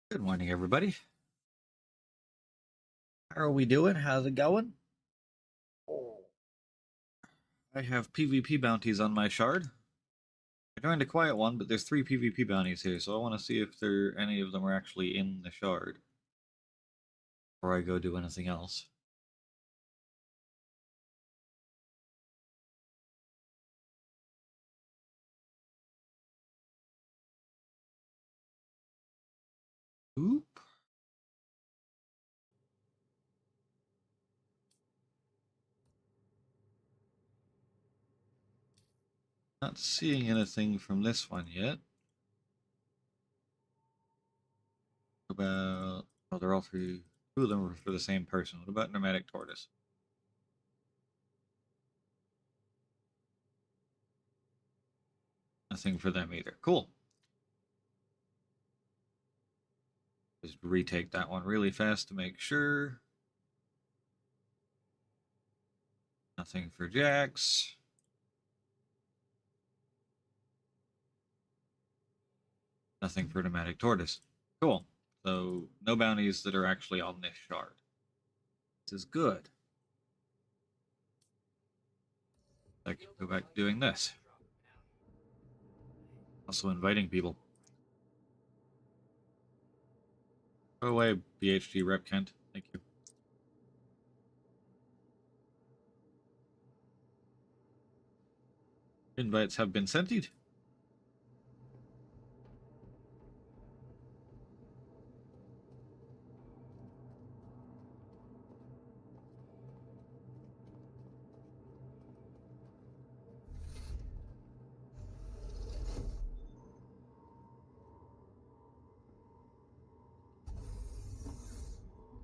Good morning, everybody. How are we doing? How's it going? I have PvP bounties on my shard. I joined a quiet one, but there's 3 PvP bounties here, so I want to see if any of them are actually in the shard before I go do anything else. Oop. Not seeing anything from this one yet. What about... Oh, they're all 2 of them are for the same person. What about Pneumatic Tortoise? Nothing for them either. Cool. Just retake that one really fast to make sure. Nothing for Jax. Nothing for Pneumatic Tortoise. Cool. So, no bounties that are actually on this shard. This is good. I can go back to doing this. Also inviting people. Go away, BHG Rep Kent. Thank you. Invites have been sent.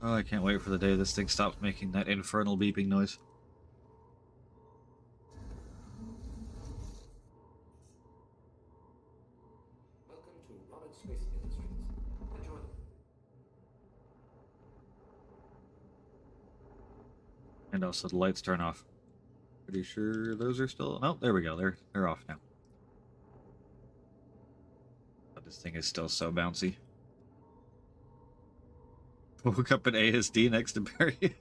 Oh, I can't wait for the day this thing stops making that infernal beeping noise. Welcome to Robert Space Industries. Enjoy them. And also the lights turn off. Pretty sure those are still... No, there we go. They're off now. But this thing is still so bouncy. Woke up in ASD next to Barry.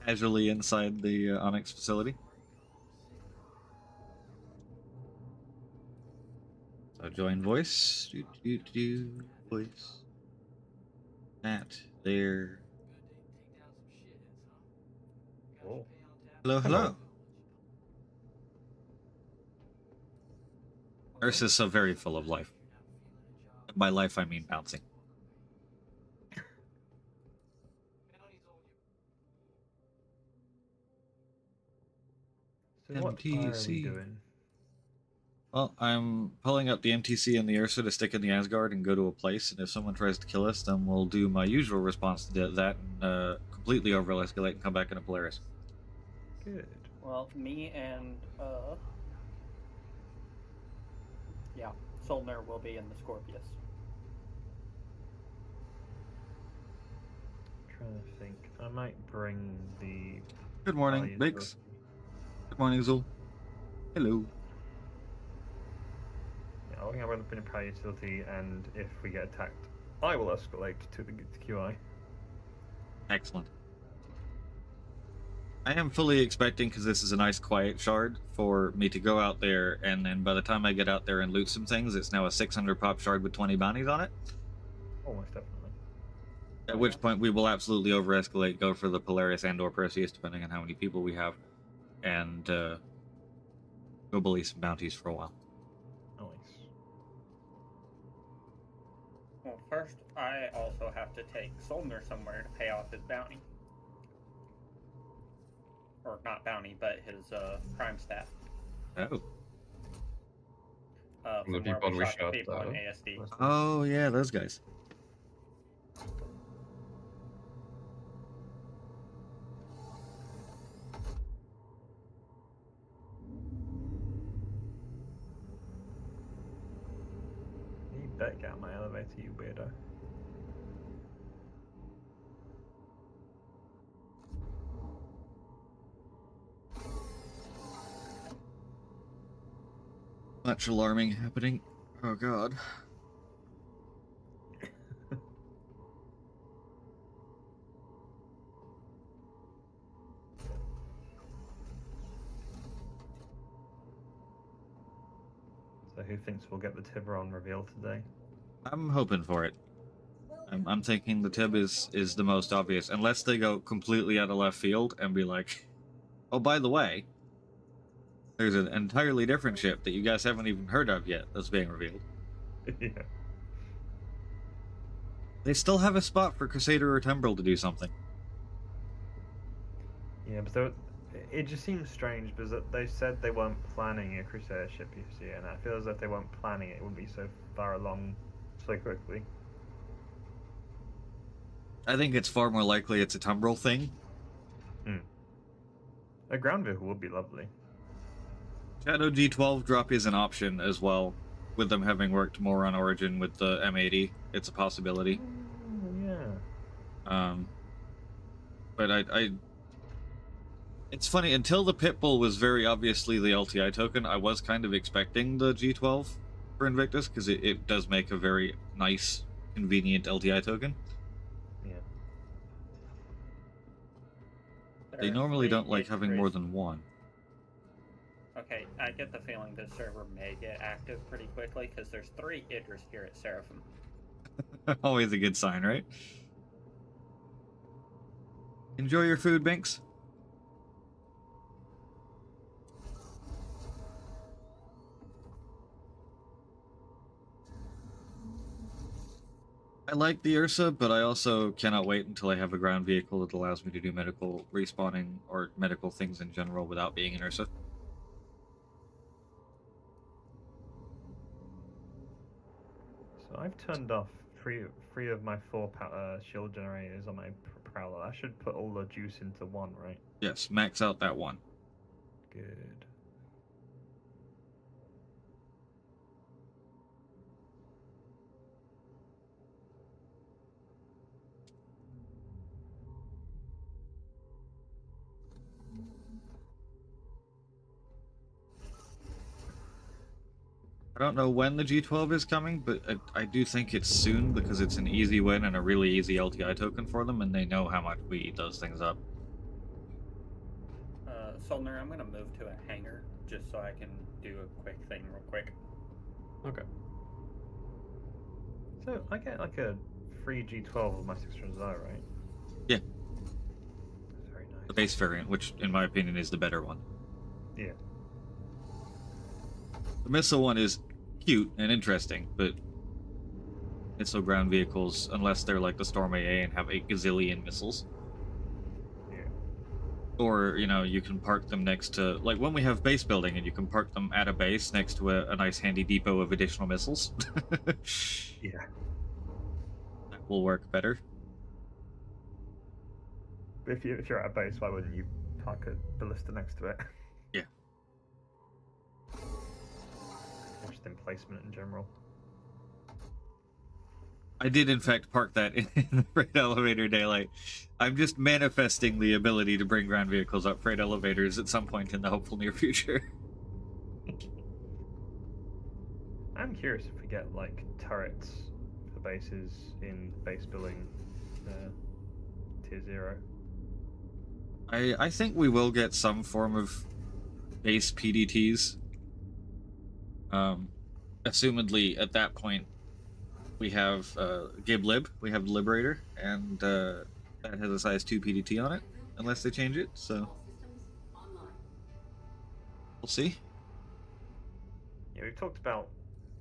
Casually inside the Onyx facility. So join voice. Voice. That there. Oh. Hello, hello. Earth is so very full of life. By life, I mean bouncing. So what are we doing? Well, I'm pulling up the MTC and the Ursa to stick in the Asgard and go to a place, and if someone tries to kill us, then we'll do my usual response to that and completely over-escalate and come back in a Polaris. Good. Well, me and, yeah, Solner will be in the Scorpius. Trying to think. I might bring the... Good morning, Biggs. Good morning, Zul. Hello. Yeah, I think I'm going to bring a power utility, and if we get attacked, I will escalate to the QI. Excellent. I am fully expecting, because this is a nice quiet shard, for me to go out there, and then by the time I get out there and loot some things, it's now a 600 pop shard with 20 bounties on it. Almost definitely. At which point we will absolutely over-escalate, go for the Polaris and or Perseus, depending on how many people we have, and go bully some bounties for a while. Nice. Well, first, I also have to take Solner somewhere to pay off his bounty. Or not bounty, but his crime stat. Oh. From the from where people we we shot the shot, people in ASD. Oh yeah, those guys. You better get out my elevator, you weirdo. Much alarming happening. Oh god. So who thinks we'll get the Tiburon reveal today? I'm hoping for it. I'm thinking the Tib is the most obvious, unless they go completely out of left field and be like, oh, by the way, there's an entirely different ship that you guys haven't even heard of yet that's being revealed. Yeah. They still have a spot for Crusader or Tembrel to do something. Yeah, but it just seems strange because they said they weren't planning a Crusader ship, you see, and I feel as if they weren't planning it, it wouldn't be so far along so quickly. I think it's far more likely it's a Tembrel thing. A ground vehicle would be lovely. Shadow G12 drop is an option as well, with them having worked more on Origin with the M80. It's a possibility. Yeah. But it's funny, until the Pitbull was very obviously the LTI token, I was kind of expecting the G12 for Invictus, because it does make a very nice, convenient LTI token. Yeah. They normally don't like having more than one. Okay, I get the feeling this server may get active pretty quickly because there's 3 Idris here at Seraphim. Always a good sign, right? Enjoy your food, Binks. I like the Ursa, but I also cannot wait until I have a ground vehicle that allows me to do medical respawning or medical things in general without being an Ursa. So I've turned off three of my 4 shield generators on my Prowler. I should put all the juice into one, right? Yes, max out that one. Good. I don't know when the G12 is coming, but I do think it's soon because it's an easy win and a really easy LTI token for them, and they know how much we eat those things up. Solner, I'm going to move to a hangar just so I can do a quick thing real quick. Okay. So I get like a free G12 of my 600i, right? Yeah. That's very nice. The base variant, which in my opinion is the better one. Yeah. The missile one is cute and interesting, but missile ground vehicles, unless they're like the Storm AA and have 8 gazillion missiles. Yeah. Or, you know, you can park them next to, like when we have base building and you can park them at a base next to a nice handy depot of additional missiles. Yeah. That will work better. If you're at a base, why wouldn't you park a ballista next to it? Yeah. Or just in placement in general. I did, in fact, park that in the freight elevator daylight. I'm just manifesting the ability to bring ground vehicles up freight elevators at some point in the hopeful near future. I'm curious if we get like turrets for bases in base building tier 0. I think we will get some form of base PDTs. Assumedly, at that point, we have Giblib, we have Liberator, and that has a size 2 PDT on it, unless they change it, so we'll see. Yeah, we've talked about,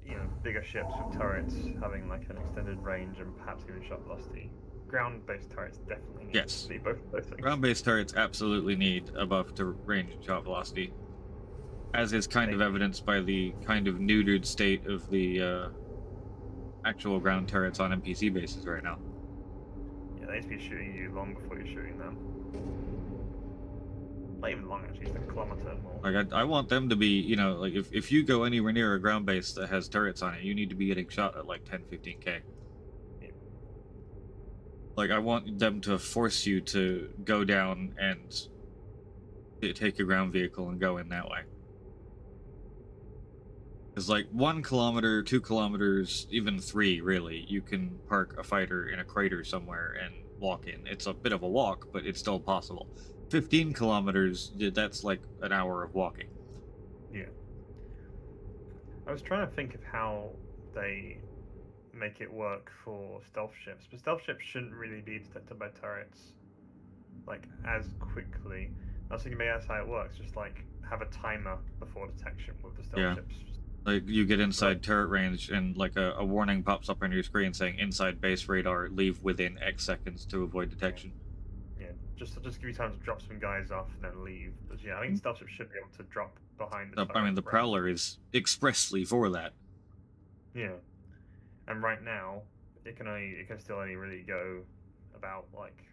you know, bigger ships with turrets having like an extended range and perhaps even shot velocity. Ground-based turrets definitely need both of those things. Ground-based turrets absolutely need a buff to range and shot velocity. As is kind of evidenced by the kind of neutered state of the actual ground turrets on NPC bases right now. Yeah, they need to be shooting you long before you're shooting them. Not even long, actually, it's a kilometer more. Like, I want them to be, you know, like, if you go anywhere near a ground base that has turrets on it, you need to be getting shot at, like, 10, 15k. Yeah. Like, I want them to force you to go down and take a ground vehicle and go in that way. Because, like, 1 kilometer, 2 kilometers, even 3, really, you can park a fighter in a crater somewhere and walk in. It's a bit of a walk, but it's still possible. 15 kilometers, that's like an hour of walking. Yeah. I was trying to think of how they make it work for stealth ships, but stealth ships shouldn't really be detected by turrets, like, as quickly. I was thinking maybe that's how it works, just, like, have a timer before detection with the stealth ships. Like, you get inside turret range, and, like, a warning pops up on your screen saying, inside base radar, leave within X seconds to avoid detection. Yeah, just give you time to drop some guys off and then leave. But yeah, I think stealth ships should be able to drop behind the turret. I mean, the Prowler is expressly for that. Yeah. And right now, it can still only really go about, like,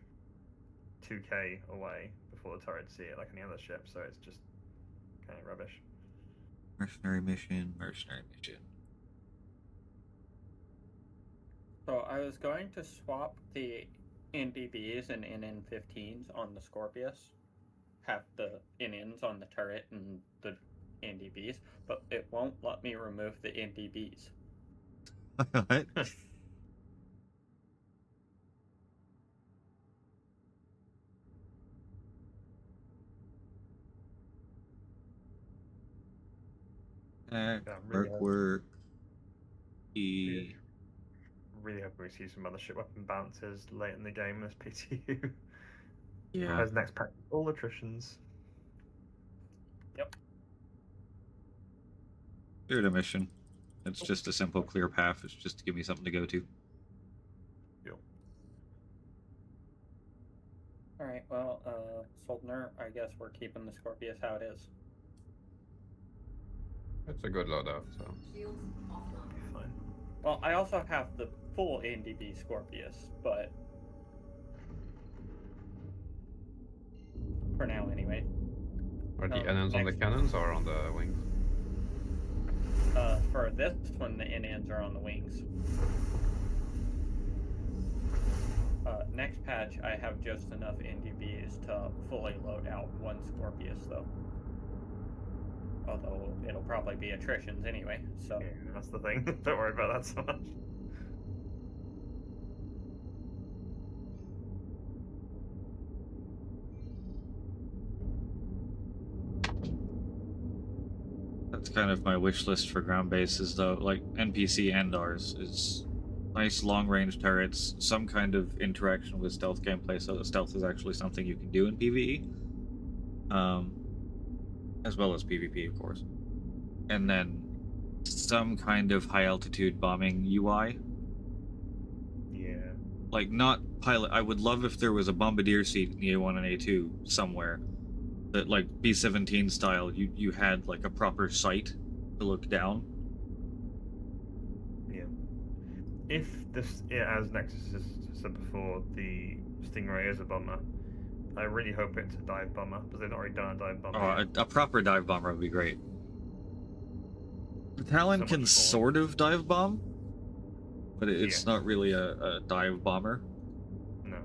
2k away before the turrets see it, like any other ship, so it's just kind of rubbish. Mercenary mission, mercenary mission. So I was going to swap the NDBs and NN15s on the Scorpius, have the NNs on the turret and the NDBs, but it won't let me remove the NDBs. What? Work. Really hoping we see some other ship weapon bounces late in the game as PTU. Yeah. As next pack, all attritions. Yep. Spirit of mission. It's just a simple clear path. It's just to give me something to go to. Yep. Alright, well, Soldner, I guess we're keeping the Scorpius how it is. It's a good loadout, so. Shields offline. Fine. Well, I also have the full NDB Scorpius, but for now anyway. Are the Oh, NNs on the next. cannons or on the wings? For this one, the NNs are on the wings. Next patch, I have just enough NDBs to fully load out one Scorpius, though. Although it'll probably be attritions anyway, so. Yeah, that's the thing. Don't worry about that so much. That's kind of my wish list for ground bases, though. Like, NPC and ours is nice long-range turrets, some kind of interaction with stealth gameplay, so that stealth is actually something you can do in PvE. As well as PvP, of course. And then some kind of high-altitude bombing UI. Yeah. Like, not pilot. I would love if there was a bombardier seat in the A1 and A2 somewhere. That, like, B-17 style, you had, like, a proper sight to look down. Yeah. If this, as Nexus has said before, the Stingray is a bomber, I really hope it's a dive bomber, because they've not already done a dive bomber. Oh, a proper dive bomber would be great. The Talon So can much sort of dive bomb, but it's not really a dive bomber. No.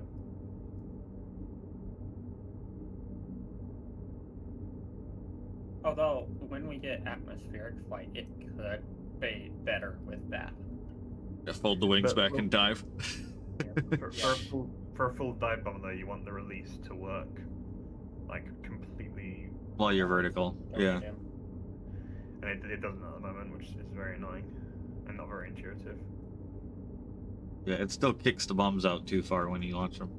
Although, when we get atmospheric flight, it could be better with that. Just fold the wings But- back and dive. For a full dive bomber, though, you want the release to work, like, completely. While you're vertical, yeah. And it doesn't at the moment, which is very annoying and not very intuitive. Yeah, it still kicks the bombs out too far when you launch them.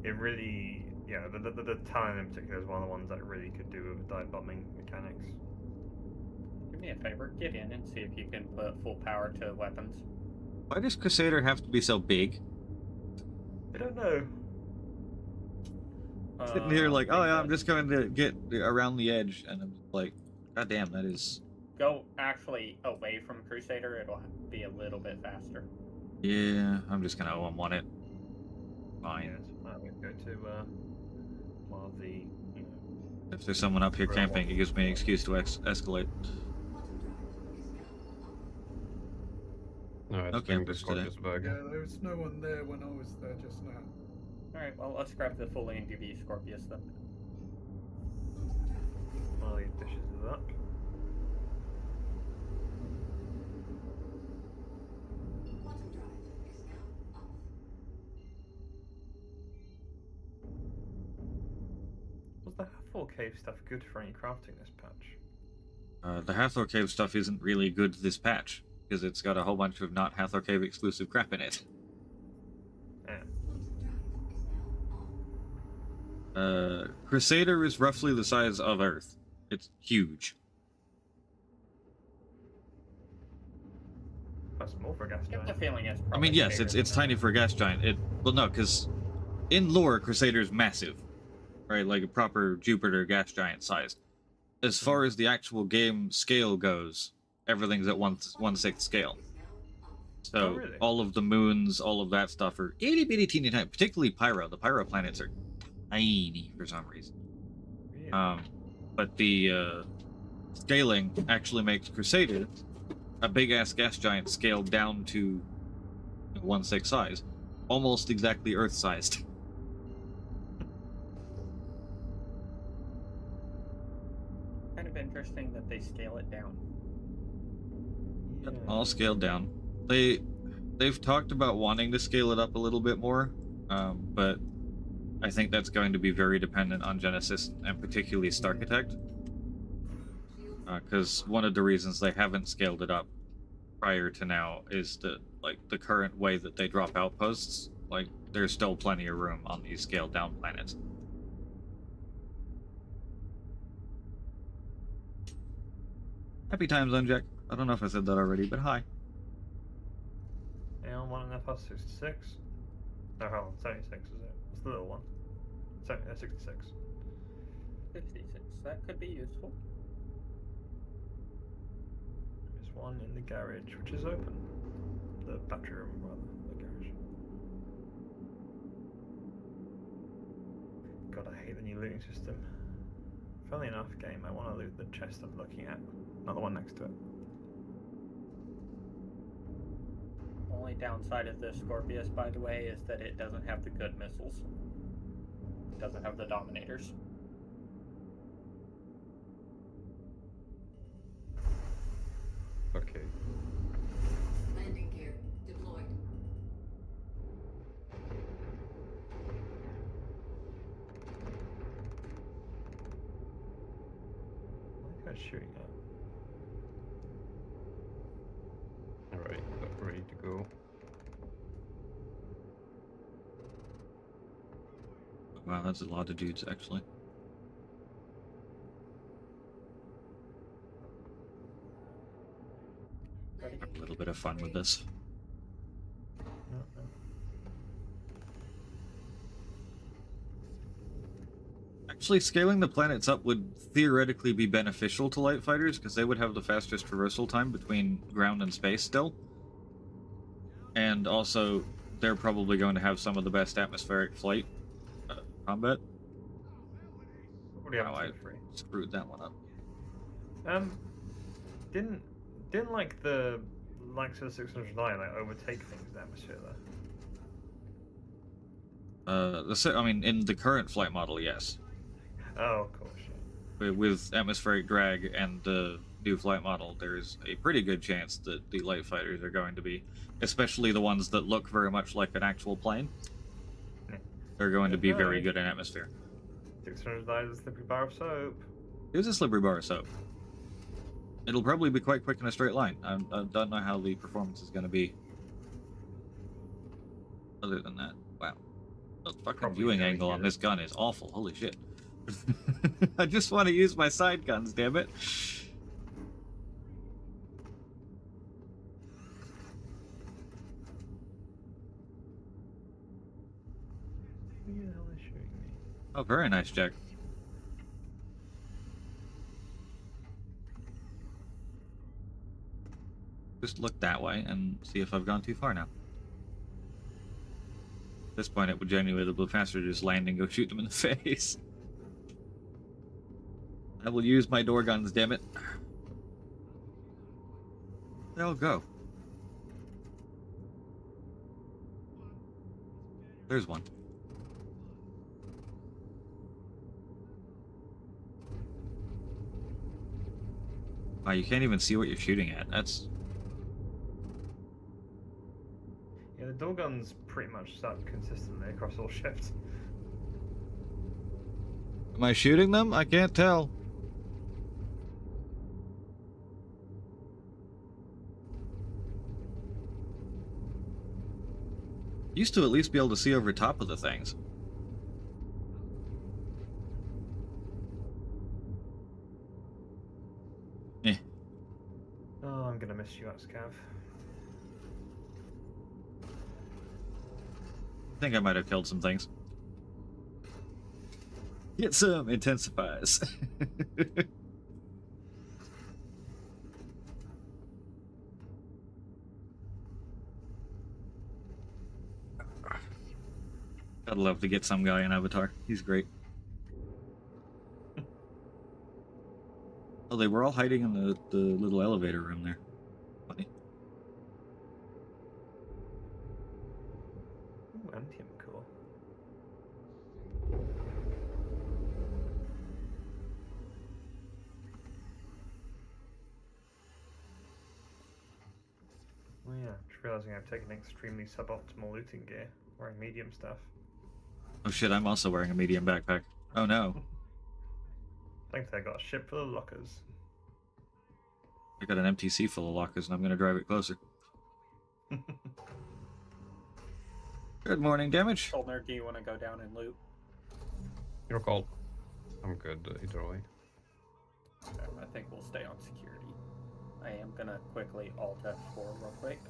It really, the Talon in particular is one of the ones that really could do with dive bombing mechanics. Do me a favor, get in and see if you can put full power to weapons. Why does Crusader have to be so big? I don't know. Sitting here like, oh yeah, I'm just going to get around the edge, and I'm Like, goddamn, that is... Go actually away from Crusader, it'll be a little bit faster. Yeah, I'm just gonna OM1 it. Fine. Yes, I would go to one of the, you know, If there's someone up here Right, camping, well- it gives me an excuse to escalate. No, it's No been campers today. Scorpius bug. Yeah, there was no one there when I was there just now. Alright, well, let's grab the full NDV Scorpius then. while he dishes it up. Was the Hathor Cave stuff good for any crafting this patch? The Hathor Cave stuff isn't really good this patch, because it's got a whole bunch of not Hathor Cave exclusive crap in it. Yeah. Crusader is roughly the size of Earth. It's huge. That's more for a gas I get giant. the feeling it's I probably mean, yes, bigger it's than tiny for a gas giant. Well, no, because in lore, Crusader's massive, right? Like a proper Jupiter gas giant size. As far as the actual game scale goes, everything's at 1/6 scale. So Oh, really? all of the moons, all of that stuff are itty bitty teeny tiny. Particularly Pyro. The Pyro planets are tiny for some reason. Really? But the scaling actually makes Crusader a big ass gas giant scaled down to 1/6 size, almost exactly Earth sized. Kind of interesting that they scale it down. Yep, all scaled down. They've talked about wanting to scale it up a little bit more, but I think that's going to be very dependent on Genesis and particularly Starchitect. Because one of the reasons they haven't scaled it up prior to now is that, like, the current way that they drop outposts, like, there's still plenty of room on these scaled down planets. Happy times on Jack. I don't know if I said that already, but hi. Yeah, on one and a half 66. No, hold on, 76 is it? It's the little one. 66. 66. That could be useful. There's one in the garage, which is open. The battery room, rather, the garage. God, I hate the new looting system. Funnily enough, game, I want to loot the chest I'm looking at, not the one next to it. Only downside of the Scorpius, by the way, is that it doesn't have the good missiles. It doesn't have the Dominators. Okay. Landing gear deployed. What are you guys shooting at? Alright, ready to go. Wow, that's a lot of dudes, actually. Have a little bit of fun with this. No, no. Actually, scaling the planets up would theoretically be beneficial to light fighters, because they would have the fastest traversal time between ground and space still. And also, they're probably going to have some of the best atmospheric flight combat. What do you have Wow, I to free? screwed that one up. Didn't like the likes of the 609 like overtake things in the atmosphere there? I mean, in the current flight model, yes. Oh, of course. Yeah. With atmospheric drag and the new flight model, there's a pretty good chance that the light fighters are going to be, especially the ones that look very much like an actual plane, Yeah. they're going to be Yeah, very I- good in atmosphere. 609 is a slippery bar of soap. Here's a slippery bar of soap. It'll probably be quite quick in a straight line. I don't know how the performance is going to be. Other than that, wow. The fucking Probably viewing very angle on good. this gun is awful. Holy shit. I just want to use my side guns, damn it. Who the hell is shooting me? Oh, very nice, Jack. just look that way and see if I've gone too far now. At this point, it would genuinely be faster to just land and go shoot them in the face. I will use my door guns, damn it. They'll go. There's one. Wow, you can't even see what you're shooting at. That's... Yeah, the door guns pretty much suck consistently across all shifts. Am I shooting them? I can't tell. Used to at least be able to see over top of the things. Eh. Oh, I'm gonna miss you, Scav. I think I might have killed some things. Get some intensifies. I'd love to get some guy in Avatar. He's great. Oh, they were all hiding in the little elevator room there. Funny. Ooh, Antium, cool. Oh yeah, just realizing I've taken extremely suboptimal looting gear, wearing medium stuff. Oh shit, I'm also wearing a medium backpack. Oh no. Thankfully I got a ship full of lockers. I got an MTC full of lockers and I'm gonna drive it closer. Good morning, damage. Solner, do you want to go down and loot? Your call. I'm good either way. I think we'll stay on security. I am gonna quickly alt F4 real quick,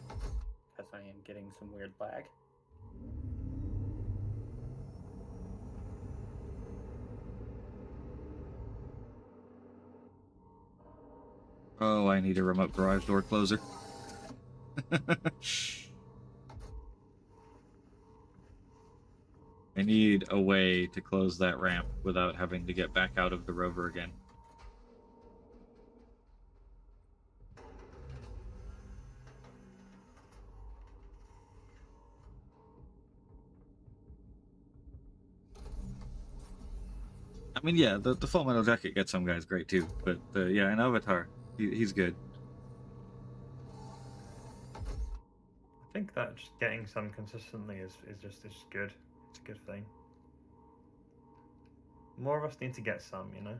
because I am getting some weird lag. Oh, I need a remote garage door closer. I need a way to close that ramp without having to get back out of the rover again. I mean, yeah, the Full Metal Jacket gets some guys great too, but yeah, in Avatar, he's good. I think that just getting some consistently is just good. It's a good thing. More of us need to get some, you know?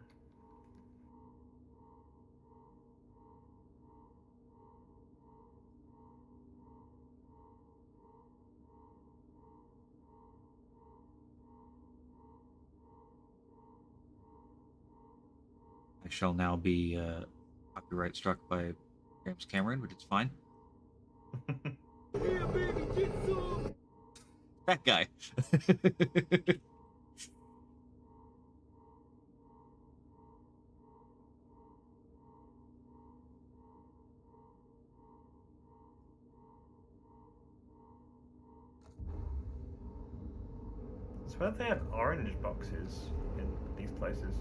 I shall now be copyright struck by James Cameron, but it's fine. That guy. I swear they have orange boxes in these places.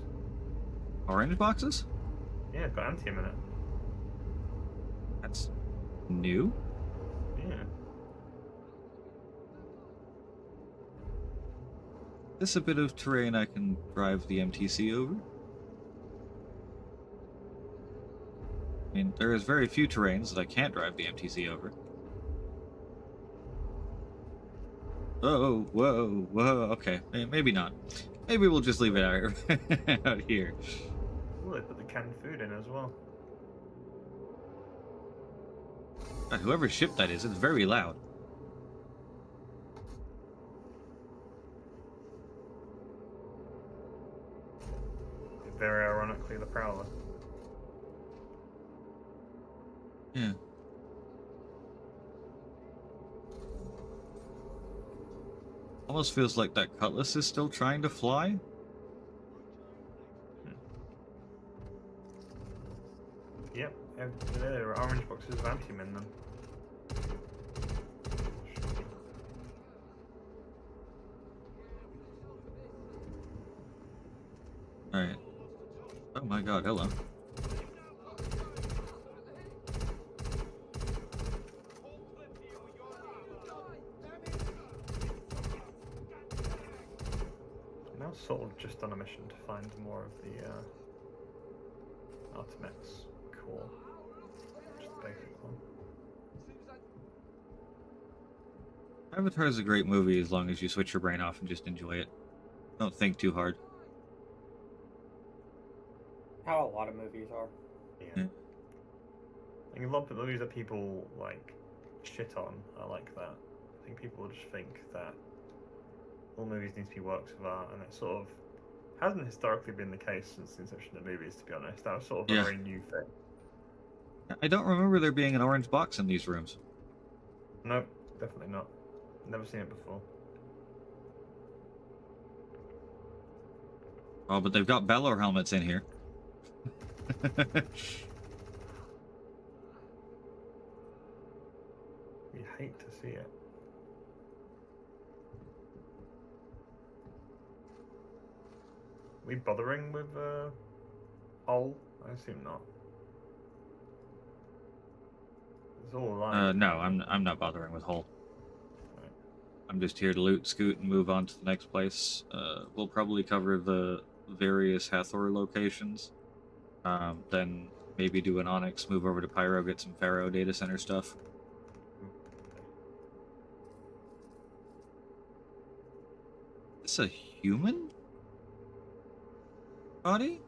Orange boxes? Yeah, it's got Antium in it. That's new? Yeah. This a bit of terrain I can drive the MTC over? I mean, there is very few terrains that I can't drive the MTC over. Oh, whoa, whoa, okay. Maybe not. Maybe we'll just leave it out here. Ooh, they put the canned food in as well. God, whoever shipped that is, it's very loud. Very ironically, the Prowler. Yeah. Almost feels like that Cutlass is still trying to fly. Yep, they're there are orange boxes of antium in them. Alright. Oh my god, hello. Now sort of just on a mission to find more of the Artemex core. Just the basic one. Avatar is a great movie as long as you switch your brain off and just enjoy it. Don't think too hard. How a lot of movies are. Yeah. I think a lot of the movies that people like shit on are like that. I think people just think that all movies need to be works of art, and it sort of hasn't historically been the case since the inception of movies, to be honest. That was sort of a Yeah. very new thing. I don't remember there being an orange box in these rooms. Nope, definitely not. Never seen it before. Oh, but they've got Bellow helmets in here. You hate to see it. We bothering with Hull? I assume not. It's all aligned. No, I'm not bothering with Hull. I'm just here to loot, scoot, and move on to the next place. We'll probably cover the various Hathor locations. Then maybe do an Onyx, move over to Pyro, get some Pharaoh data center stuff. Is this a human body?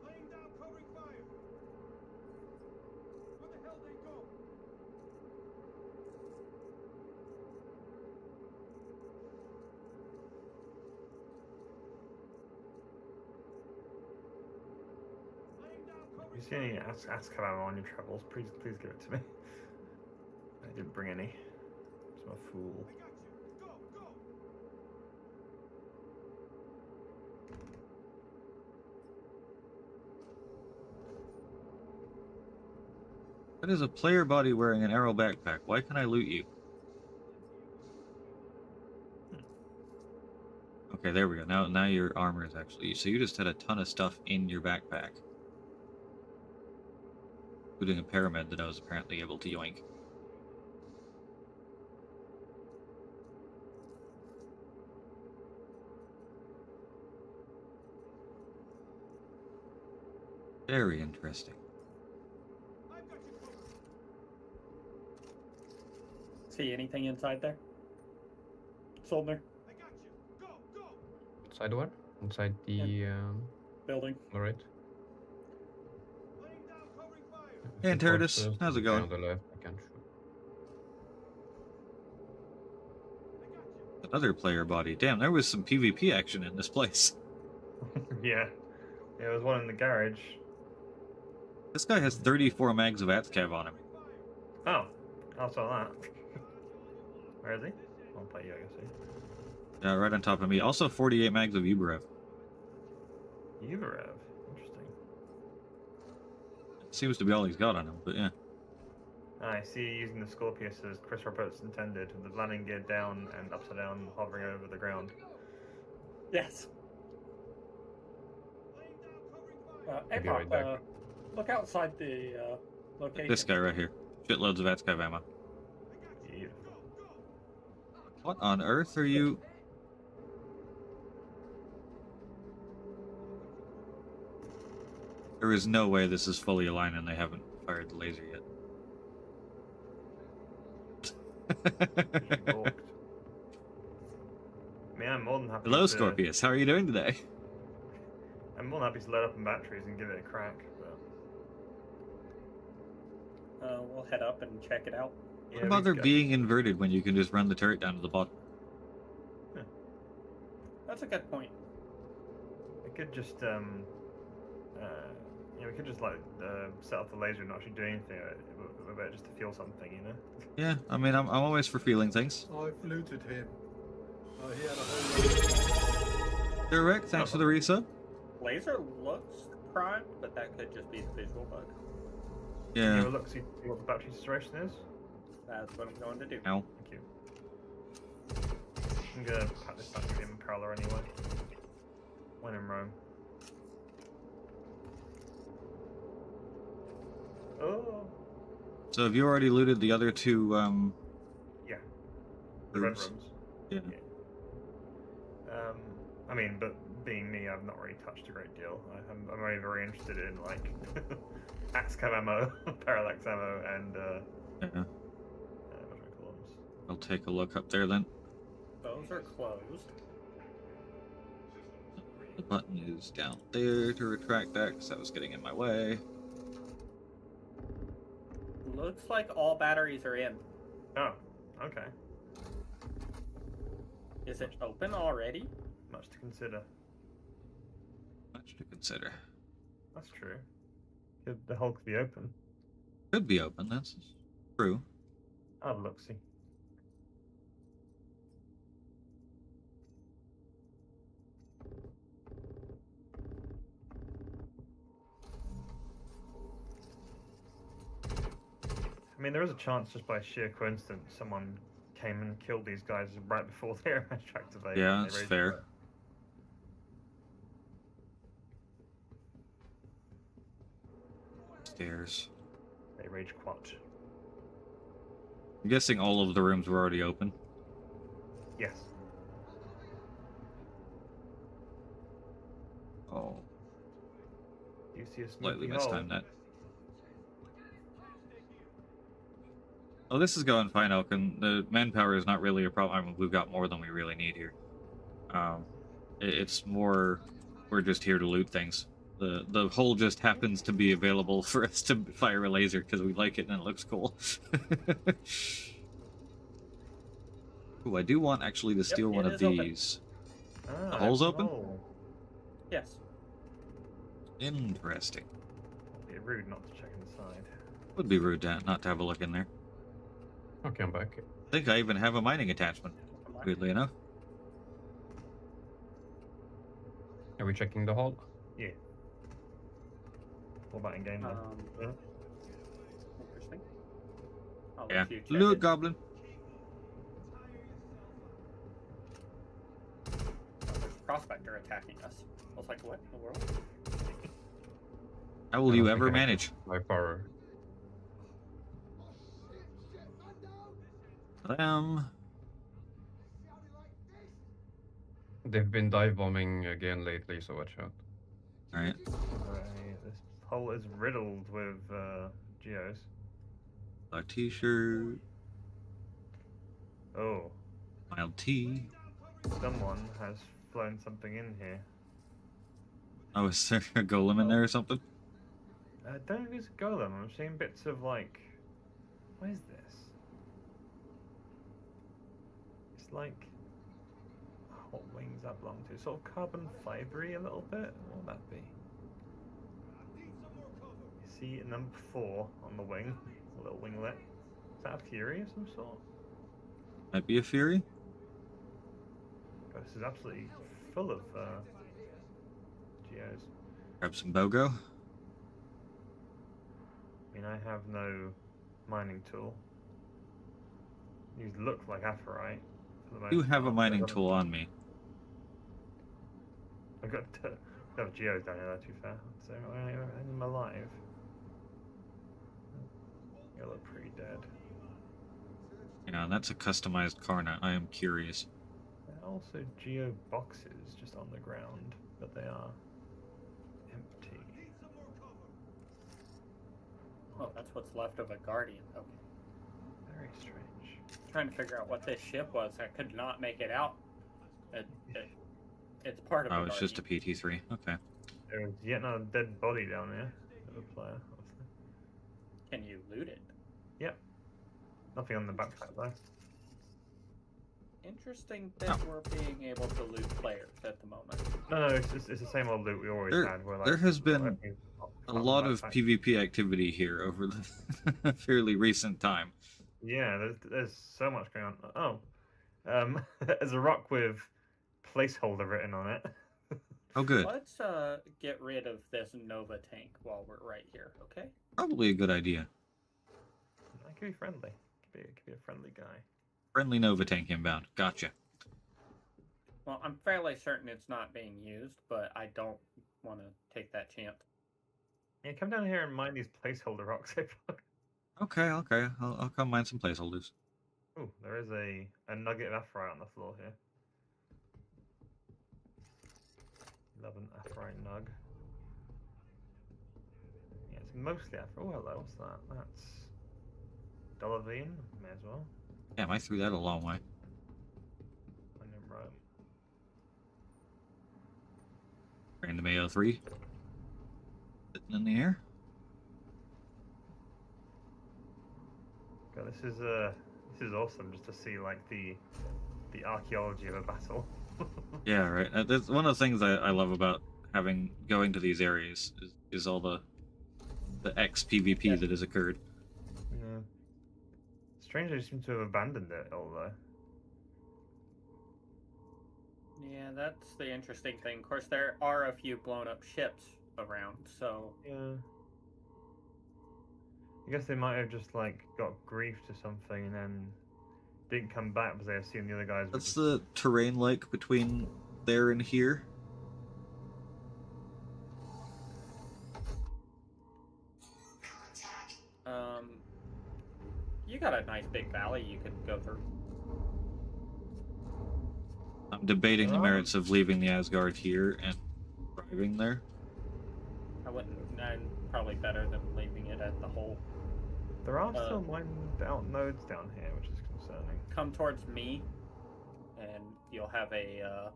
Laying down covering fire. Where the hell they go? Laying down If covering you see any Azkaban ammo on your travels, please give it to me. I didn't bring any. So I'm a fool. I got you. Go, go. That is a player body wearing an arrow backpack. Why can I loot you? Okay, there we go. Now your armor is actually... So you just had a ton of stuff in your backpack. Including a pyramid that I was apparently able to yoink. Very interesting. I've got you covered. See anything inside there? Soldner, I got you. Go, go. Inside where? Inside the building. alright. Laying down covering fire. Hey, Anterdus, how's it going? On the left, I can shoot. I got you. Another player body. Damn, there was some PvP action in this place. Yeah. There was one in the garage. This guy has 34 mags of Atscav on him. Oh, I saw that. Where is he? I'll play you, I guess. Yeah, right on top of me. Also 48 mags of Uberev. Uberev. Interesting. Seems to be all he's got on him, but yeah. I see you using the Scorpius as Chris Roberts intended, with the landing gear down and upside down, hovering over the ground. Yes. Laying down covering fire. Hey, Maybe right Pop, back. look outside the location. This guy right here. Shitloads of Atscav ammo. Beautiful. What on earth are you... There is no way this is fully aligned and they haven't fired the laser yet. Balked. I mean, I'm more than happy Hello, to... Scorpius. How are you doing today? I'm more than happy to load up on batteries and give it a crack, but... We'll head up and check it out. Yeah, What about there we- being inverted when you can just run the turret down to the bottom? That's a good point. We could just, we could just, like, set off the laser and not actually do anything with it, just to feel something, you know? Yeah, I mean, I'm always for feeling things. I've looted him. He had a whole load. Direct, thanks for the resub. Laser looks primed, but that could just be the visual bug. Can Yeah. you look, see what the battery situation is? That's what I'm going to do. Ow. Thank you. I'm gonna pack this battery in parallel anyway. When in Rome. Oh. So have you already looted the other two Yeah. The red rooms? rooms. Yeah. I mean, but being me, I've not really touched a great deal. I'm only very interested in like axe cam ammo, parallax ammo, and Yeah. what do I call them? I'll take a look up there then. Those are closed. The button is down there to retract that because that was getting in my way. Looks like all batteries are in. Oh, okay. Is it open already? Much to consider. Much to consider. That's true. The hull could be open. Could be open, that's true. I'll look, see. I mean, there is a chance, just by sheer coincidence, someone came and killed these guys right before their match activated. Yeah, and they that's raised fair. the- Stairs. They rage quat. I'm guessing all of the rooms were already open. Yes. Oh, Do you see a slightly smoky hole? mistimed that. Oh, this is going fine, Elkin. The manpower is not really a problem. I mean, we've got more than we really need here. It's more we're just here to loot things. The hole just happens to be available for us to fire a laser because we like it and it looks cool. Ooh, I do want actually to steal one it of is open. these. Ah, The hole's there's a open? hole. Yes. Interesting. It'd be rude not to check inside. Would be rude to not to have a look in there. Okay, I'm back. I think I even have a mining attachment, Come on. weirdly enough. Are we checking the hall? Yeah. What about in game then? Yeah. Interesting. I'll Yeah. let you check Loot it. goblin. Oh, there's a prospector attacking us. I was like, what in the world? How will I you don't ever think I have manage? My power. They've been dive bombing again lately, so watch out. Alright. Right, this hole is riddled with geos. A t-shirt. Oh, Mild tea. someone has flown something in here. Oh, is there a golem in there or something? I don't think it's a golem. I'm seeing bits of like, what is this? It's like, what wings that belong to? Sort of carbon fibery a little bit. What would that be? You see number 4 on the wing, a little winglet. Is that a fury of some sort? Might be a fury? God, this is absolutely full of geos. Grab some BOGO. I mean, I have no mining tool. These look like aphrite. For the I do most have a part, mining but tool on me. I've got geos down here, to be fair. So I'm alive. You look pretty dead. Yeah, and that's a customized Karna. I am curious. There are also geo boxes just on the ground, but they are empty. Oh, that's what's left of a guardian. Okay. Very strange. Trying to figure out what this ship was. I could not make it out. It's part of Oh, a it's just a guardian. PT-3. Okay. There is yet another dead body down there of a player. Obviously. Can you loot it? Yep. Nothing on the backpack though. Interesting that we're being able to loot players at the moment. No, it's the same old loot we always There- had. Where, like, there has been everything's A on the lot of backpack. PvP activity here over the fairly recent time. Yeah, there's so much going on. Oh, there's a rock with placeholder written on it. Oh, good. Let's get rid of this Nova tank while we're right here, okay? Probably a good idea. I could be friendly. Could be a friendly guy. Friendly Nova tank inbound. Gotcha. Well, I'm fairly certain it's not being used, but I don't want to take that chance. Yeah, come down here and mine these placeholder rocks. Okay. I'll come mine some placeholders. Ooh, there is a nugget of aphorite on the floor here. 11 aphorite nug. Yeah, it's mostly aphorite. Oh, hello, what's that? That's Dollarvine. May as well. Damn, I threw that a long way. Onion rope. Random AO3. Sitting in the air. God, this is awesome just to see like the archaeology of a battle. Yeah, right. That's one of the things I love about going to these areas is all the X PvP Yeah. that has occurred. Yeah. Strange they seem to have abandoned it, although. Yeah, that's the interesting thing. Of course, there are a few blown up ships around, so Yeah. I guess they might have just like got griefed or something and then didn't come back because they assumed the other guys were What's just... the terrain like between there and here? you got a nice big valley you could go through. I'm debating the merits of leaving the Asgard here and driving there. I wouldn't. And probably better than leaving it at the hole. There are still mined out nodes down here, which is concerning. Come towards me, and you'll have a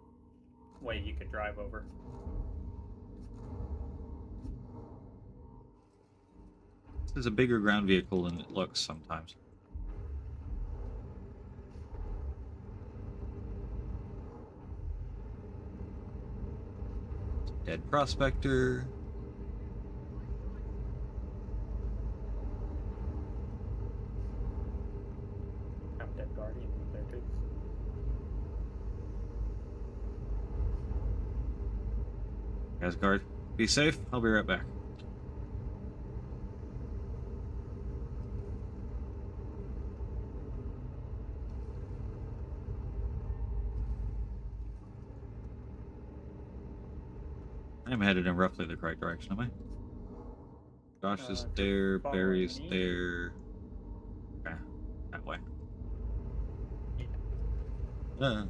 way you could drive over. This is a bigger ground vehicle than it looks sometimes. Dead prospector. Have dead guardian there too. Asgard, be safe. I'll be right back. I'm headed in roughly the correct direction, am I? Josh is there, following Barry's me. there. Okay, that way. Yeah.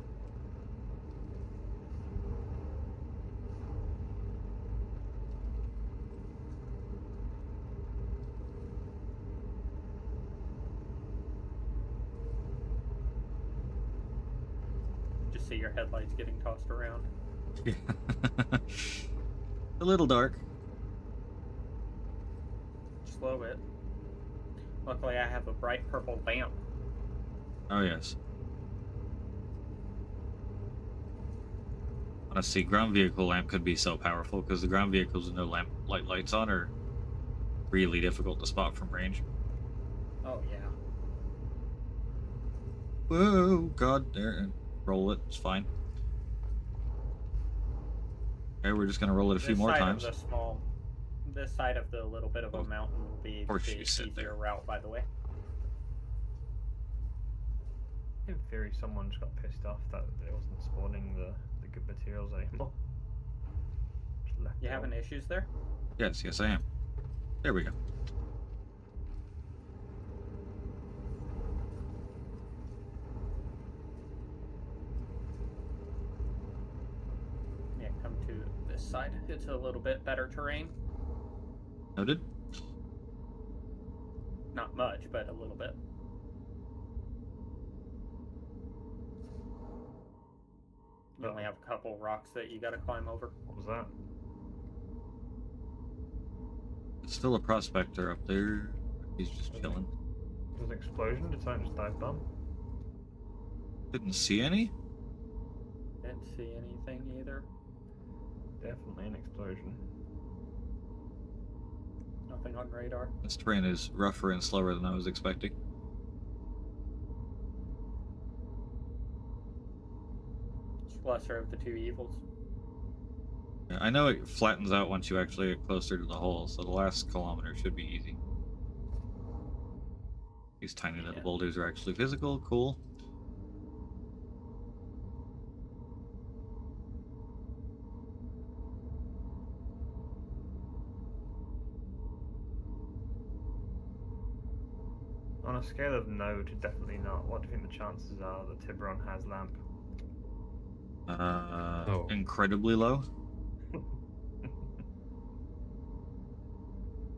Just see your headlights getting tossed around. Yeah. A little dark. Slow it. Luckily, I have a bright purple lamp. Oh, yes. Honestly, ground vehicle lamp could be so powerful because the ground vehicles with no lights on are really difficult to spot from range. Oh yeah. Whoa, God, there. Roll it, it's fine. Okay, we're just gonna roll it a few more times. This side of the little bit of a mountain will be course the you sit easier there. route, by the way. In theory, someone just got pissed off that it wasn't spawning the good materials anymore. Just left You it having on. issues there? Yes, I am. There we go. Yeah, come to this side. It's a little bit better terrain. Noted. Not much, but a little bit. You only have a couple rocks that you gotta climb over. What was that? It's still a prospector up there. He's just chilling. Was an explosion? Did someone just dive bomb? Didn't see any? Didn't see anything either. Definitely an explosion. Nothing on radar. This terrain is rougher and slower than I was expecting. It's lesser of the two evils. Yeah, I know it flattens out once you actually get closer to the hole, so the last kilometer should be easy. These tiny little Yeah. boulders are actually physical. Cool. On a scale of no to definitely not, what do you think the chances are that Tiburon has lamp? Oh. Incredibly low.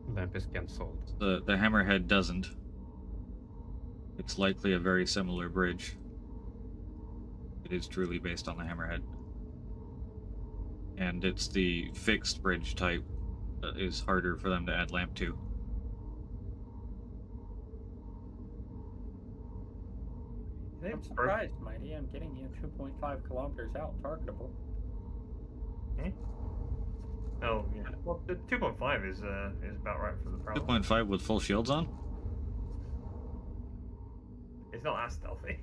Lamp is cancelled. The hammerhead doesn't. It's likely a very similar bridge. It is truly based on the hammerhead. And it's the fixed bridge type that is harder for them to add lamp to. I'm surprised, Mighty. I'm getting you 2.5 kilometers out, targetable. Oh yeah. Well, the 2.5 is about right for the problem. 2.5 with full shields on? It's not as stealthy.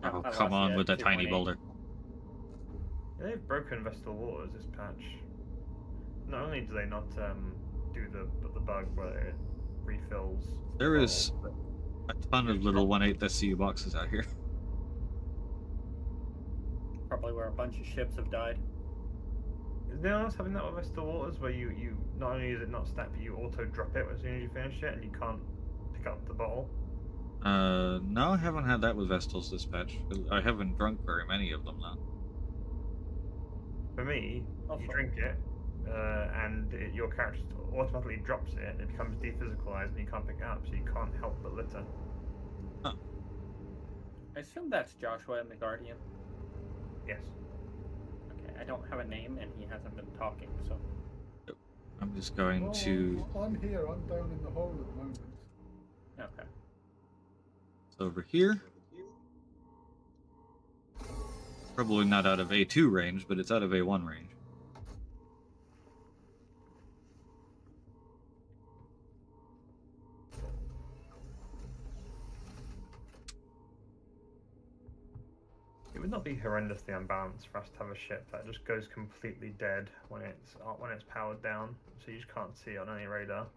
Oh, I come lost on you with at that tiny 2.8. boulder. They've broken Vestal Waters this patch. Not only do they not do the bug where it refills. There is bottles, a ton of little 1/8 SCU boxes out here. Probably where a bunch of ships have died. Is there anyone else having that with Vestal Waters where you not only is it not stacked but you auto drop it as soon as you finish it and you can't pick up the bottle? No, I haven't had that with Vestals this patch. I haven't drunk very many of them now. For me, Oh, you fuck. drink it, and your character automatically drops it, and it becomes dephysicalized, and you can't pick it up, so you can't help but litter. I assume that's Joshua and the Guardian. Yes. Okay, I don't have a name and he hasn't been talking, so. I'm just going to... I'm here. I'm down in the hole at the moment. Okay. It's over here. Probably not out of A2 range, but it's out of A1 range. It would not be horrendously unbalanced for us to have a ship that just goes completely dead when it's powered down, so you just can't see it on any radar.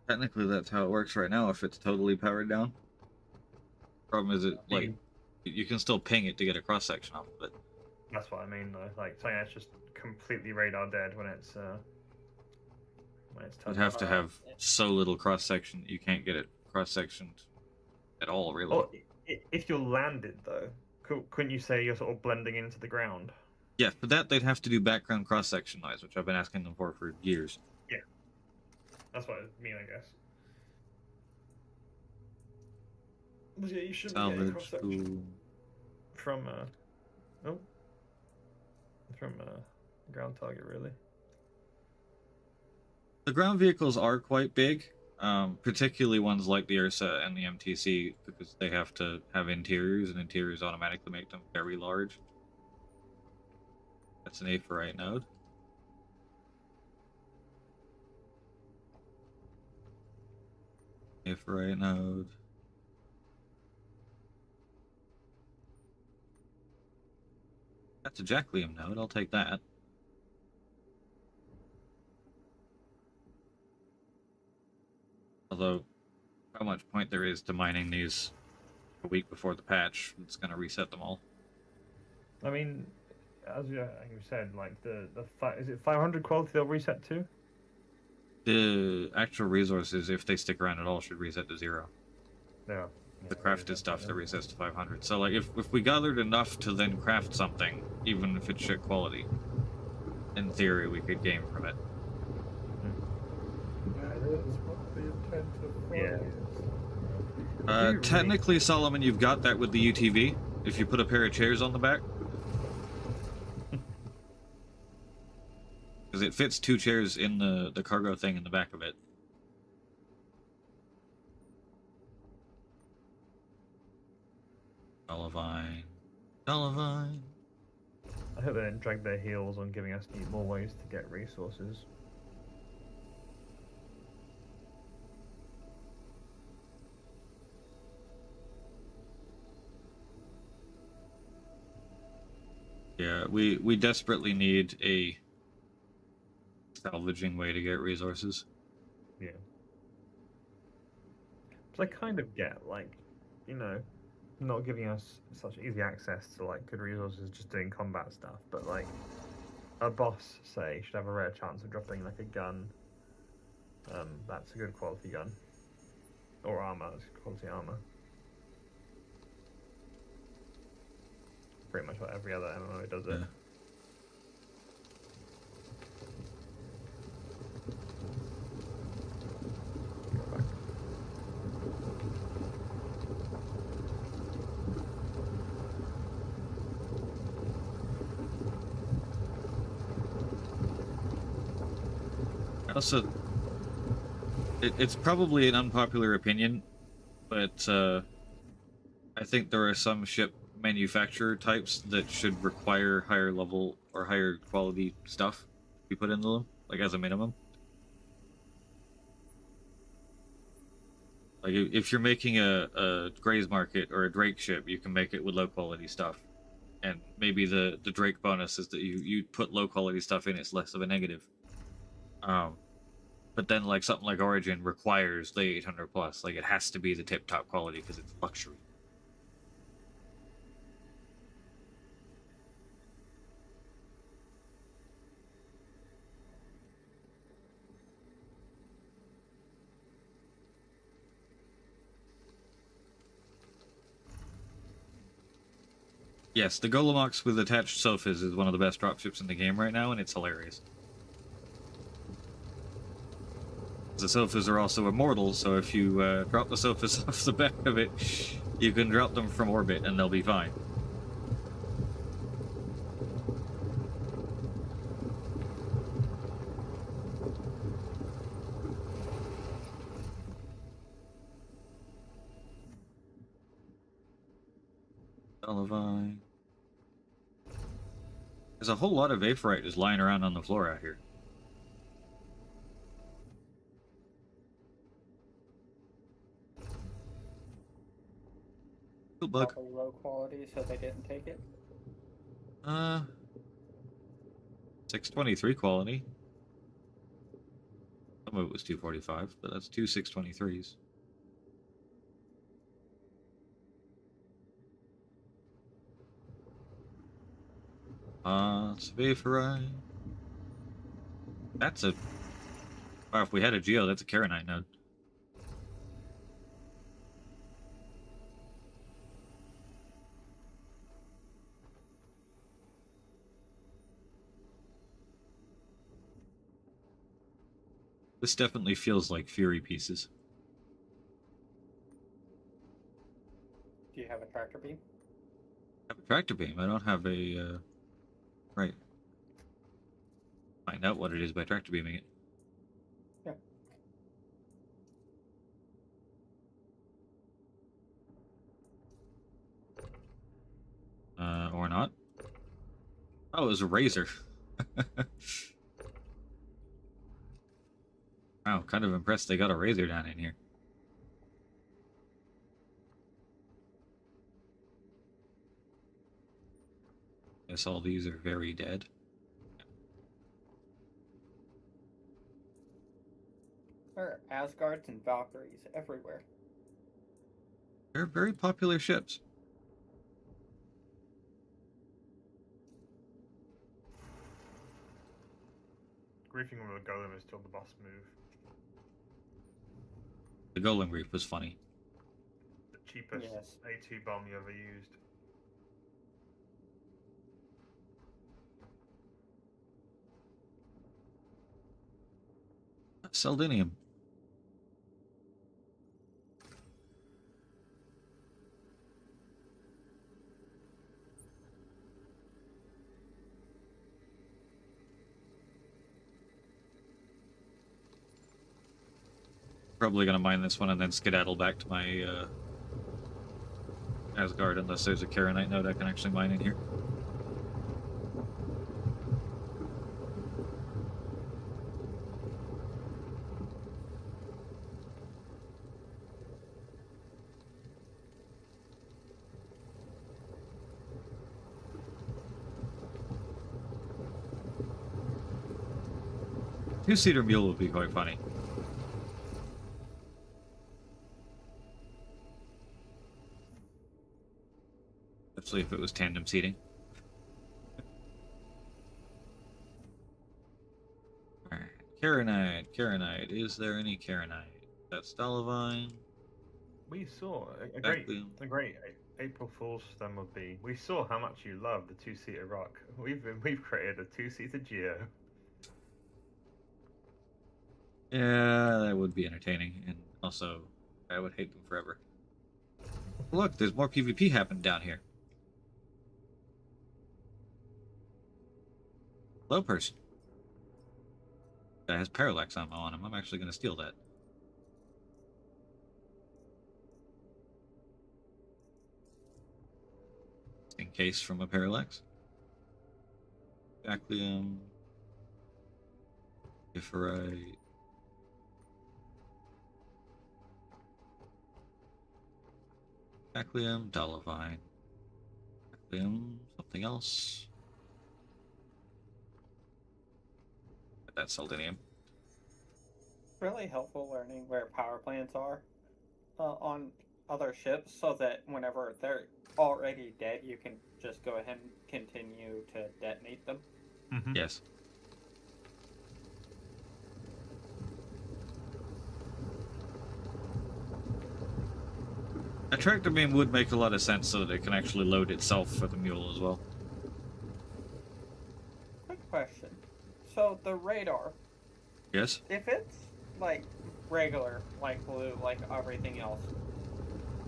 Technically, that's how it works right now if it's totally powered down. Problem is, you can still ping it to get a cross-section off of it. That's what I mean, though. Like, saying it's just completely radar dead when it's You'd touched. have to have so little cross-section that you can't get it cross-sectioned at all, really. Or if you're landed, though, couldn't you say you're sort of blending into the ground? Yeah, for that they'd have to do background cross-section noise, which I've been asking them for years. Yeah, that's what I mean, I guess. But yeah, you shouldn't get a Salvage, cross-section cool. from ground target, really. The ground vehicles are quite big, particularly ones like the Ursa and the MTC, because they have to have interiors, and interiors automatically make them very large. That's an A-ferrite node. A-ferrite node. That's a Jacklium node, I'll take that. Although, how much point there is to mining these a week before the patch, it's going to reset them all. I mean, as you said, like is it 500 quality they'll reset to? The actual resources, if they stick around at all, should reset to 0. Yeah. The crafted stuff that resets to 500. So, like, if we gathered enough to then craft something, even if it's shit quality, in theory, we could gain from it. That's what the intent of Yeah. is. Technically, Solomon, you've got that with the UTV. If you put a pair of chairs on the back. Because it fits 2 chairs in the cargo thing in the back of it. Olivine. Olivine. I hope they didn't drag their heels on giving us more ways to get resources. Yeah, we desperately need a salvaging way to get resources. Yeah. But I kind of get, like, you know, not giving us such easy access to, like, good resources just doing combat stuff, but, like, a boss, say, should have a rare chance of dropping, like, a gun. That's a good quality gun. Or armor, that's quality armor. Pretty much what every other MMO does it. Yeah. Go back. Also, it's probably an unpopular opinion, but I think there are some ship manufacturer types that should require higher level or higher quality stuff to be put into them, like as a minimum. Like if you're making a Gray's Market or a Drake ship, you can make it with low quality stuff, and maybe the Drake bonus is that you put low quality stuff in, it's less of a negative. But then like something like Origin requires the 800 plus, like it has to be the tip top quality because it's luxury. Yes, the Golemox with attached sofas is one of the best dropships in the game right now, and it's hilarious. The sofas are also immortal, so if you drop the sofas off the back of it, you can drop them from orbit and they'll be fine. Olivine. There's a whole lot of Aephorite just lying around on the floor out here. Cool bug. Probably low quality, so they didn't take it. 623 quality. Some of it was 245, but that's two 623s. It's Aephorite. That's a... Wow, if we had a Geo, that's a Karenite node. This definitely feels like Fury pieces. Do you have a tractor beam? I have a tractor beam. I don't have a... Right. Find out what it is by tractor beaming it. Yeah. Or not. Oh, it was a razor. Wow, kind of impressed they got a razor down in here. Guess all these are very dead. There are Asgards and Valkyries everywhere. They're very popular ships. Griefing with a golem is still the boss move. The Golem Reef was funny. The cheapest Yes. A2 bomb you ever used. Seldinium. Probably gonna mine this one and then skedaddle back to my Asgard unless there's a Karenite node I can actually mine in here. Two-seater mule would be quite funny. Especially if it was tandem seating. Alright. Carinite. Is there any Carinite? That's Stalavine. We saw a Exactly. great April Fool's stem would be. We saw how much you love the two-seater rock. We've created a two-seater Geo. Yeah, that would be entertaining, and also I would hate them forever. Look, there's more PvP happening down here. Hello, person. That has parallax ammo on him. I'm actually going to steal that. In case from a parallax. Baclium. Differite. Baclium, Dolivine. Baclium, something else. That's Selenium. Really helpful learning where power plants are on other ships, so that whenever they're already dead, you can just go ahead and continue to detonate them. Yes. A tractor beam would make a lot of sense so that it can actually load itself for the mule as well. Quick question. So the radar, Yes? if it's like regular, like blue, like everything else,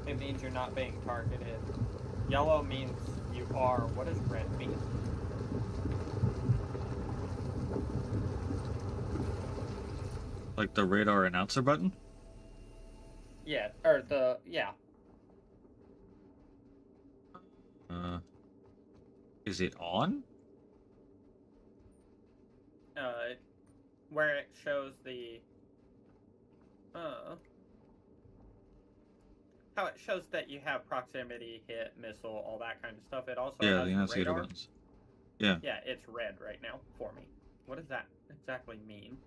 it means you're not being targeted. Yellow means you are. What does red mean? Like the radar announcer button? Yeah, or the, yeah. Is it on? Where it shows the, how it shows that you have proximity, hit, missile, all that kind of stuff. It also Yeah, has the announcer radar. buttons. Yeah. Yeah, it's red right now for me. What does that exactly mean?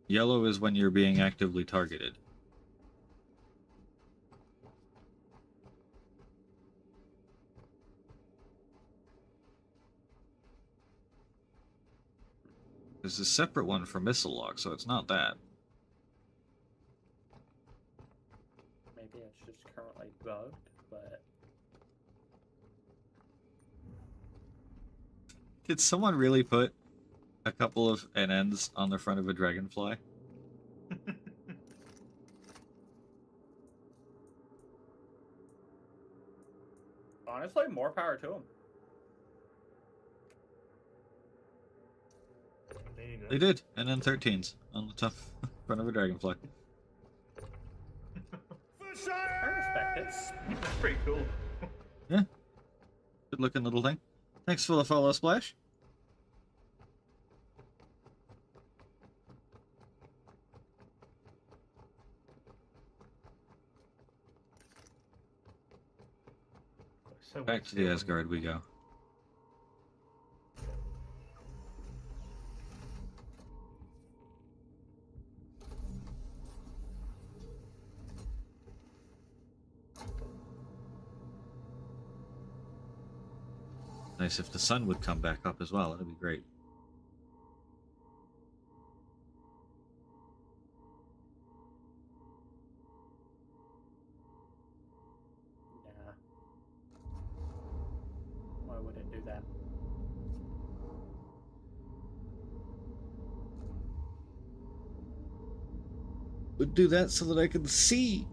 Yellow is when you're being actively targeted. There's a separate one for missile lock, so it's not that. Maybe it's just currently bugged, but Did someone really put a couple of NNs on the front of a dragonfly? honestly, more power to them. They did. NN 13s on the top front of a dragonfly. I respect it. That's pretty cool. Yeah. Good looking little thing. Thanks for the follow, Splash. So Back to the Asgard we go. Nice if the sun would come back up as well. That'd be great. Yeah. Why would it do that? Would do that so that I could see.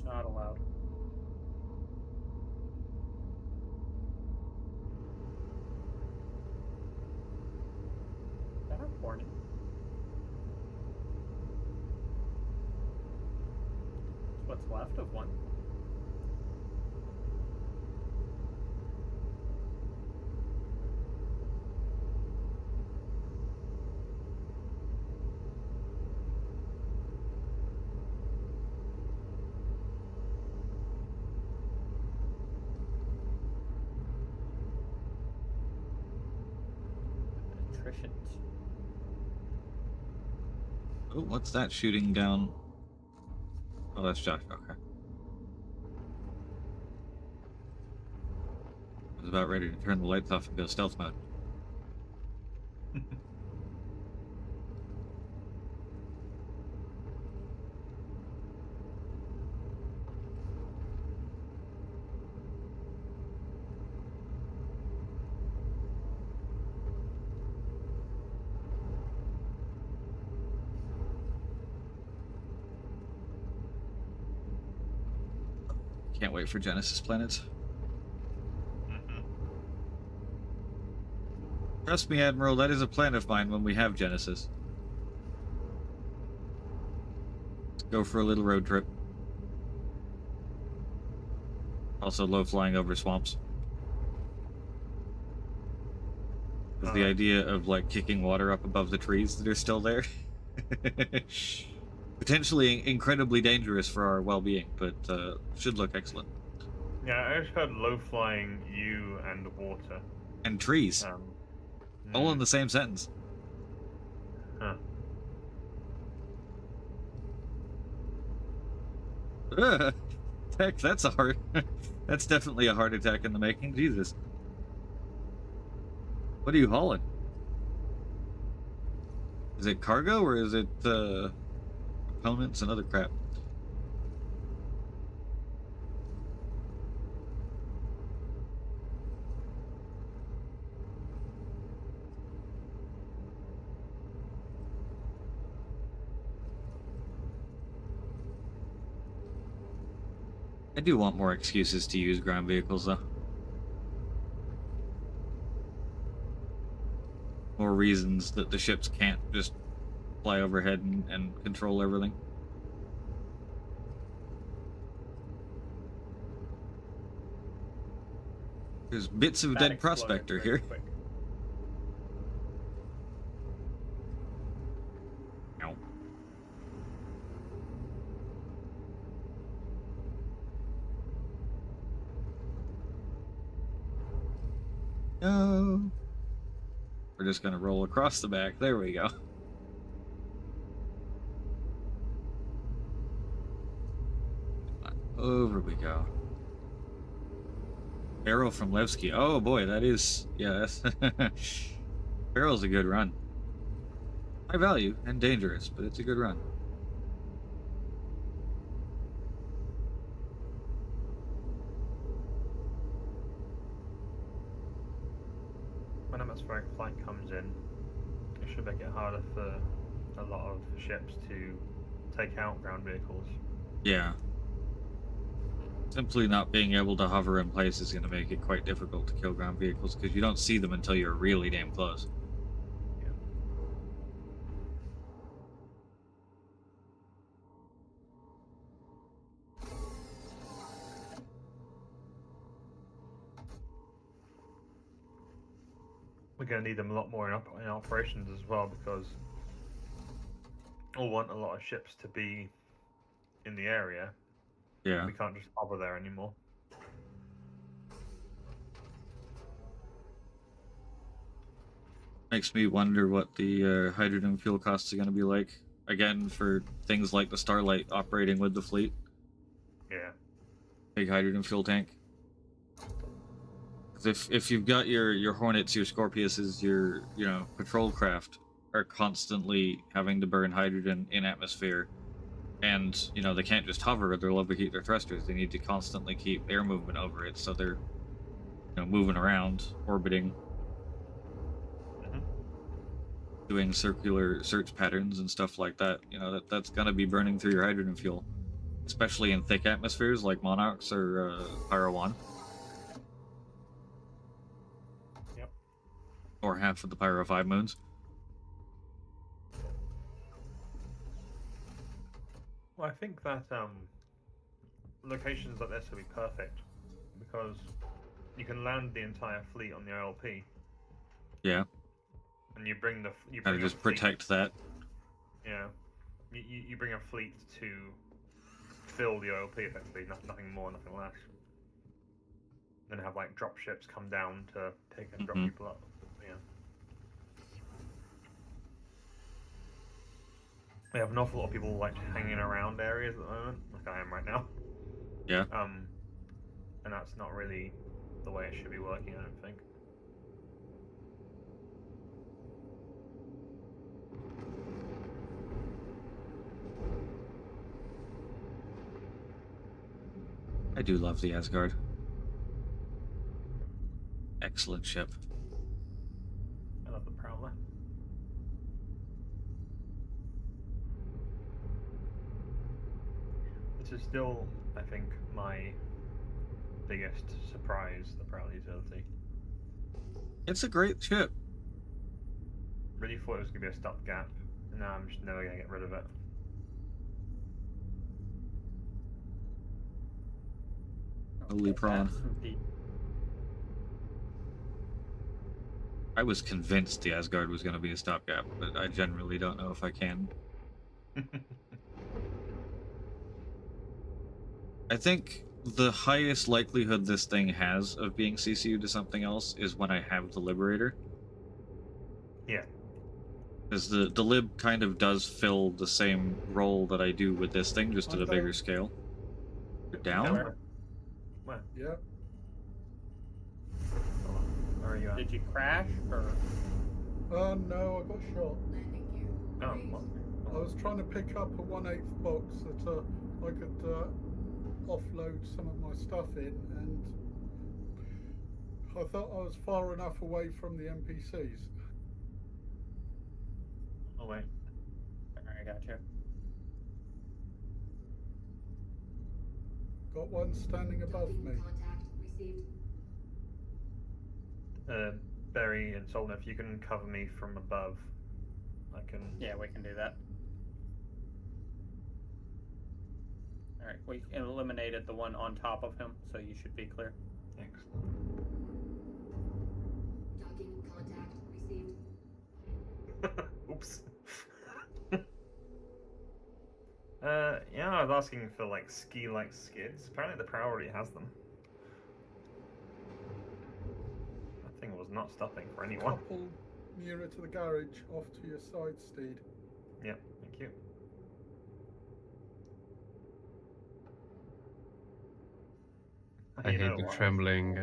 Not allowed. Is that a warning? What's left of one? electricians. Oh, what's that shooting down? Oh, that's Josh. Okay. I was about ready to turn the lights off and go stealth mode. Can't wait for Genesis planets. Trust me, Admiral, that is a plan of mine when we have Genesis. Let's go for a little road trip. Also, low flying over swamps. With the idea of like kicking water up above the trees that are still there. Potentially incredibly dangerous for our well-being, but should look excellent. Yeah, I just heard low flying you and water. And trees. All in the same sentence. Huh. Heck, that's a hard... that's definitely a heart attack in the making. Jesus. What are you hauling? Is it cargo or is it components and other crap? I do want more excuses to use ground vehicles, though. More reasons that the ships can't just fly overhead and control everything. There's bits of That dead exploded prospector very here. quick. Ow. No. We're just gonna roll across the back. There we go. Over we go. Barrel from Levski. Oh boy, that is... yeah, that's... Barrel's a good run. High value and dangerous, but it's a good run. When atmospheric flight comes in, it should make it harder for a lot of ships to take out ground vehicles. Yeah. Simply not being able to hover in place is going to make it quite difficult to kill ground vehicles because you don't see them until you're really damn close. We're going to need them a lot more in operations as well because we'll want a lot of ships to be in the area. Yeah. We can't just hover there anymore. Makes me wonder what the hydrogen fuel costs are going to be like. Again, for things like the Starlight operating with the fleet. Yeah. Big hydrogen fuel tank. Because if you've got your Hornets, your Scorpiuses, your, you know, patrol craft are constantly having to burn hydrogen in atmosphere, and, you know, they can't just hover or they'll overheat their thrusters. They need to constantly keep air movement over it, so they're, you know, moving around, orbiting, doing circular search patterns and stuff like that. You know, that's gonna be burning through your hydrogen fuel, especially in thick atmospheres like Monarchs or Pyro 1. Yep. Or half of the Pyro 5 moons. Well, I think that locations like this will be perfect because you can land the entire fleet on the ILP. Yeah. And you bring the Gotta just protect that. Yeah, you bring a fleet to fill the OLP effectively, nothing more, nothing less. Then have like drop ships come down to take and drop people up. Yeah. We have an awful lot of people like hanging around areas at the moment, like I am right now. Yeah. And that's not really the way it should be working, I don't think. I do love the Asgard. Excellent ship. I love the Prowler. This is still, I think, my biggest surprise, the Prowler utility. It's a great ship. Really thought it was going to be a stopgap, and now I'm just never going to get rid of it. Holy prawn. That's some deep. I was convinced the Asgard was going to be a stopgap, but I generally don't know if I can. I think the highest likelihood this thing has of being CCU'd to something else is when I have the Liberator. Yeah. Because the Lib kind of does fill the same role that I do with this thing, just at a I'm bigger down. scale. You're Yeah, down? where Yeah. are you at? Did you crash or? No, I got shot. Landing gear. Oh, raised. what? I was trying to pick up a 1/8 box that I could offload some of my stuff in, and I thought I was far enough away from the NPCs. Oh, wait. I got you. Got one standing above Docking me. contact received. Berry and Solna, if you can cover me from above, I can. Yeah, we can do that. All right, we eliminated the one on top of him, so you should be clear. Thanks. Docking contact received. Oops. Yeah, I was asking for like ski-like skids. Apparently the Prow already has them. That thing was not stopping for anyone. Couple nearer to the garage, off to your side, Steed. Yep, thank you. I You hate know the what? trembling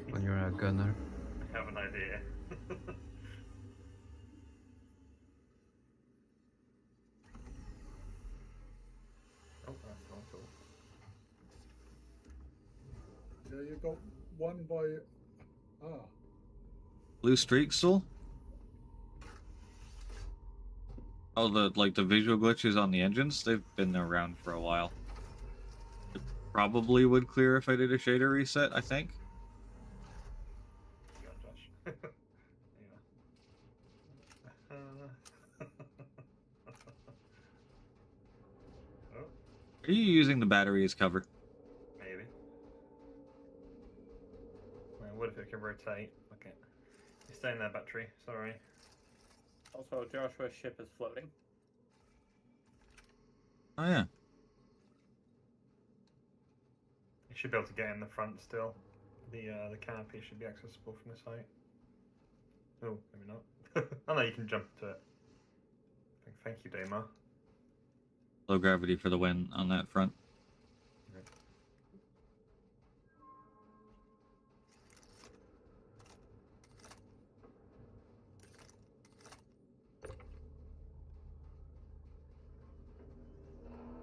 when you're a gunner. I have an idea. Oh, that's not all. Yeah, you got one by. Blue streak still? Oh, the visual glitches on the engines? They've been around for a while. It probably would clear if I did a shader reset, I think. God, Josh. Oh, Are you using the battery as cover? maybe. Well, what if it can rotate? Okay. You stay in there, battery. Sorry. Also, Joshua's ship is floating. Oh yeah. You should be able to get in the front still. The canopy should be accessible from this height. Oh, maybe not. Oh no, you can jump to it. Thank you, Daymar. Low gravity for the win on that front.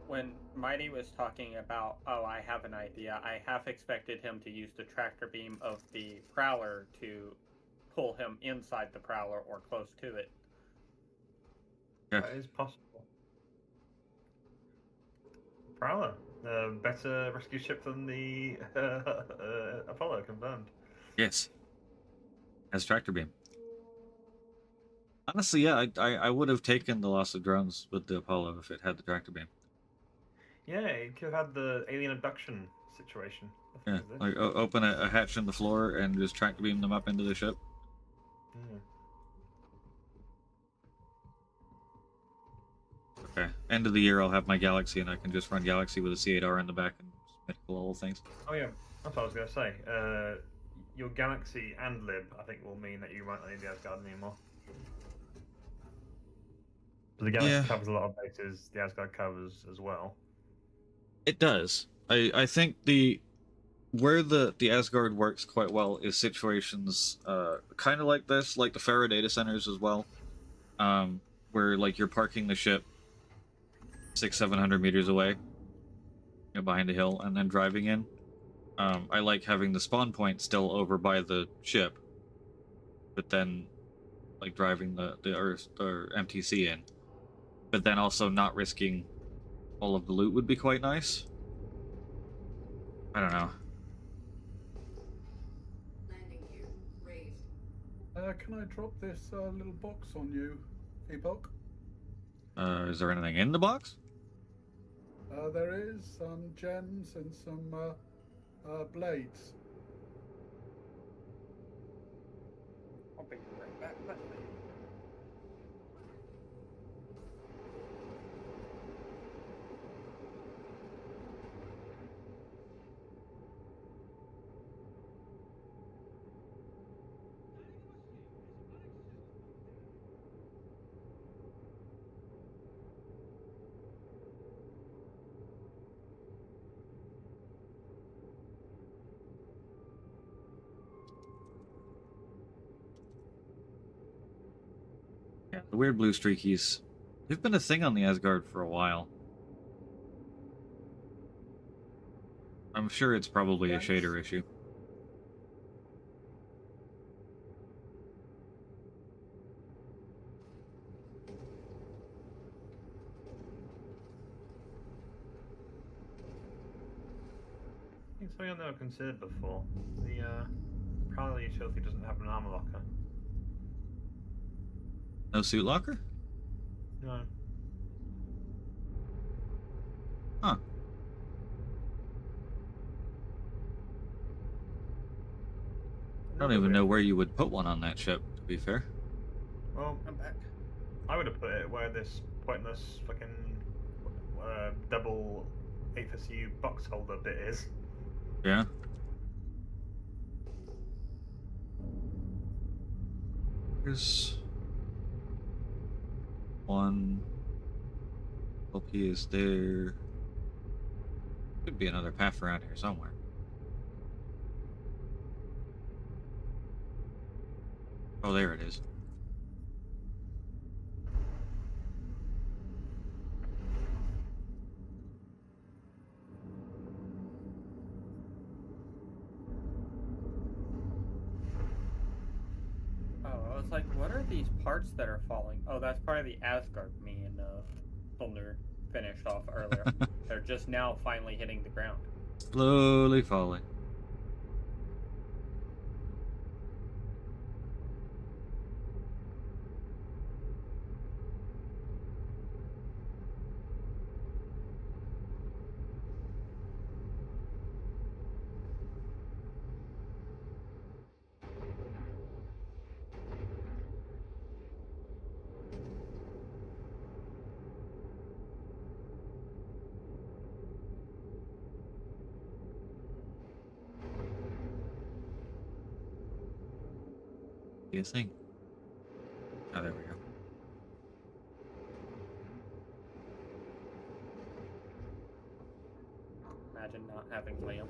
When Mighty was talking about, oh, I have an idea, I half expected him to use the tractor beam of the Prowler to pull him inside the Prowler or close to it. Yeah. That is possible. Prowler, better rescue ship than the Apollo, confirmed. Yes. As tractor beam. Honestly, yeah, I would have taken the loss of drones with the Apollo if it had the tractor beam. Yeah, it could have had the alien abduction situation. Yeah, like open a hatch in the floor and just tractor beam them up into the ship. Okay, end of the year I'll have my Galaxy and I can just run Galaxy with a C8R in the back and medical all things. Oh yeah, that's what I was going to say. Your Galaxy and Lib, I think, will mean that you might not need the Asgard anymore. So the galaxy Yeah. covers a lot of bases. The Asgard covers as well. It does. I think where the Asgard works quite well is situations kind of like this, like the Farah data centers as well, where like you're parking the ship 600-700 meters away, you know, behind a hill, and then driving in. I like having the spawn point still over by the ship, but then like driving the Earth or MTC in, but then also not risking all of the loot would be quite nice. I don't know. Landing gear raised. Can I drop this little box on you, Epoch? Is there anything in the box? There is some gems and some blades. I'll be right back. But Yeah, the weird blue streakies. They've been a thing on the Asgard for a while. I'm sure it's probably a shader issue. I think something I've never considered before. The Prowler utility doesn't have an armor locker. No suit locker? No. Huh. I don't even know where you would put one on that ship, to be fair. Well, I'm back. I would have put it where this pointless fucking double A4CU box holder bit is. Yeah. Here's one. LP is there. Could be another path around here somewhere. Oh, there it is. Oh, I was like, what are these parts that are falling? Oh, that's part of the Asgard me and Thunder finished off earlier. They're just now finally hitting the ground. Slowly falling. Be a thing. Oh, there we go. Imagine not having Liam.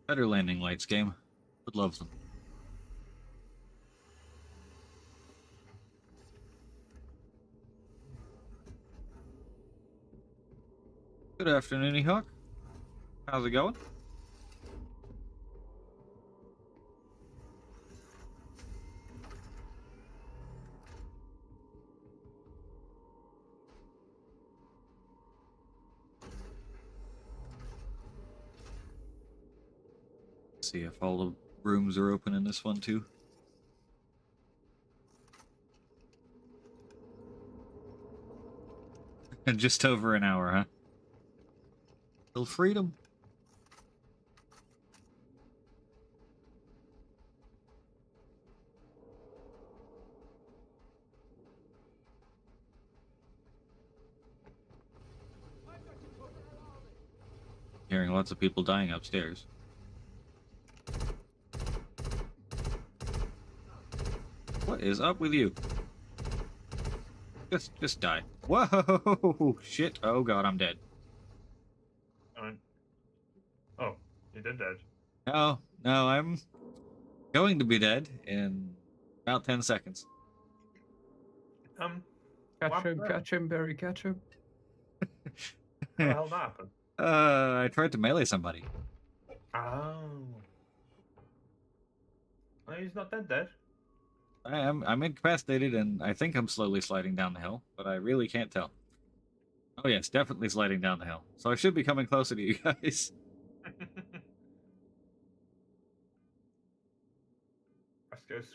Better landing lights game. Would love them. Good afternoon, Ehawk. How's it going? See if all the rooms are open in this one too. Just over an hour, huh? Till freedom. Hearing lots of people dying upstairs. What is up with you? Just die. Whoa! Shit! Oh god, I'm dead. Oh, you did dead. No, no, I'm going to be dead in about 10 seconds. Catch him, Barry, catch him. How the hell did that happen? I tried to melee somebody. Oh. Oh, he's not dead. I'm incapacitated, and I think I'm slowly sliding down the hill, but I really can't tell. Oh yes, definitely sliding down the hill. So I should be coming closer to you guys.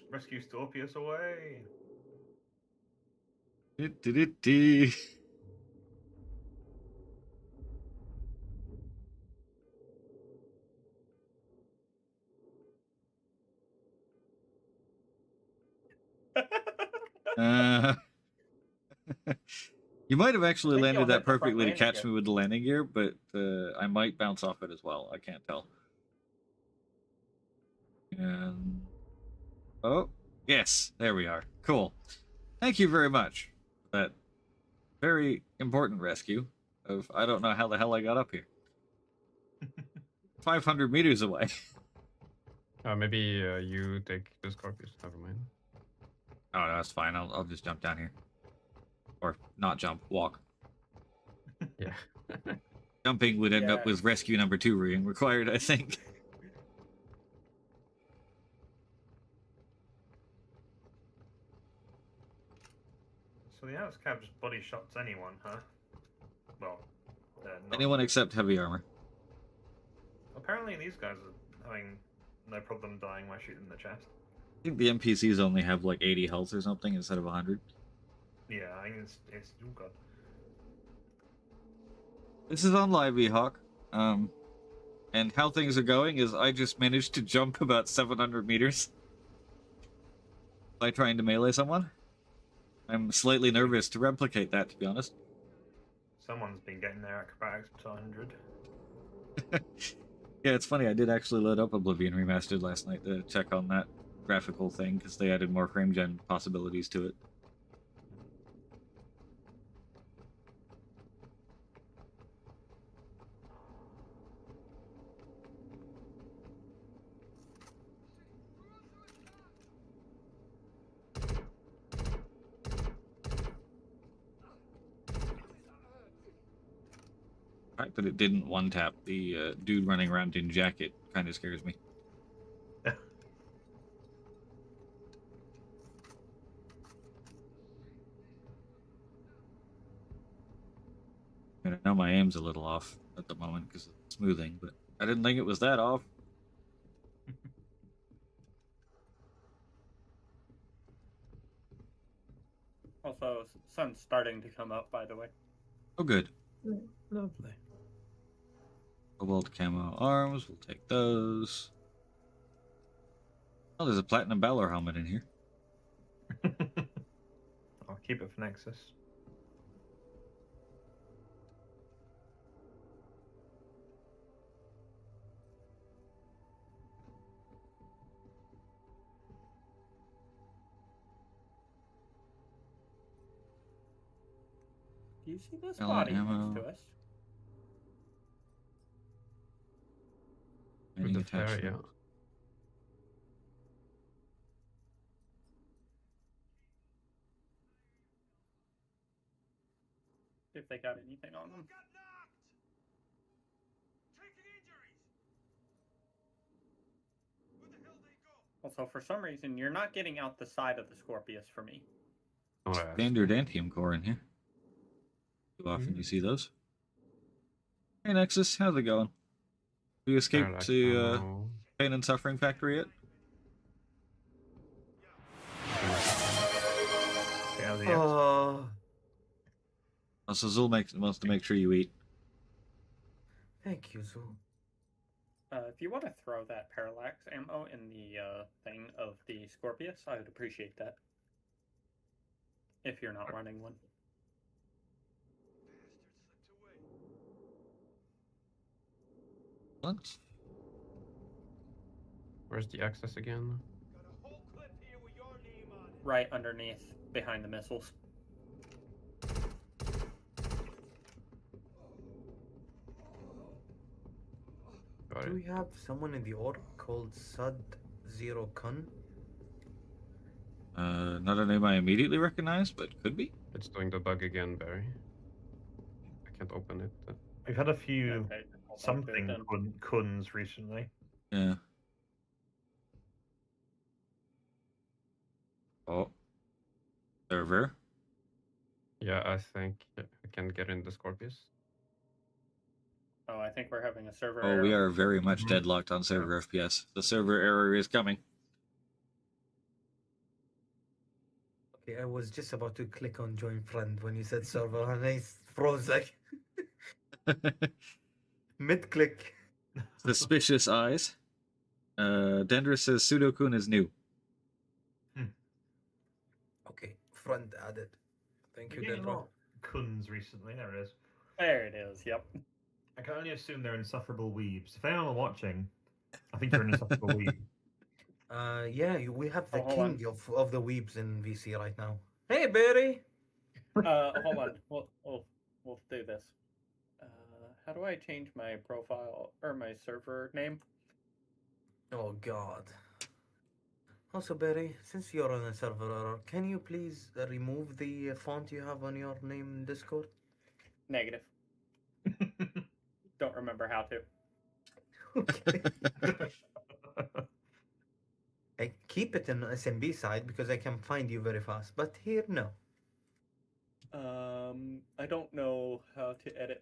Rescue Scorpius away. Du-du-du-du. Uh, you might have actually I think landed you'll that hit the front perfectly to landing catch gear. me with the landing gear, but I might bounce off it as well. I can't tell. And oh, yes, there we are. Cool. Thank you very much for that very important rescue of I don't know how the hell I got up here. 500 meters away. Maybe you take the Scorpius. Never mind. Oh, no, that's fine. I'll just jump down here. Or not jump, walk. Yeah. Jumping would end up Yeah. with rescue number 2 being required, I think. So the Outscab just body shots anyone, huh? Well, not Anyone except heavy armor. apparently these guys are having no problem dying when I shoot them in the chest. I think the NPCs only have like 80 health or something instead of 100. Yeah, I think it's oh god. This is on live, Ehawk. And how things are going is I just managed to jump about 700 meters by trying to melee someone. I'm slightly nervous to replicate that, to be honest. Someone's been getting their acrobatics to 100. Yeah, it's funny, I did actually load up Oblivion Remastered last night to check on that graphical thing, because they added more frame gen possibilities to it. The fact that it didn't one-tap the dude running around in jacket kind of scares me. And I know my aim's a little off at the moment because of smoothing, but I didn't think it was that off. Also, sun's starting to come up, by the way. Oh, good. Lovely. Cobalt camo arms, we'll take those. Oh, there's a platinum Balor helmet in here. I'll keep it for Nexus. Do you see this L body ammo. next to us? With Mining the flare, yeah. attachment. See if they got anything on them. Got knocked! Taking injuries! Where the hell they go? Also, for some reason, you're not getting out the side of the Scorpius for me. Oh, yeah. Standard Antium core in here. Too often you see those. Hey Nexus, how's it going? Have you escaped Parallax to ammo. Pain and Suffering Factory yet? Yeah, the Oh, so Zul wants to make sure you eat. Thank you, Zul. If you want to throw that parallax ammo in the thing of the Scorpius, I would appreciate that. If you're not running one. Bastard slipped away. What? Where's the access again? Got a whole clip here with your name on it. right underneath, behind the missiles. Got Do it. we have someone in the org called Sud Zero Kun? Not a name I immediately recognize, but could be. It's doing the bug again, Barry. I can't open it. We've had a few Okay, I'll back to it something then. Kuns recently. Yeah. Oh. Server. Yeah, I think I can get in the Scorpius. Oh, I think we're having a server Oh, we error. are very much Mhm. deadlocked on server FPS. The server error is coming. Okay, I was just about to click on join friend when you said server, and I froze like mid click. Suspicious eyes. Dendra says Sudokun is new. Okay, friend added. Thank you, We're getting a Dendro. lot of Kuns recently. There it is. There it is. Yep. I can only assume they're insufferable weebs. If anyone watching, I think you're an insufferable weeb. Yeah, we have the Oh, hold king of the weebs in VC right now. Hey, Barry. Hold on. We'll do this. How do I change my profile or my server name? Oh God. Also, Barry, since you're on a server error, can you please remove the font you have on your name in Discord? Negative. Don't remember how to. Okay. I keep it in SMB side because I can find you very fast, but here, no. I don't know how to edit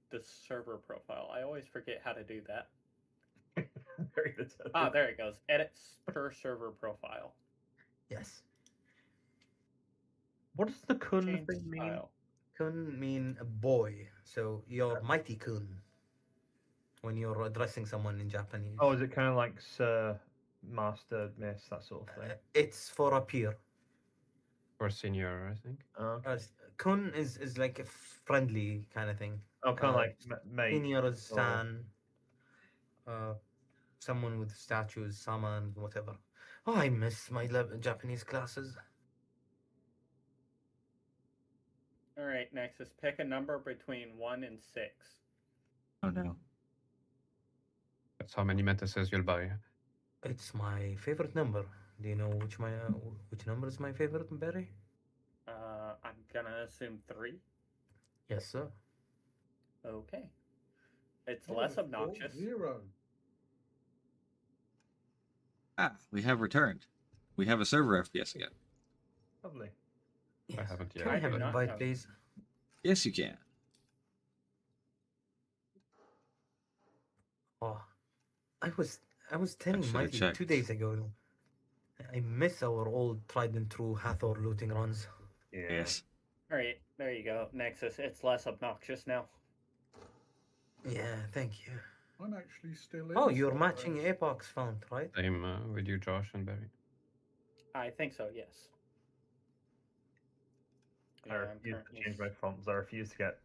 the server profile. I always forget how to do that. Very good. Ah, there it goes. Edit per server profile. Yes. What does the Kun Change thing mean? style. Kun mean a boy, so you're mighty kun when you're addressing someone in Japanese. Oh, is it kind of like Sir, Master, Miss, that sort of thing? It's for a peer. Or senior, I think. Okay. Kun is like a friendly kind of thing. Oh, kind of like mate. Senior is or- san. Someone with statues, saman, whatever. Oh, I miss my Japanese classes. All right, Nexus. Pick a number between 1 and 6. Oh no. That's how many mantises you'll buy. It's my favorite number. Do you know which number is my favorite, Barry? I'm gonna assume 3. Yes, sir. Okay. It's I less would've thought obnoxious. 0. Ah, we have returned. We have a server FPS again. Lovely. Yes. haven't yet, Can I have but- an invite, please? Yes, you can. Oh, I was telling should've Mikey checked. 2 days ago. I miss our old tried and true Hathor looting runs. Yeah. Yes. All right, there you go, Nexus. It's less obnoxious now. Yeah, thank you. I'm actually still in. Oh, you're Star matching Wars. Apox font, right? Same with you, Josh and Barry. I think so. Yes. I I'm refuse to currently- change my fonts. I refuse to get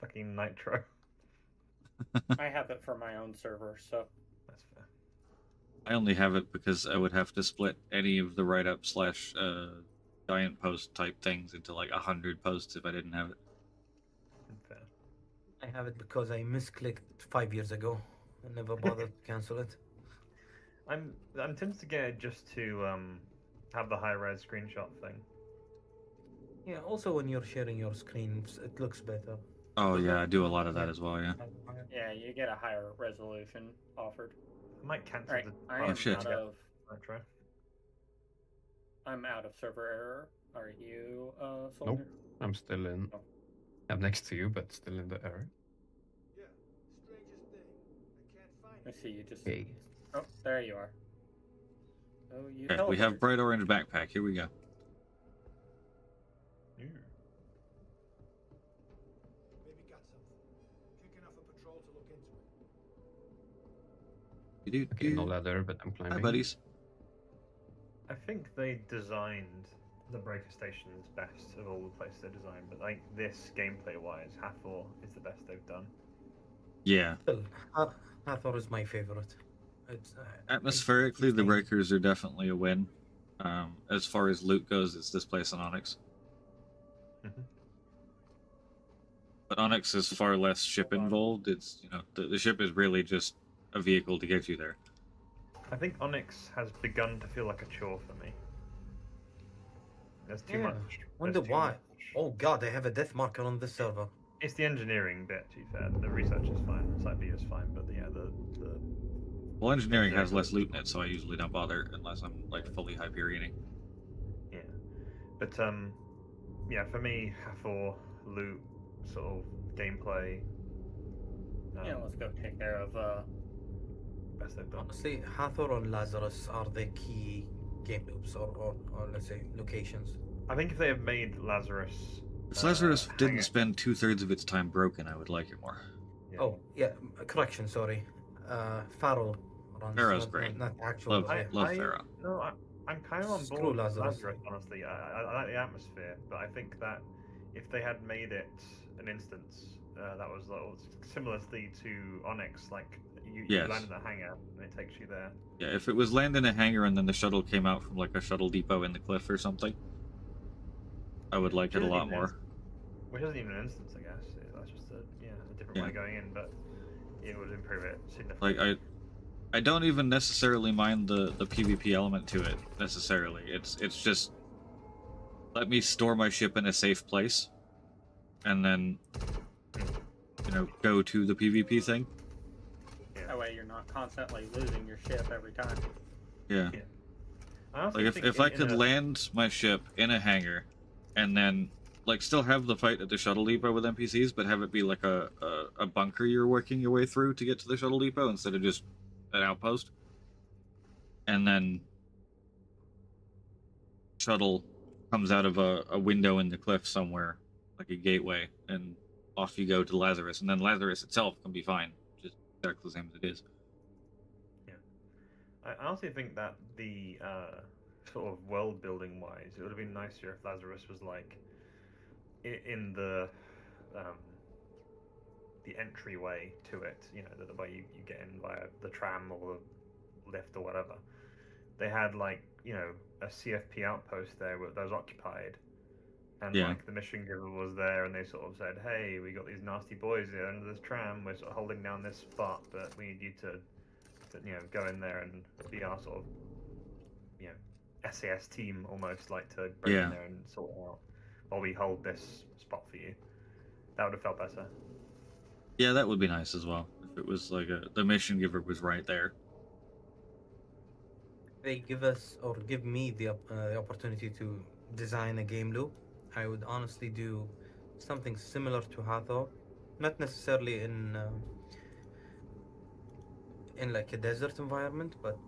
fucking Nitro. I have it for my own server, so That's fair. I only have it because I would have to split any of the write-up slash giant post type things into like 100 posts if I didn't have it. Fair. I have it because I misclicked 5 years ago. I never bothered to cancel it. I'm tempted to get it just to have the high res screenshot thing. Yeah, also when you're sharing your screens, it looks better. Oh yeah, I do a lot of that as well. Yeah. yeah, you get a higher resolution offered. I might cancel All right, the I am shit. out of Nitro. I'm out of server error. Are you, Soldier? I'm still in. Oh. I'm next to you, but still in the error. Yeah, strangest thing. I can't find I it. see you just. Okay. Oh, there you are. Oh, you. Okay, we have teleported. bright orange backpack. Here we go. Ooh. Maybe got something. Kicking off a patrol to look into it. Okay, no ladder, but I'm climbing. Hi, buddies. I think they designed the breaker stations best of all the places they designed, but like this gameplay wise, Hathor is the best they've done. Yeah. Still, Hathor is my favorite. It's Atmospherically, the breakers are definitely a win. As far as loot goes, it's this place on Onyx. Mhm. But Onyx is far less ship involved. It's, the ship is really just a vehicle to get you there. I think Onyx has begun to feel like a chore for me. There's too Yeah. much. Wonder there's too why. much- Oh god, they have a death marker on this server. It's the engineering bit, to be fair. The research is fine. The site B is fine, but yeah, the Well, engineering Yeah, has less exactly. loot in it, so I usually don't bother unless I'm like fully Hyperioning. yeah. But yeah, for me, Hathor, loot, sort of gameplay. Yeah, let's go take care of Best they've done. Honestly, Hathor and Lazarus are the key game loops, or let's say locations. I think if they had made Lazarus. If Lazarus didn't hang it- spend 2/3 of its time broken, I would like it more. yeah. Oh, yeah, correction, sorry. Farrell runs. Pharaoh's not, great. Not actual. Love, yeah. love Pharaoh. No, I'm kind of on Screw board with Lazarus. Lazarus, honestly. I like the atmosphere, but I think that if they had made it an instance that was similarly to Onyx, like you Yes. land in the hangar and it takes you there. Yeah, if it was land in a hangar and then the shuttle came out from like a shuttle depot in the cliff or something, I would like it a lot more. Which isn't even an instance, I guess. That's just a different way of going in, but it would improve it significantly. Like I don't even necessarily mind the PvP element to it necessarily. It's just let me store my ship in a safe place, and then go to the PvP thing. that way you're not constantly losing your ship every time. Yeah. I honestly Like think if I could land my ship in a hangar, and then like still have the fight at the shuttle depot with NPCs, but have it be like a bunker you're working your way through to get to the shuttle depot instead of just an outpost, and then shuttle comes out of a window in the cliff somewhere, like a gateway, and off you go to Lazarus, and then Lazarus itself can be fine, just exactly the same as it is. I honestly think that the sort of world building wise, it would have been nicer if Lazarus was like in the entryway to it. The way you get in via the tram or the lift or whatever. They had like a CFP outpost there that was occupied, and Yeah. like the mission giver was there, and they sort of said, "Hey, we got these nasty boys here under this tram. We're sort of holding down this spot, but we need you to go in there and be our sort of SAS team almost, like to break Yeah. in there and sort it out while we hold this spot for you." That would have felt better. Yeah, that would be nice as well if it was like the mission giver was right there. They give us or give me the opportunity to design a game loop, I would honestly do something similar to Hathor, not necessarily in like a desert environment, but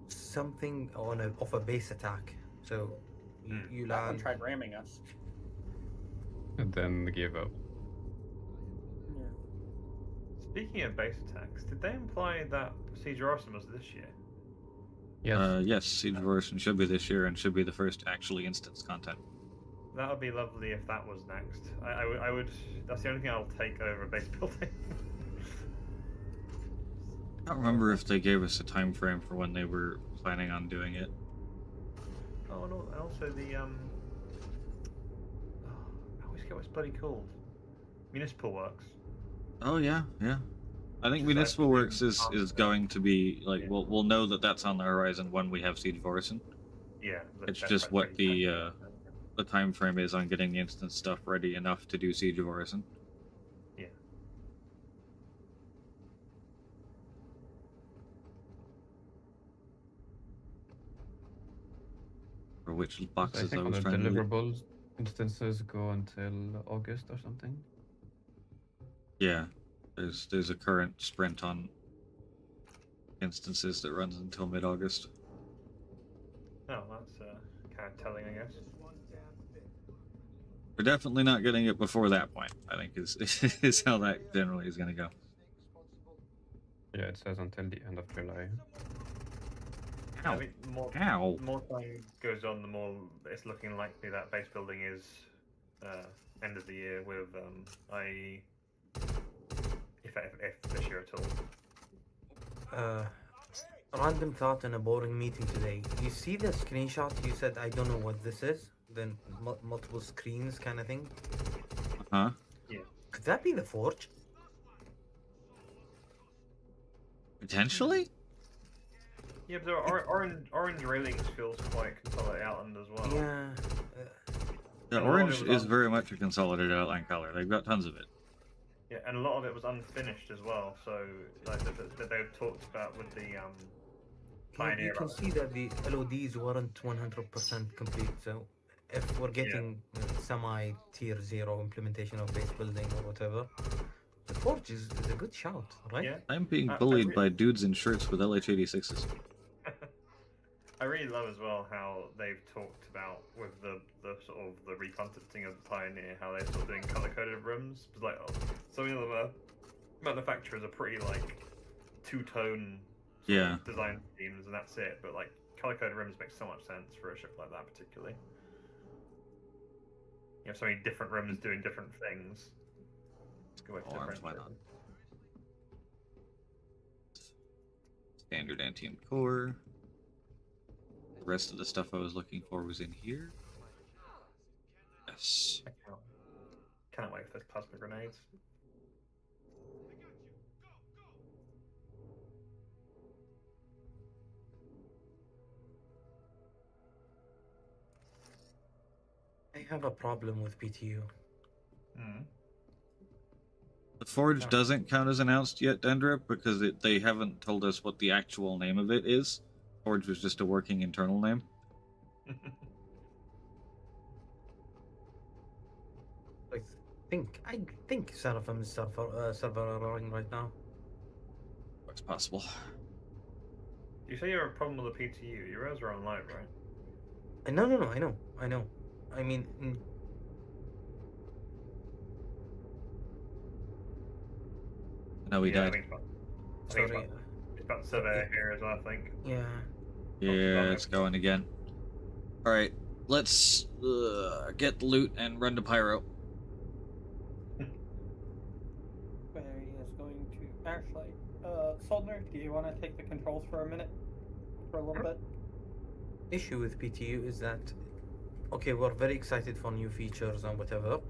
something of a base attack. So you That one land. tried ramming us. And then gave up. Yeah. Speaking of base attacks, did they imply that Siege Orson was this year? Yes. Yes, Siege of Orson should be this year and should be the first actually instance content. That would be lovely if that was next. I would. That's the only thing I'll take over base building. I don't remember if they gave us a time frame for when they were planning on doing it. Oh, and also the I always get what it's bloody called. Municipal Works. Oh yeah. I think Just Municipal like Works doing is going to be like we'll know that that's on the horizon when we have Siege of Orson. Yeah. It's that's just right, what right, the right. the time frame is on getting the instance stuff ready enough to do Siege of Orison. Yeah. For which I boxes I think on was the trying to look. deliverables, instances go until August or something. Yeah, there's a current sprint on instances that runs until mid-August. Oh, that's kind of telling, I guess. We're definitely not getting it before that point, I think is how that generally is going to go. Yeah, it says until the end of July. I think more Ow. more time goes on, the more it's looking likely that base building is end of the year with i.e. if this year at all. Random thought in a boring meeting today. You see the screenshot? You said I don't know what this is. Then multiple screens kind of thing. Huh? Could that be the forge? Potentially? Yeah, but orange railings feels quite Consolidated Outland as well. Yeah. The And a lot of orange it was is very much a consolidated outline color. They've got tons of it. Yeah, and a lot of it was unfinished as well. So like that they've talked about with the Pioneer. You can see that the LODs weren't 100% complete. So if we're getting semi tier 0 implementation of base building or whatever, the forge is a good shout, right? Yeah. I'm being bullied by dudes in shirts with LH86s. I really love as well how they've talked about with the sort of the reconcepting of the Pioneer, how they're sort of doing color coded rooms. It's like some of the manufacturers are pretty like two-tone design schemes, and that's it. But like color coded rooms makes so much sense for a ship like that, particularly. You have so many different rooms doing different things. It's a good way to differentiate Why not? them. Standard anti core. The rest of the stuff I was looking for was in here. Yes. I cannot wait for those plasma grenades. I have a problem with PTU. The Forge doesn't count as announced yet, Dendra, because they haven't told us what the actual name of it is. Forge was just a working internal name. I think Seraphim is server running right now. It's possible. You say you have a problem with the PTU. Your rows are on live, right? No, I know. I mean, No, we died. I think sorry. it's about surveyor here as well, I think. Yeah. Yeah, it's going again. Alright, let's get the loot and run to Pyro. Barry is going to actually. Soldner, do you want to take the controls for a minute? For a little bit? Issue with PTU is that, okay, we're very excited for new features and whatever,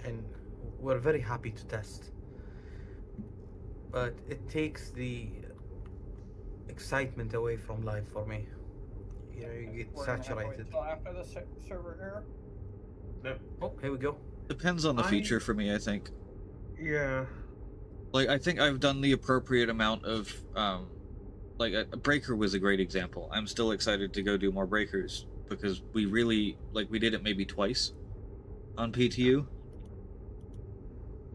and we're very happy to test. But it takes the excitement away from live for me. You know, you get We're gonna have to wait saturated. till after the server error. Nope. Oh, here we go. Depends on the feature for me, I think. Yeah. Like, I think I've done the appropriate amount of, like, a breaker was a great example. I'm still excited to go do more breakers, because we really, like, we did it maybe twice on PTU.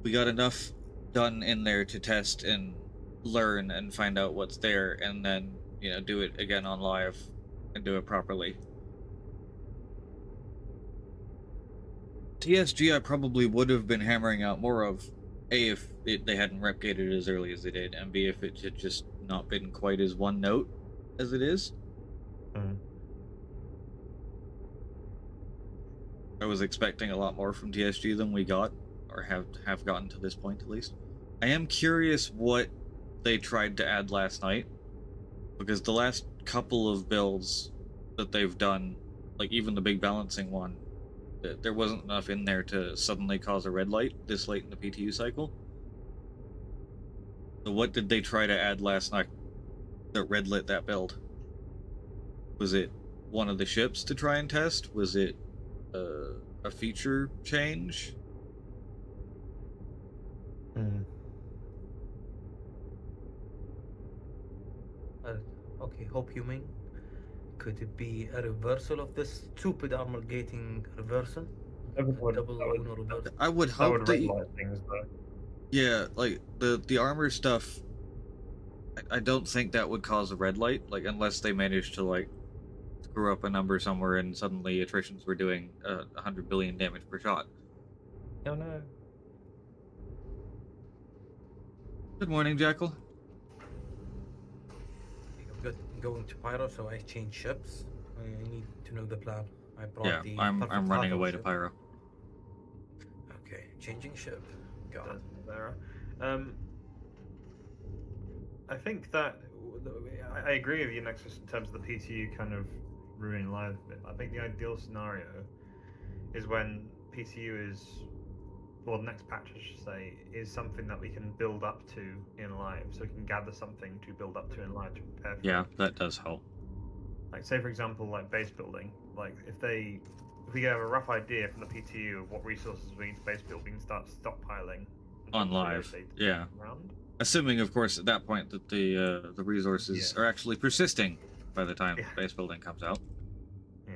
We got enough done in there to test and learn and find out what's there, and then, you know, do it again on live and do it properly. TSG I probably would have been hammering out more of, A, if they hadn't replicated it as early as they did, and B, if it had just not been quite as one note as it is. I was expecting a lot more from TSG than we got, or have gotten to this point at least. I am curious what they tried to add last night, because the last couple of builds that they've done, like even the big balancing one, there wasn't enough in there to suddenly cause a red light this late in the PTU cycle. So what did they try to add last night that red lit that build? Was it one of the ships to try and test? Was it a feature change? Okay, hope you mean. Could it be a reversal of this stupid armor gating reversal? Double owner reversal. I would hope that would things though. Yeah, like the armor stuff. I don't think that would cause a red light, like unless they managed to like screw up a number somewhere and suddenly attritions were doing 100 billion damage per shot. Oh no. Good morning, Jackal. I'm going to Pyro, so I change ships. I need to know the plan. I brought Yeah, the I'm perfect running cargo away to ship. Pyro. Okay, changing ship. Got it. There. I think that I agree with you, Nexus, in terms of the PTU kind of ruining live a bit. I think the ideal scenario is when PTU is, well, the next patch, I should say, is something that we can build up to in live, so we can gather something to build up to in live to prepare for. Yeah, it. that does help. Like, say for example, like base building. Like, if we have a rough idea from the PTU of what resources we need to base build, we can start stockpiling On live, yeah. Around. Assuming, of course, at that point that the resources are actually persisting by the time base building comes out. Yeah.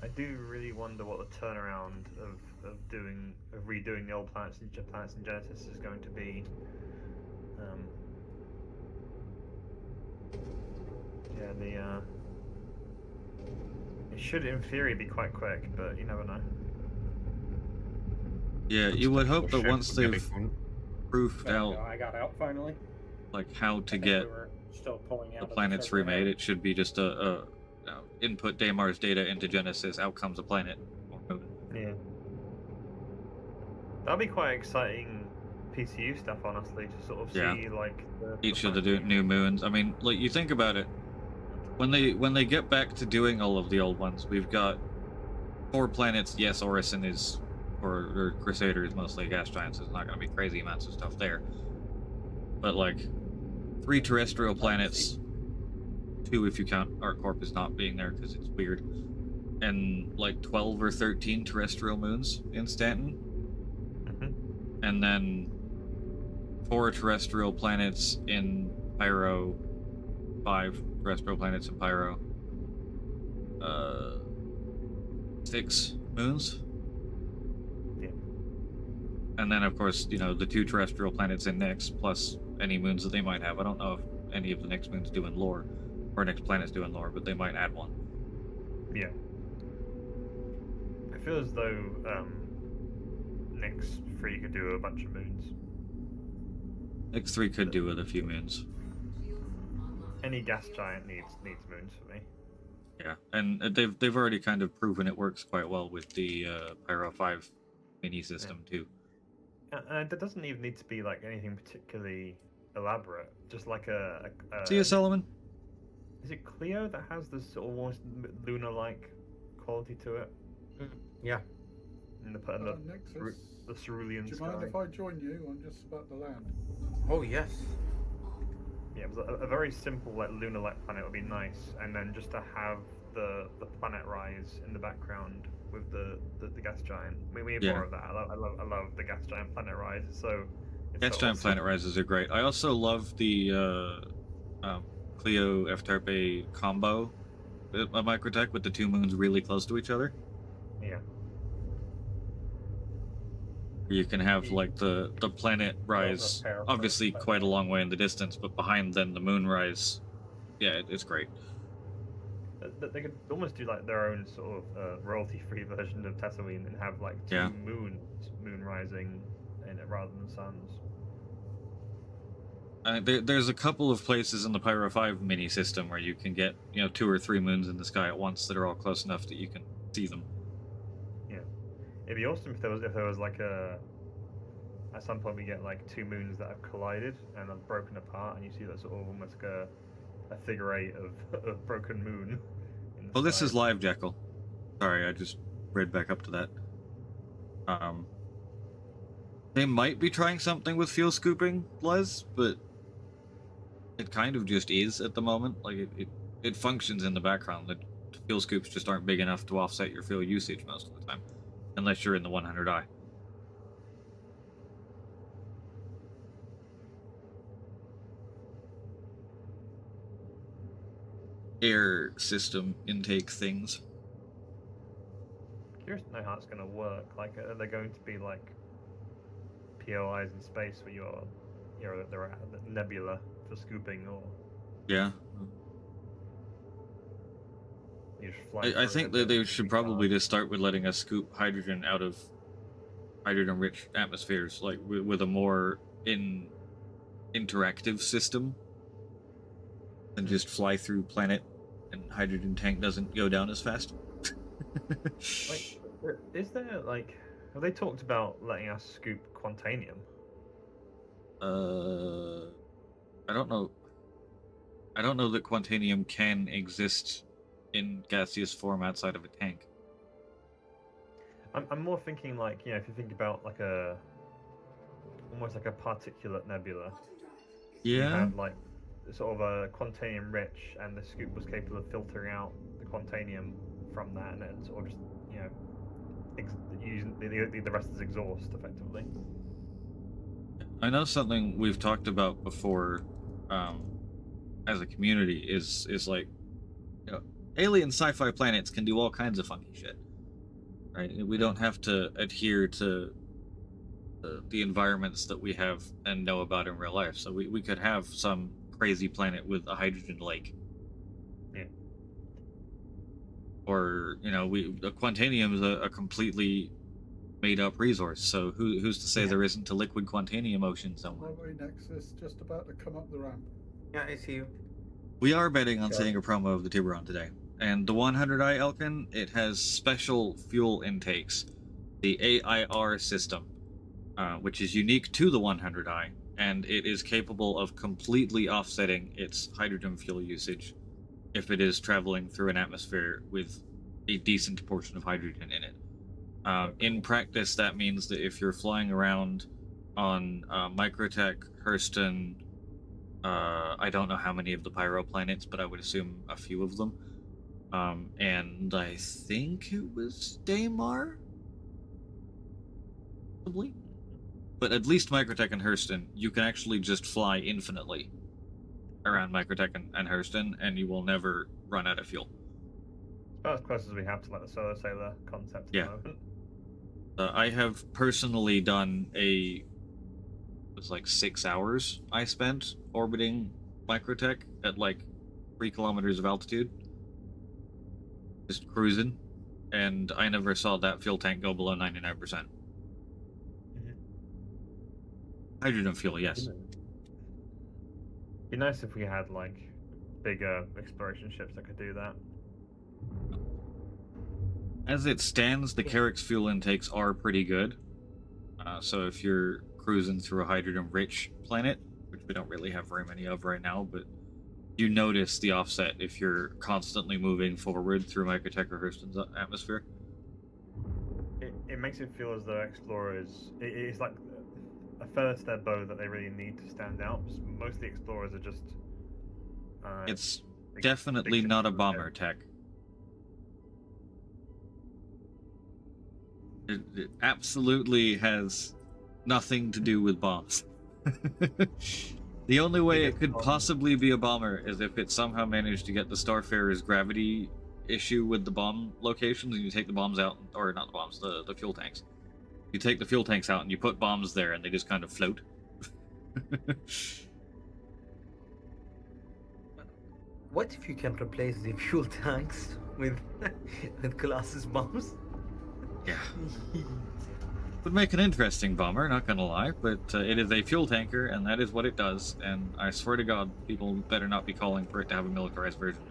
I do really wonder what the turnaround of redoing the old planets in Genesis is going to be. It should, in theory, be quite quick, but you never know. Yeah, you would hope that once they've proofed There we out go, I got out finally. like how to I think get we were still pulling out the of planets server remade, error. it should be just a input Damar's data into Genesis, out comes a planet. Yeah. That'll be quite exciting PTU stuff, honestly, to sort of Yeah. see like Each of the new moons. I mean, like, you think about it, when they get back to doing all of the old ones, we've got 4 planets. Yes, Orison is, or Crusader is mostly a gas giant, so there's not going to be crazy amounts of stuff there. But like 3 terrestrial planets, 2 if you count ArcCorp as not being there because it's weird, and like 12 or 13 terrestrial moons in Stanton, and then 4 terrestrial planets in Pyro, 5 terrestrial planets in Pyro, 6 moons. Yeah. And then, of course, you know, the 2 terrestrial planets in Nyx, plus any moons that they might have. I don't know if any of the Nyx moons do in lore, or Nyx planets do in lore, but they might add one. Yeah. I feel as though Nyx 3 could do a bunch of moons. Nyx 3 could do with a few moons. Any gas giant needs moons for me. Yeah, and they've already kind of proven it works quite well with the Pyro 5 mini system too. And it doesn't even need to be like anything particularly elaborate. Just like a See you, Solomon. Is it Cleo that has this sort of almost lunar-like quality to it? Yeah. And the Nexus, cerulean do you sky. mind if I join you? I'm just about to land. Oh yes. Yeah, it was a very simple like lunar-like planet would be nice, and then just to have the planet rise in the background with the gas giant. I mean, we need more of that. I love the gas giant planet rise. It's Gas so giant awesome. planet rises are great. I also love the Cleo F-Tarpe combo microtech with the 2 moons really close to each other. Yeah. You can have like the planet rise, pair of obviously first, quite a long way in the distance, but behind then the moon rise. Yeah, it's great. They could almost do like their own sort of royalty-free version of Tatooine and have like 2 Yeah. moon rising in it rather than suns. There's a couple of places in the Pyro 5 mini system where you can get, you know, 2 or 3 moons in the sky at once that are all close enough that you can see them. Yeah, it'd be awesome if there was like at some point we get like 2 moons that have collided and have broken apart, and you see that sort of almost like a figure 8 of broken moon. In the Oh, this sky. is live, Jekyll. Sorry, I just read back up to that. They might be trying something with fuel scooping, Les, but it kind of just is at the moment. Like, it functions in the background. The fuel scoops just aren't big enough to offset your fuel usage most of the time, unless you're in the 100i. Air system intake things. Curious to know how it's going to work. Like, are there going to be like POIs in space where they're at the nebula for scooping, or Yeah. you just fly I through think it that they and should be probably fast? just start with letting us scoop hydrogen out of hydrogen-rich atmospheres, like with a more interactive system, than just fly through planet and hydrogen tank doesn't go down as fast. Wait, is there like Well, they talked about letting us scoop Quantanium. I don't know. I don't know that Quantanium can exist in gaseous form outside of a tank. I'm more thinking like, if you think about like almost like a particulate nebula. You Yeah. had like sort of a Quantanium rich, and the scoop was capable of filtering out the Quantanium from that, and then sort of just using the rest as exhaust effectively. I know something we've talked about before, as a community is like, alien sci-fi planets can do all kinds of funky shit, right? We don't have to adhere to the environments that we have and know about in real life. So we could have some crazy planet with a hydrogen lake. Yeah. Or, the Quantanium is a completely made-up resource, so who's to say there isn't a liquid Quantanium ocean somewhere? Highway Nexus just about to come up the ramp. Yeah, I see you. We are betting on Sure. seeing a promo of the Tiburon today. And the 100i Elkin, it has special fuel intakes. The AIR system, which is unique to the 100i, and it is capable of completely offsetting its hydrogen fuel usage if it is traveling through an atmosphere with a decent portion of hydrogen in it. In practice, that means that if you're flying around on Microtech, Hurston, I don't know how many of the Pyro planets, but I would assume a few of them. And I think it was Daymar? Probably. But at least Microtech and Hurston, you can actually just fly infinitely around Microtech and Hurston, and you will never run out of fuel. It's about as close as we have to like the solar sailor concept at Yeah. the moment. I have personally done it was like 6 hours I spent orbiting Microtech at like 3 kilometers of altitude. Just cruising. And I never saw that fuel tank go below 99%. Hydrogen fuel, yes. Be nice if we had like bigger exploration ships that could do that. As it stands, the Carrick's fuel intakes are pretty good. So if you're cruising through a hydrogen-rich planet, which we don't really have very many of right now, but you notice the offset if you're constantly moving forward through Microtech or Hurston's atmosphere. It makes it feel as though explorers, it's like a feather to their bow that they really need to stand out. Most of the explorers are just. It's big- definitely big not a ships with bomber tech. It absolutely has nothing to do with bombs. The only way it could possibly be a bomber is if it somehow managed to get the Starfarer's gravity issue with the bomb locations, and you take the bombs out, or not the bombs, the fuel tanks. You take the fuel tanks out and you put bombs there, and they just kind of float. What if you can replace the fuel tanks with Colossus bombs? Yeah. Would make an interesting bomber, not gonna lie, but it is a fuel tanker, and that is what it does, and I swear to God, people better not be calling for it to have a militarized version.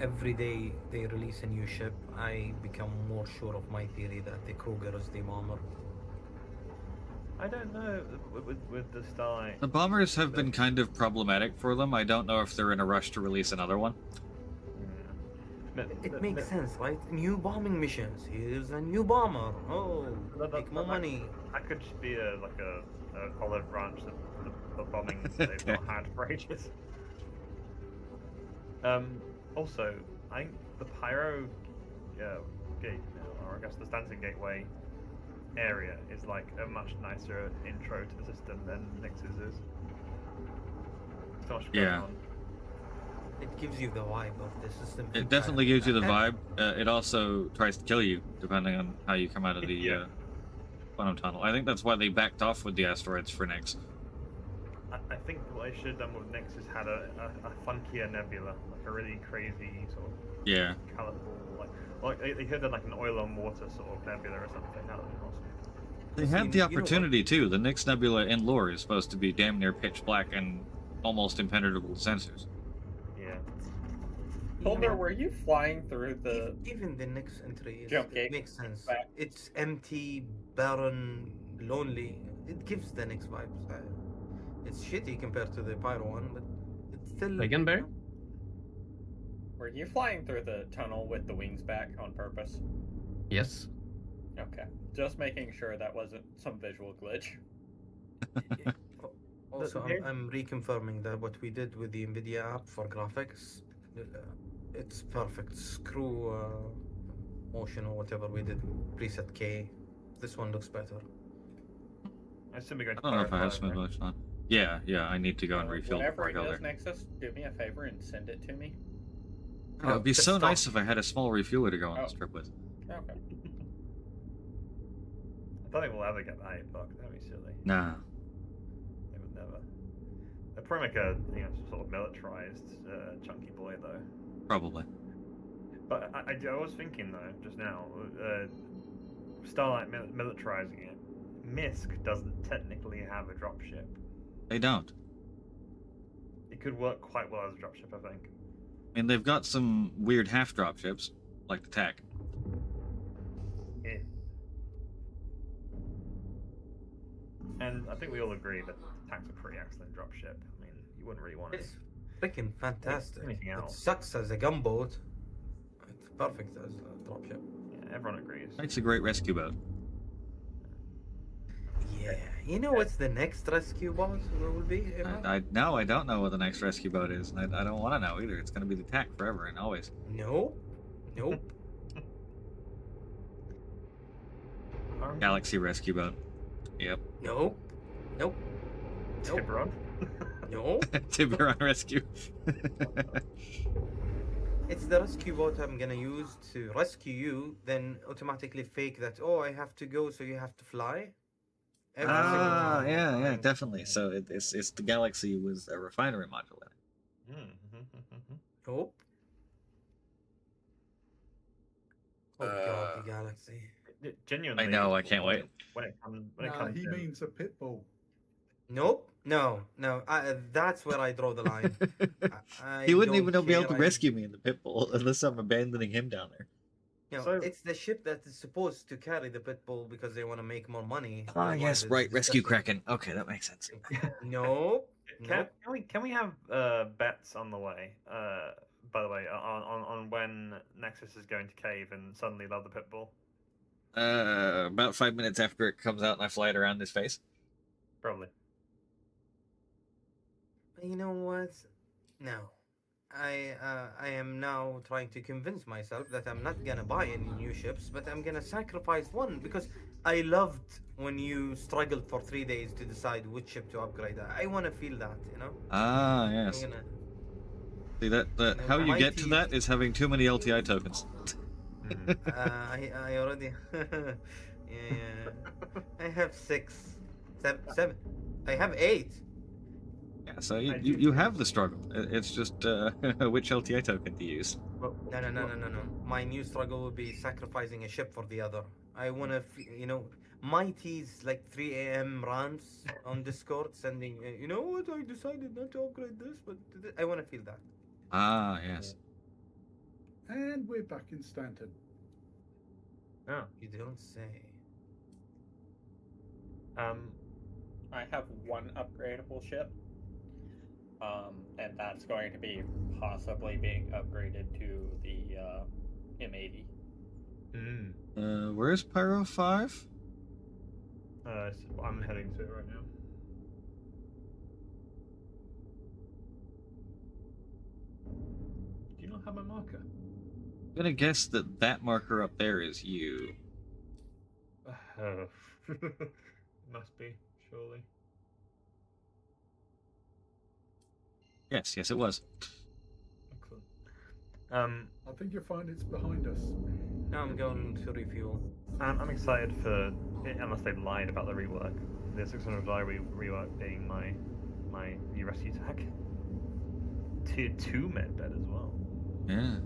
Every day they release a new ship, I become more sure of my theory that the Kruger is the bomber. I don't know with the Starlight. The bombers have been kind of problematic for them. I don't know if they're in a rush to release another one. It makes sense, right? New bombing missions. Here's a new bomber. Oh, make more money. That could just be a olive branch of bombing that they've not had for ages. Also, I think the Pyro gate, or I guess the Stanton Gateway area is like a much nicer intro to the system than Nix's is. So much going on. It gives you the vibe of the system. It definitely gives you the vibe. It also tries to kill you, depending on how you come out of the quantum tunnel. I think that's why they backed off with the asteroids for Nix. I think what they should have done with Nix is had a funkier nebula, like a really crazy sort of colourful, like they could have done like an oil and water sort of nebula or something. That would be awesome. They had the opportunity too. The Nix Nebula in lore is supposed to be damn near pitch black and almost impenetrable to sensors. Yeah. Holder, were you flying through the Even the next entry jump it gate? makes sense. Back. It's empty, barren, lonely. It gives the next vibes. It's shitty compared to the Pyro one, but it's still. Again, Barry? Were you flying through the tunnel with the wings back on purpose? Yes. Okay. Just making sure that wasn't some visual glitch. Also, The- I'm reconfirming that what we did with the NVIDIA app for graphics, it's perfect. Screw motion or whatever we did, preset K. This one looks better. I assume we're going I to don't know if I have clarify, smooth right? motion on. Yeah, I need to go and refill Whenever before I it go does there. Nexus, do me a favor and send it to me. It would be just so stop. nice if I had a small refueler to go on Oh. this trip with. Okay. I don't think we'll ever get that $8. That'd be silly. Nah. They would never. They'd probably make a some sort of militarized chunky boy though. Probably. But I was thinking though just now, Starlight militarizing it. Misk doesn't technically have a dropship. They don't. It could work quite well as a dropship, I think. I mean, they've got some weird half dropships, like the TAC. Yeah. And I think we all agree that TAC's a pretty excellent dropship. I mean, you wouldn't really want it. It's freaking fantastic. Anything It else? sucks as a gunboat. It's perfect as a dropship. Yeah, everyone agrees. It's a great rescue boat. Yeah. You know what's the next rescue boat will be? Emma? I don't know what the next rescue boat is, and I don't want to know either. It's going to be the TAC forever and always. Nope. Nope. Galaxy rescue boat. Yep. Nope. Nope. Nope. Tiburon? Nope. Tiburon rescue. It's the rescue boat I'm gonna use to rescue you, then automatically fake that, oh, I have to go, so you have to fly. Every single time. yeah, definitely. So it's the Galaxy with a refinery module in it. Nope. Oh god, the Galaxy. Genuinely. I know, I can't wait. When it comes, when it Nah, comes he in, means a pit bull. Nope. No. That's where I draw the line. I He wouldn't don't even be able to care. rescue me in the pit bull unless I'm abandoning him down there. You know, So- it's the ship that is supposed to carry the pit bull because they want to make more money. Ah, Otherwise yes, it's right. Rescue disgusting. Kraken. Okay, that makes sense. Nope. can we have bets on the way? By the way, on when Nexus is going to cave and suddenly love the pit bull. About 5 minutes after it comes out and I fly it around his face. Probably. You know what? No. I am now trying to convince myself that I'm not gonna buy any new ships, but I'm gonna sacrifice one because I loved when you struggled for 3 days to decide which ship to upgrade. I want to feel that, you know. Ah, I'm yes. gonna. See that No, how you get to mighty- that is having too many LTI tokens. I already. Yeah. I have 6, 7. I have 8. Yeah, so you have the struggle. It's just which LTI token to use. No. My new struggle will be sacrificing a ship for the other. I want to, Mighty's like 3 a.m. rants on Discord sending, you know what, I decided not to upgrade this, but I want to feel that. Ah, yes. And we're back in Stanton. Yeah. You don't say. I have one upgradable ship. And that's going to be possibly being upgraded to the M80. Where's Pyro 5? I'm heading to it right now. Do you not have my marker? I'm gonna guess that marker up there is you. Must be, surely. Yes, it was. Excellent. I think you'll find it's behind us. Now I'm going to refuel. I'm excited for, unless they've lied about the rework, the 600 diary rework being my new rescue tag. Tier 2 medbed as well. Yeah.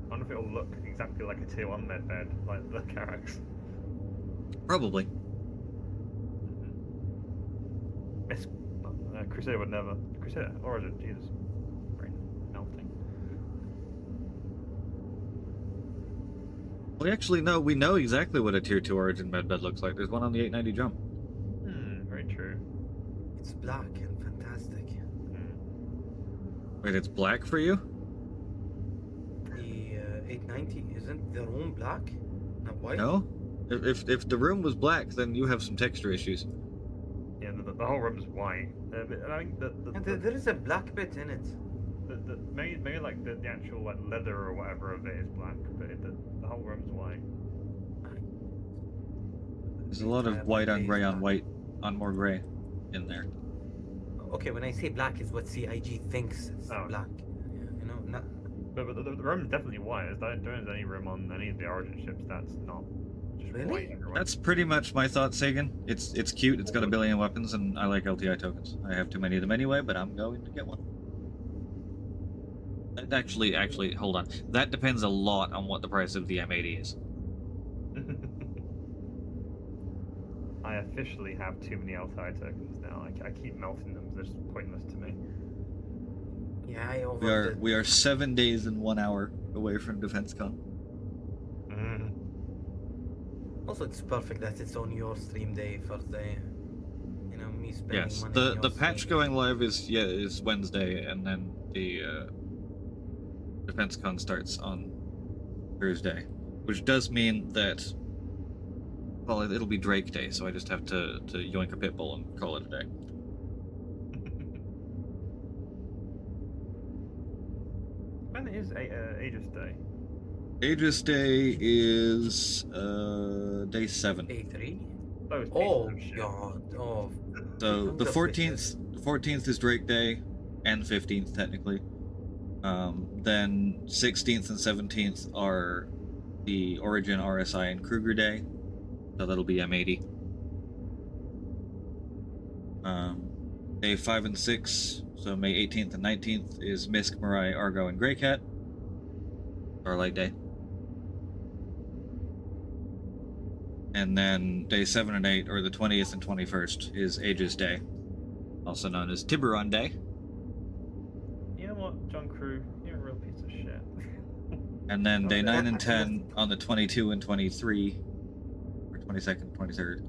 I wonder if it'll look exactly like a tier 1 medbed, like the Carax. Probably. Misk Crusader would never. Crusader Origin, Jesus, brain melting. We actually know we know exactly what a tier 2 Origin medbed looks like. There's one on the 890 jump. Very true. It's black and fantastic. Wait, it's black for you? The 890 isn't the room black? Not white? No. If the room was black, then you have some texture issues. Yeah, the whole room's white. But I think There is a black bit in it. maybe like the actual like leather or whatever of it is black, but the whole room's white. There's a lot of white on gray on white on more gray in there. Okay, when I say black, is what CIG thinks is black. You know, not. But the room's definitely white. There isn't any room on any of the Origin ships that's not just Really? white everywhere. That's pretty much my thought, Sagan. It's cute. It's got a billion weapons, and I like LTI tokens. I have too many of them anyway, but I'm going to get one. Actually, hold on. That depends a lot on what the price of the M80 is. I officially have too many LTI tokens now. I keep melting them. They're just pointless to me. Yeah, I overdid. We are 7 days and 1 hour away from DefenseCon. Also, it's perfect that it's on your stream day, first day. You know, me spending Yes, money on the your patch stream. going live is Wednesday, and then the DefenseCon starts on Thursday, which does mean that, well, it'll be Drake Day, so I just have to yoink a pit bull and call it a day. When is Aegis Day? Aegis Day is day 7. A3? Those Oh, pieces of shit. God. Oh. So the Those 14th is Drake Day, and 15th technically. Then 16th and 17th are the Origin, RSI, and Kruger Day. So that'll be M80. Day 5 and 6, so May 18th and 19th, is Misk, Mirai, Argo, and Greycat. Starlight Day. And then day 7 and 8, or the 20th and 21st, is Aegis Day, also known as Tiburon Day. You know what, John Crew? You're a real piece of shit. And then day 9 and 10 on the 22 and 23, or 22nd, 23rd,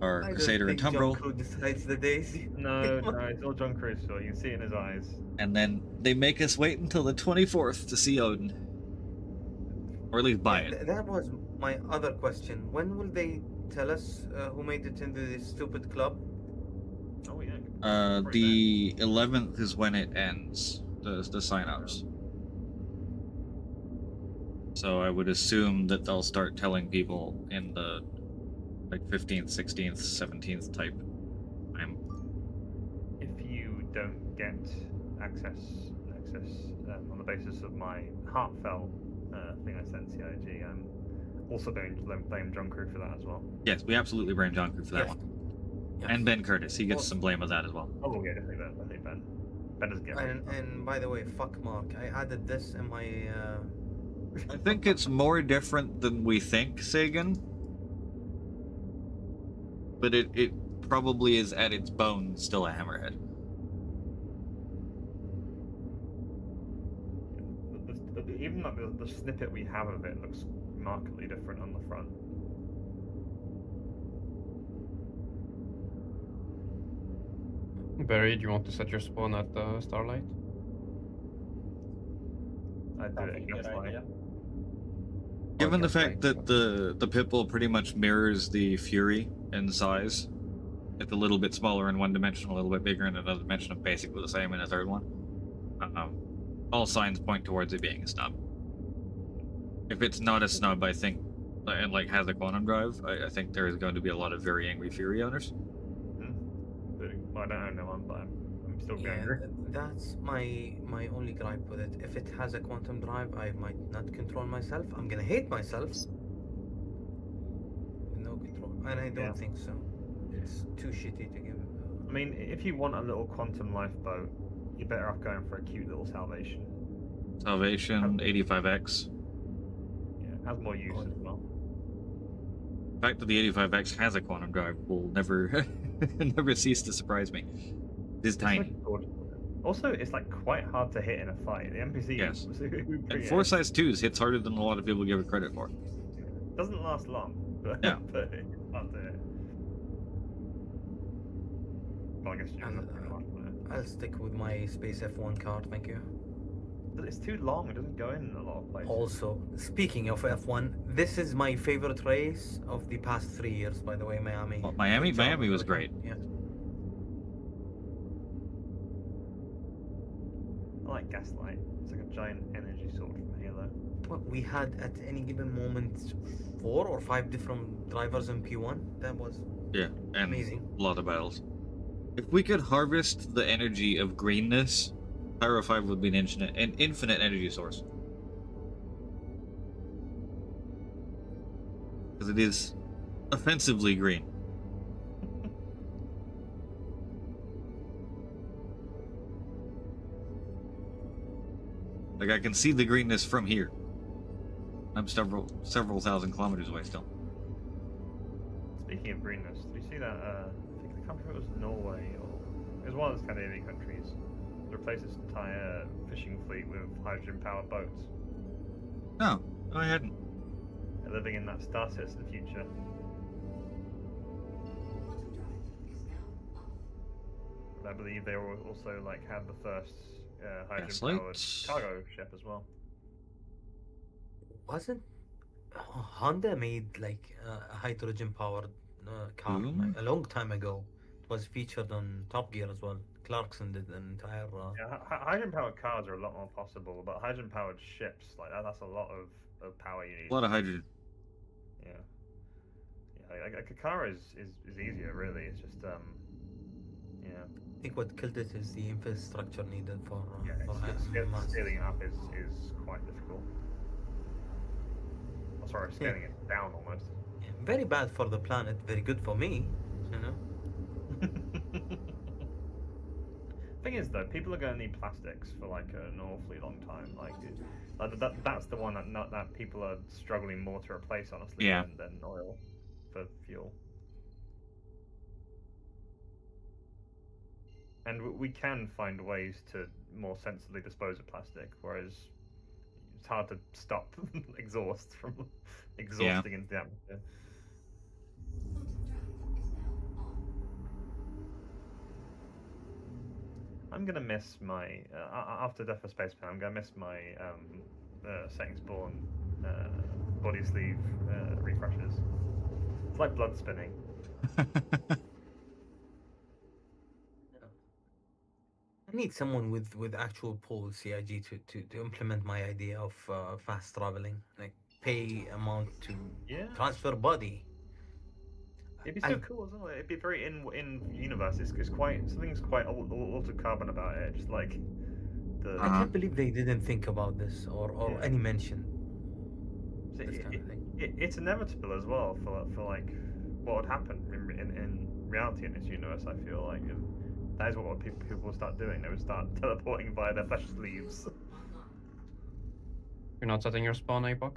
are Crusader and Tumbrel. Who decides the days? No, it's all John Crew's fault. You can see it in his eyes. And then they make us wait until the 24th to see Odin. Or at least buy it. That was my other question. When will they tell us who made it into this stupid club? Oh yeah. The 11th is when it ends, the sign-ups. So I would assume that they'll start telling people in the like 15th, 16th, 17th type time. If you don't get access on the basis of my heartfelt thing I sent CIG, I'm also going to blame John Crew for that as well. Yes, we absolutely blame John Crew for that Yes. one. Yes. And Ben Curtis, he gets some blame of that as well. Oh yeah, definitely Ben. I think Ben doesn't get And by the way, fuck Mark. I added this in my. I think it's more different than we think, Sagan. But it probably is at its bones still a hammerhead. Even like the snippet we have of it looks markedly different on the front. Barry, do you want to set your spawn at Starlight? I'd do it against like Given the Okay, fact that the Pitbull pretty much mirrors the Fury in size, it's a little bit smaller in one dimension, a little bit bigger in another dimension, and basically the same in a third one. All signs point towards it being a snub. If it's not a snub, I think, and like has a quantum drive, I think there is going to be a lot of very angry Fury owners. I don't own one, but I'm still Yeah, angry. that's my only gripe with it. If it has a quantum drive, I might not control myself. I'm gonna hate myself. No control, and I don't think so. It's too shitty to give. I mean, if you want a little quantum lifeboat, you're better off going for a cute little Salvation. Salvation, 85X. Yeah, it has more use as well. The fact that the 85X has a quantum drive will never never cease to surprise me. It's so tiny. gorgeous. Also, it's like quite hard to hit in a fight. The NPC Yes. was pretty And ace. 4-2s hits harder than a lot of people give it credit for. Doesn't last long, but, No. but it's hard to hit. Well, I guess you're not gonna launch it. I'll stick with my Space F1 card, thank you. But it's too long. It doesn't go in a lot of places. Also, speaking of F1, this is my favorite race of the past 3 years, by the way, Miami. Well, Miami Good job, was everyone. great. Yeah. I like Gaslight. It's like a giant energy sword from Halo. Well, we had at any given moment 4 or 5 different drivers in P1. That was Yeah, and amazing. a lot of battles. If we could harvest the energy of greenness, Pyro 5 would be an infinite energy source. Because it is offensively green. Like, I can see the greenness from here. I'm several thousand kilometers away still. Speaking of greenness, did you see that? I think the country was Norway, or it was one of the Scandinavian countries. Replaced its entire fishing fleet with hydrogen-powered boats. No, I hadn't. They're living in that star citizen future. And I believe they were also like had the first hydrogen-powered Gaslight? cargo ship as well. Wasn't Honda made like a hydrogen powered car Mhm. a long time ago? It was featured on Top Gear as well. Clarkson did an entire. Yeah, hydrogen-powered cars are a lot more possible, but hydrogen-powered ships like that's a lot of power you need. A lot of hydrogen. Yeah. Yeah, like a car is easier really. It's just yeah. I think what killed it is the infrastructure needed for. Yeah, scaling it up is quite difficult. Oh, sorry, scaling it down almost. Yeah, very bad for the planet. Very good for me. You know. Thing is, though, people are going to need plastics for like an awfully long time. Like, that's the one that people are struggling more to replace, honestly, Yeah. than oil for fuel. And we can find ways to more sensibly dispose of plastic, whereas it's hard to stop exhaust from exhausting into the atmosphere. I'm gonna miss my after Death for Spaceman. I'm gonna miss my setting spawn body sleeve refreshes. It's like blood spinning. I need someone with actual pull CIG to implement my idea of fast traveling, like pay amount to transfer body. It'd be so cool, isn't it? It'd be very in universe. It's quite something's quite altered carbon about it. Just like the. I can't believe they didn't think about this or any mention. It's inevitable as well for like what would happen in reality in this universe. I feel like that is what people will start doing. They would start teleporting via their flesh sleeves. You're not setting your spawn, APOC?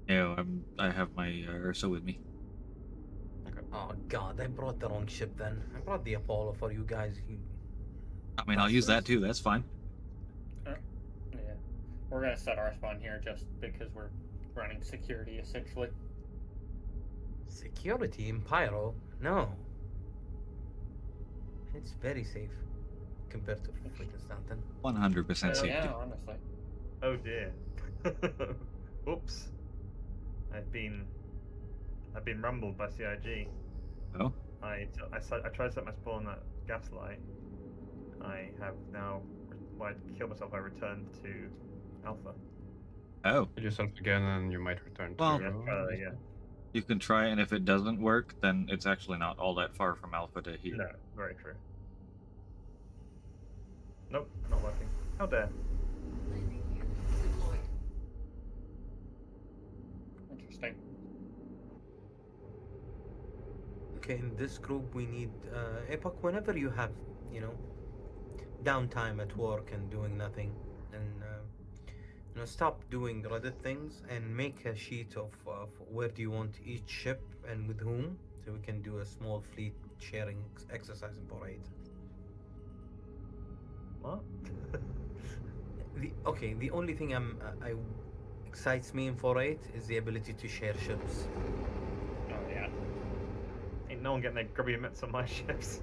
No, I have my Ursa with me. Oh god, I brought the wrong ship then. I brought the Apollo for you guys. I mean, I'll use that too. That's fine. Yeah. We're gonna set our spawn here just because we're running security essentially. Security in Pyro? No. It's very safe compared to freaking Stanton. 100% safety. Yeah, honestly. Oh dear. Oops. I've been rumbled by CIG. Oh? I tried to set my spawn at Gaslight. I have now, I killed myself. I returned to Alpha. Oh. Kill yourself again and you might return Well, to... Yeah. You can try, and if it doesn't work, then it's actually not all that far from Alpha to here. No, very true. Nope, not working. How dare. Interesting. Okay, in this group we need Epoch whenever you have, downtime at work and doing nothing, and stop doing Reddit things and make a sheet of where do you want each ship and with whom, so we can do a small fleet sharing exercise in Parade. What? The only thing I excites me in 4.8 is the ability to share ships. Oh yeah. Ain't no one getting their grubby mitts on my ships.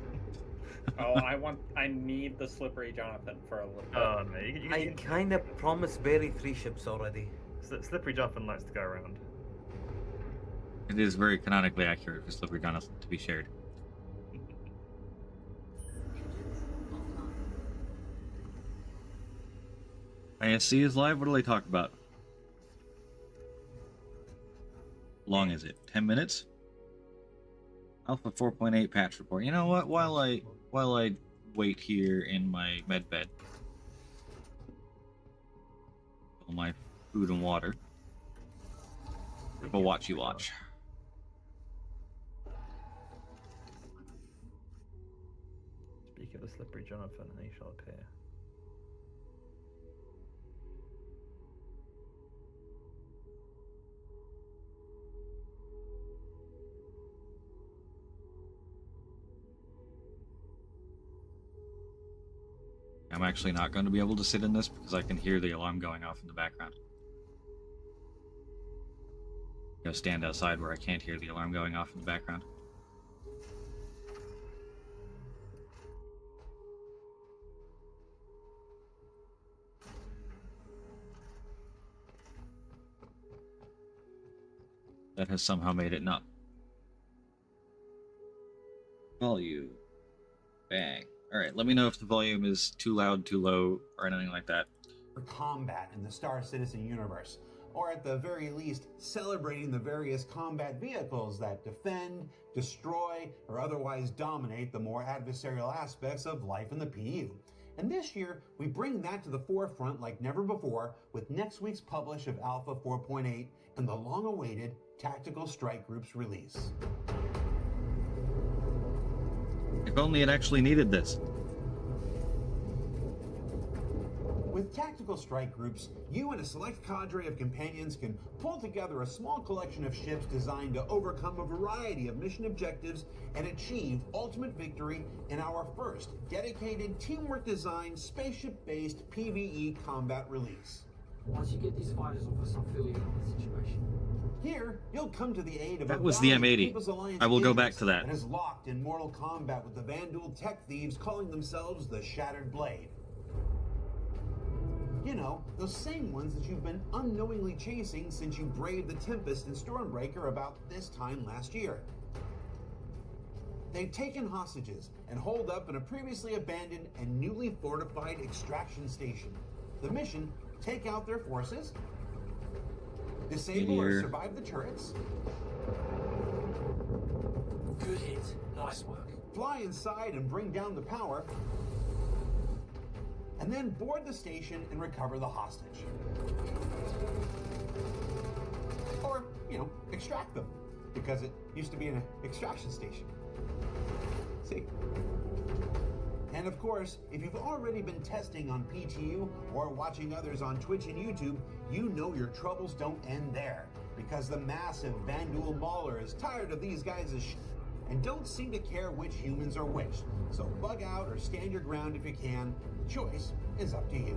Oh, I need the slippery Jonathan for a little bit. Oh no, you I kind of promised Barry 3 ships already. Slippery Jonathan likes to go around. It is very canonically accurate for Slippery Jonathan to be shared. ISC is live. What do they talk about? Long is it? 10 minutes? Alpha 4.8 patch report. You know what? While I wait here in my med bed, fill my food and water. But watch. Speak of the Slippery Jonathan, and he shall appear. I'm actually not going to be able to sit in this because I can hear the alarm going off in the background. Go stand outside where I can't hear the alarm going off in the background. That has somehow made it not. Volume. Bang. Alright, let me know if the volume is too loud, too low, or anything like that. For combat in the Star Citizen universe, or at the very least, celebrating the various combat vehicles that defend, destroy, or otherwise dominate the more adversarial aspects of life in the PU. And this year, we bring that to the forefront like never before with next week's publish of Alpha 4.8 and the long-awaited Tactical Strike Group's release. If only it actually needed this. With Tactical Strike Groups, you and a select cadre of companions can pull together a small collection of ships designed to overcome a variety of mission objectives and achieve ultimate victory in our first dedicated teamwork-designed, spaceship-based PvE combat release. Once you get these fighters off us, I'm feeling the situation. Here, you'll come to the aid of That a was the valiant M80. People's Alliance I will go back interest to that. is locked in mortal combat with the Vanduul tech thieves calling themselves the Shattered Blade. You know, those same ones that you've been unknowingly chasing since you braved the Tempest and Stormbreaker about this time last year. They've taken hostages and holed up in a previously abandoned and newly fortified extraction station. The mission, take out their forces, disable or survive the turrets, Good hit. Nice work. fly inside and bring down the power, and then board the station and recover the hostage. Or, extract them, because it used to be an extraction station. See? And of course, if you've already been testing on PTU or watching others on Twitch and YouTube, you know your troubles don't end there, because the massive Vanduul Mauler is tired of these guys' and don't seem to care which humans are which. So bug out or stand your ground if you can. The choice is up to you.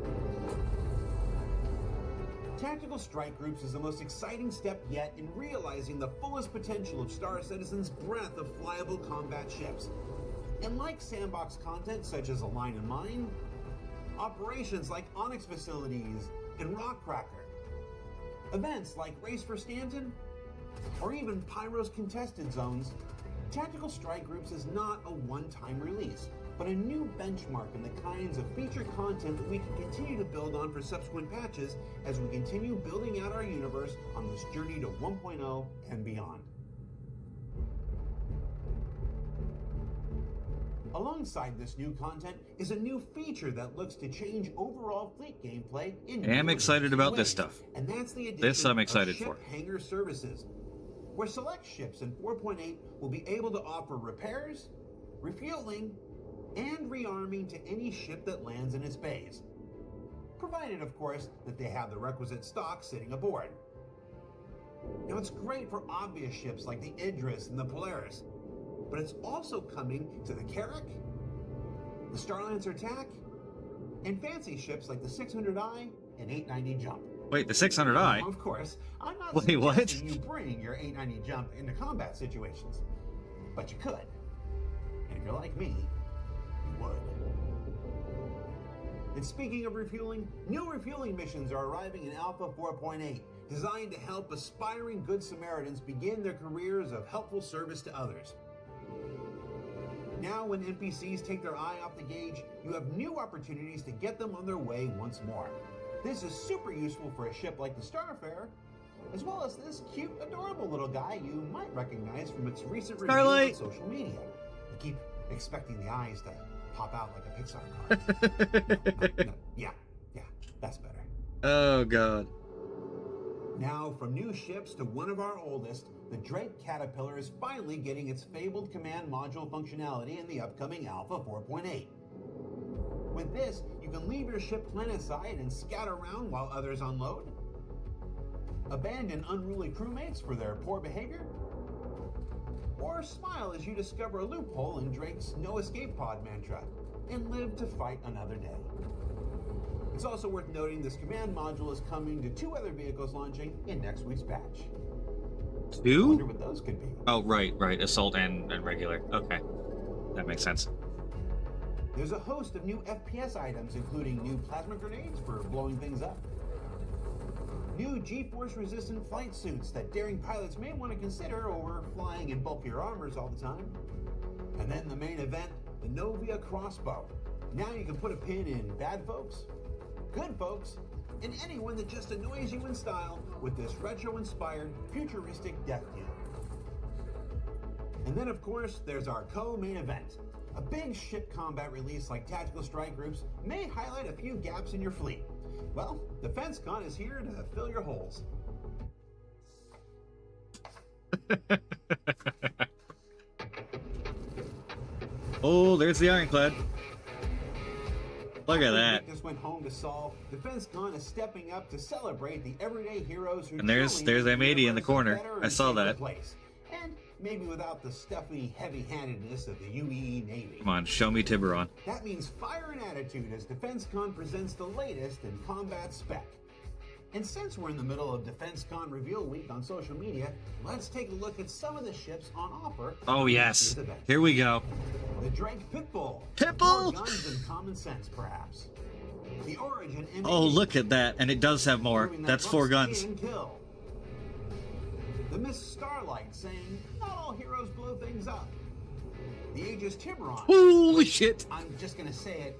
Tactical Strike Groups is the most exciting step yet in realizing the fullest potential of Star Citizen's breadth of flyable combat ships. And like sandbox content such as Align and Mine, operations like Onyx Facilities and Rockcracker, events like Race for Stanton, or even Pyro's Contested Zones, Tactical Strike Groups is not a one-time release, but a new benchmark in the kinds of feature content that we can continue to build on for subsequent patches as we continue building out our universe on this journey to 1.0 and beyond. Alongside this new content is a new feature that looks to change overall fleet gameplay in I am new excited and about ways, this stuff. and that's the addition This I'm of excited ship for. hangar services, where select ships in 4.8 will be able to offer repairs, refueling, and rearming to any ship that lands in its bays, provided of course that they have the requisite stock sitting aboard. Now it's great for obvious ships like the Idris and the Polaris, but it's also coming to the Carrack, the Starlancer TAC, and fancy ships like the 600i and 890 Jump. Wait, the 600i? Of course, I'm not Wait, what? suggesting you bring your 890 Jump into combat situations, but you could. And if you're like me, you would. And speaking of refueling, new refueling missions are arriving in Alpha 4.8, designed to help aspiring Good Samaritans begin their careers of helpful service to others. Now, when NPCs take their eye off the gauge, you have new opportunities to get them on their way once more. This is super useful for a ship like the Starfarer, as well as this cute, adorable little guy you might recognize from its recent review on social media. You keep expecting the eyes to pop out like a Pixar card. No. Yeah, that's better. Oh, God. Now, from new ships to one of our oldest, the Drake Caterpillar is finally getting its fabled command module functionality in the upcoming Alpha 4.8. With this, you can leave your ship planetside and scout around while others unload, abandon unruly crewmates for their poor behavior, or smile as you discover a loophole in Drake's no escape pod mantra and live to fight another day. It's also worth noting this command module is coming to 2 other vehicles launching in next week's patch. 2? Wonder what those could be. Oh, right. Assault and regular. Okay. That makes sense. There's a host of new FPS items, including new plasma grenades for blowing things up, new G-force resistant flight suits that daring pilots may want to consider over flying in bulkier armors all the time, and then the main event, the Novia crossbow. Now you can put a pin in bad folks, good folks, and anyone that just annoys you in style with this retro-inspired, futuristic death dealer. And then, of course, there's our co-main event. A big ship combat release like Tactical Strike Groups may highlight a few gaps in your fleet. Well, DefenseCon is here to fill your holes. Oh, there's the Ironclad. Look at that. Just went home to solve. DefenseCon is stepping up to celebrate the everyday heroes who And there's M80 in the corner. I saw that. And maybe without the stuffy heavy-handedness of the UEE Navy. Come on, show me Tiburon. That means fire and attitude as DefenseCon presents the latest in combat spec. And since we're in the middle of DefenseCon Reveal Week on social media, let's take a look at some of the ships on offer. Oh, yes. Here we go. The Drake Pitbull. Pitbull? More guns and common sense, perhaps. The Origin M80. Oh, look at that. And it does have more. That's 4 guns. Kill. The Miss Starlight saying, not all heroes blow things up. The Aegis Tiburon. Holy shit. I'm just going to say it.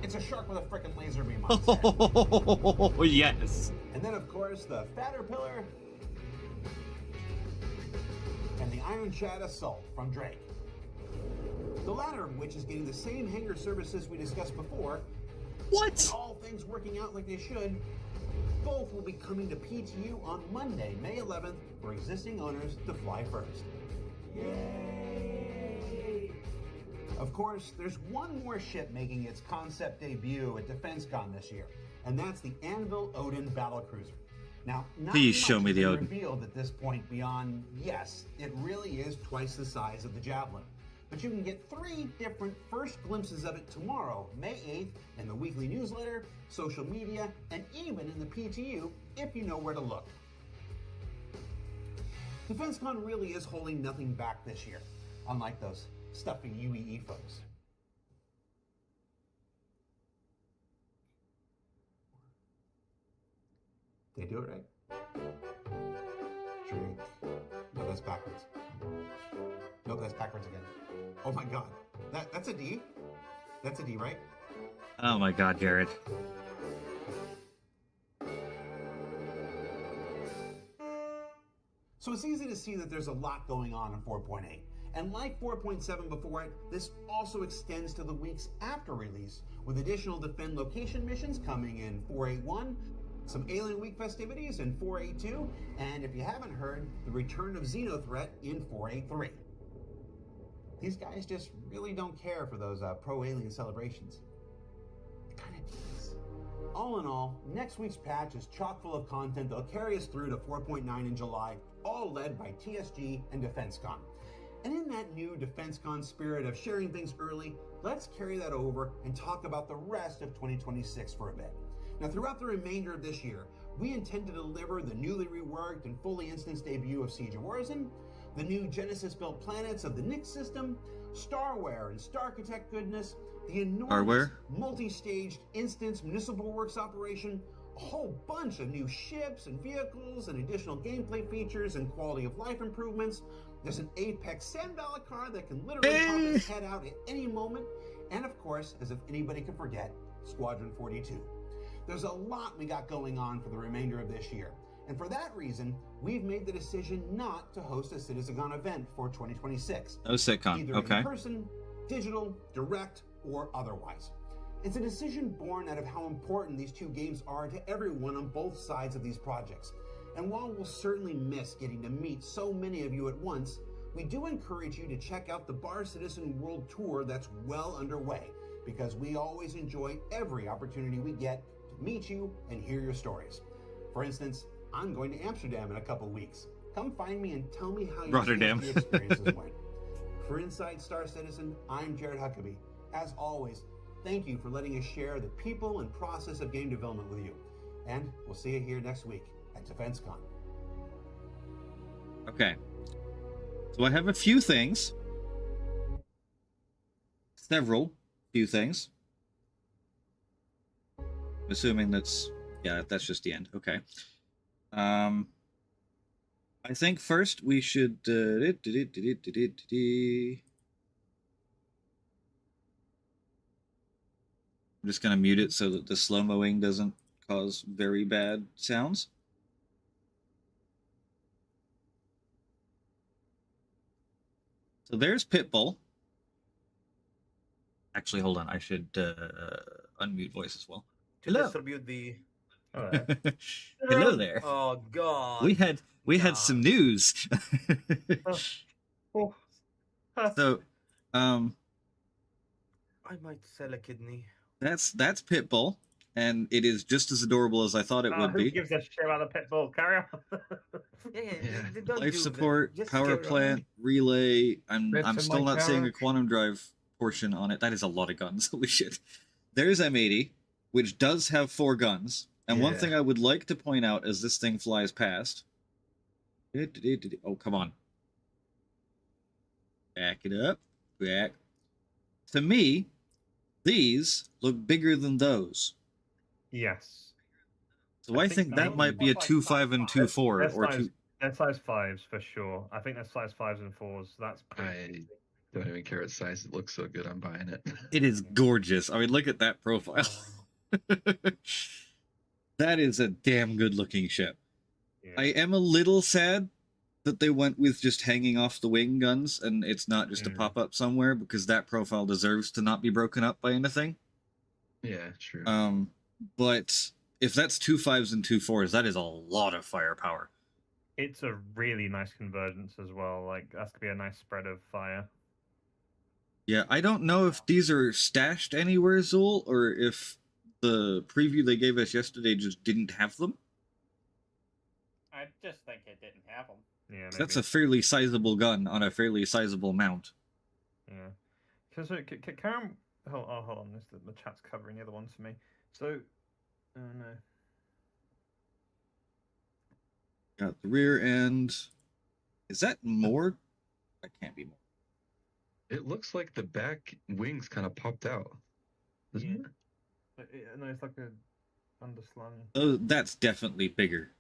It's a shark with a frickin' laser beam on its head. Oh, yes. And then, of course, the Caterpillar and the Iron Shad Assault from Drake. The latter of which is getting the same hangar services we discussed before. What? And all things working out like they should. Both will be coming to PTU on Monday, May 11th, for existing owners to fly first. Yay! Of course, there's one more ship making its concept debut at DefenseCon this year, and that's the Anvil Odin Battlecruiser. Now, not please show me much the has Odin. been revealed at this point beyond, yes, it really is twice the size of the Javelin. But you can get 3 different first glimpses of it tomorrow, May 8th, in the weekly newsletter, social media, and even in the PTU if you know where to look. DefenseCon really is holding nothing back this year, unlike those stuffy UEE folks. Did I do it right? Drake. No, that's backwards. Nope, that's backwards again. Oh my god. That's a D? That's a D, right? Oh my god, Garrett. So it's easy to see that there's a lot going on in 4.8. And like 4.7 before it, this also extends to the weeks after release, with additional Defend location missions coming in 4.8.1, some Alien Week festivities in 4.8.2, and if you haven't heard, the return of Xenothreat in 4.8.3. These guys just really don't care for those pro-alien celebrations. They kind of tease. All in all, next week's patch is chock full of content that'll carry us through to 4.9 in July, all led by TSG and DefenseCon. And in that new DefenseCon spirit of sharing things early, let's carry that over and talk about the rest of 2026 for a bit. Now, throughout the remainder of this year, we intend to deliver the newly reworked and fully instanced debut of Siege of Origin, the new Genesis-built planets of the Nyx system, Starware and Starchitect goodness, the enormous multi-staged instance Municipal Works operation, a whole bunch of new ships and vehicles and additional gameplay features and quality of life improvements. There's an Apex Sandballa car that can literally pop its head out at any moment. And of course, as if anybody could forget, Squadron 42. There's a lot we got going on for the remainder of this year. And for that reason, we've made the decision not to host a CitizenCon event for 2026. No CitCon, either okay. in person, digital, direct, or otherwise. It's a decision born out of how important these two games are to everyone on both sides of these projects. And while we'll certainly miss getting to meet so many of you at once, we do encourage you to check out the Bar Citizen World Tour that's well underway, because we always enjoy every opportunity we get to meet you and hear your stories. For instance, I'm going to Amsterdam in a couple weeks. Come find me and tell me how your Rotterdam. CSG experiences went. For Inside Star Citizen, I'm Jared Huckabee. As always, thank you for letting us share the people and process of game development with you. And we'll see you here next week at DefenseCon. Okay. So I have a few things. Several few things. I'm assuming that's just the end. Okay. I think first we should I'm just gonna mute it so that the slow-moing doesn't cause very bad sounds. So there's Pitbull. Actually, hold on. I should unmute voice as well. To Hello. distribute the. Hello there. Oh God. We had some news. So, I might sell a kidney. that's Pitbull, and it is just as adorable as I thought it would Who be. gives a shit about the pit bull? Carry on. Don't Life do support, that. Just power carry on. plant, relay. I'm That's in still my not seeing a couch. quantum drive portion on it. That is a lot of guns. Holy shit. There's M80, which does have 4 guns. And one Yeah. thing I would like to point out as this thing flies past. Oh, come on. Back it up. Back. To me, these look bigger than those. Yes. So I think that might be a 2.5 and 2.4 or 2. They're size 5s for sure. I think they're size 5s and 4s. That's I don't even care what size. It looks so good. I'm buying it. It is gorgeous. I mean, look at that profile. That is a damn good looking ship. yeah. I am a little sad that they went with just hanging off the wing guns and it's not just a Mm. pop up somewhere, because that profile deserves to not be broken up by anything. Yeah, true. But if that's 2.5s and 2.4s, that is a lot of firepower. It's a really nice convergence as well. Like that's gonna be a nice spread of fire. Yeah, I don't know if these are stashed anywhere, Zool, or if the preview they gave us yesterday just didn't have them. I just think it didn't have them. Yeah, 'Cause that's maybe. a fairly sizable gun on a fairly sizable mount. Yeah. So, Karen, hold on. The chat's covering the other ones for me. So, no. Got the rear end. Is that more? That can't be more. It looks like the back wings kind of popped out. Doesn't it? No, it's like a underslung. Oh, that's definitely bigger.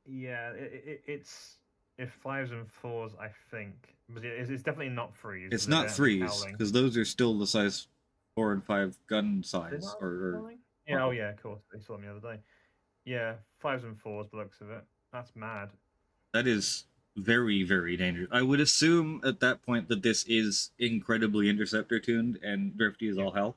Yeah, it's 5s and 4s, I think. But it's definitely not 3s. It's They're not definitely 3s, howling. because those are still the size 4 and 5 gun They're size. not Or howling? Yeah, oh yeah, of course. They saw them the other day. Yeah, 5s and 4s, the looks of it. That's mad. that is very, very dangerous. I would assume at that point that this is incredibly interceptor tuned and drifty as all hell.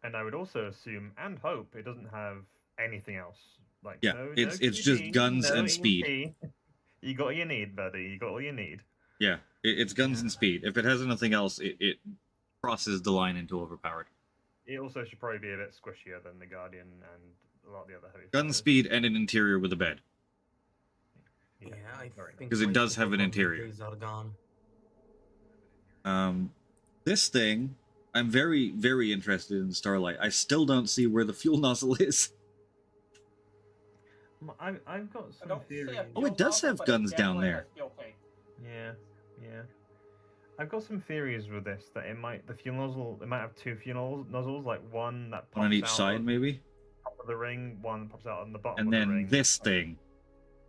And I would also assume and hope it doesn't have anything else. Like Yeah, no, it's no just QD, guns no and speed. EMP. You got all you need, buddy. You got all you need. Yeah, it's guns and speed. If it has anything else, it crosses the line into overpowered. It also should probably be a bit squishier than the Guardian and a lot of the other heavy. Gun fighters. speed and an interior with a bed. Yeah, I very think 'Cause it my does have an Superman interior. days are gone. This thing, I'm very, very interested in Starlight. I still don't see where the fuel nozzle is. I've got I some don't see a theories. Oh, it does nozzle, have but guns it down definitely there. has fuel tank. Yeah, yeah. I've got some theories with this that the fuel nozzle, it might have two fuel nozzles, like one that pops One on each out side, of maybe? the top of the ring, one pops out on the bottom And of the then ring. this thing.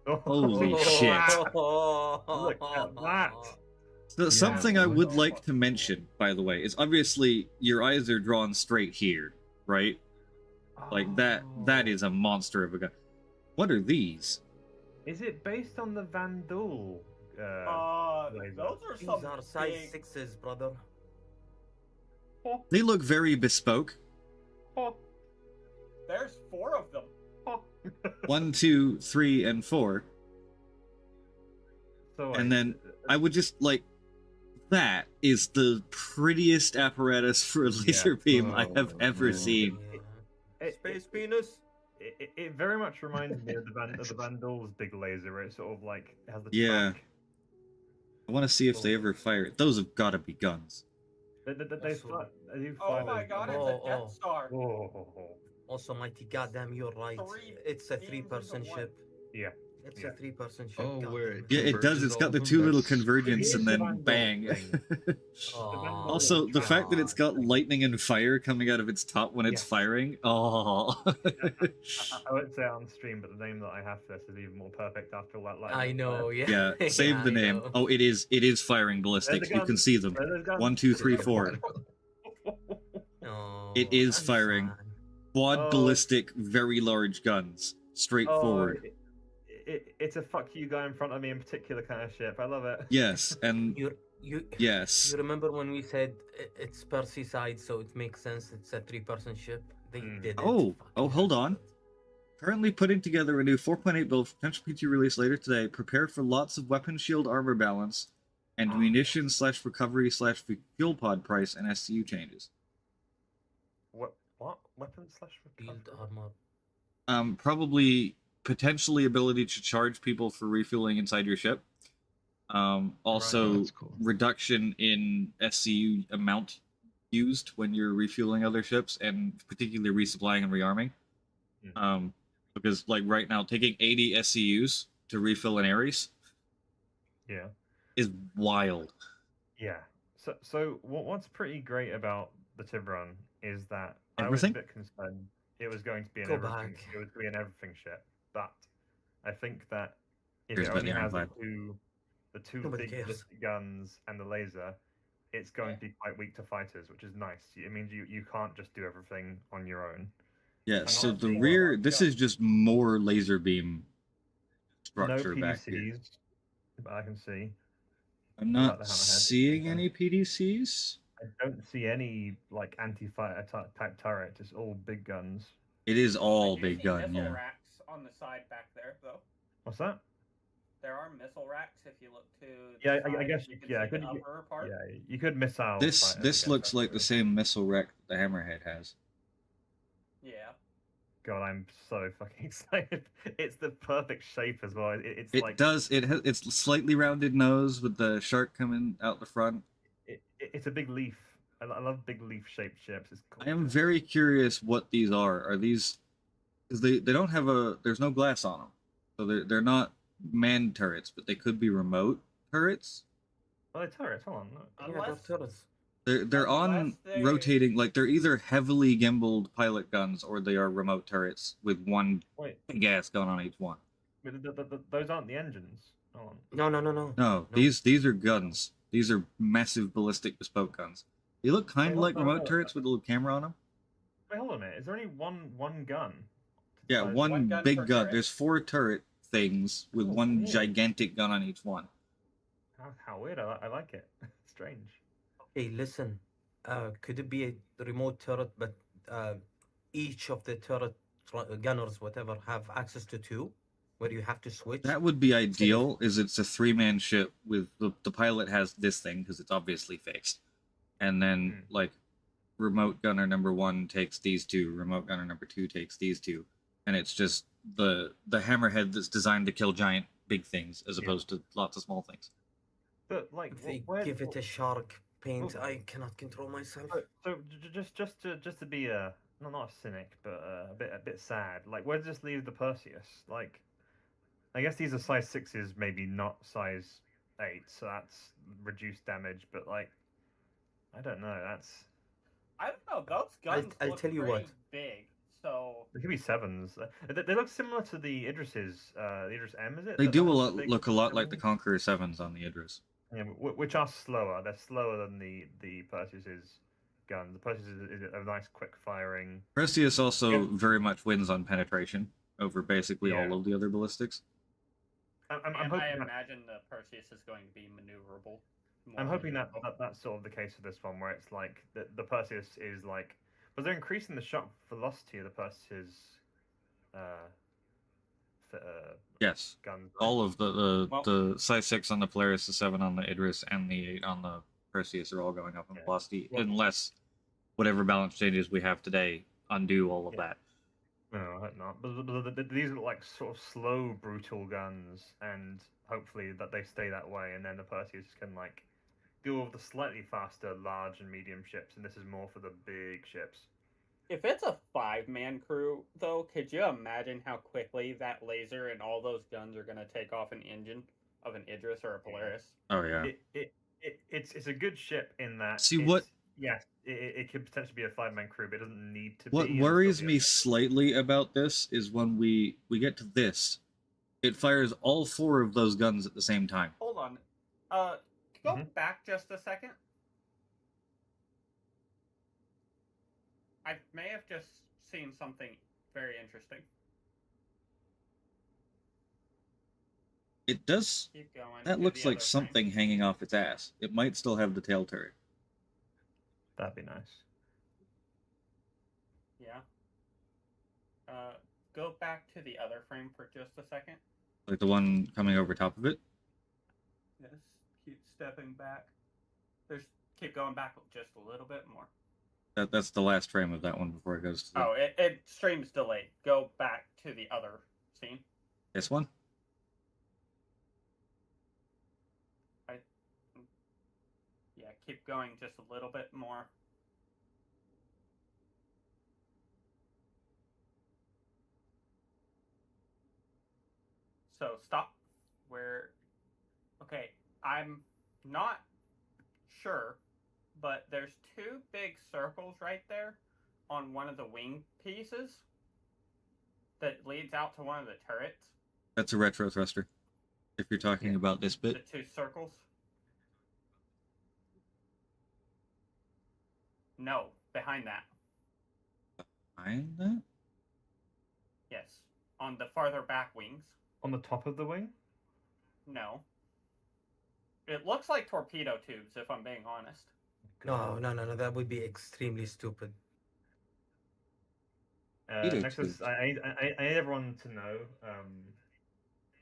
Oh, Holy shit. Look at that! So something I what would the like fuck? to mention, by the way, is obviously your eyes are drawn straight here, right? Like that is a monster of a gun. What are these? Is it based on the Van Duel? laser? Those are These some are size big... 6s, brother. They look very bespoke. There's 4 of them. 1, 2, 3, and 4. So And then I would just like that is the prettiest apparatus for a laser beam I have ever seen. Space penis. It very much reminds me of the Van Duel's big laser, where it sort of like has the Yeah. track. I want to see if they ever fire it. Those have got to be guns. They do Oh fire my those god, guns. it's a Death Star. Also, mighty goddamn, you're right. It's a 3-person ship. Yeah. It's a 3-person ship. Oh, goddamn where it. Yeah, it does. It's got the two little convergence and then bang. Aw, Also, the fact that it's got lightning and fire coming out of its top when it's firing. Oh. I won't say it on stream, but the name that I have for this is even more perfect after all that lightning. I know, yeah. Yeah, save Yeah, the I name. know. Oh, it is firing ballistics. You can see them. 1, 2, 3, 4. Oh, It is I'm firing. sad. Quad ballistic, very large guns. Straightforward. It's a fuck you guy in front of me in particular kind of ship. I love it. Yes, and You yes. You remember when we said it's per seaside, so it makes sense. It's a 3-person ship. They did it. Oh, Fucking hold hell. on. Currently putting together a new 4.8 build for potential PT release later today. Prepare for lots of weapon shield armor balance and munition/recovery/fuel pod price and SCU changes. What weapon slash Field armor. Probably potentially ability to charge people for refueling inside your ship. Also that's cool. reduction in SCU amount used when you're refueling other ships, and particularly resupplying and rearming. Because like right now, taking 80 SCUs to refill an Ares, is wild. Yeah. So what's pretty great about the Tiburon is that I Everything? was a bit concerned it was going to be an Go everything. back. It was going to be an everything ship, but I think that if Here's it about only the has ironclad. the two Nobody big cares. ballistic guns and the laser, it's going to be quite weak to fighters, which is nice. It means you can't just do everything on your own. Yeah, so not the seeing rear, large this is just more laser beam No structure back here. PDCs, but I can see. I'm Like not the Hammerhead. seeing any PDCs. I don't see any like anti-fighter type turret. It's all big guns. It is all I do big see gun, missile yeah. racks on the side back there, though. What's that? There are missile racks if you look to. The Yeah, I side, guess you can yeah, see the could upper part. yeah, you could missile. This fighters, I this guess, looks that's like the true. same missile wreck the Hammerhead has. Yeah. God, I'm so fucking excited. It's the perfect shape as well. It's It like does. It's slightly rounded nose with the shark coming out the front. it's a big leaf. I love big leaf shaped ships. It's cool. I am very curious what these are. Are these? Because they don't have a. There's no glass on them, so they're not manned turrets, but they could be remote turrets. Oh, they're turrets. Hold on. Look. Yeah, they're turrets. They're on Unless they- rotating, like they're either heavily gimbaled pilot guns or they are remote turrets with one Wait, big ass gun on each one. but those aren't the engines. Hold on. No. No, these are guns. These are massive ballistic bespoke guns. They look kind of Wait, like hold on, remote hold on. turrets with a little camera on them. Wait, hold on a minute. Is there only one gun? Yeah, One one gun big per gun. turret. There's 4 turret things with Oh, one weird. gigantic gun on each one. How weird. I like it. Strange. Hey, listen. Could it be a remote turret, but each of the turret gunners, whatever, have access to 2, where you have to switch? That would be ideal. Is it's a 3-man ship with the pilot has this thing because it's obviously fixed, and then like remote gunner number 1 takes these 2, remote gunner number 2 takes these 2, and it's just the hammerhead that's designed to kill giant big things as opposed to lots of small things. But like, If they where, give it a shark paint. I cannot control myself. Just to be not a cynic, but a bit sad. Like, where does this leave the Perseus? Like, I guess these are size 6s, maybe not size 8, so that's reduced damage. But like, I don't know. That's I don't know. Those guns I'll look tell you pretty what. big. So they could be 7s. They look similar to the Idris's. The Idris M, is it? They That do has the big look a lot like the 7s? Conqueror 7s on the Idris. Yeah, which are slower. They're slower than the Perseus's gun. The Perseus is a nice quick firing. Perseus also Yeah. very much wins on penetration over basically all Yeah. of the other ballistics. I'm and hoping I that, imagine the Perseus is going to be maneuverable. I'm more hoping that, maneuverable. that's sort of the case for this one, where it's like the Perseus is like, but they're increasing the shot velocity of the Perseus's Yes. guns. All of the Well- the size 6 on the Polaris, the 7 on the Idris, and the 8 on the Perseus are all going up in Yeah. velocity, Well- unless whatever balance changes we have today undo all of Yeah. that. No, I hope not. But these are like sort of slow, brutal guns, and hopefully that they stay that way, and then the Perseus can like deal with the slightly faster, large and medium ships, and this is more for the big ships. If it's a 5-man crew, though, could you imagine how quickly that laser and all those guns are going to take off an engine of an Idris or a Polaris? Oh yeah. It's a good ship in that. See, what- Yes, it could potentially be a 5-man crew, but it doesn't need to What be. It'll worries still be me a- slightly about this is when we get to this, it fires all 4 of those guns at the same time. Hold on. Go back just a second. I may have just seen something very interesting. It does. Keep going. That to looks the like other something frame. hanging off its ass. It might still have the tail turret. That'd be nice. Yeah. Go back to the other frame for just a second. Like the one coming over top of it. Yes. Keep stepping back. Keep going back just a little bit more. That's the last frame of that one before it goes to the, Oh, it streams delayed. Go back to the other scene. this one. Yeah, keep going just a little bit more. So stop where. Okay, I'm not sure, but there's 2 big circles right there on one of the wing pieces that leads out to one of the turrets. That's a retro thruster. If you're talking about this The bit. 2 circles. No, behind that. Behind that? Yes, on the farther back wings. On the top of the wing? No. It looks like torpedo tubes, if I'm being honest. No, that would be extremely stupid. Nexus, I need everyone to know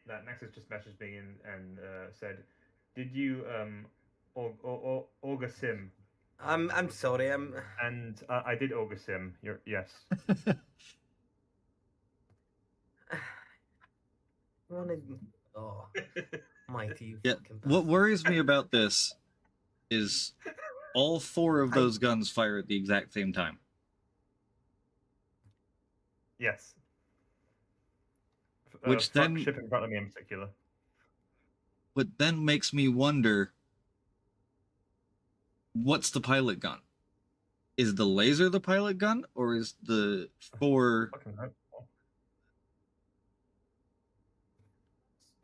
that Nexus just messaged me and said, "Did you Auga Sim?" I'm sorry. And I did Auga Sim. Yes. Oh, mighty. Yeah. fucking What bastard. worries me about this is all 4 of those guns fire at the exact same time. Yes. Which then ship in front of me in particular. What then makes me wonder, what's the pilot gun? Is the laser the pilot gun, or is the 4? Fucking hope so.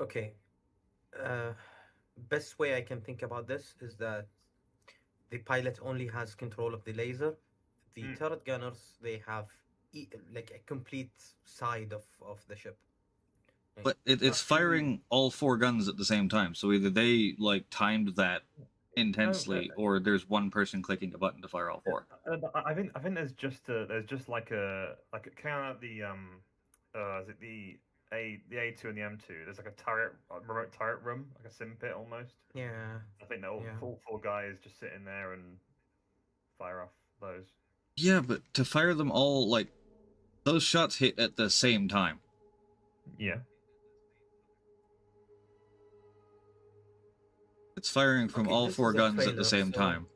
Okay. Best way I can think about this is that the pilot only has control of the laser. The turret gunners, they have like a complete side of the ship. But it's firing all 4 guns at the same time, so either they like timed that intensely, or there's one person clicking a button to fire all 4. I think there's just like a kind of the is it the A2 and the M2? There's like a remote turret room, like a sim pit almost. Yeah. I think that all 4 guys just sit in there and fire off those. Yeah, but to fire them all, like, those shots hit at the same time. Yeah. It's firing from Okay, all this 4 is a guns at trailer, the same so time.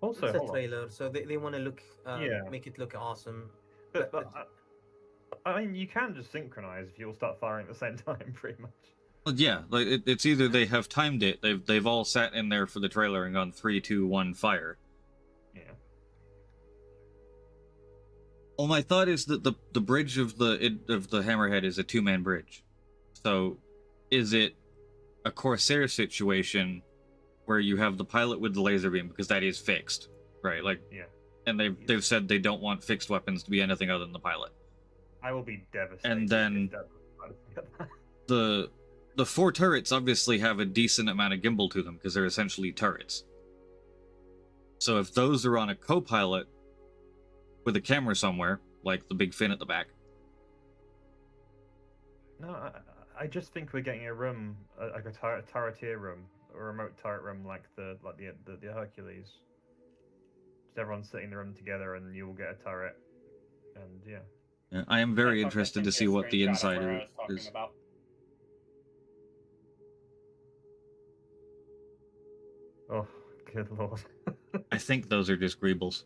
Also, It's a hold on. trailer, so they want to look, Yeah. make it look awesome. But I mean, you can just synchronize if you all start firing at the same time, pretty much. Well, yeah, like it's either they have timed it, they've all sat in there for the trailer and gone 3, 2, 1, fire. Yeah. Well, my thought is that the bridge of the Hammerhead is a 2-man bridge. So, is it a Corsair situation where you have the pilot with the laser beam, because that is fixed, right? Like, Yeah. And they've said they don't want fixed weapons to be anything other than the pilot. I will be devastated. And then the 4 turrets obviously have a decent amount of gimbal to them because they're essentially turrets. So if those are on a co-pilot with a camera somewhere, like the big fin at the back. No, I just think we're getting a room, like a turretier room, a remote turret room, like the Hercules. Just everyone sitting in the room together, and you will get a turret. And yeah. Yeah, I am very interested to see what the inside is. About. Oh, good lord. I think those are just greebles.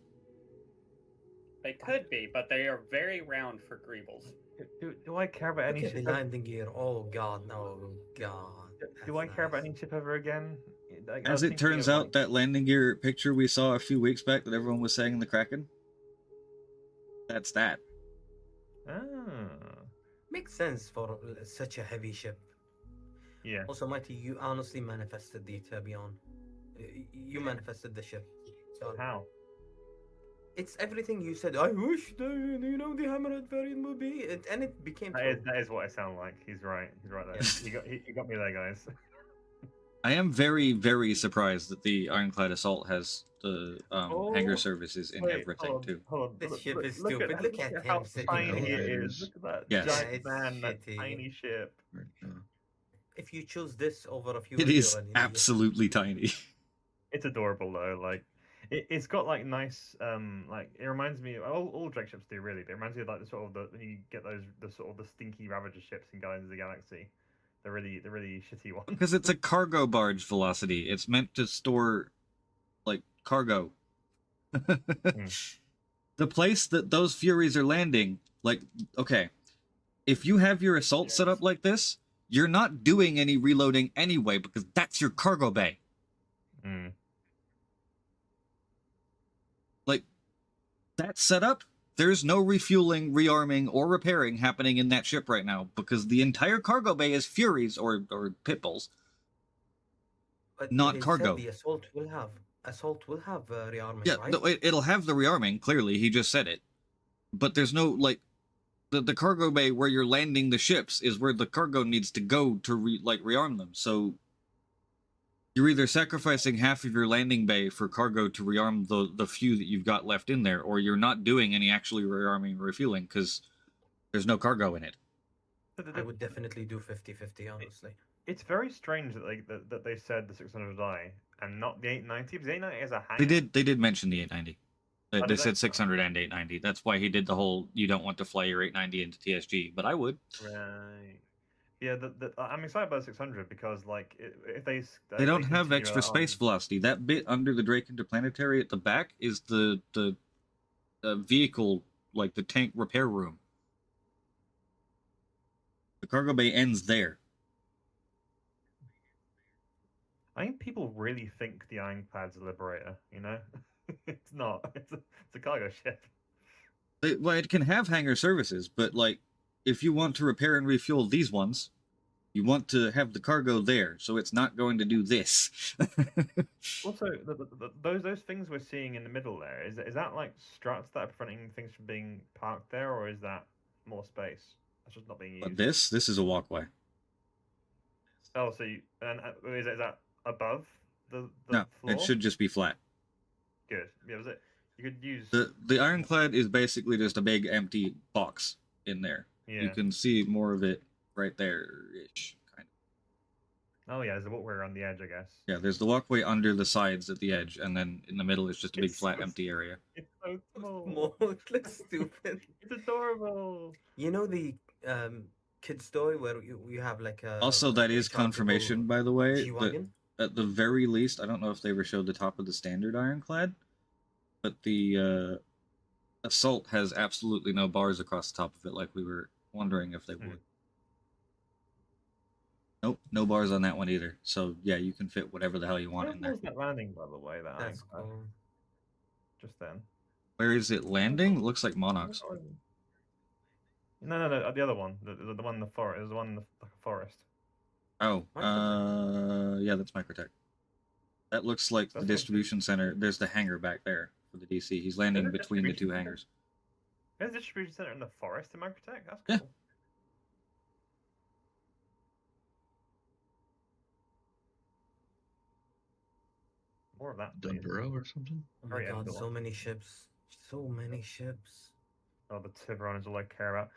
They could be, but they are very round for greebles. Do I care about any Look at ship? the landing gear. Oh god, no, god. Do I care about any ship ever again? Like, As it turns out, that landing gear picture we saw a few weeks back that everyone was saying in the Kraken, that's that. Ah. Makes sense for such a heavy ship. Yeah. Also, Mighty, you honestly manifested the Tourbillon. You manifested the ship. So how? It's everything you said. I wish the Hammerhead variant would be, and it became. That is what I sound like. He's right. He's right there. He got me there, guys. I am very, very surprised that the Ironclad Assault has the hangar services in everything too. This ship is stupid. Look at how him tiny it is. Look at that giant man, that tiny ship. If you choose this over a few, it is absolutely tiny. It's adorable though. Like it's got like nice like it reminds me all Drake ships do really, but it reminds me of like the sort of when you get the sort of the stinky Ravager ships in Guardians of the Galaxy. The really shitty ones. Because it's a cargo barge velocity. It's meant to store like cargo. The place that those Furies are landing, like, okay, if you have your assault set up like this, you're not doing any reloading anyway because that's your cargo bay. Like, that setup, there's no refueling, rearming, or repairing happening in that ship right now because the entire cargo bay is Furies or Pitbulls, but not cargo. The assault will have rearming. Yeah, right? no, it'll have the rearming. Clearly, he just said it, but there's no like the cargo bay where you're landing the ships is where the cargo needs to go to rearm them. So you're either sacrificing half of your landing bay for cargo to rearm the few that you've got left in there, or you're not doing any actually rearming or refueling because there's no cargo in it. I would definitely do 50-50, honestly. It's very strange that they said the 600i and not the 890 because 890 is a hangar. They did mention the 890. They said 600 and 890. That's why he did the whole you don't want to fly your 890 into TSG, but I would. Right. Yeah, I'm excited about 600 because, like, if they don't have extra space velocity. That bit under the Drake Interplanetary at the back is the vehicle, like the tank repair room. The cargo bay ends there. I think people really think the Ironclad's a Liberator. You know, it's not. It's a cargo ship. Well, it can have hangar services, but like, if you want to repair and refuel these ones, you want to have the cargo there, so it's not going to do this. Also, those things we're seeing in the middle there, is that like struts that are preventing things from being parked there, or is that more space that's just not being used? But this is a walkway. Oh, so is that above the no, floor? It should just be flat. Good. Yeah, was it? You could use the Ironclad is basically just a big empty box in there. Yeah. You can see more of it right there-ish, kind of. Oh yeah, there's a walkway around the edge, I guess. Yeah, there's the walkway under the sides at the edge, and then in the middle is just a big flat empty area. It's so small. It looks stupid. It's adorable. You know the kids toy where you have like a. Also, that is confirmation, by the way. G-Wagon? At the very least, I don't know if they ever showed the top of the standard Ironclad, But the assault has absolutely no bars across the top of it, like we were wondering if they would. Nope, no bars on that one either. So yeah, you can fit whatever the hell you want Where in there. was that landing, by the way? That That's ironclad? cool. Just then. Where is it landing? It looks like Monarchs. No, the other one, the one in the forest. There's the one in the like, forest. Oh, yeah, that's Microtech. That looks like the distribution center. There's the hangar back there for the DC. He's landing between the two hangars. There's a distribution center in the forest in Microtech? That's cool. Yeah. More of that, please. Dunborough or something? Oh my god, so many ships. So many ships. Oh, the Tiburon is all I care about.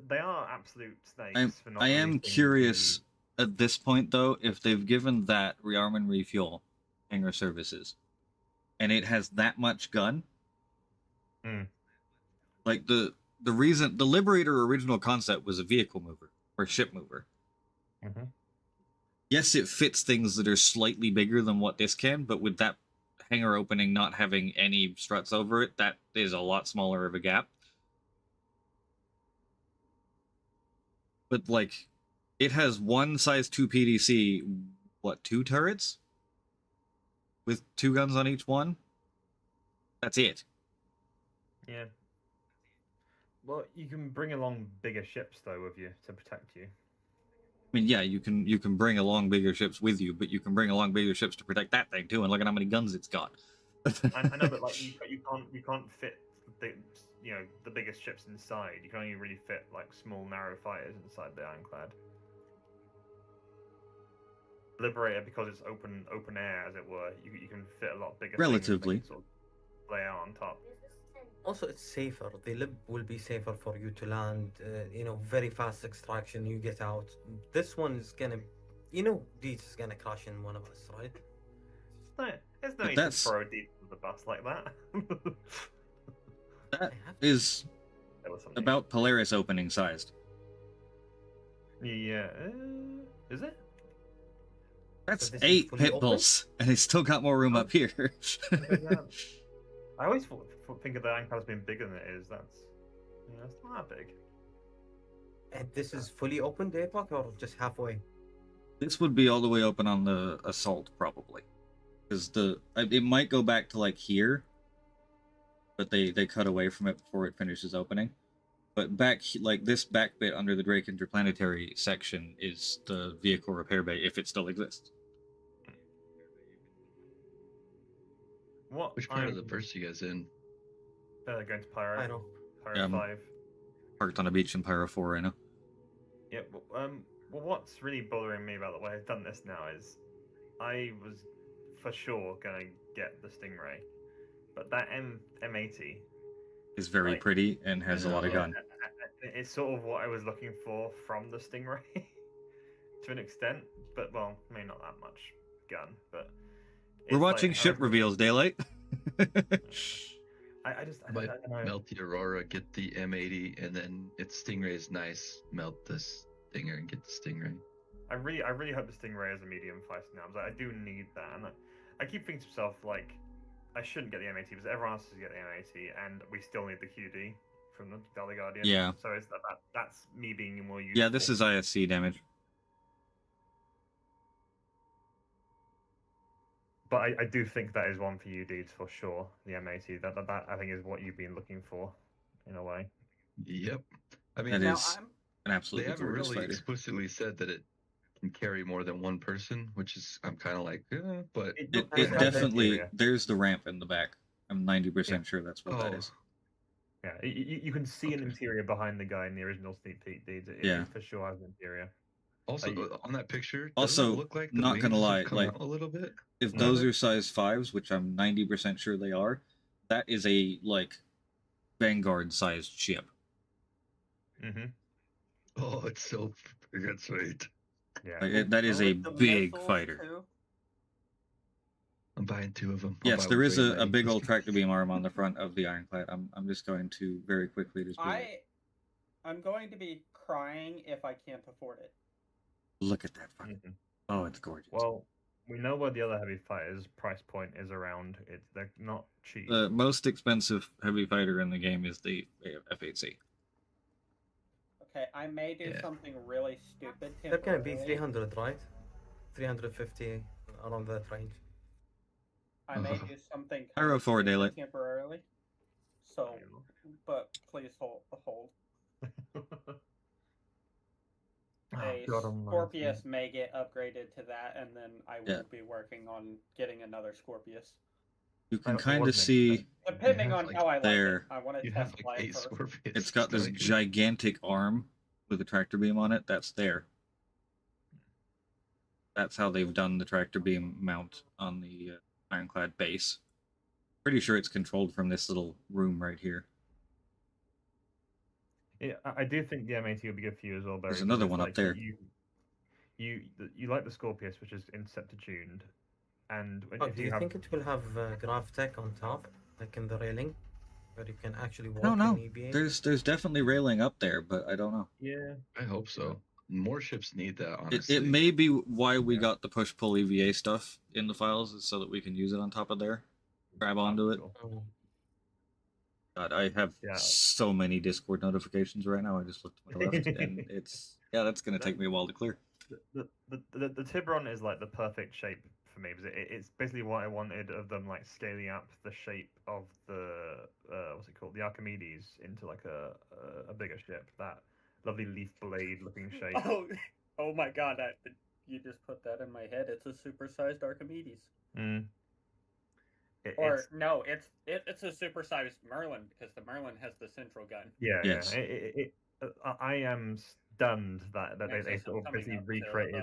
They are absolute snakes. For not I am releasing curious at this point, though, if they've given that rearm and refuel hangar services, and it has that much gun. Like the reason the Liberator original concept was a vehicle mover or ship mover. Yes, it fits things that are slightly bigger than what this can, but with that hangar opening not having any struts over it, that is a lot smaller of a gap. But like, it has one size 2 PDC, what, 2 turrets? With 2 guns on each one? That's it. Yeah. Well, you can bring along bigger ships though with you to protect you. I mean, yeah, you can bring along bigger ships with you, but you can bring along bigger ships to protect that thing too. And look at how many guns it's got. I know, but like you can't fit the biggest ships inside. You can only really fit like small narrow fighters inside the ironclad. Liberator, because it's open air as it were, you can fit a lot bigger. Relatively. Things that you can sort of lay out on top. Also, it's safer. The lib will be safer for you to land. Very fast extraction. You get out. This one is gonna, Deeds is gonna crash in one of us, right? There's no need to throw Deeds to the bus like that. That is about Polaris opening sized. Yeah, is it? That's 8 pit bulls, and it's still got more room up here. I always think of the ironclad as being bigger than it is. It's not that big. And this is fully open, the epoch, or just halfway? This would be all the way open on the assault, probably, because it might go back to like here, but they cut away from it before it finishes opening. But back, like this back bit under the Drake Interplanetary section is the vehicle repair bay, if it still exists. Which part of the burst are you guys in? Going to Pyro. Pyro 5. Parked on a beach in Pyro 4 right now. Yep. Well, what's really bothering me about the way I've done this now is I was for sure going to get the Stingray, but that M80 is very pretty and has a lot of gun. It's sort of what I was looking for from the Stingray to an extent, but well, maybe not that much gun, but we're watching ship reveals, Daylight. I just might melt the Aurora, get the M80, and then it's Stingray's nice. Melt the Stinger and get the Stingray. I really hope the Stingray is a medium fighter now. I do need that, and I keep thinking to myself like, I shouldn't get the M80 because everyone else is getting the M80, and we still need the QD from the Valley Guardian. Yeah. So that's me being more useful. Yeah, this is ISC damage. But I do think that is one for you, Deeds, for sure. The M80. That I think is what you've been looking for, in a way. Yep. I mean, that is an absolutely. They haven't really fighter. explicitly said that it can carry more than one person, which is I'm kind of like, but it definitely. There's the ramp in the back. I'm 90% sure that's what that is. Yeah, you can see an interior behind the guy in the original sneak peek, Deeds. It for sure has an interior. Also, on that picture, also it look like the not gonna lie, like a little bit. If those are size 5s, which I'm 90% sure they are, that is a like Vanguard sized ship. Oh, it's so freaking sweet. Yeah, that is a big fighter. Too. I'm buying 2 of them. Yes, there is a big old tractor beam arm on the front of the Ironclad. I'm just going to very quickly just. I'm going to be crying if I can't afford it. Look at that fucking. Oh, it's gorgeous. Well, We know where the other heavy fighters' price point is around. They're not cheap. The most expensive heavy fighter in the game is the F8C. Okay, I may do something really stupid They're gonna be temporarily. 300, right? 350 around that range. I may do something I wrote 4 daylight. temporarily. So, but please hold. A Scorpius may get upgraded to that, and then I will be working on getting another Scorpius. You can kind of see, depending on how I like there. it. I want to test fly it first. It's got this gigantic arm with a tractor beam on it. That's there. That's how they've done the tractor beam mount on the ironclad base. Pretty sure it's controlled from this little room right here. Yeah, I do think the M80 will be good for you as well, Barry. There's another one up there. You like the Scorpius, which is interceptor tuned, and if do you think it will have grav tech on top, like in the railing, where you can actually walk? I don't know. in EVA? There's definitely railing up there, but I don't know. Yeah, I hope so. More ships need that, honestly. It may be why we got the push-pull EVA stuff in the files, is so that we can use it on top of there. Grab onto it. God, I have so many Discord notifications right now. I just looked to my left, and it's that's gonna take me a while to clear. The Tiburon is like the perfect shape for me, because it's basically what I wanted of them, like scaling up the shape of the what's it called, the Archimedes, into like a bigger ship. That lovely leaf blade looking shape. Oh my God! You just put that in my head. It's a supersized Archimedes. No, it's a supersized Merlin, because the Merlin has the central gun. Yeah, yes. I am stunned that they sort of basically recreated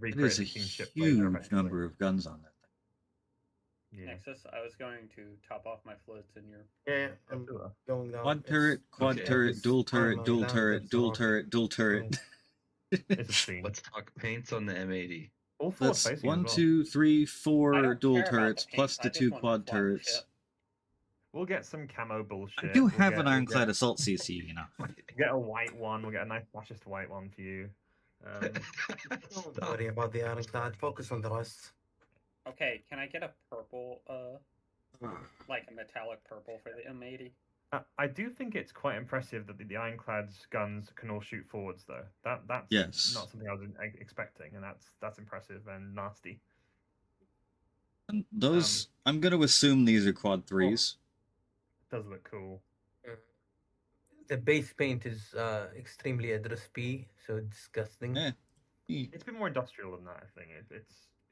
It is a huge number of guns on that thing. Yeah. Nexus, I was going to top off my fluids in your... Yeah, I'm going down. Quad turret, dual turret, dual turret, dual turret, dual turret. Let's talk paints on the M80. That's 1, 2, 3, 4 dual turrets plus the 2 quad turrets. We'll get some camo bullshit. I do have an ironclad assault CC, you know. Get a white one. We'll get a nice fascist white one for you. Don't worry about the ironclad. Focus on the rest. Okay, can I get a purple, like a metallic purple for the M80? I do think it's quite impressive that the ironclad's guns can all shoot forwards, though. That's not something I was expecting, and that's impressive and nasty. And those, I'm going to assume these are quad 3s. Does look cool. The base paint is extremely address P, so disgusting. Yeah. It's a bit more industrial than that, I think.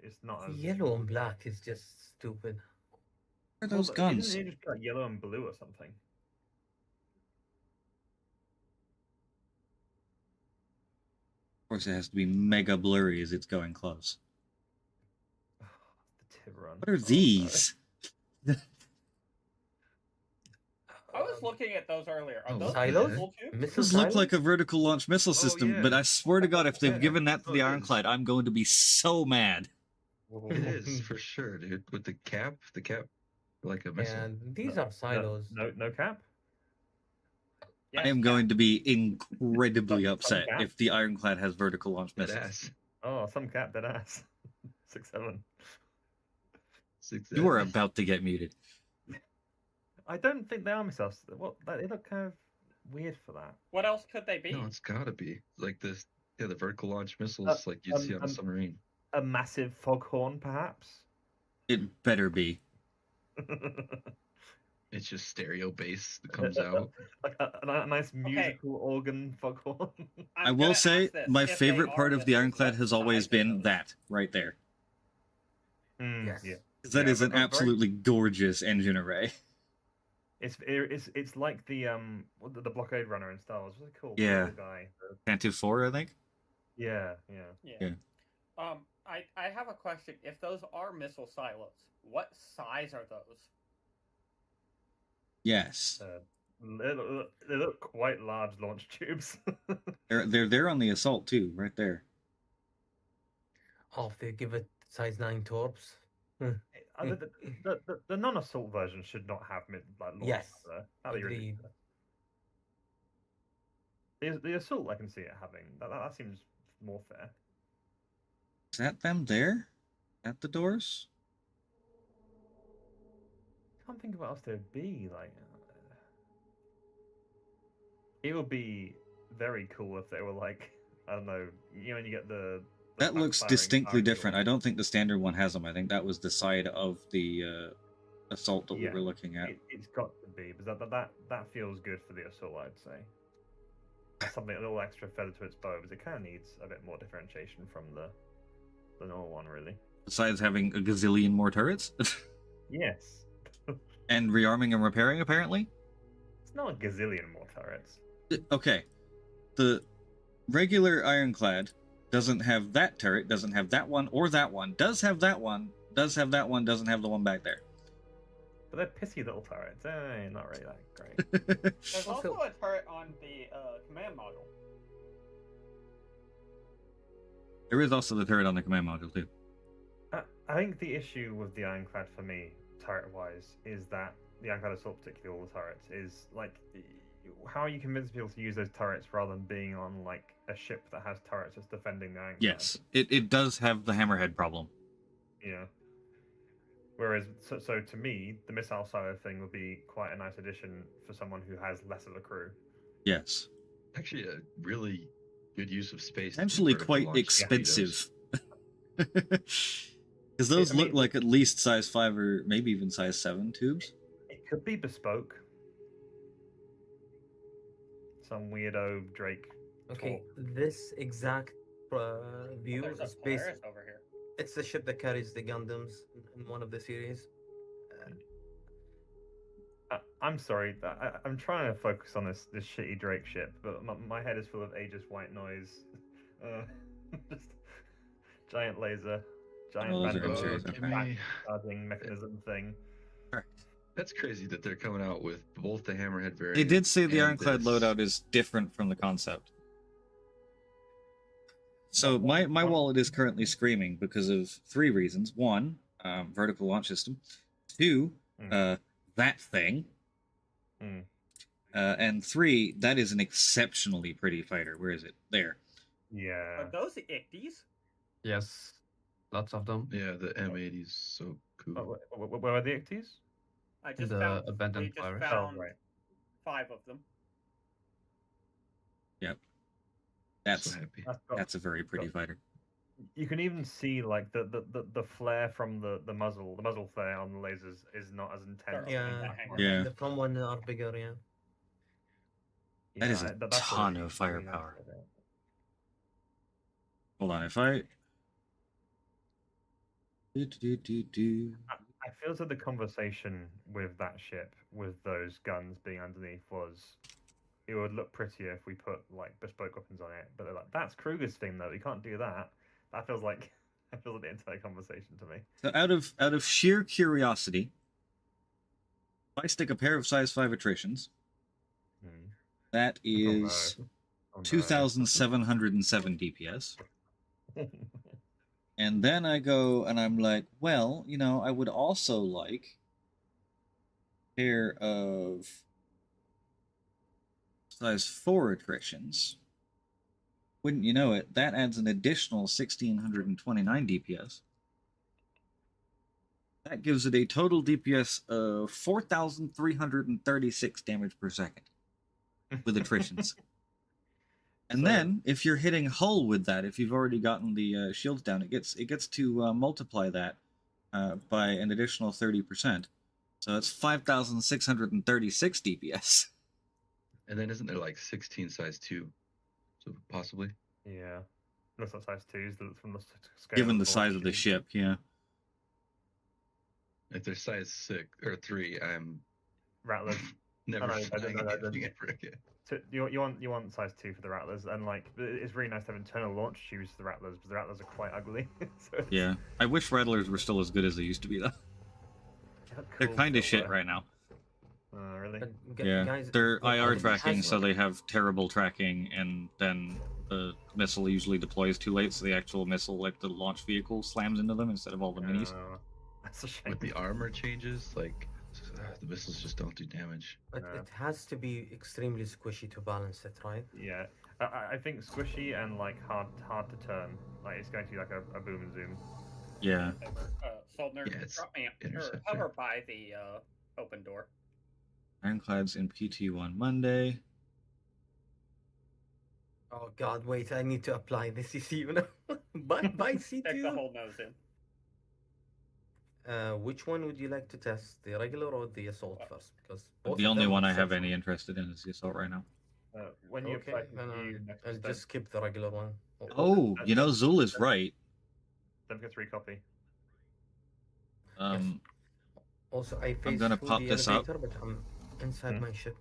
It's not as... Yellow and black is just stupid. Where are those guns? Isn't it just like yellow and blue or something? Of course, it has to be mega blurry as it's going close. The Tiburon. What are these? I was looking at those earlier. Are those silos? cool too? Those look like a vertical launch missile system, but I swear to God, if they've given that to the ironclad, I'm going to be so mad. It is, for sure, dude. With the cap, like a missile. Yeah, these are silos. No cap? I am going to be incredibly upset if the ironclad has vertical launch missiles. Oh, some cap, that ass. 6-7. You are about to get muted. I don't think they are missiles. They look kind of weird for that. What else could they be? No, it's gotta be like this. Yeah, the vertical launch missiles, like you'd see on a submarine. A massive foghorn, perhaps. It better be. It's just stereo bass that comes out. Like a nice musical organ foghorn. I will say, my favorite part of the ironclad has always been that right there. Yes. Yeah. That is an absolutely gorgeous engine array. It's like the blockade runner in Star Wars. What's it called? Yeah. The guy. Cantu 4, I think. Yeah. I have a question. If those are missile silos, what size are those? Yes. They look quite large launch tubes. They're there on the assault too, right there. Oh, if they give it size 9 torps. The non-assault version should not have launch yes. That'd be ridiculous. The assault, I can see it having. That seems more fair. Is that them there? At the doors? Can't think of what else there'd be. Like, it would be very cool if they were like, I don't know, you know, when you get the That looks backfiring distinctly target different. or- I don't think the standard one has them. I think that was the side of the assault that we Yeah, were looking at. It's got to be, but that feels good for the assault, I'd say. That's something a little extra feather to its bow, because it kind of needs a bit more differentiation from the normal one, really. Besides having a gazillion more turrets? Yes. And rearming and repairing, apparently? It's not a gazillion more turrets. Okay. The regular Ironclad doesn't have that turret, doesn't have that one or that one, does have that one, does have that one, doesn't have the one back there. But they're pissy little turrets. Not really that great. There's also a turret on the command module. There is also the turret on the command module, too. I think the issue with the Ironclad for me, turret-wise, is that the Ironclad assault, particularly all the turrets, is like, how are you convincing people to use those turrets rather than being on like a ship that has turrets that's defending the Ironclad? Yes, it does have the hammerhead problem. Yeah. Whereas, so to me, the missile silo thing would be quite a nice addition for someone who has less of a crew. Yes. Actually, a really good use of space. Actually vertical quite launch expensive. torpedoes. Because those I mean, look like at least size 5 or maybe even size 7 tubes. It could be bespoke. Some weirdo Drake. Okay, this exact view There's a is based. Polaris over here. It's the ship that carries the Gundams in one of the series. I'm sorry, I'm trying to focus on this shitty Drake ship, but my head is full of Aegis white noise. Just giant laser, giant Oh, those are random M-series, give okay. me- charging mechanism thing. That's crazy that they're coming out with both the Hammerhead variant. They did say the and Ironclad this. loadout is different from the concept. So my wallet is currently screaming because of 3 reasons. 1, vertical launch system. 2, that thing. And 3, that is an exceptionally pretty fighter. Where is it? There. Yeah. Are those the Icties? Yes, lots of them. Yeah, the M80 is so cool. Where are the Icties? I just The found. abandoned We just Polaris. found Oh, right. 5 of them. Yep. So happy. That's a very pretty fighter. You can even see like the flare from the muzzle flare on the lasers is not as intense. Yeah, the front one are bigger, yeah. That is a that's what ton really- of really nice firepower. about it. Hold on, if I... I feel that the conversation with that ship, with those guns being underneath, was it would look prettier if we put like bespoke weapons on it. But they're like, that's Kruger's thing, though. We can't do that. That feels like the entire conversation to me. So out of sheer curiosity, if I stick a pair of size 5 attritions, that is 2,707 DPS. And then I go and I'm like, well, you know, I would also like a pair of size 4 attritions. Wouldn't you know it, that adds an additional 1,629 DPS. That gives it a total DPS of 4,336 damage per second with attritions. And then, if you're hitting hull with that, if you've already gotten the shields down, it gets to multiply that by an additional 30%. So it's 5,636 DPS. And then isn't there like 16 size 2? So possibly. Yeah. Looks like size 2s from the scale. Given the size of the ship, yeah. If they're size 6 or 3, I'm Rattlers. never No, flying no, anything ever again. So you want size 2 for the Rattlers, and like it's really nice to have internal launch shoes for the Rattlers, but the Rattlers are quite ugly. So Yeah. I wish Rattlers were still as good as they used to be, though. They're kind of shit right now. Really? Yeah, guys, they're yeah, IR it tracking, has- so they have terrible tracking, and then the missile usually deploys too late, so the actual missile, like the launch vehicle, slams into them instead of all the minis. That's a shame. With the armor changes, like the missiles just don't do damage. But it has to be extremely squishy to balance it, right? Yeah, I think squishy and like hard to turn. Like it's going to be like a boom and zoom. Yeah. Soldner, Yeah, it's drop me or interceptor. hover by the open door. Ironclads in PT1 Monday. Oh God, wait! I need to apply the CCU now. By Take the CTU. whole nose in. Which one would you like to test, the regular or the assault first? Because both The of only them one are I have exceptional. any interest in is the assault right now. When you Okay, apply then PPU next I'll step, just skip the regular one. Oh, you know, Zul is right. don't forget to recopy. Yes. Also, I I'm face gonna through pop the this up. elevator, but I'm inside my ship.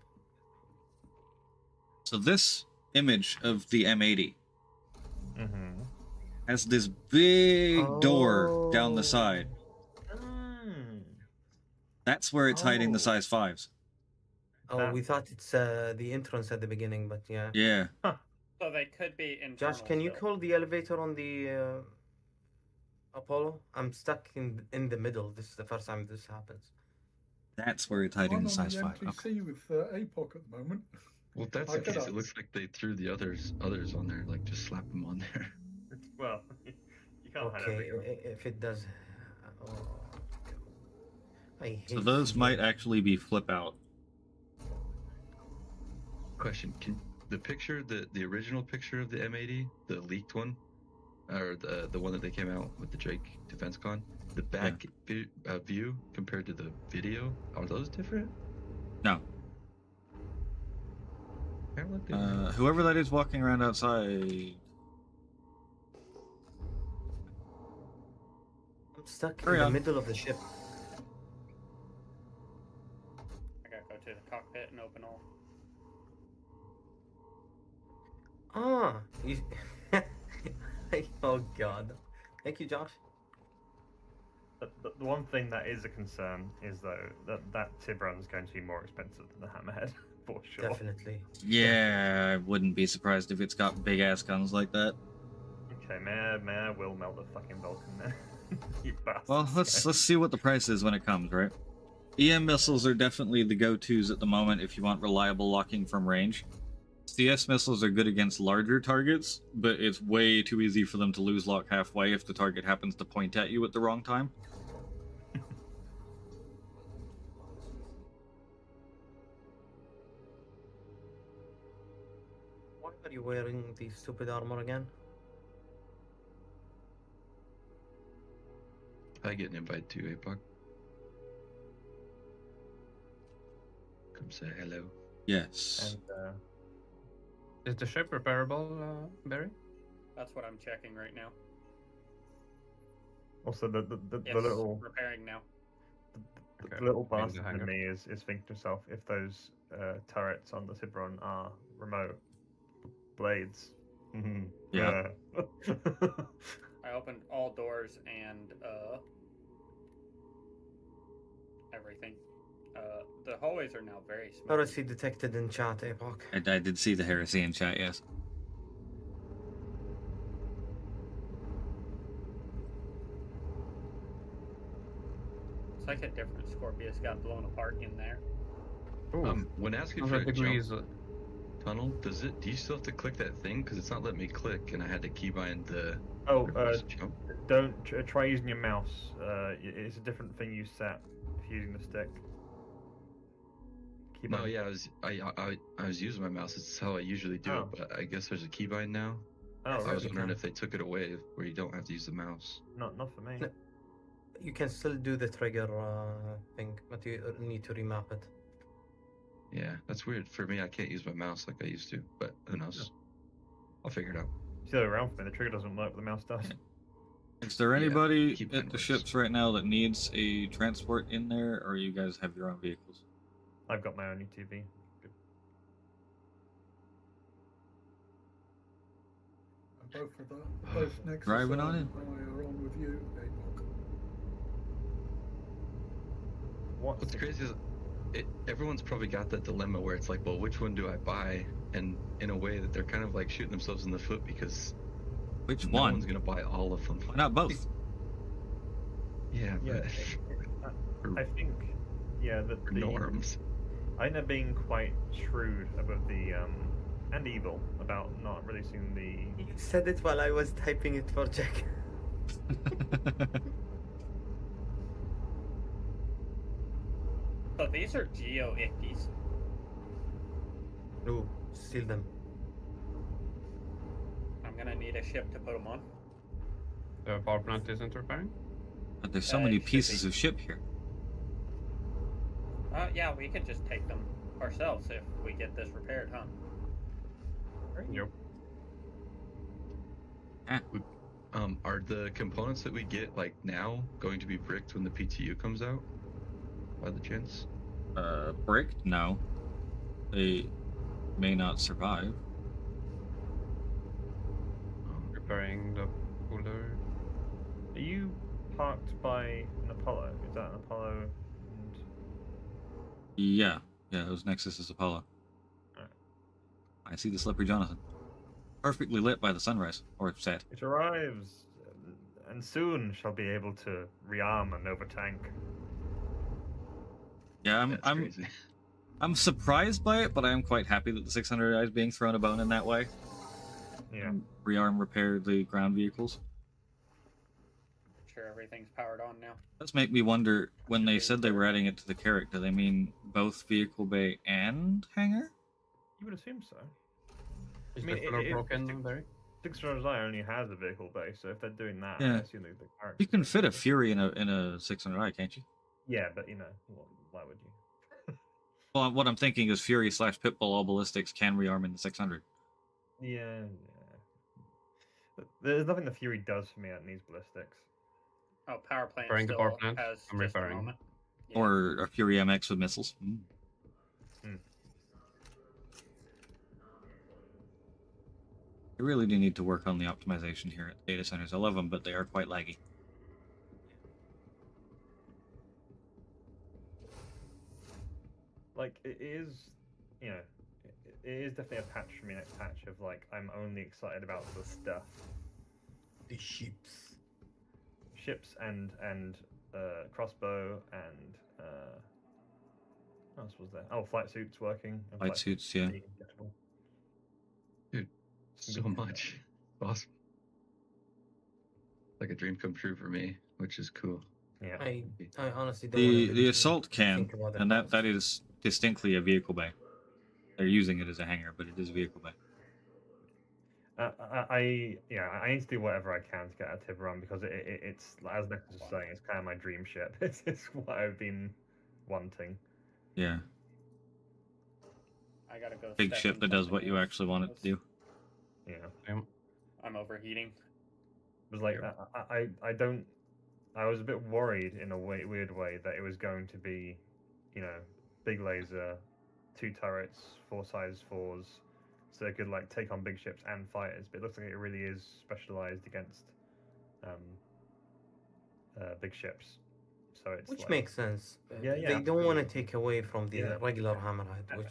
So this image of the M80 Mm-hmm. has this big door down the side. That's where it's hiding the Oh. size 5s. Oh, we thought it's the entrance at the beginning, but yeah. Yeah. So they could be internal. Josh, can you still. call the elevator on the Apollo? I'm stuck in the middle. This is the first time this happens. That's where it's hiding I'm the on size the 5. MTC Okay. with APOC at the moment. Well, if that's the case, it looks like they threw the others on there, like just slap them on there. Well, you can't hide Okay, everything. if it does. I hate So those might CGI. actually be flip out. Question: Can the picture, the original picture of the M80, the leaked one, or the one that they came out with the Drake Defense Con, the back view compared to the video, are those different? No. Apparently they are. Whoever that is walking around outside. I'm stuck Hurry in the on. middle of the ship. I gotta go to the cockpit and open all. Ah, you... oh God. Thank you, Josh. The one thing that is a concern is though that Tiburon is going to be more expensive than the Hammerhead for sure. Definitely. Yeah, I wouldn't be surprised if it's got big ass guns like that. Okay, may I will melt the fucking Vulcan then. You bastards. Well, let's see what the price is when it comes, right? EM missiles are definitely the go-tos at the moment if you want reliable locking from range. CS missiles are good against larger targets, but it's way too easy for them to lose lock halfway if the target happens to point at you at the wrong time. Why are you wearing the stupid armor again? I get an invite to APOC. Come say hello. Yes. And Is the ship repairable, Barry? That's what I'm checking right now. also the Yes, little repairing now. the little maybe the bastard in hangar. me is thinking to himself, if those turrets on the Tiburon are remote blades. Yeah. I opened all doors and everything. The hallways are now very small. Heresy detected in chat, Epoch. I did see the heresy in chat, yes. It's like a different Scorpius got blown apart in there. When asking for a jump tunnel, do you still have to click that thing? Because it's not letting me click, and I had to keybind the jump. Don't try using your mouse. It's a different thing you set if you're using the stick. No, yeah, I was using my mouse. It's how I usually do it, but I guess there's a keybind now. Oh, I was really? wondering if they took it away, where you don't have to use the mouse. Not for me. No. You can still do the trigger thing, but you need to remap it. Yeah, that's weird. For me, I can't use my mouse like I used to, but who knows? I'll figure it out. It's the other way around for me. The trigger doesn't work, but the mouse does. Is there anybody keep at the ships right now that needs a transport in there, or you guys have your own vehicles? I've got my own UTV. Good. Both of both Nexus Driving on it? and I are on with you, APOC. What's crazy is everyone's probably got that dilemma where it's like, well, which one do I buy? And in a way that they're kind of like shooting themselves in the foot because Which no one? one's gonna buy all of them. Why not both? Yeah, Yeah, but I think, yeah, that the norms. I think they're being quite shrewd about the and evil about not releasing the. You said it while I was typing it for Jack. So these are Geo Icties. No, steal them. I'm gonna need a ship to put them on. The power plant is interfering? But there's so It many should pieces be. of ship here. Yeah, we could just take them ourselves if we get this repaired, huh? Yep. Are the components that we get like now going to be bricked when the PTU comes out? By the chance? Bricked? No. They may not survive. Repairing the cooler. Are you parked by an Apollo? Is that an Apollo? And... Yeah. Yeah, those Nexus is Apollo. Alright. I see the Slippery Jonathan. Perfectly lit by the sunrise. Or set. It arrives, and soon shall be able to rearm a Nova tank. Yeah, That's I'm crazy. I'm surprised by it, but I am quite happy that the 600i is being thrown a bone in that way. Yeah. Rearm repair the ground vehicles. Sure, everything's powered on now. Does make me wonder, when they said they were adding it to the Carrack, do they mean both vehicle bay and hangar? You would assume so. Is I mean, the cooler broken, Barry? 600i only has a vehicle bay, so if they're doing that, I Yeah. assume the character. You can fit a Fury in a 600i, can't you? Yeah, but you know, why would you? Well, what I'm thinking is Fury / Pitbull all ballistics can rearm in the 600. Yeah. There's nothing the Fury does for me that needs ballistics. Oh, power plant Repairing the still power plant. has I'm just a repairing. moment. Yeah. Or a Fury MX with missiles. They really do need to work on the optimization here at data centers. I love them, but they are quite laggy. Like, it is, you know, it is definitely a patch for me, next patch of like, I'm only excited about the stuff. The ships. Ships and crossbow and what else was there? Oh, flight suits working. And Flight suits, yeah. being gettable. Dude, Some so good much. stuff. Awesome. Like a dream come true for me, which is cool. Yeah. I honestly don't wanna The even assault can, think about and that cost. is distinctly a vehicle bay. They're using it as a hangar, but it is a vehicle bay. I need to do whatever I can to get a Tiburon because it's as Nexus was saying, it's kind of my dream ship. It's what I've been wanting. Yeah. I gotta go. Big step ship in that does something what you else. actually want it to do. Yeah. I'm overheating. It was like I was a bit worried in a weird way that it was going to be, you know, big laser, 2 turrets, 4 size 4s, so it could like take on big ships and fighters. But it looks like it really is specialized against big ships. So it's Which like, makes sense. Yeah, They don't want to absolutely. take away from the Yeah. regular hammerhead, which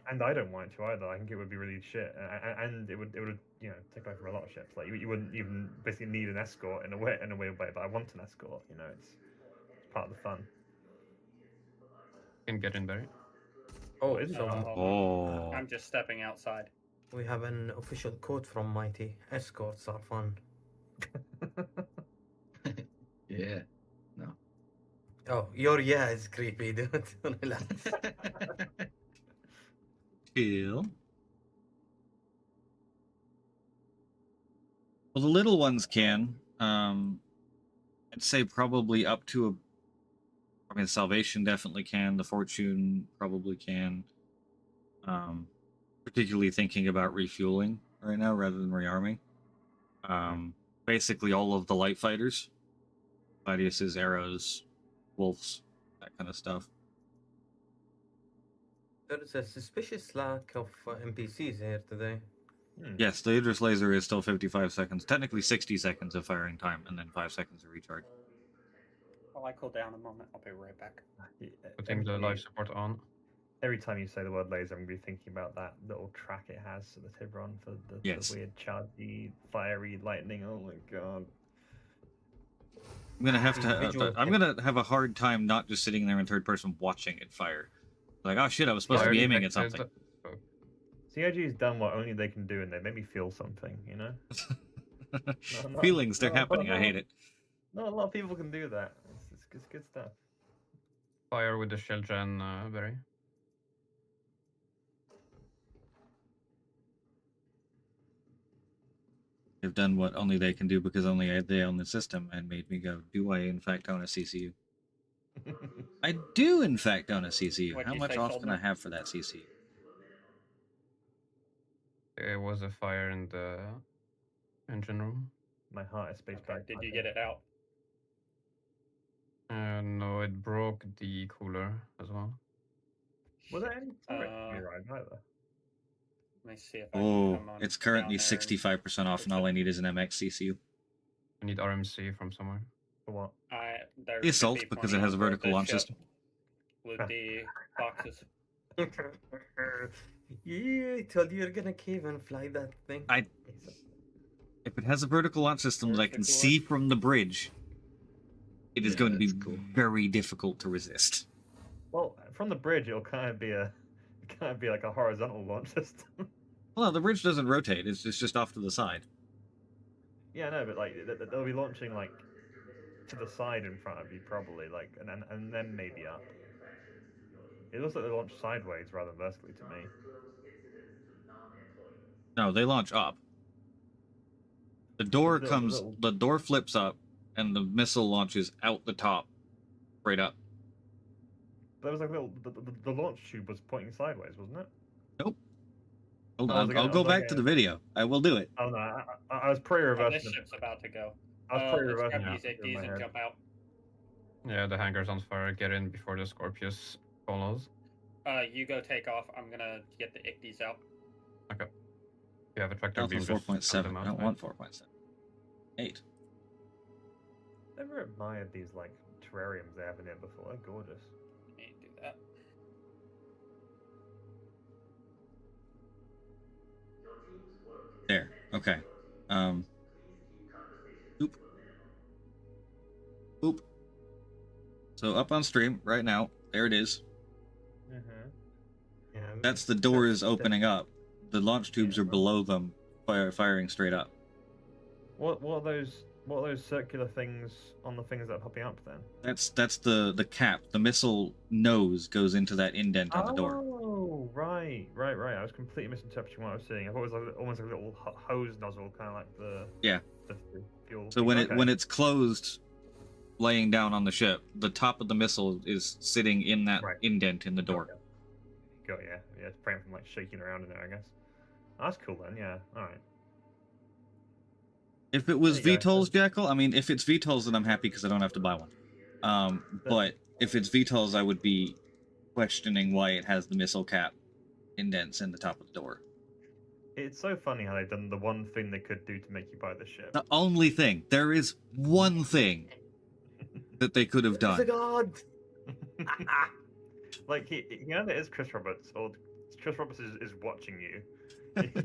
and I don't want it to either. I think it would be really shit, and it would you know take over a lot of ships. Like you wouldn't even basically need an escort in a weird way, but I want an escort. You know, it's part of the fun. Can get in, Barry. Oh, isn't so it? Oh. I'm just stepping outside. we have an official quote from Mighty. Escorts are fun. Yeah. No. Oh, your yeah is creepy, dude. Relax. Chill. Well, the little ones can. I'd say probably up to a. I mean, Salvation definitely can. The Fortune probably can. Particularly thinking about refueling right now rather than rearming. Basically, all of the light fighters, Gladiuses, arrows, wolves, that kind of stuff. There's a suspicious lack of NPCs here today. Yes, the Idris laser is still 55 seconds, technically 60 seconds of firing time, and then 5 seconds of recharge. While I cool down a moment, I'll be right back. Putting the life support on. Every time you say the word laser, I'm going to be thinking about that little track it has to the Tiburon for the Yes. weird chargy, fiery lightning. Oh my god. I'm gonna have to. Individual I'm gonna have a hard time not just sitting there in third person watching it fire. Like, oh shit, I was supposed to be aiming at something. CIG has done what only they can do, and they made me feel something. You know. No, Feelings, they're no, happening. no. I hate it. Not a lot of people can do that. It's good stuff. Fire with the shell gen, Barry. They've done what only they can do because only they own the system and made me go, do I in fact own a CCU? I do in fact own a CCU. What'd How you much say, off can I Soldner? have for that CCU? There was a fire in the engine room. My heart is space Okay, back. did you get it out? No, it broke the cooler as well. Was there any turret Uh, arrived either? Let me see if I can Oh, come on it's currently down there and 65% off, and all I need is an MX CCU. I need RMC from somewhere. For what? there The should Assault, be because plenty it has a on board vertical the launch ship. system. Loot the boxes. Yeah, I told you you're gonna cave and fly that thing. If it has a vertical launch system that I Where's the can cooler? see from the bridge, it is Yeah, going to be that's cool. very difficult to resist. Well, from the bridge, it'll kind of be like a horizontal launch system. Well, no, the bridge doesn't rotate. It's just off to the side. Yeah, no, but like they'll be launching like to the side in front of you, probably, like, and then maybe up. It looks like they launch sideways rather than vertically to me. No, they launch up. The the door flips up, and the missile launches out the top, straight up. There was like the launch tube was pointing sideways, wasn't it? Nope. Hold Oh, was on, it I'll gonna- go was it back to the video. I will do it. Oh no, I was pretty Oh, reversing. this ship's about to go. I was pretty Let's reversing. grab it these in my IGDs and head. jump out. Yeah, the hangar's on fire. Get in before the Scorpius follows. You go take off. I'm gonna get the IGDs out. Okay. You have a tractor Alpha beam. just 4.7. them I out, don't right? want 4.7. 8. Never admired these like terrariums they have in here before. They're gorgeous. You need to do that. There. Okay. Oop. Oop. So up on stream right now. There it is. Mm-hmm. Yeah, That's the doors opening up. The launch tubes are below them, firing straight up. What are those circular things on the things that are popping up then? That's the cap. The missile nose goes into that indent on the door. Oh, right. I was completely misinterpreting what I was seeing. I thought it was like, almost like a little hose nozzle, kind of like the the fuel. So when it's closed, laying down on the ship, the top of the missile is sitting in that indent in the door. Got yeah, it's praying from like shaking around in there, I guess. Oh, that's cool then. Yeah, all right. If it was There you go. VTOLs, Jackal, I mean, if it's VTOLs, then I'm happy because I don't have to buy one. But if it's VTOLs, I would be questioning why it has the missile cap indents in the top of the door. It's so funny how they've done the one thing they could do to make you buy the ship. The only thing. There is one thing that they could have There's a done. god. Like he either is Chris Roberts or Chris Roberts is watching you.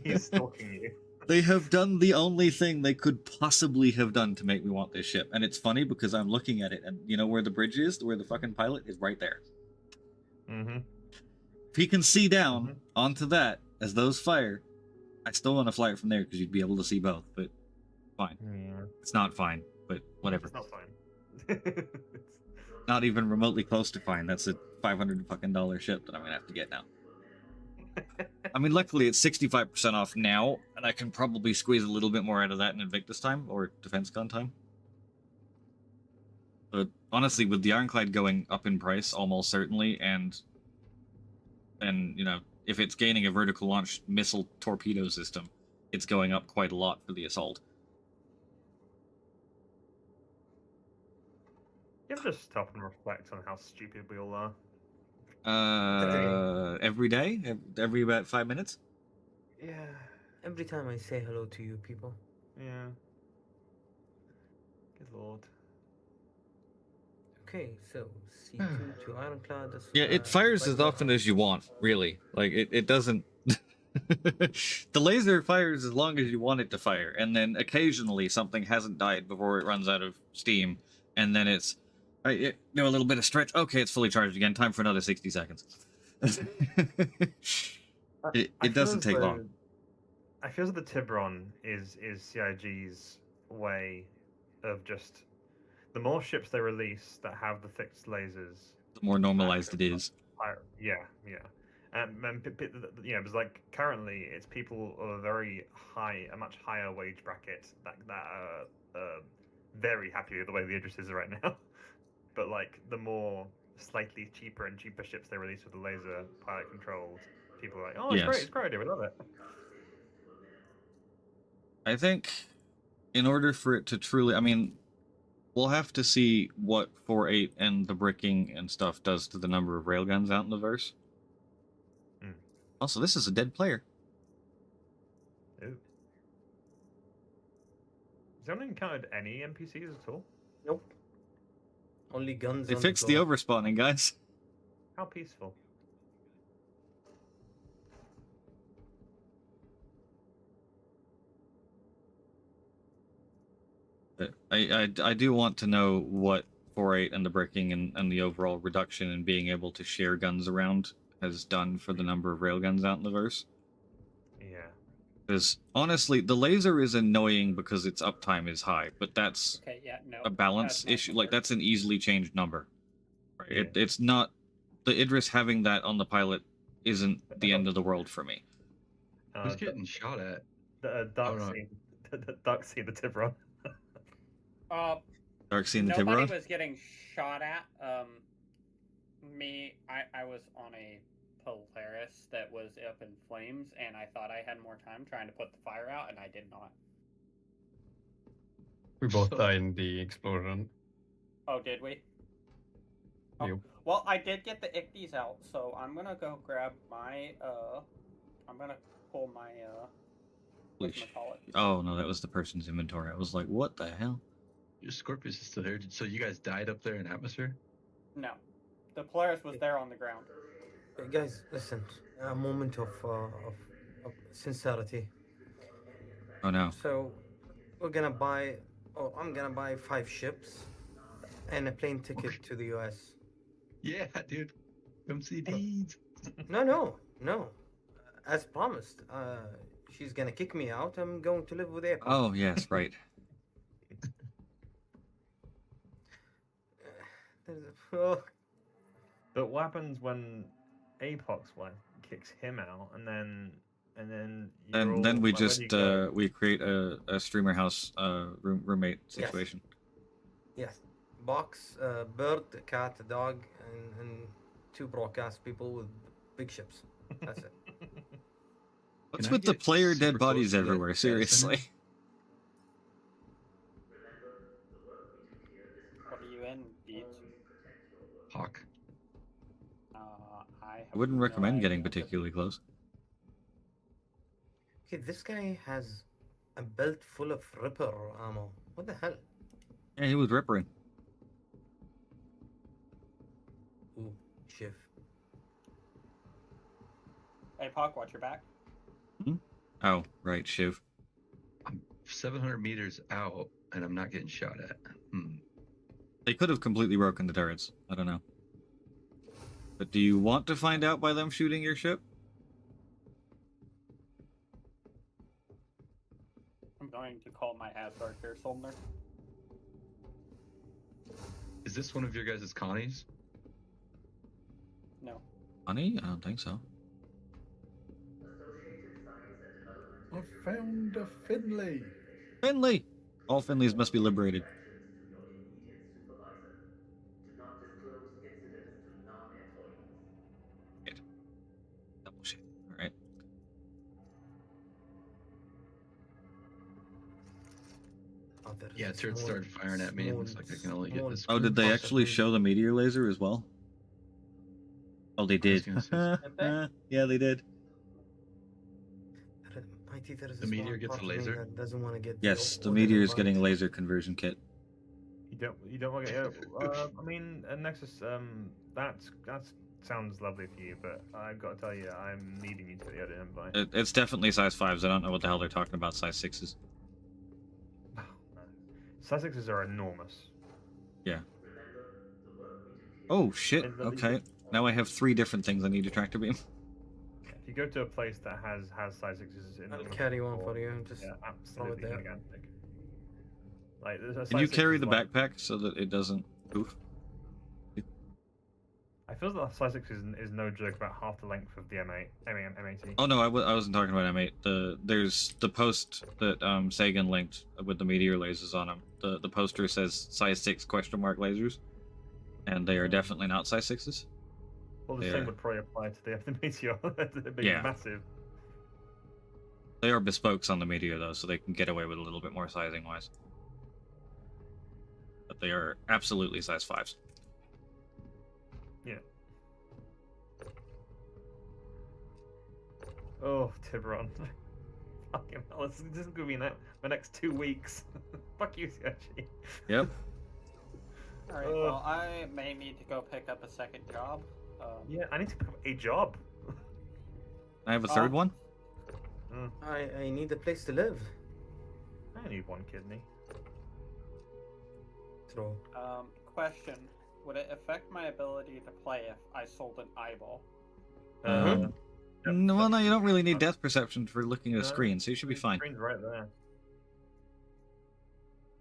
He's stalking you. They have done the only thing they could possibly have done to make me want this ship. And it's funny because I'm looking at it, and you know where the bridge is? Where the fucking pilot is right there. Mm-hmm. If he can see down onto that as those fire, I still want to fly it from there because you'd be able to see both, but fine. Yeah. It's not fine, but whatever. It's not fine. Not even remotely close to fine. That's a $500 fucking ship that I'm gonna have to get now. I mean, luckily it's 65% off now, and I can probably squeeze a little bit more out of that in Invictus time, or Defense Con time. But honestly, with the Ironclad going up in price, almost certainly, and you know, if it's gaining a vertical launch missile torpedo system, it's going up quite a lot for the Assault. You ever just stop and reflect on how stupid we all are? Every day? Every about 5 minutes? Yeah. Every time I say hello to you people. Yeah. Good lord. Okay, so C2 to Ironclad. Yeah, it fires as often as you want, really. Like, it doesn't... The laser fires as long as you want it to fire, and then occasionally something hasn't died before it runs out of steam, and then it's... do a little bit of stretch. Okay, it's fully charged again. Time for another 60 seconds. It doesn't take long. I feel that the Tiburon is CIG's way of just the more ships they release that have the fixed lasers, The more normalized it is. yeah, yeah. And because like currently it's people of a much higher wage bracket that are very happy with the way the Idris is right now. But like the more slightly cheaper and cheaper ships they release with the laser pilot controlled, people are like, oh, it's Yes. great idea, we love it. I think in order for it to truly, I mean, we'll have to see what 4.8 and the bricking and stuff does to the number of railguns out in the verse. Mm. Also, this is a dead player. Ooh. Has anyone encountered any NPCs at all? Nope. Only guns. They on fixed the the floor. overspawning, guys. How peaceful. But I do want to know what 4.8 and the bricking and the overall reduction in being able to share guns around has done for the number of railguns out in the verse. Yeah. Because honestly, the laser is annoying because its uptime is high, but that's Okay, yeah, no. a balance that's not issue. the Like word. that's an easily changed number. Right? Yeah. It's not the Idris having that on the pilot isn't the end of the world for me. Who's getting shot at? The Oh, no. Dark Sea, the Tiburon. Dark Sea and the Nobody Tiburon. was getting shot at. I was on a Polaris that was up in flames, and I thought I had more time trying to put the fire out, and I did not. We both died in the explosion. Oh, did we? Oh, Yep. well, I did get the icties out, so I'm gonna go grab my I'm gonna pull my whatchamacallit. Oh no, that was the person's inventory. I was like, what the hell? Your Scorpius is still here. So you guys died up there in atmosphere? No, the Polaris was there on the ground. Guys, listen. A moment of sincerity. Oh no. So, we're gonna buy. Oh, I'm gonna buy 5 ships and a plane ticket to the US. Yeah, dude. Come see Deeds. No. As promised. She's gonna kick me out. I'm going to live with April. Oh yes, right. Oh, But what happens when Apoc's wife kicks him out, and then you're And all, then we like, where do just you go? we create a streamer house roommate Yes. situation. yes. Box, bird, cat, dog, and 2 broadcast people with big ships. That's it. What's Can I with the get player super dead close bodies to that everywhere? data center? Seriously. What are you in, Deeds? Hawk. I I wouldn't recommend getting idea. particularly close. Okay, this guy has a belt full of Ripper ammo. What the hell? Yeah, he was rippering. Ooh, Shiv. Hey, Poc, watch your back. Oh, right, Shiv. I'm 700 meters out, and I'm not getting shot at. They could have completely broken the turrets. I don't know. But do you want to find out by them shooting your ship? I'm going to call my Asgard here, Solner. Is this one of your guys' Connies? No. Honey? I don't think so. I found a Finley. Finley! All Finleys must be liberated. Shit. Double shit. Alright. Oh, there is Yeah, a turret small- started firing at me. It looks like I can only get small- this. Oh, did they actually show the meteor laser as well? Oh, they did. gonna say- Did they? Yeah, they did. Mighty, there is a The meteor small gets a part of me laser? that doesn't want to get Yes, the order meteor is invite. getting a laser conversion kit. You don't want to get. I mean, Nexus. That sounds lovely for you, but I've got to tell you, I'm needing you to the other invite. It's definitely size 5s. I don't know what the hell they're talking about size 6s. Oh, no. Sussexes are enormous. Yeah. Oh, shit. And the- Okay. Now I have 3 different things I need to tractor beam. If you go to a place that has size sixes in I'll them, carry one for you. Just yeah, throw it absolutely there. gigantic. Like, there's a Can you size carry 6 the is like, backpack so that it doesn't poof? I feel that size 6 is no joke about half the length of the M80. Oh no, I wasn't talking about M8. There's the post that Sagan linked with the meteor lasers on them. The poster says size 6 question mark lasers, and they are definitely not size 6s. Well, the They same are- would probably apply to the meteor. They're big, Yeah. massive. They are bespokes on the meteor though, so they can get away with a little bit more sizing wise. But they are absolutely size 5s. Yeah. Oh, Tiburon. Fucking hell, this is gonna be the next 2 weeks. Fuck you, Sergi. Yep. Alright, well, I may need to go pick up a second job. Yeah, I need to pick up a job. I have a third one. I need a place to live. I need 1 kidney. True. Question. Would it affect my ability to play if I sold an eyeball? No, well, no, you don't really need depth perception for looking at a screen, so you should be The fine. screen's right there.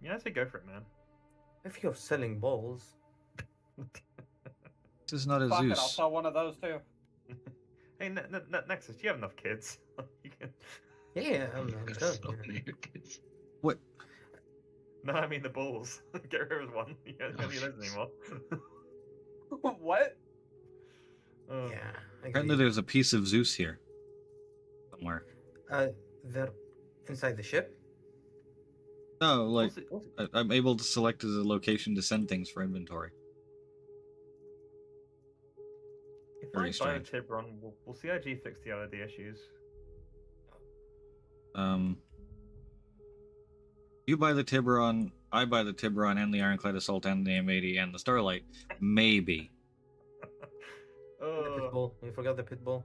Yeah, I say go for it, man. If you're selling balls. This is not a Fuck it, I'll Zeus. sell one of those too. Hey, Nexus, do you have enough kids? You can... Yeah, I'm done. So yeah. many kids. What? No, I mean the balls. Get rid of one. You don't Oh, need those anymore. What? Oh. Yeah. Apparently, there's a piece of Zeus here somewhere. They're inside the ship. No, like What's I'm able to select as a location to send things for inventory. If Very I buy a strange. Tiburon, will CIG fix the LED issues? You buy the Tiburon, I buy the Tiburon and the Ironclad Assault and the M80 and the Starlight. Maybe. The Oh. pitbull. You forgot the pitbull.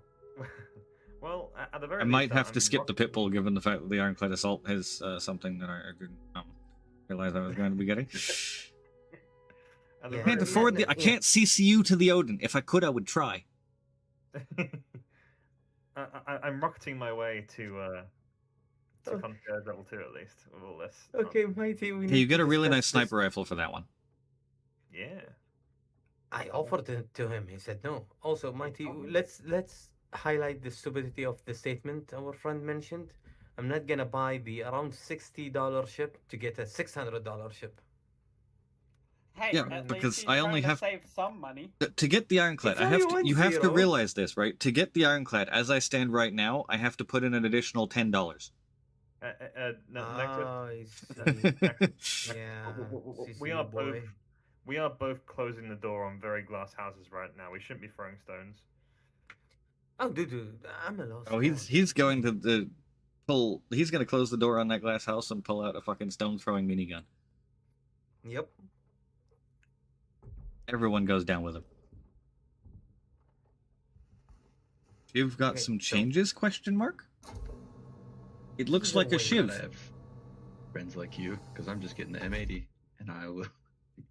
Well, at the very I least, might have I'm to skip the rocking- Pitbull given the fact that the Ironclad Assault has something that I didn't realize I was going to be getting. At the Yeah. I very can't least- afford the. I can't CCU to the Odin. If I could, I would try. I'm rocketing my way to Oh. Concierge level 2 at least with all this. Okay, mighty. We Hey, need you get to a really discuss nice this. sniper rifle for that one. Yeah. I offered it to him. He said no. Also, mighty, let's highlight the stupidity of the statement our friend mentioned. I'm not gonna buy the around $60 ship to get a $600 ship. Hey, Yeah, at because least he's I only trying have- to save some money. To get the Ironclad, It's I have only to. one You have to zero. realize this, right? To get the Ironclad, as I stand right now, I have to put in an additional $10. Nexus. I see. Yeah. We CCU are boy. both. We are both closing the door on very glass houses right now. We shouldn't be throwing stones. Oh, dude, I'm a lost. Oh, he's going to pull. He's going to close the door on that glass house and pull out a fucking stone throwing minigun. Yep. Everyone goes down with him. You've got Okay, some so- changes? Question mark. It looks is a like a way Glad shiv. I have friends like you, because I'm just getting the M80, and I will.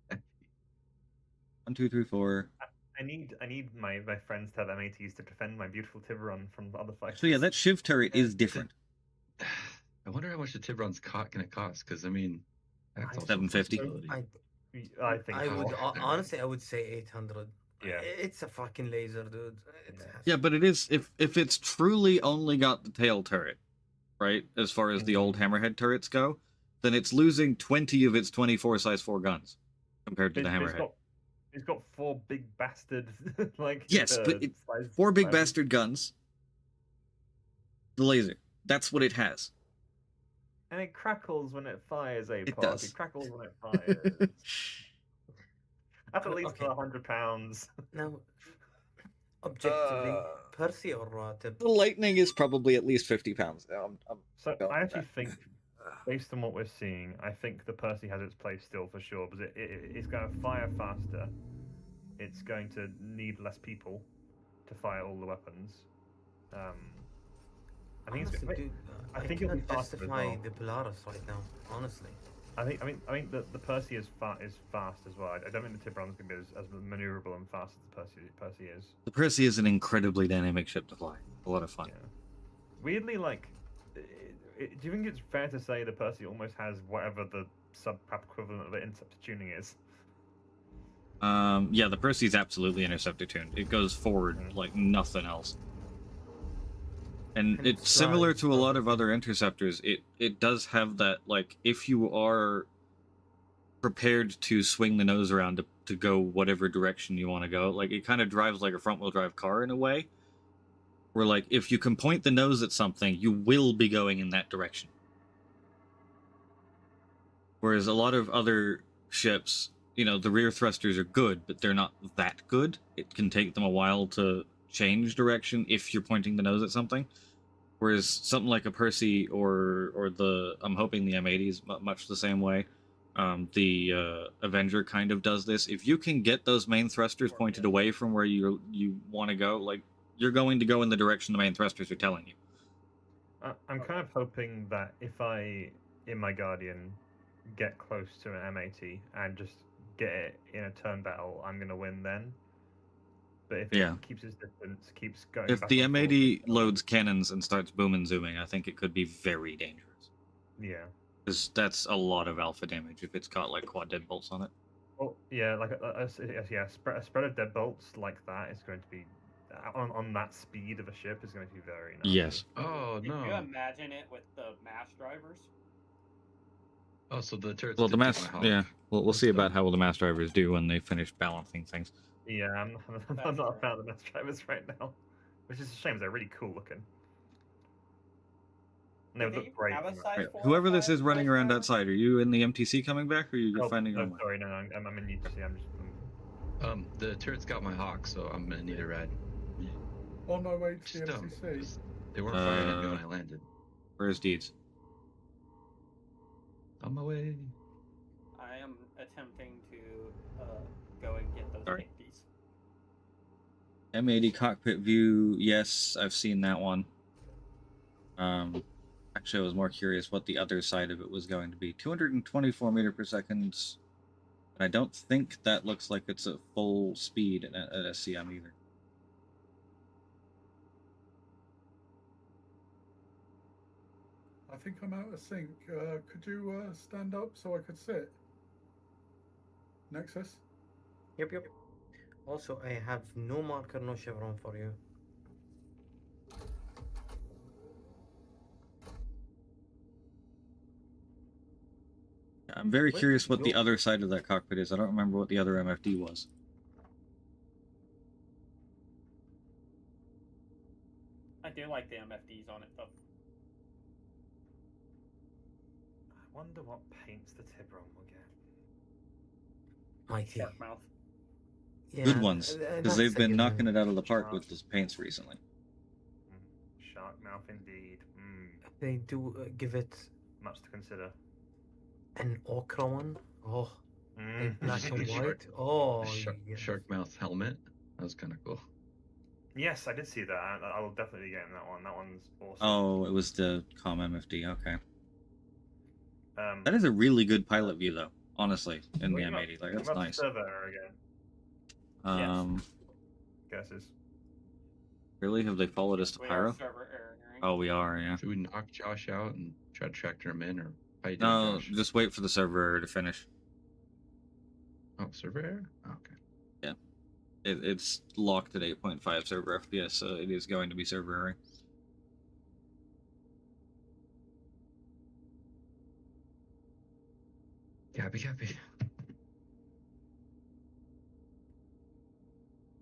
1, 2, 3, 4. I need my friends to have M80s to defend my beautiful Tiburon from the other fights. So yeah, that shiv turret is different. I wonder how much the Tiburon's going to cost, because I mean, that's also $750. flexibility. I think. I would Oh. honestly, I would say 800. Yeah. It's a fucking laser, dude. It Yeah. has- Yeah, but it is if it's truly only got the tail turret, right? As far as the old hammerhead turrets go, then it's losing 20 of its 24 size 4 guns compared to the hammerhead. It's got 4 big bastard like. Yes, but it, 4 big bastard guns. The laser. That's what it has. And it crackles when it fires, It Park. does. It crackles when it fires. That's at least Okay. £100. Now, objectively, Percy or Tib? The lightning is probably at least £50. So Go I with actually that. think, based on what we're seeing, I think the Percy has its place still for sure, because it's going to fire faster. It's going to need less people to fire all the weapons. I think Honestly, it's. dude, I I think it'll be cannot faster as justify well. the Polaris right now. Honestly, I think the Percy is fast as well. I don't think the Tiburon's gonna be as maneuverable and fast as the Percy is. The Percy is an incredibly dynamic ship to fly. A lot of fun. Yeah. Weirdly, like, do you think it's fair to say the Percy almost has whatever the sub-prap equivalent of the interceptor tuning is? Yeah, the Percy's absolutely interceptor tuned. It goes forward like nothing else. And it's similar to a lot of other interceptors. It does have that, like, if you are prepared to swing the nose around to go whatever direction you want to go, like, it kind of drives like a front-wheel drive car in a way, where, like, if you can point the nose at something, you will be going in that direction. Whereas a lot of other ships, you know, the rear thrusters are good, but they're not that good. It can take them a while to change direction if you're pointing the nose at something. Whereas something like a Percy or the, I'm hoping the M80 is much the same way. The Avenger kind of does this. If you can get those main thrusters pointed away from where you want to go, like, you're going to go in the direction the main thrusters are telling you. I'm kind of hoping that if I, in my Guardian, get close to an M80 and just get it in a turn battle, I'm going to win then. But if it keeps its distance, keeps going. If the M80 loads cannons and starts booming zooming, I think it could be very dangerous. Yeah. Because that's a lot of alpha damage if it's got, like, quad deadbolts on it. Well, yeah, like a spread of deadbolts like that is going to be on that speed of a ship is going to be very nice. Yes. Oh no. Can you imagine it with the mass drivers? Oh, so the turrets. Well, the mass, yeah. We'll see about how well the mass drivers do when they finish balancing things. Yeah, I'm not a fan of the mass drivers right now, which is a shame. They're really cool looking. And they look great. Right. Whoever this is running around outside, are you in the MTC coming back, or are you finding your own way? Sorry, no, I'm in UTC. I'm just. The turret's got my Hawk, so I'm gonna need a ride. On my way to the Just don't, MCC. 'cause they weren't firing at me when I landed. Where's Deeds? On my way. I am attempting to go and get those Sorry. babies. M80 cockpit view, yes, I've seen that one. Actually, I was more curious what the other side of it was going to be. 224 meter per second. And I don't think that looks like it's at full speed at SCM either. I think I'm out of sync. Could you stand up so I could sit? Nexus? Yep. Also, I have no marker, no chevron for you. I'm very curious what the other side of that cockpit is. I don't remember what the other MFD was. I do like the MFDs on it though. I wonder what paints the Tiburon will get. Mighty. Shark mouth. Yeah, Good ones, because that's they've a been good knocking one. it out of the park with those paints recently. Shark mouth indeed. They do give it Much to consider. an ochre one. Oh, in black and Shark- white. Oh, yes. Shark mouth helmet. That was kind of cool. Yes, I did see that. I will definitely get in that one. That one's awesome. Oh, it was the COM MFD, okay. Um, That is a really good pilot view, though, honestly, in the what about- M80. Like, what that's about the nice. server error again. Guesses. Really? Have they followed us to We are Pyro? server error. Oh, we are, yeah. Should we knock Josh out and try to tractor him in, or how you doing, No, Josh? just wait for the server error to finish. Oh, server error? Oh, okay. Yeah. It's locked at 8.5 server FPS, so it is going to be server error. Copy.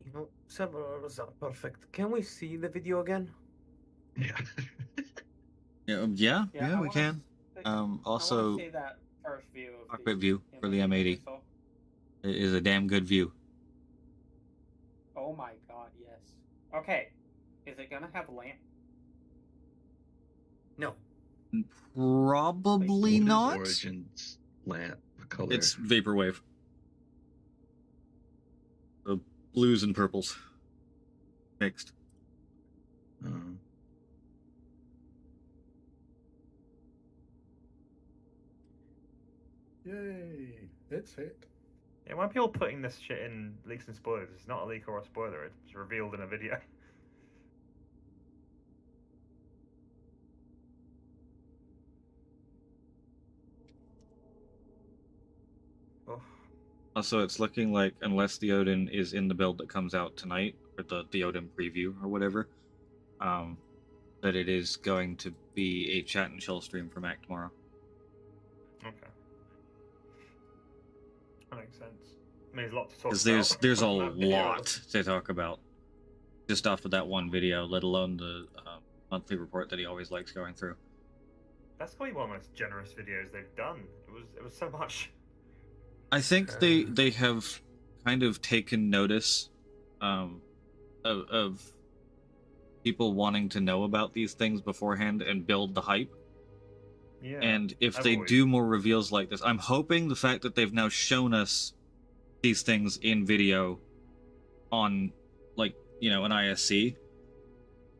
You know, servers are perfect. Can we see the video again? Yeah. Yeah, I we wanna can. I Also, wanna see that first view of cockpit view for the M80. so- It is a damn good view. Oh my god, yes. Okay, is it gonna have lamp? No. Probably What is not. Origins lamp color. It's vaporwave. The blues and purples mixed. Yay! It's hit. Yeah, why are people putting this shit in leaks and spoilers? It's not a leak or a spoiler. It's revealed in a video. Oh. Also, it's looking like, unless the Odin is in the build that comes out tonight, or the Odin preview or whatever, that it is going to be a chat and chill stream for Mac tomorrow. Okay. That makes sense. I mean, there's a lot to talk about. Because there's a on that video. lot to talk about just off of that one video, let alone the monthly report that he always likes going through. That's probably one of the most generous videos they've done. It was so much. I think they have kind of taken notice of people wanting to know about these things beforehand and build the hype. Yeah. And if I've they always- do more reveals like this, I'm hoping the fact that they've now shown us these things in video on, like, you know, an ISC,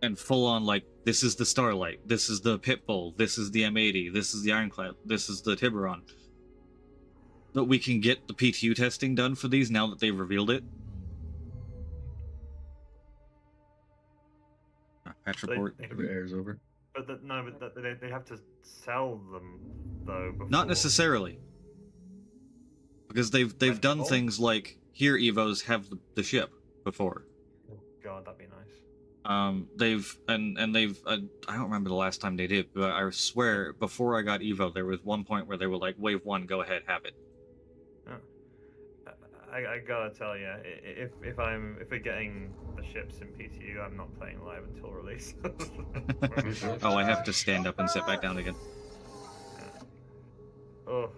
and full on, like, this is the Starlight, this is the Pitbull, this is the M80, this is the Ironclad, this is the Tiburon, that we can get the PTU testing done for these now that they've revealed it. Patch report. Whatever airs over. But they have to sell them though. Before. Not necessarily, because they've done before? things like here Evos have the ship before. God, that'd be nice. They've I don't remember the last time they did, but I swear before I got Evo there was one point where they were like, wave 1, go ahead, have it. I gotta tell you, if we're getting the ships in PTU, I'm not playing live until release. Oh, I have to stand up and sit back down again. Oh.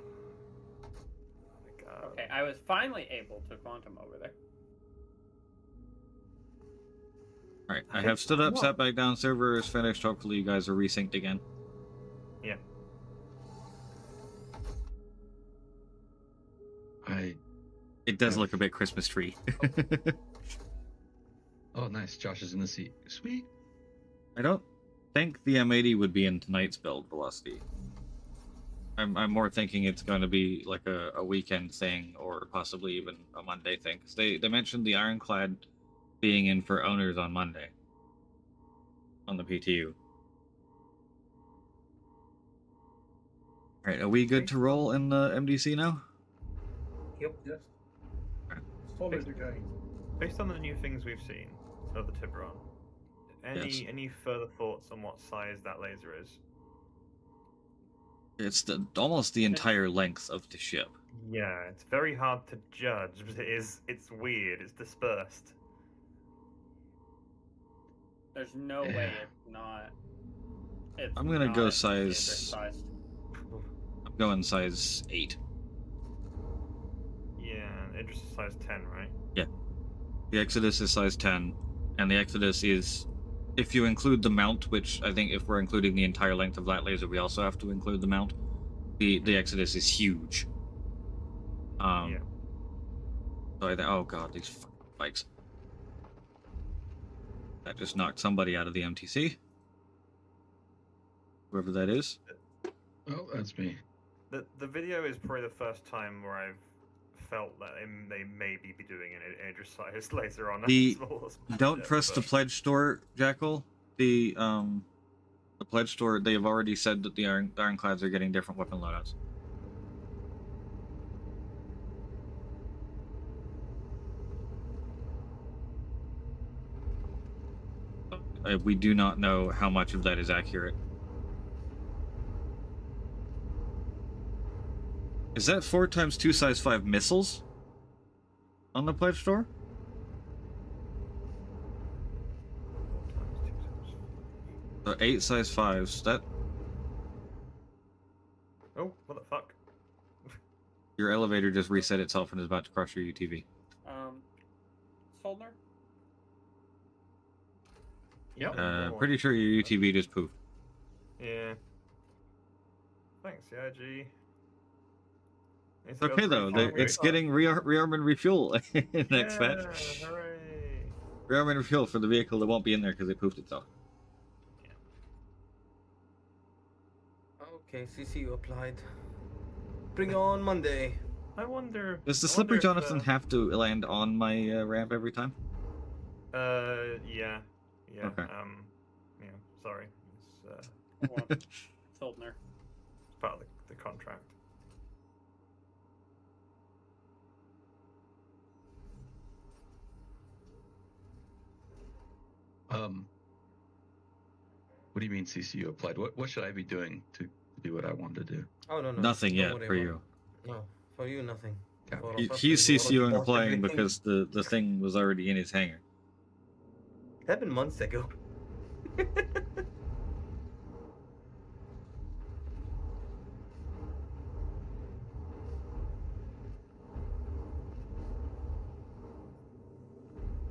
My God. Okay, I was finally able to quantum over there. Alright, I have stood up, sat back down, server is finished, hopefully you guys are resynced again. Yeah. It does look a bit Christmas tree. Oh, nice. Josh is in the seat. Sweet. I don't think the M80 would be in tonight's build velocity. I'm more thinking it's going to be like a weekend thing, or possibly even a Monday thing. 'Cause they mentioned the Ironclad being in for owners on Monday. On the PTU. Alright, are we good to roll in the MDC now? Yep. Yes. Solid again. Based on the new things we've seen of the Tiburon, any further thoughts on what size that laser is? It's almost the entire length of the ship. Yeah, it's very hard to judge, but it's weird, it's dispersed. There's no way it's not. It's I'm gonna not go standard size. sized. I'm going size 8. Yeah, Idris is size 10, right? Yeah. The Exodus is size 10, and the Exodus is, if you include the mount, which I think if we're including the entire length of that laser, we also have to include the mount. The Exodus is huge. Yeah. So oh god, these fucking bikes. That just knocked somebody out of the MTC. Whoever that is. Oh, that's me. The video is probably the first time where I've felt that they maybe be doing an Idris size laser on The as small as don't ship, trust the but- pledge store, Jackal. The pledge store, they've already said that the Ironclads are getting different weapon loadouts. We do not know how much of that is accurate. Is that 4x2 size 5 missiles on the pledge store? So 8 size 5s. That Oh, what the fuck? your elevator just reset itself and is about to crush your UTV. Soldner? Yep. Pretty sure your UTV just poofed. Yeah. Thanks, CIG. It's okay though. It's getting rearm and refuel next patch. Hooray! Rearm and refuel for the vehicle that won't be in there because it poofed itself. Okay, CCU applied. Bring on Monday. I wonder. Does the I Slippery wonder if, Jonathan have to land on my ramp every time? Yeah. Okay. Yeah. Sorry. It's Soldner. part of the contract. What do you mean CCU applied? What should I be doing to do what I want to do? Oh no, no. Nothing don't yet worry for about you. it. No, for you nothing. Okay. For us, He's we already CCUing bought applying everything. because the thing was already in his hangar. It happened months ago.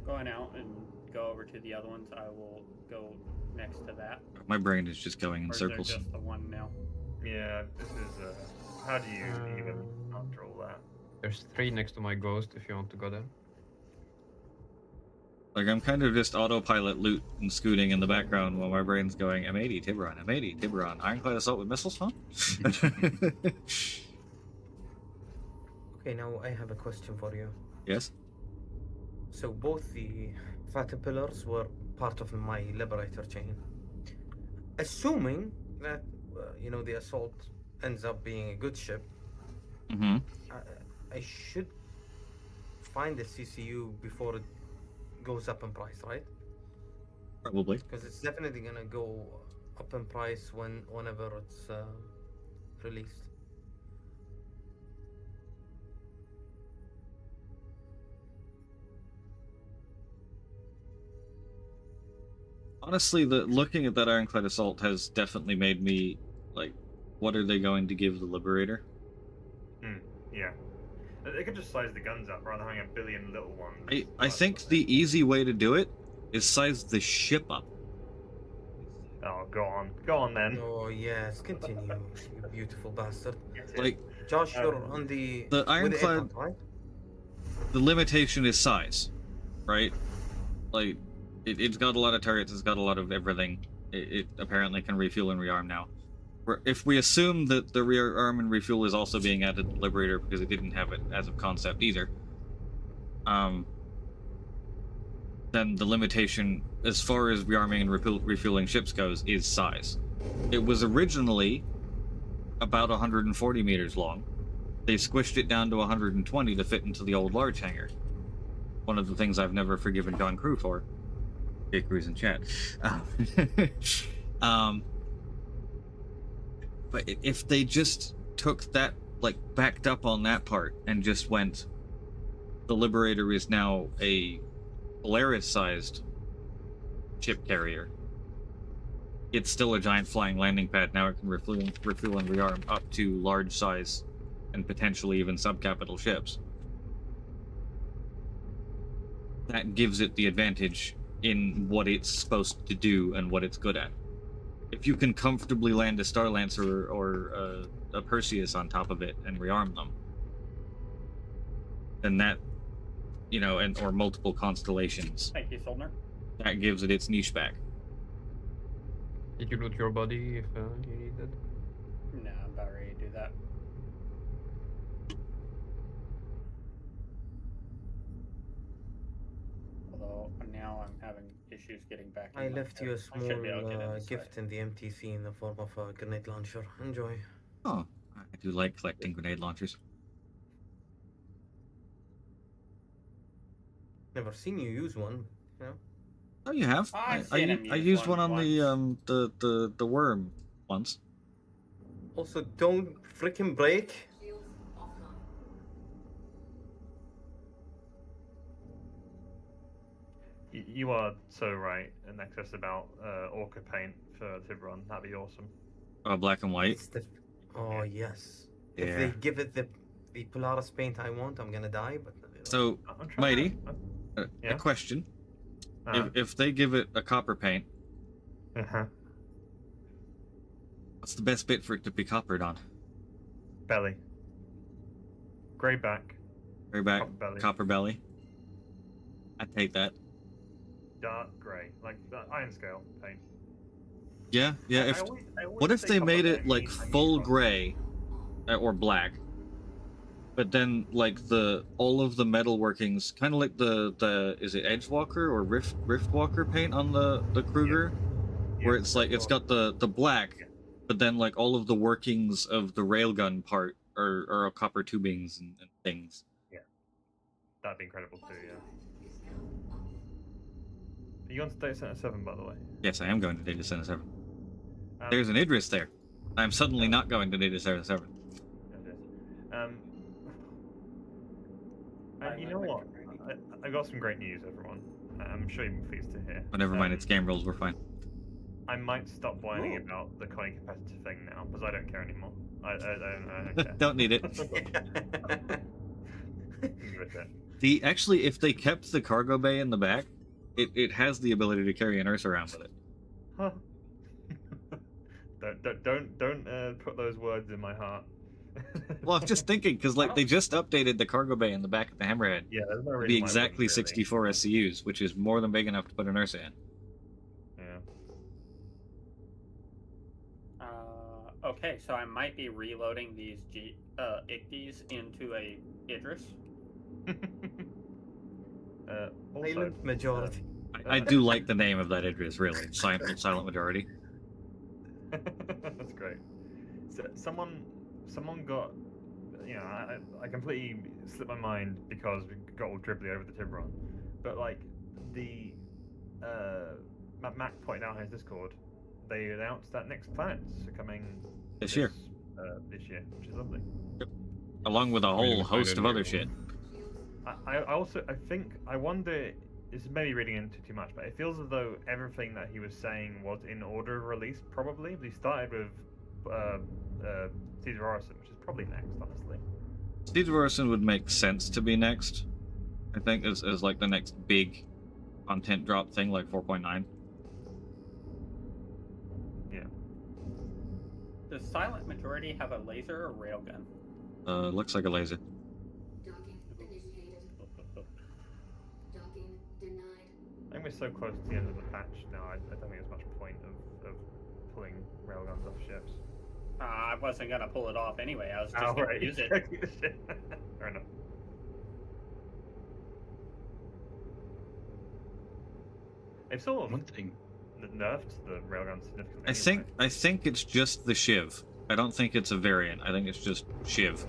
Going out and go over to the other ones. I will go next to that. My brain is just going in Or is there circles. just the one now? Yeah. This is. How do you even after all that? There's 3 next to my ghost if you want to go there. Like, I'm kind of just autopilot loot and scooting in the background while my brain's going, M80, Tiburon, M80, Tiburon, Ironclad Assault with missiles, huh? Okay, now I have a question for you. Yes? So both the Caterpillars were part of my Liberator chain. Assuming that, the Assault ends up being a good ship, Mm-hmm. I should find the CCU before it goes up in price, right? Probably. Because it's definitely gonna go up in price whenever it's released. Honestly, looking at that Ironclad Assault has definitely made me, like, what are they going to give the Liberator? Yeah. They could just size the guns up rather than having a billion little ones. I think the easy way to do it is size the ship up. Oh, go on then. Oh yes, continue, you beautiful bastard. Like, Josh, you're on the the with Ironclad, aircon, right? the limitation is size, right? Like, it's got a lot of turrets, it's got a lot of everything. It apparently can refuel and rearm now. If we assume that the rearm and refuel is also being added to the Liberator because it didn't have it as of concept either, then the limitation as far as rearming and refueling ships goes is size. It was originally about 140 meters long. They squished it down to 120 to fit into the old large hangar. One of the things I've never forgiven John Crew for. Hey, Crew's in chat. But if they just took that, like, backed up on that part and just went, the Liberator is now a Polaris-sized ship carrier. It's still a giant flying landing pad. Now it can refuel and rearm up to large size and potentially even subcapital ships. That gives it the advantage in what it's supposed to do and what it's good at. If you can comfortably land a Star Lancer or a Perseus on top of it and rearm them, then that, or multiple constellations, Thank you, Soldner. that gives it its niche back. Did you loot your body if you needed? Nah, I'm about ready to do that. Although now I'm having issues getting back. I in my left you a ship. I should be able to get small inside. gift in the MTC in the form of a grenade launcher. Enjoy. Oh, I do like collecting grenade launchers. Never seen you use one, Oh, you have? I've I seen him use used one one on the worm once. Also, don't freaking break. Shields offline. You are so right, in excess about Orca paint for Tiburon. That'd be awesome. Black and white. Oh yes. Yeah. If they give it the Polaris paint I want, I'm gonna die. But So, I'm trying Mighty, Yeah? a question. Uh, If they give it a copper paint, uh-huh. what's the best bit for it to be coppered on? Belly. Grey back. Gray back, Copper belly. copper belly. I'd take that. Dark grey. Like iron scale paint. Yeah, yeah. I If always what if say they copper, made but it I mean- like I mean full copper. gray or black, But then, like all of the metal workings, kind of like the is it Edgewalker or Riftwalker paint on the Kruger, where it's like it's got the black, but then like all of the workings of the railgun part are copper tubings and things. Yeah, that'd be incredible too. Yeah. Are you on to Data Center 7, by the way? Yes, I am going to Data Center 7. Um, There's an Idris there. I'm suddenly not going to Data Center 7. You know what? I got some great news, everyone. I'm sure you'll be pleased to hear. But never mind, it's game rules, we're fine. I might stop whining about the coin competitor thing now, because I don't care anymore. I don't care. Don't need it. Actually, if they kept the cargo bay in the back, it has the ability to carry an Ursa around with it. Huh. Don't put those words in my heart. Well, I'm just thinking, because like they just updated the cargo bay in the back of the Hammerhead. Yeah, there's no to reason be why it exactly wouldn't, really. 64 SCUs, which is more than big enough to put an Ursa in. Yeah. Okay, so I might be reloading these Igdis into a Idris. Silent majority. I do like the name of that Idris, really. Silent majority. That's great. So someone got, you know, I completely slipped my mind because we got all dribbly over the Tiburon, but like the Mac pointed out in his Discord, they announced that next planets are coming This year, which is lovely. Yep. Along with a whole host of other shit. I wonder, this is maybe reading into too much, but it feels as though everything that he was saying was in order of release, probably. He started with Caesar Orison, which is probably next, honestly. Caesar Orison would make sense to be next, I think, as like the next big content drop thing, like 4.9. Yeah. Does Silent Majority have a laser or railgun? Looks like a laser. Docking initiated. Docking denied. I think we're so close to the end of the patch now, I don't think there's much point of pulling railguns off ships. I wasn't gonna pull it off anyway. I was just gonna Right. use it. Fair enough. They've sort of One thing. nerfed the railgun significantly. I think it's just the Shiv. I don't think it's a variant. I think it's just Shiv.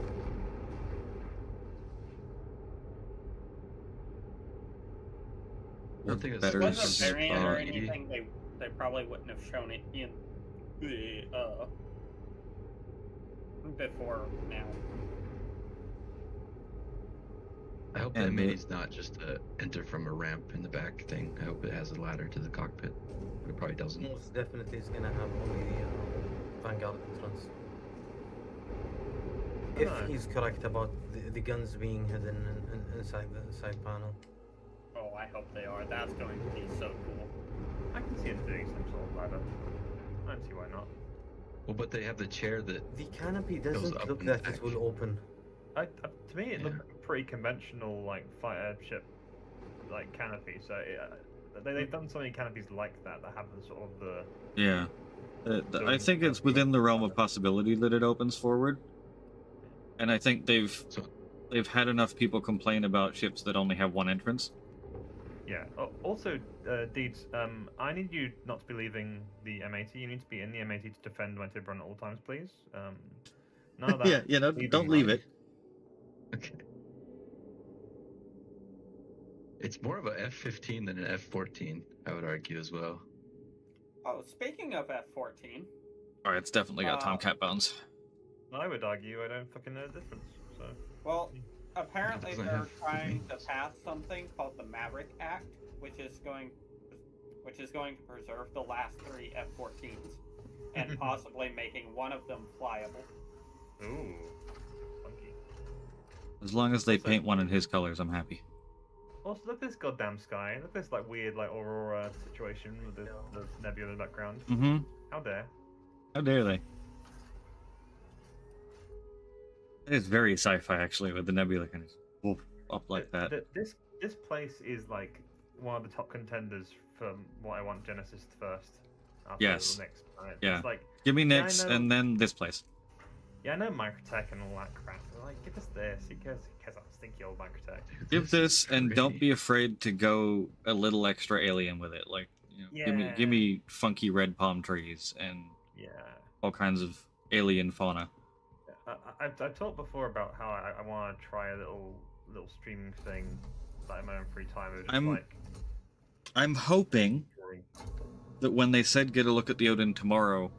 One thing If that's it wasn't a super variant or funky- anything, they probably wouldn't have shown it in the before now. I hope the And M80's not just a enter from a ramp in the back thing. I hope it has a ladder to the cockpit. But it probably doesn't. Most definitely is gonna have only Vanguard entrance. If he's correct about the guns being hidden inside the side panel. Oh, I hope they are. That's going to be so cool. I can see it doing some sort of ladder. I don't see why not. Well, but they have the chair that The canopy goes doesn't up look and that back. it will open. To me, it looked pretty conventional, like fighter ship, like canopy. So they've done so many canopies like that have the sort of the. Yeah. I think it's within the realm of possibility that it opens forward. And I think they've had enough people complain about ships that only have one entrance. Yeah. Also, Deeds, I need you not to be leaving the M80. You need to be in the M80 to defend my Tiburon at all times, please. None of that. no, don't leave it. Okay. It's more of a F-15 than an F-14, I would argue as well. Oh, speaking of F-14. Alright, it's definitely got Tomcat bones. I would argue I don't fucking know the difference. So. Well, apparently doesn't they're have trying to pass something called the Maverick Act, which is going to preserve the last 3 F-14s, and possibly making one of them flyable. Ooh, funky. As long as they paint one in his colors, I'm happy. Also, look at this goddamn sky. Look at this like weird like aurora situation with the nebula in the background. Mm-hmm. How dare? How dare they? It is very sci-fi, actually, with the nebula kind of woof, up like that. This place is like one of the top contenders for what I want Genesis first. After Yes. The next planet. Yeah. It's like, Give me yeah, I Nyx know- and then this place. Yeah, I know Microtech and all that crap. They're like, give us this. Who cares about stinky old Microtech? Give this, is and don't pretty. be afraid to go a little extra alien with it. Like, you know, give Yeah. me funky red palm trees and Yeah. all kinds of alien fauna. I've talked before about how I want to try a little streaming thing, like in my own free time. Of just I'm hoping that when they said get a look at the Odin tomorrow,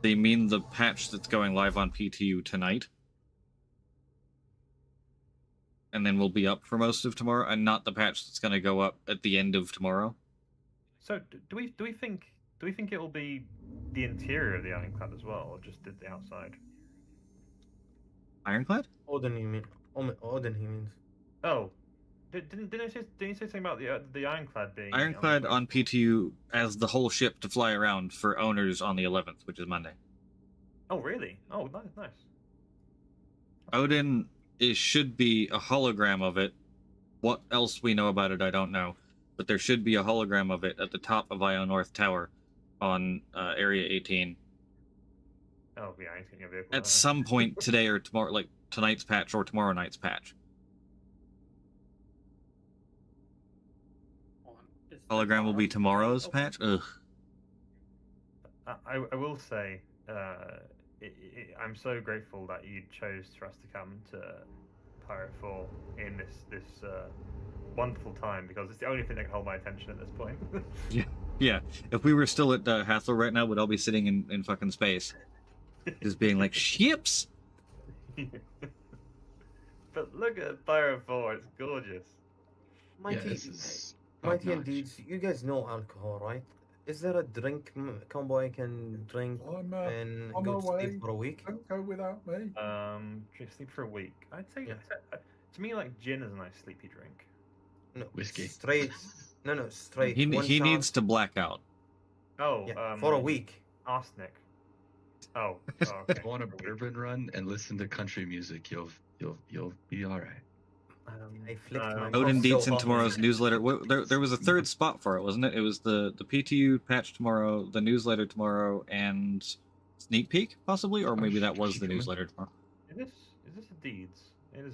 they mean the patch that's going live on PTU tonight. And then we'll be up for most of tomorrow, and not the patch that's going to go up at the end of tomorrow. So do we think it will be the interior of the ironclad as well, or just the outside? Ironclad? Odin, you mean? Odin, he means. Oh, didn't you say something about the ironclad being Ironclad on PTU as the whole ship to fly around for owners on the 11th, which is Monday. Oh really? Oh, nice. Odin should be a hologram of it. What else we know about it, I don't know. But there should be a hologram of it at the top of Io North Tower on Area 18. Oh yeah, I think vehicle. At some point today or tomorrow, like tonight's patch or tomorrow night's patch. Hologram will be tomorrow's patch? Ugh. I will say, I'm so grateful that you chose for us to come to Pirate 4 in this wonderful time, because it's the only thing that can hold my attention at this point. Yeah. If we were still at Hathor right now, we'd all be sitting in fucking space. Just being like, ships! But look at Pirate 4, it's gorgeous. Mighty and Deeds, you guys know alcohol, right? Is there a drink combo I can drink and on go my to way. sleep for a week? Don't go without me. Sleep for a week. I'd say, to me, like, gin is a nice sleepy drink. No, whiskey. Straight. No, straight. He One shot. needs to black out. Oh, yeah, for a week. Arsenic. Oh, okay. Go on a bourbon run and listen to country music. You'll be all right. I flicked my Odin cock Deets so in hard. tomorrow's newsletter. There was a third spot for it, wasn't it? It was the PTU patch tomorrow, the newsletter tomorrow, and sneak peek possibly, or maybe that was the newsletter tomorrow. Is this a Deeds? It is.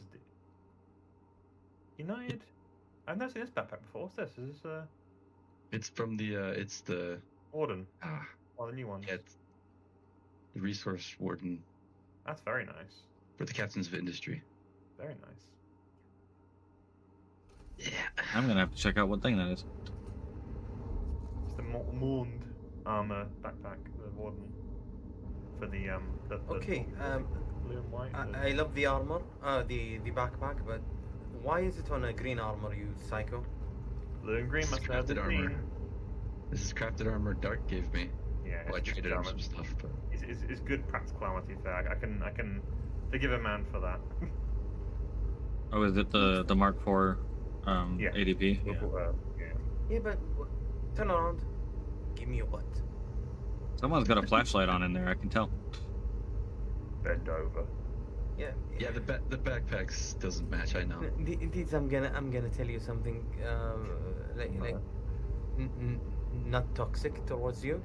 United. I've never seen this backpack before. What's this? Is this It's from the it's the Warden? One of the new ones. Yeah, it's the resource warden That's very nice. for the captains of industry. Very nice. Yeah. I'm gonna have to check out what thing that is. It's the Mourned armor backpack, the Warden, for the Okay, blue and white. I love the armor, the backpack, but why is it on a green armor, you psycho? Blue and green This is must have the crafted green. armor. This is crafted armor Dark gave me. Yeah, Well, I it's traded good him armor. some stuff, but It's good practicality there. I can forgive a man for that. Oh, is it the Mark IV ADP? Yeah. Yeah, but turn around. Give me your butt. Someone's got a flashlight on in there, I can tell. Bend over. Yeah. The backpacks doesn't match. I know. Indeed, I'm gonna tell you something. Not toxic towards you.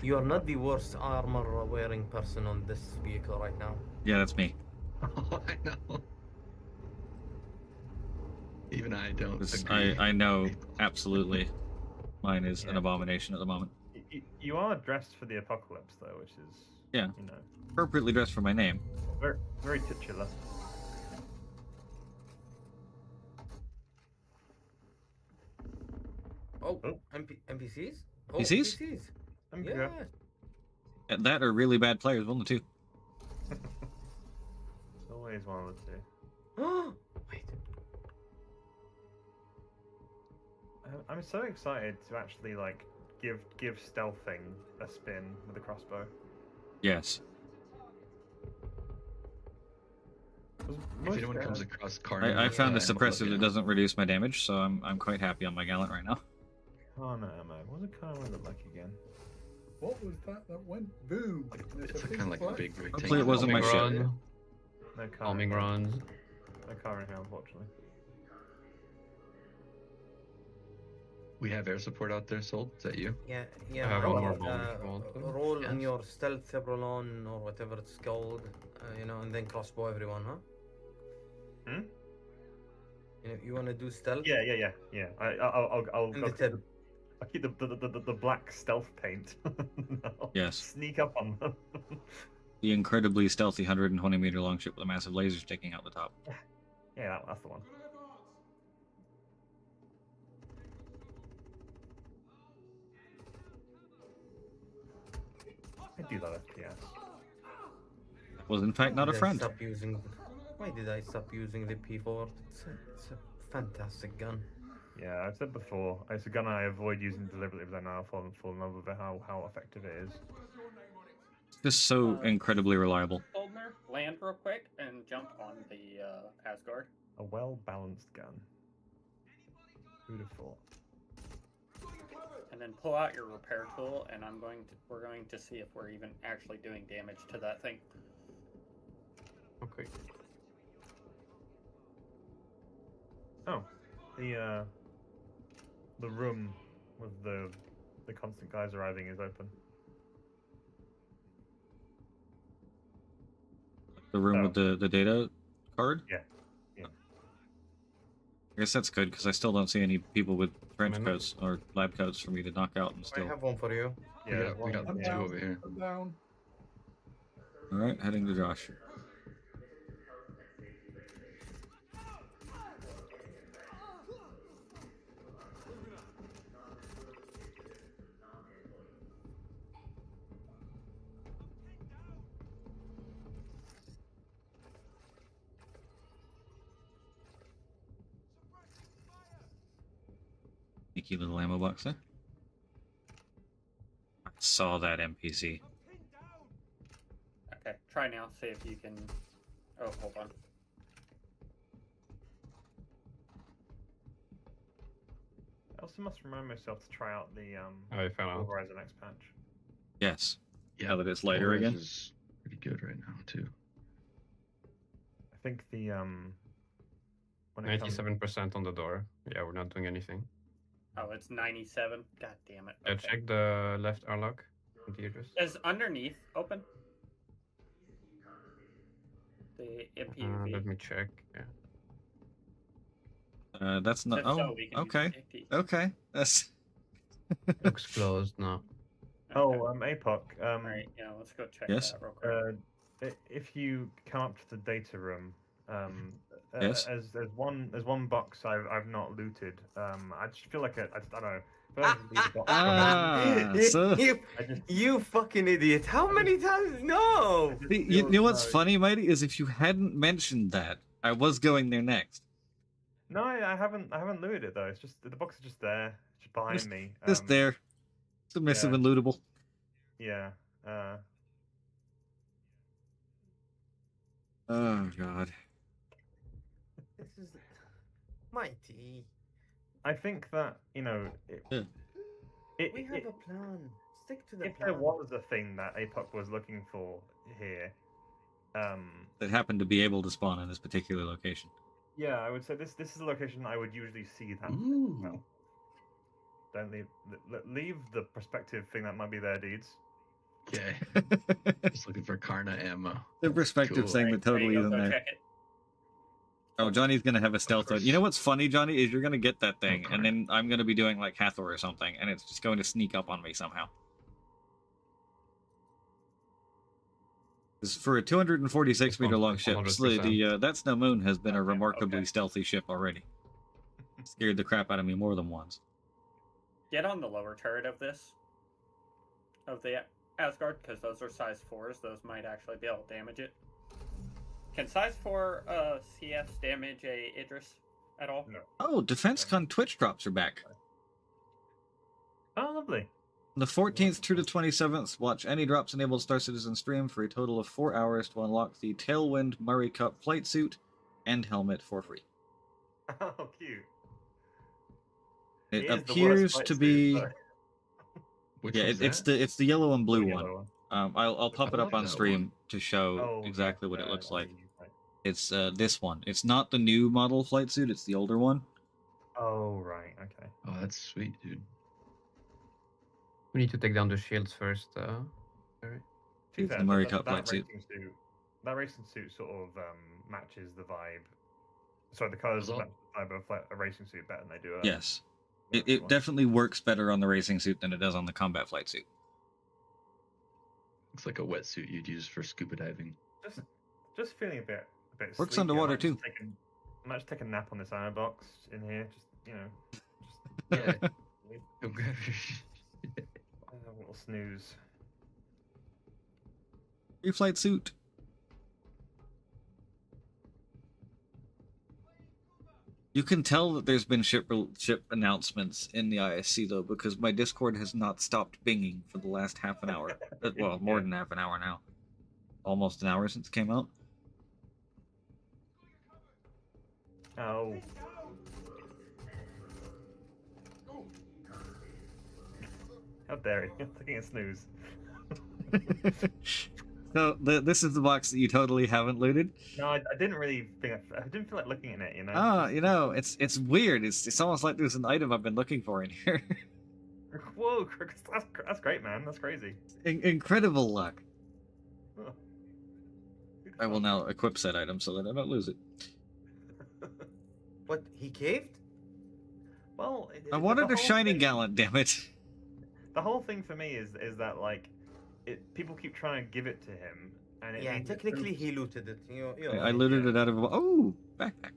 You are not the worst armor wearing person on this vehicle right now. Yeah, that's me. Oh, I know. Even I don't. This- agree. I know absolutely. Mine is an abomination at the moment. You are dressed for the apocalypse, though, which is Yeah. you know, Appropriately dressed for my name. very titular. Oh, NPCs? Oh, PCs? Yeah. And that are really bad players, one of the two. It's always one of the two. Oh, wait. I'm so excited to actually like give stealthing a spin with a crossbow. Yes. If anyone comes across Karna, I found a I'm suppressor looking. that doesn't reduce my damage, so I'm quite happy on my gallant right now. Karna ammo. What does Karna look like again? What was that that went boom? It's kind of like a big rectangle. Hopefully it wasn't my ship. Run. No Karna. Calming runs. No Karna here, unfortunately. We have air support out there, Sold. Is that you? Yeah, I yeah. have one Roll, more bomb if you want to. roll on Yes. your stealth Hebron or whatever it's called, and then crossbow everyone, huh? Hmm? You want to do stealth? Yeah. I'll And the keep tip. I'll keep the black stealth paint. I'll Yes. Sneak up on them. The incredibly stealthy 120-meter long ship with a massive laser sticking out the top. Yeah, that's the one. I do love FPS. That was in fact not a friend. Why did I stop using the P4? It's a fantastic gun. Yeah, I've said before, it's a gun I avoid using deliberately, but I now fall in love with it, how effective it is. Just so incredibly reliable. Soldner, land real quick and jump on the Asgard. A well-balanced gun. Who'd have thought? And then pull out your repair tool, and we're going to see if we're even actually doing damage to that thing. Okay. Oh, the room with the constant guys arriving is open. The room with the data card? Yeah. I guess that's good, because I still don't see any people with trench Minute. coats or lab coats for me to knock out and I still. have one for you. Yeah, we got I'm two down. over here. I'm down. Alright, heading to Josh. Sneaky little ammo box there. I saw that NPC. Okay, try now, see if you can... Oh, hold on. I also must remind myself to try out the I found out. Horizon X patch. Yes. Yeah, Now that it's lighter Flores again. is pretty good right now too. I think the when it comes 97% on the door. Yeah, we're not doing anything. Oh, it's 97. God damn it. Yeah, Okay. check the left airlock. Computers. Is underneath open? The MPUV. Let me check. Yeah. That's not. If so, Oh, we can use okay. the AP. Okay. That's. Looks closed now. Oh, Okay. APOC. Alright, yeah, let's go check Yes? that real quick. If you come up to the data room, Yes? there's one box I've not looted. I just feel like I don't know. I feel like I just leave the box Ah, so You fucking idiot. How many times? No! you know what's funny, Mighty, is if you hadn't mentioned that, I was going there next. No, I haven't looted it though. It's just the box is just there, just behind me. Just there. Submissive yeah. and lootable. Yeah. Oh, God. This is mighty. I think that We have a plan. Stick to the if plan. there was a thing that APOC was looking for here, That happened to be able to spawn in this particular location. yeah, I would say this is the location I would usually see that. Ooh. Well, don't leave the perspective thing that might be there, dudes. Okay. Just looking for Karna ammo. The perspective Cool. thing that totally There you isn't go, there. check it. Oh, Johnny's gonna have a stealth course. mode. You know what's funny, Johnny, is you're gonna get that thing, Okay. and then I'm gonna be doing like Hathor or something, and it's just going to sneak up on me somehow. 'Cause for a 246-meter long ship, 100%. That's No Moon has been a Okay, remarkably okay. stealthy ship already. Scared the crap out of me more than once. Get on the lower turret of the Asgard, because those are size 4s. Those might actually be able to damage it. Can size 4 CFs damage a Idris at all? No. Oh, DefenseCon Twitch drops are back. Oh, lovely. On the 14th through the 27th, watch any drops enabled Star Citizen stream for a total of 4 hours to unlock the Tailwind Murray Cup flight suit and helmet for free. Oh, cute. It is the worst appears flight to suit, be though. Which yeah, one's it's that? the yellow and blue Yellow one. I'll pop I it up like on that stream to show Oh, exactly yeah, what it looks like. right. It's this one. It's not the new model flight suit. It's the older one. Oh, right, okay. Oh, that's sweet, dude. We need to take down the shields first. Barry. To be It's fair, the Murray that, Cup that flight suit. that racing suit sort of matches the vibe. Sorry, the colours Well, match the vibe of a racing suit better than they do. Yes. military It one. definitely works better on the racing suit than it does on the combat flight suit. Looks like a wetsuit you'd use for scuba diving. Just feeling a bit Works sleepy. underwater, I might just too. I might just take a nap on this ammo box in here. Just Yeah. Go grab your a little snooze. Free flight suit. You can tell that there's been ship announcements in the ISC though, because my Discord has not stopped binging for the last half an hour. Well, more than half an hour now. Almost an hour since it came out. Oh. How dare you? Taking a snooze. So this is the box that you totally haven't looted. No, I didn't really think. I didn't feel like looking at it. You know. Ah, you know, it's weird. It's almost like there's an item I've been looking for in here. Whoa, that's great, man. That's crazy. Incredible luck. Huh. I will now equip said item so that I don't lose it. What? He caved? Well, I wanted a shiny gallant, damn it. The whole thing for me is that like, people keep trying to give it to him, and it Yeah, means it's technically he looted it. I looted it out of a backpack.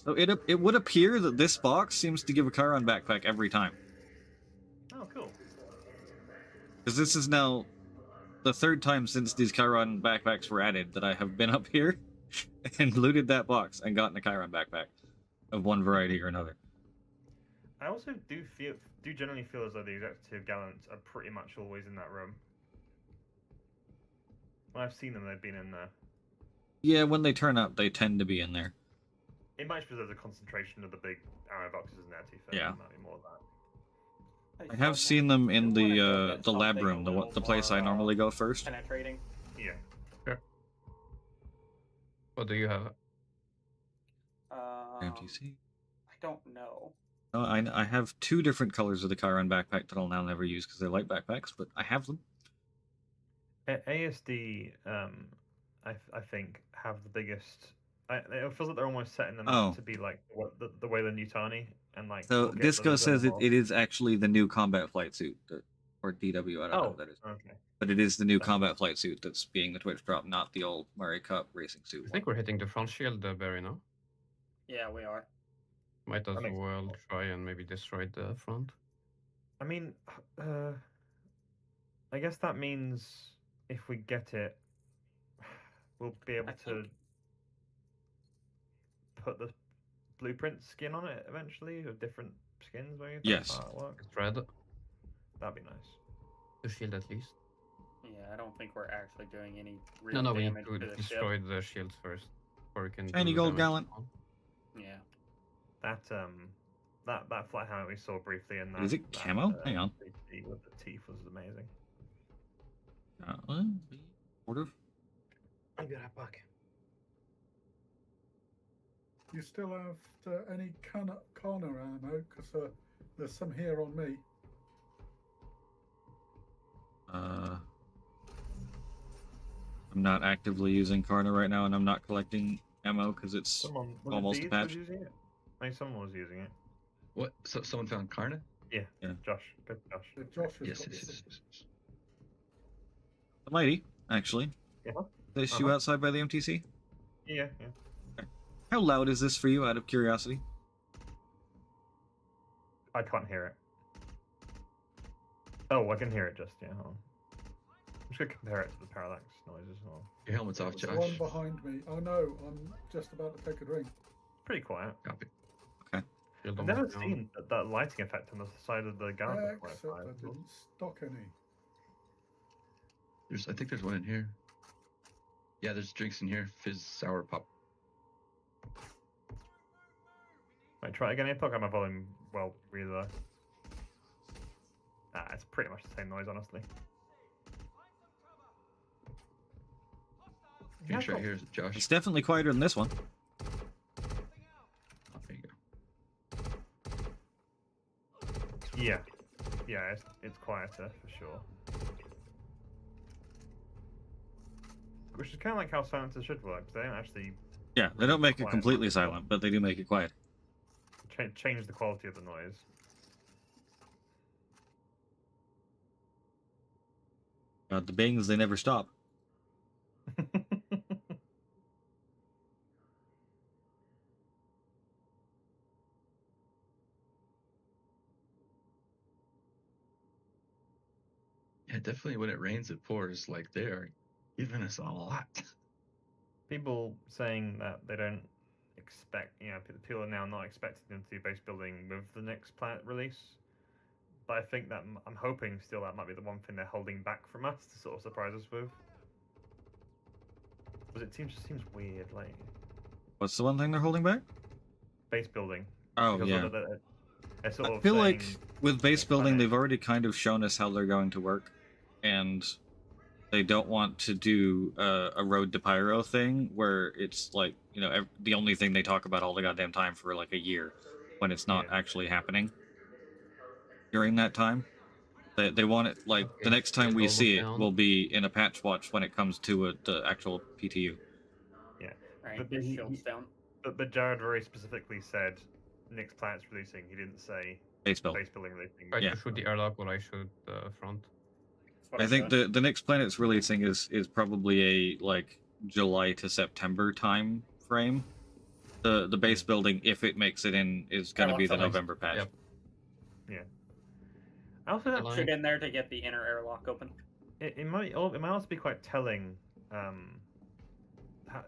So it would appear that this box seems to give a Chiron backpack every time. Oh, cool. Because this is now the third time since these Chiron backpacks were added that I have been up here and looted that box and gotten a Chiron backpack of one variety or another. I also do generally feel as though the executive gallants are pretty much always in that room. When I've seen them, they've been in there. Yeah, when they turn up, they tend to be in there. It might be there's a concentration of the big ammo boxes in there, too. Yeah. There might be more of that. I have seen them in the lab room, the place I normally go first. Penetrating. Yeah. Sure. What do you have? MTC. I don't know. Oh, I have two different colors of the Chiron backpack that I'll now never use because they're light backpacks, but I have them. ASD, I think, have the biggest. It feels like they're almost setting them Oh. up to be like the way the Nutani and like. So we'll get Disco those says it involved. is actually the new combat flight suit, or DW, I don't know what that is. Okay. But it is the new combat flight suit that's being the Twitch drop, not the old Murray Cup racing suit. I think we're hitting the front shield, Barry, now. Yeah, we are. Might as That makes well sense. try and maybe destroy the front. I mean, I guess that means if we get it, we'll be able I to put the blueprint skin on it eventually, of different skins. Maybe. Yes. That's how it works. It's red. That'd be nice. The shield at least. Yeah, I don't think we're actually doing any real No, we need damage to to the destroy ship. the shields first. Or we can Shiny do gold damage gallant. on. Yeah. That flight helmet we saw briefly in that. Is it camo? Hang on. With the teeth was amazing. Sort of. I'll be right back. You still have any corner ammo? Because there's some here on me. I'm not actively using Karna right now, and I'm not collecting ammo because it's Someone was it almost a Deeds patch. was using it? I think someone was using it. What? So someone found Karna? Yeah. Yeah. Josh. Good Josh. Josh has Yes, got yes, this. yes, yes. The Mighty, actually. Yeah. They issue outside by the MTC. Yeah. Yeah. How loud is this for you, out of curiosity? I can't hear it. Oh, I can hear it just, yeah. Hold on. I'm just going to compare it to the parallax noises as well. Your helmet's off, There's Josh. one behind me. Oh no, I'm just about to take a drink. Pretty quiet. Copy. Shield I've never almost down. seen that lighting effect on the side of the gun. Except I didn't stock any. I think there's one in here. Yeah, there's drinks in here. Fizz, sour, pop. Might try it again. I've got my volume really low. It's pretty much the same noise, honestly. Drinks right here, Josh. It's definitely quieter than this one. Yeah, yeah, it's quieter for sure. Which is kind of like how silencers should work. They don't actually Yeah, they don't make it quiet completely much, silent, but they do make it quiet. change the quality of the noise. The bangs, they never stop. Yeah, definitely when it rains, it pours. Like they are giving us a lot. People saying that they don't expect, people are now not expecting them to do base building with the next Planet release. But I think that I'm hoping still that might be the one thing they're holding back from us to sort of surprise us with. Because it just seems weird, like What's the one thing they're holding back? base building. Oh, Because yeah. they're sort I of feel saying, like with base next building, Planet. they've already kind of shown us how they're going to work, and they don't want to do a road to pyro thing where it's like, the only thing they talk about all the goddamn time for like a year when it's not actually happening during that time. They want it like the next time we almost see it down. will be in a patch watch when it comes to the actual PTU. Yeah. Alright, But the he- shield's down. But Jared very specifically said next Planet's releasing. He didn't say Base build. base building releasing. Try Yeah. to shoot the airlock while I shoot the front. That's what I I'm think doing. the next planet's releasing is probably a like July to September time frame. The base building, if it makes it in, is going to be the Airlock's November patch. Yep. Yeah. I also don't Airline. Shoot in there to get the inner airlock open. it might also be quite telling.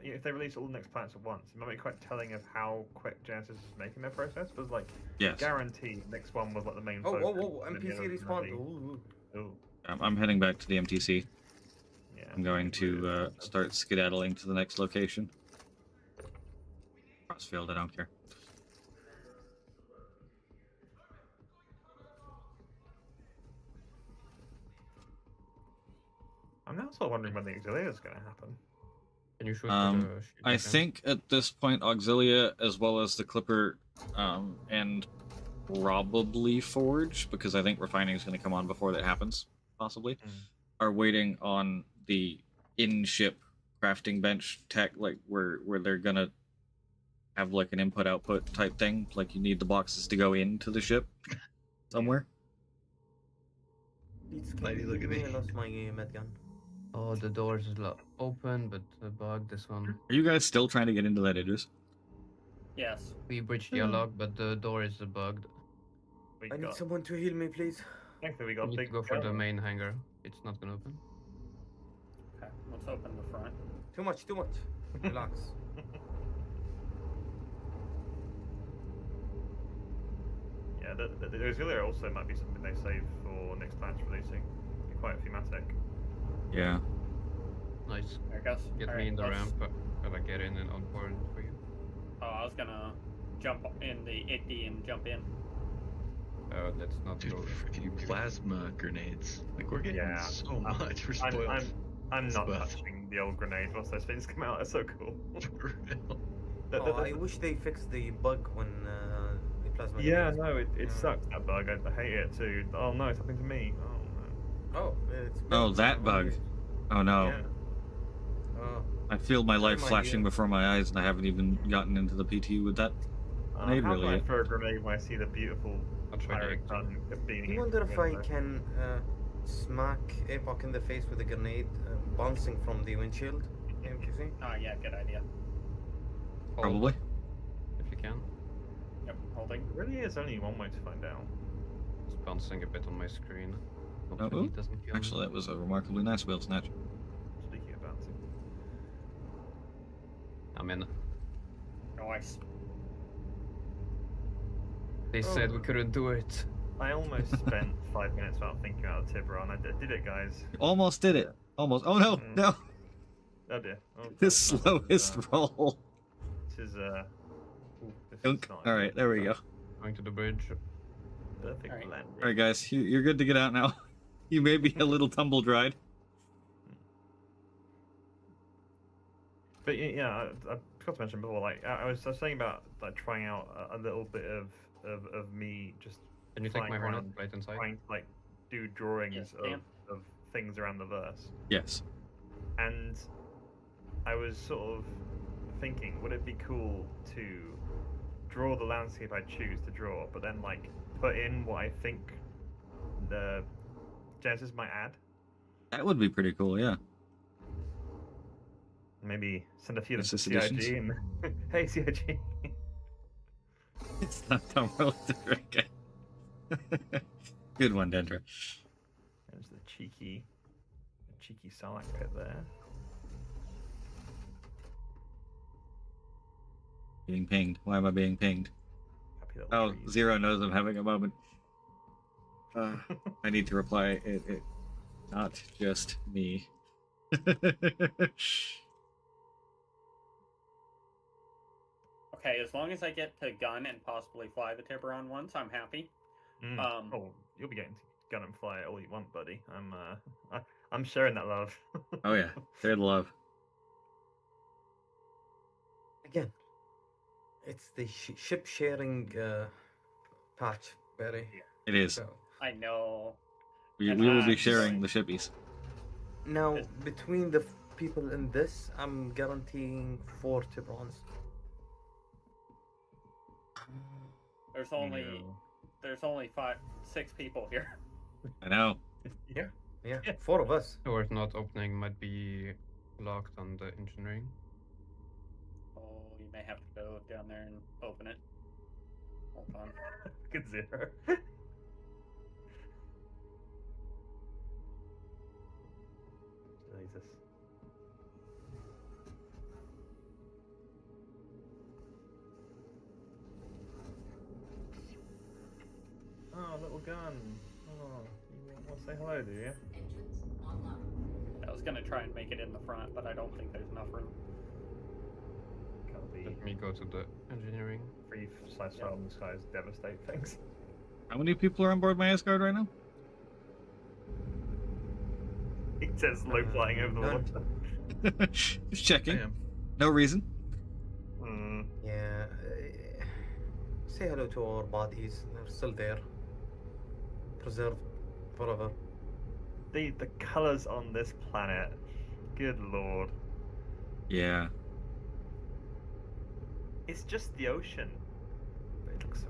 If they release all the next planets at once, it might be quite telling of how quick Genesis is making their process. Because like, Yes. guaranteed, next one was like the main. Oh, focus, whoa, whoa, and then the NPC other was respawn. gonna be- Ooh, I'm heading back to the MTC. yeah. I'm going to start skedaddling to the next location. Crossfield, I don't care. I'm now sort of wondering when the Auxilia is going to happen. Can you shoot I again? think at this point, Auxilia, as well as the Clipper, and probably Forge, because I think Refining is going to come on before that happens, possibly, are waiting on the in-ship crafting bench tech, like where they're going to have like an input-output type thing, like you need the boxes to go into the ship somewhere. Lady, look at me. I lost my med gun. Oh, the doors is open, but bugged. This one. Are you guys still trying to get into that Idris? Yes. We breached the airlock, but the door is bugged. We I need got, someone to heal me, please. thankfully, we We got need to big. go for the Go. main hangar. It's not gonna open. Okay, let's open the front. Too much, too much. Relax. Yeah, the Auxilia also might be something they save for next Planet's releasing. Be quite thematic. Yeah. Nice. There it goes. Get me Alright, in the let's- ramp. Gotta get in and on board for you. Oh, I was gonna jump in the 8D and jump in. Let's not Dude, go. freaking plasma grenades. Like we're getting Yeah, so much. We're spoiled. I'm not Stuff. touching the old grenades once those things come out. That's so cool. For real. Oh, I wish they fixed the bug when the plasma. Yeah, grenades- no, it Yeah. sucks, that bug. I hate it too. Oh no, it's happening to me. Oh Oh, it's Oh, that bug. Oh no. no. Yeah. Oh, I feel my life my flashing dear. before my eyes, and I haven't even gotten into the PTU with that. Grenade How really can I yet. throw a grenade when I see the beautiful I'll try to pirate exit. gun being? I wonder if I can smack Apoc in the face with a grenade bouncing from the windshield. NPC. Oh, yeah, good idea. Hold, Probably. if you can. Yep, holding. There really is only one way to find out. It's bouncing a bit on my screen. Oh, Hopefully ooh. it doesn't kill me. Actually, that was a remarkably nice wheel snatch. Speaking of bouncing. I'm in. Nice. They said we couldn't do it. I almost spent 5 minutes without thinking about the Tiburon. I did it, guys. Almost did it. Almost. Oh no, no. Oh dear. Oh, The that's slowest roll. This is this Dunk. is not All right, there we go. Going to the bridge. perfect All right. landing. All right, guys, you're good to get out now. You may be a little tumbled ride. But yeah, I forgot to mention before. Like I was saying about like trying out a little bit of me just Can you take flying my around hornet plate inside? trying to like do drawings Yes, Dan. of things around the verse. Yes. And I was sort of thinking, would it be cool to draw the landscape I choose to draw, but then like put in what I think the Genesis might add? That would be pretty cool, yeah. Maybe send a few to Genesis CIG editions. and hey CIG. It's not the world to drink. Good one, Dendra. There's the cheeky Sarlacc pit there. Being pinged. Why am I being pinged? Happy little Oh, trees. Zero knows I'm having a moment. I need to reply. It not just me. Okay, as long as I get to gun and possibly fly the Tiburon once, I'm happy. Oh, you'll be getting to gun and fly it all you want, buddy. I'm sharing that love. Oh yeah, they're the love. Again, it's the ship sharing patch, Barry. It is. So I know. We And will be I'm sharing going- the shippies. now between the people in this, I'm guaranteeing 4 Tiburons. There's only there's only 6 people here. I know. Yeah, 4 of us. Doors not opening might be locked on the engineering. Oh, you may have to go down there and open it. Hold on. Good Zero. Jesus. Oh, little gun. Oh, you want to say hello, do you? Engines online. I was gonna try and make it in the front, but I don't think there's enough room. Can't be Let me go to the engineering. free slash fire in the skies, devastate things. How many people are on board my S-Guard right now? He says low flying over the none. water. Just I checking. am. No reason. Yeah. Say hello to our bodies. They're still there. Preserved forever. The colours on this planet. Good lord. Yeah. It's just the ocean. But it looks so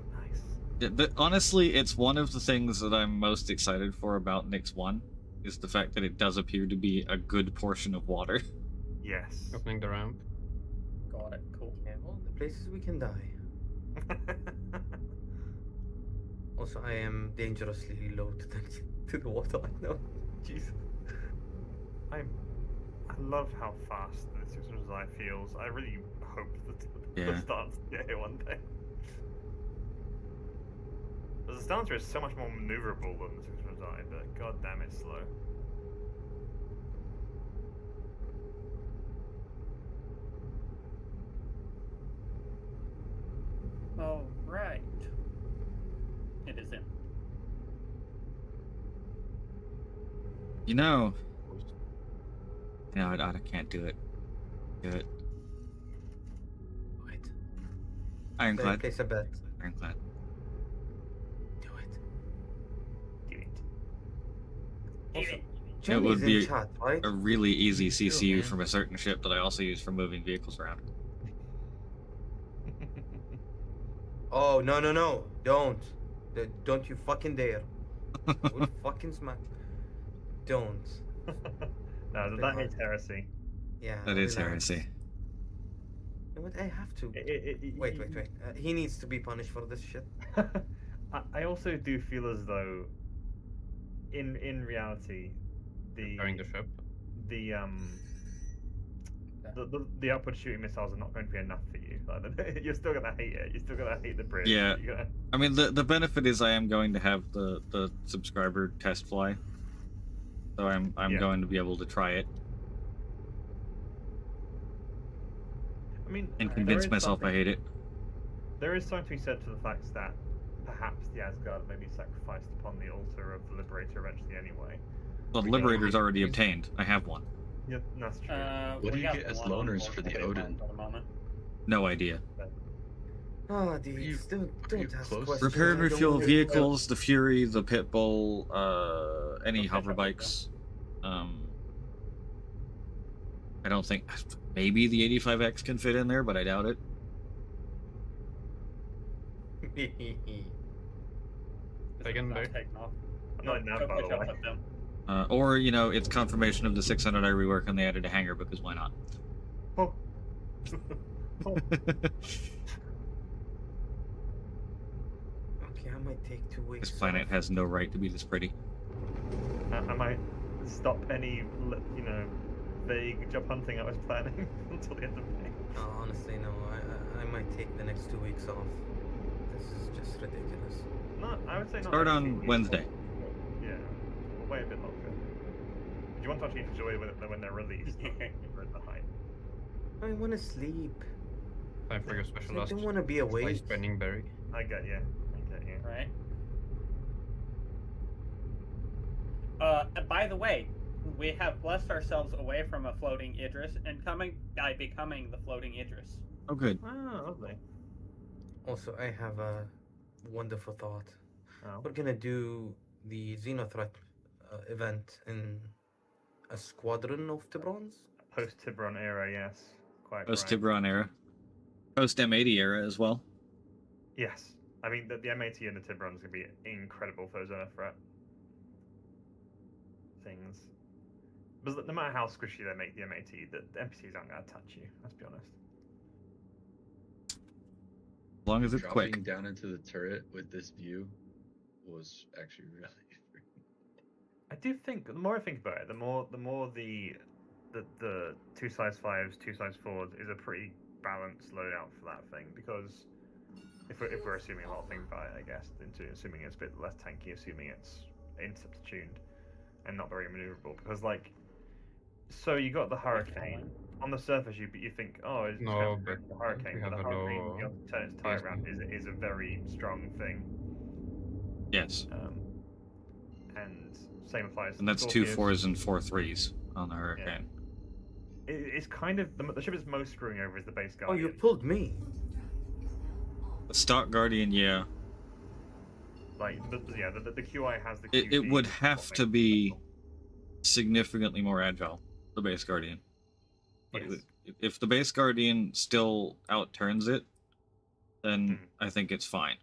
nice. Honestly, it's one of the things that I'm most excited for about Nyx 1, is the fact that it does appear to be a good portion of water. Yes. Opening the ramp. Got it. Cool. Yeah, well, the places we can die. Also, I am dangerously low to the water right now. Jesus. I love how fast the 600i feels. I really hope that Yeah. the Stancer get here one day. Because the Stancer is so much more maneuverable than the 600i, but god damn it's slow. All right. It is in. You know, I can't do it. Do it. Wait. Ironclad. Place a bet. Ironclad. Do it. Do it. Also, It Jenny's would in be chat, right? a really easy CCU man. from a certain ship that I also use for moving vehicles around. Oh, no, don't. Don't you fucking dare. We'll fucking smack. Don't. No, that is heresy. Yeah. That is relax. heresy. You know what? I have to. Wait. Wait. He needs to be punished for this shit. I also do feel as though, in reality, Carrying the ship. The upward shooting missiles are not going to be enough for you. Like, you're still gonna hate it. You're still gonna hate the bridge. Yeah. You're gonna... I mean, the benefit is I am going to have the subscriber test fly, so I'm Yeah. going to be able to try it I mean, and there convince is myself I something- hate it. There is something to be said to the fact that perhaps the Asgard may be sacrificed upon the altar of the Liberator eventually anyway. Well, the We don't Liberator's have- already obtained. I have one. Yeah, that's true. What we do you got get the as one on loners for the multiple Odin? at the moment. No idea. Ah, dudes, don't ask close? questions. Repair and I don't refuel wanna- vehicles, the Fury, the Pitbull, any Okay, hover bikes. I don't think maybe the 85X can fit in there, but I doubt it. Taken Not back. taken off. I'm not in Go that, by catch the up way. with them. Or, you know, it's confirmation of the 600 I rework and they added a hangar because why not? Oh. Okay, I might take 2 weeks. This planet off. has no right to be this pretty. I might stop any, you know, vague job hunting I was planning until the end of May. No, honestly, no. I might take the next 2 weeks off. This is just ridiculous. No, I would say not. Start next on week, but- Wednesday. Yeah, we'll wait a bit longer. Do you want to actually enjoy when they're released? not when they're behind. I want to sleep. Time for your special I last don't want to be awake. slice bending berry. I get you. Right. By the way, we have blessed ourselves away from a floating Idris and by becoming the floating Idris. Oh, good. Oh, lovely. Also, I have a wonderful thought. Oh. We're gonna do the Xenothreat event in a squadron of Tibrons. Post Tiburon era, yes. Quite Post right. Tiburon era. Post M80 era as well. Yes. I mean, the M80 and the Tiburon is going to be incredible for those threat things. But no matter how squishy they make the M80, the NPCs aren't going to touch you, let's be honest. As long as it's Dropping quick. down into the turret with this view was actually really. I do think, the more I think about it, the more the 2 size 5s, 2 size 4s is a pretty balanced loadout for that thing, because if we're assuming a lot of things about it, I guess, into assuming it's a bit less tanky, assuming it's interceptor tuned and not very maneuverable, because like, so you got the Hurricane on the surface, you think, oh, it's No, just but the Hurricane, we but the have a Hurricane, low you have to turn its tire around is a very strong thing. Yes. And same applies. to And that's 2 Scorpius. 4s and 4 3s on the Hurricane. It's kind of the ship it's most screwing over is the base Oh, Guardian. you pulled me. The stock Guardian, yeah. Like the QI has the. It QD, would is what have makes to it be difficult. significantly more agile, the base Guardian. Like, Yes. if the base Guardian still outturns it, then I think it's fine.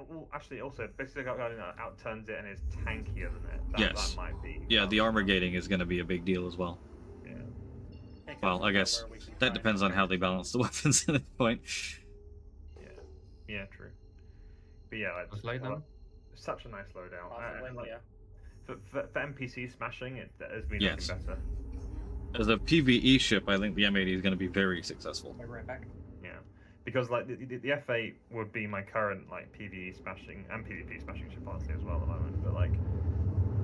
Well, actually, also, basically, Guardian outturns it and is tankier than it. Yes. That might be. Yeah, the armor gating is going to be a big deal as well. Yeah. Well, I guess that depends on how they balance the weapons at this point. Yeah, true. But yeah, like, Just light them. such a nice loadout. Possibly, And, like, yeah. for NPC smashing, it has been Yes. looking better. As a PvE ship, I think the M80 is going to be very successful. I'll be right back. Yeah, because like the F8 would be my current like PvE smashing and PvP smashing ship honestly as well at the moment. But like,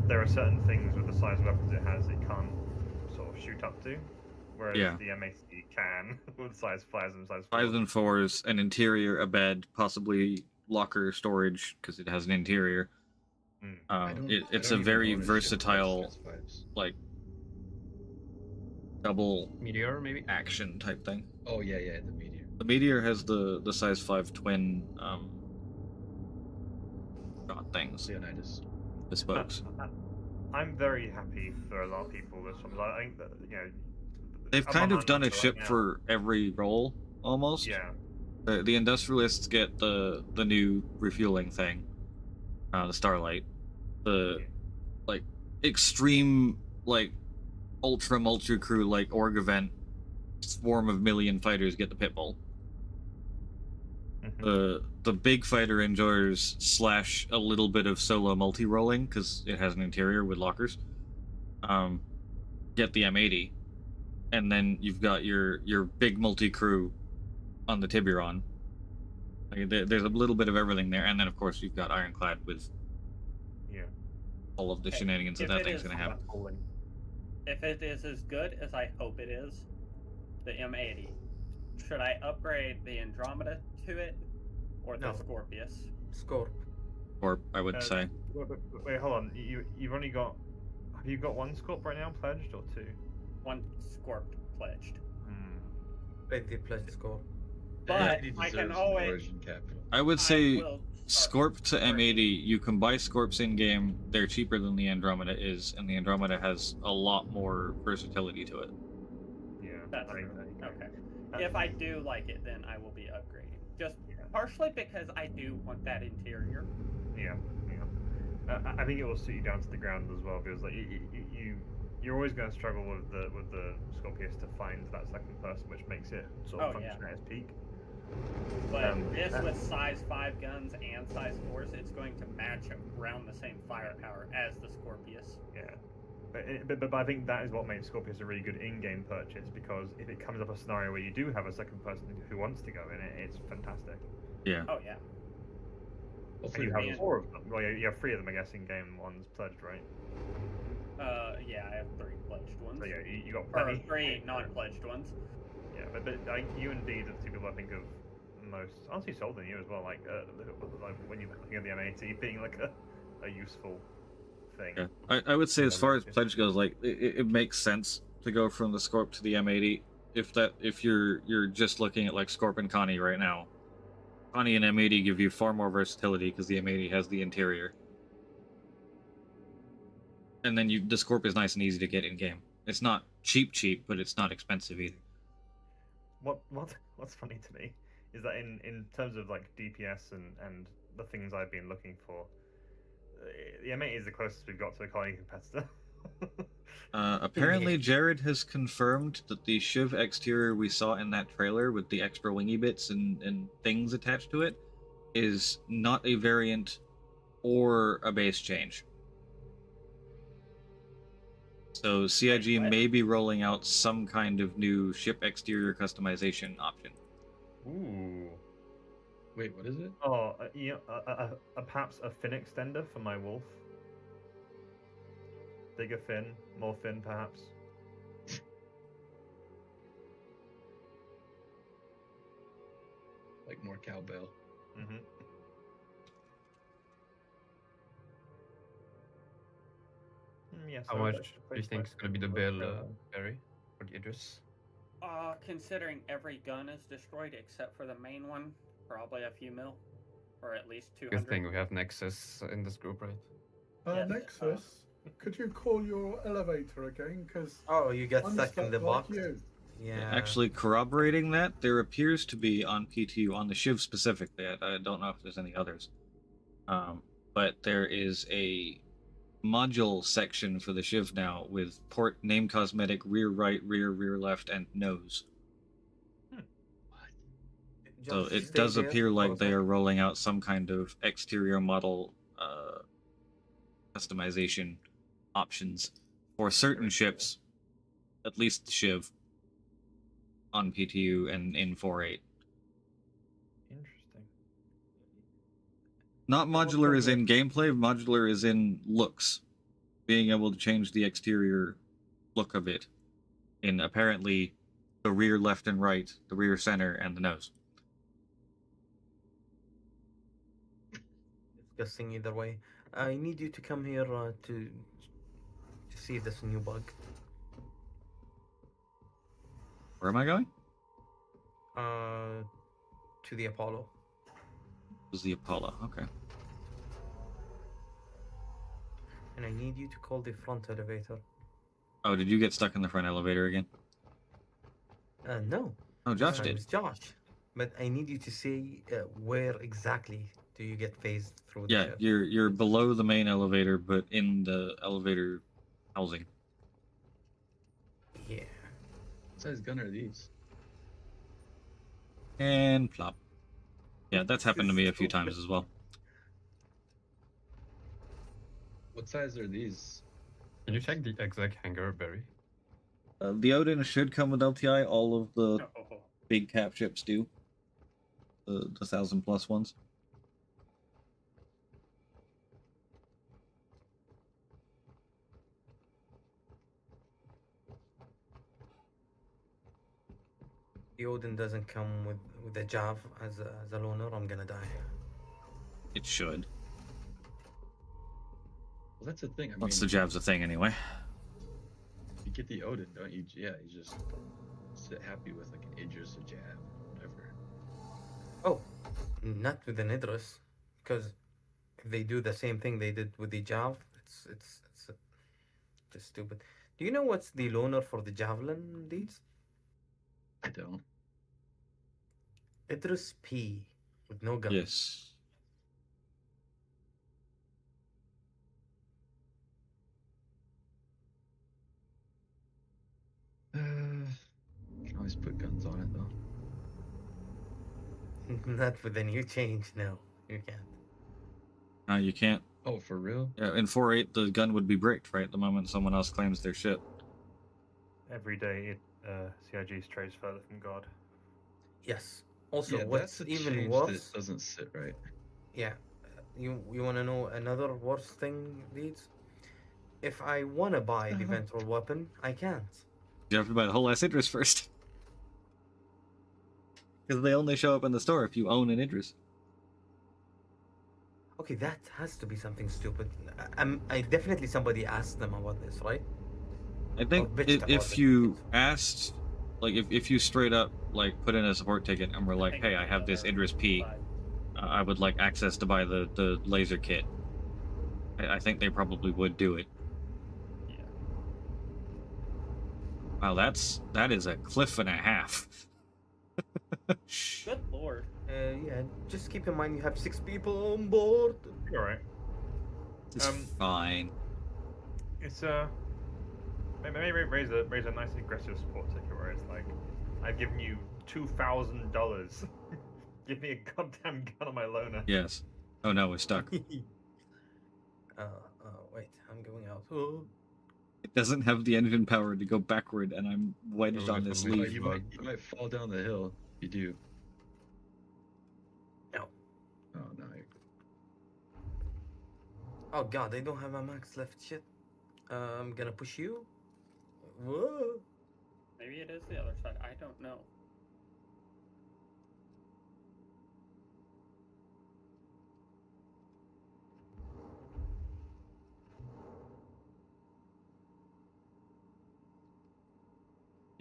there are certain things with the size of weapons it has it can't sort of shoot up to, whereas Yeah. the M80 can with size 5s and size 5s 4s. and 4s, an interior, a bed, possibly locker storage because it has an interior. It's a very versatile, like, double Meteor, maybe? action type thing. Oh yeah, the meteor. The Meteor has the size 5 twin shot things. Leonidas. The spokes. I'm very happy for a lot of people this one. I think that They've I'm kind on of done a that right ship now. for every role, almost. Yeah. The industrialists get the new refueling thing, the Starlight, the like extreme like ultra crew like org event swarm of million fighters get the Pitbull. The big fighter enjoyers / a little bit of solo multi rolling because it has an interior with lockers. Get the M80, and then you've got your big multi crew on the Tiburon. Like, there's a little bit of everything there, and then of course you've got Ironclad with all of the shenanigans that thing's gonna have. If it is as good as I hope it is, the M80, should I upgrade the Andromeda to it or the No. Scorpius? Scorp. Or I would say Wait, hold on. You've only got. Have you got one Scorp right now pledged or 2? One Scorp pledged. Play the pledge Scorp. But M80 I can deserves always. origin capital. I would say will start Scorp to M80, you can buy Scorps in game. They're cheaper than the Andromeda is, and the Andromeda has a lot more versatility to it. Yeah, That's I true. agree. Okay. If I do like it, then I will be upgrading. Just partially because I do want that interior. Yeah. I think it will suit you down to the ground as well, because like you're always going to struggle with the Scorpius to find that second person, which makes it sort of function at its peak. But this with size 5 guns and size 4s, it's going to match around the same firepower as the Scorpius. Yeah. But I think that is what makes Scorpius a really good in-game purchase, because if it comes up a scenario where you do have a second person who wants to go in it, it's fantastic. Yeah. Oh yeah. And you have 4 of them. Well, you have 3 of them, I guess, in-game ones pledged, right? Yeah, I have 3 pledged ones. So yeah, you got Or plenty. 3 non-pledged ones. Yeah, but like, you and D are the 2 people I think of most, honestly, sold than you as well. Like when you're looking at the M80 being like a useful thing. Yeah. I would say as far as pledge goes, like it makes sense to go from the Scorp to the M80 if you're just looking at like Scorp and Connie right now. Connie and M80 give you far more versatility because the M80 has the interior. And then the Scorp is nice and easy to get in game. It's not cheap, but it's not expensive either. What's funny to me is that in terms of like DPS and the things I've been looking for, the M80 is the closest we've got to a Connie competitor. Apparently, Jared has confirmed that the Shiv exterior we saw in that trailer with the extra wingy bits and things attached to it is not a variant or a base change. So CIG may be rolling out some kind of new ship exterior customization option. Ooh. Wait, what is it? Oh, perhaps a fin extender for my wolf. Bigger fin, more fin, perhaps. Like more cowbell. Mm-hmm. Yeah, How much do you think is going to be the bill, Barry, for the Idris? Considering every gun is destroyed except for the main one, probably a few mil, or at least 200. Good thing we have Nexus in this group, right? Yes, Nexus, could you call your elevator again? Because you get stuck in the box. Yeah. Actually, corroborating that, there appears to be on PTU, on the Shiv specifically, I don't know if there's any others, but there is a module section for the Shiv now with port, name cosmetic, rear right, rear left, and nose. So it does appear like they are rolling out some kind of exterior model customization options for certain ships, at least the Shiv, on PTU and in 4.8. Interesting. Not modular is in gameplay, modular is in looks. Being able to change the exterior look of it in apparently the rear left and right, the rear center, and the nose. Disgusting either way. I need you to come here to see this new bug. Where am I going? To the Apollo. It was the Apollo, okay. And I need you to call the front elevator. Oh, did you get stuck in the front elevator again? No. Oh, Josh It did. was Josh. But I need you to say where exactly do you get phased through the Yeah, ship. you're below the main elevator, but in the elevator housing. Yeah. What size gun are these? And plop. Yeah, that's happened to me a few times as well. What size are these? Can you check the exact hangar, Barry? The Odin should come with LTI. All of the big cap ships do. The 1,000+ ones. The Odin doesn't come with a Jav as a loner, I'm gonna die. It should. Well, that's the thing. Once the Jav's a thing, anyway. You get the Odin, don't you? Yeah, you just sit happy with like an Idris, a Jab, whatever. Oh, not with an Idris, because if they do the same thing they did with the Jav, it's just stupid. Do you know what's the loaner for the Javelin, Deeds? I don't. Idris P with no gun. Yes. Can always put guns on it though. Not with the new change, no. You can't. No, you can't. Oh, for real? Yeah, in 4.8, the gun would be bricked, right? The moment someone else claims their ship. Every day, CIG strays further from God. Yes. Also, Yeah, what's that's a even change worse? that doesn't sit right. Yeah, you want to know another worse thing, Deeds? If I want to buy the ventral weapon, I can't. You have to buy the whole ass Idris first. Because they only show up in the store if you own an Idris. Okay, that has to be something stupid. I definitely somebody asked them about this, right? I think if you asked, like, if you straight up, like, put in a support ticket and were like, hey, I have this Idris P, I would like access to buy the laser kit. I think they probably would do it. Yeah. Wow, that is a cliff and a half. Good lord. Yeah, just keep in mind you have 6 people on board. You're right. It's fine. It's maybe raise a nice aggressive support ticket where it's like, I've given you $2,000. Give me a goddamn gun on my loaner. Yes. Oh no, we're stuck. Wait, I'm going out. Oh. It doesn't have the engine power to go backward, and I'm wedged on this Oh, leaf. you might fall down the hill. You do. No. Oh no. Oh god, I don't have a max left. Shit. I'm gonna push you. Whoa. Maybe it is the other side. I don't know.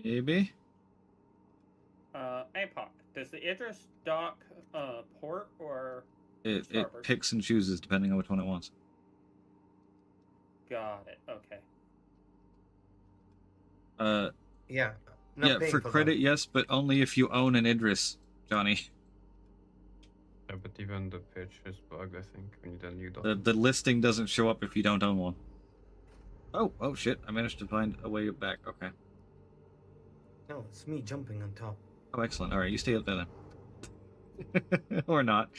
Maybe? APOC. Does the Idris dock port or It starboard? picks and chooses depending on which one it wants. Got it. Okay. Yeah. Yeah, for credit, yes, but only if you own an Idris, Johnny. Yeah, but even the pitch is bugged, I think, when you then you don't. The listing doesn't show up if you don't own one. Oh shit, I managed to find a way back, okay. No, it's me jumping on top. Oh, excellent. Alright, you stay up there then. Or not.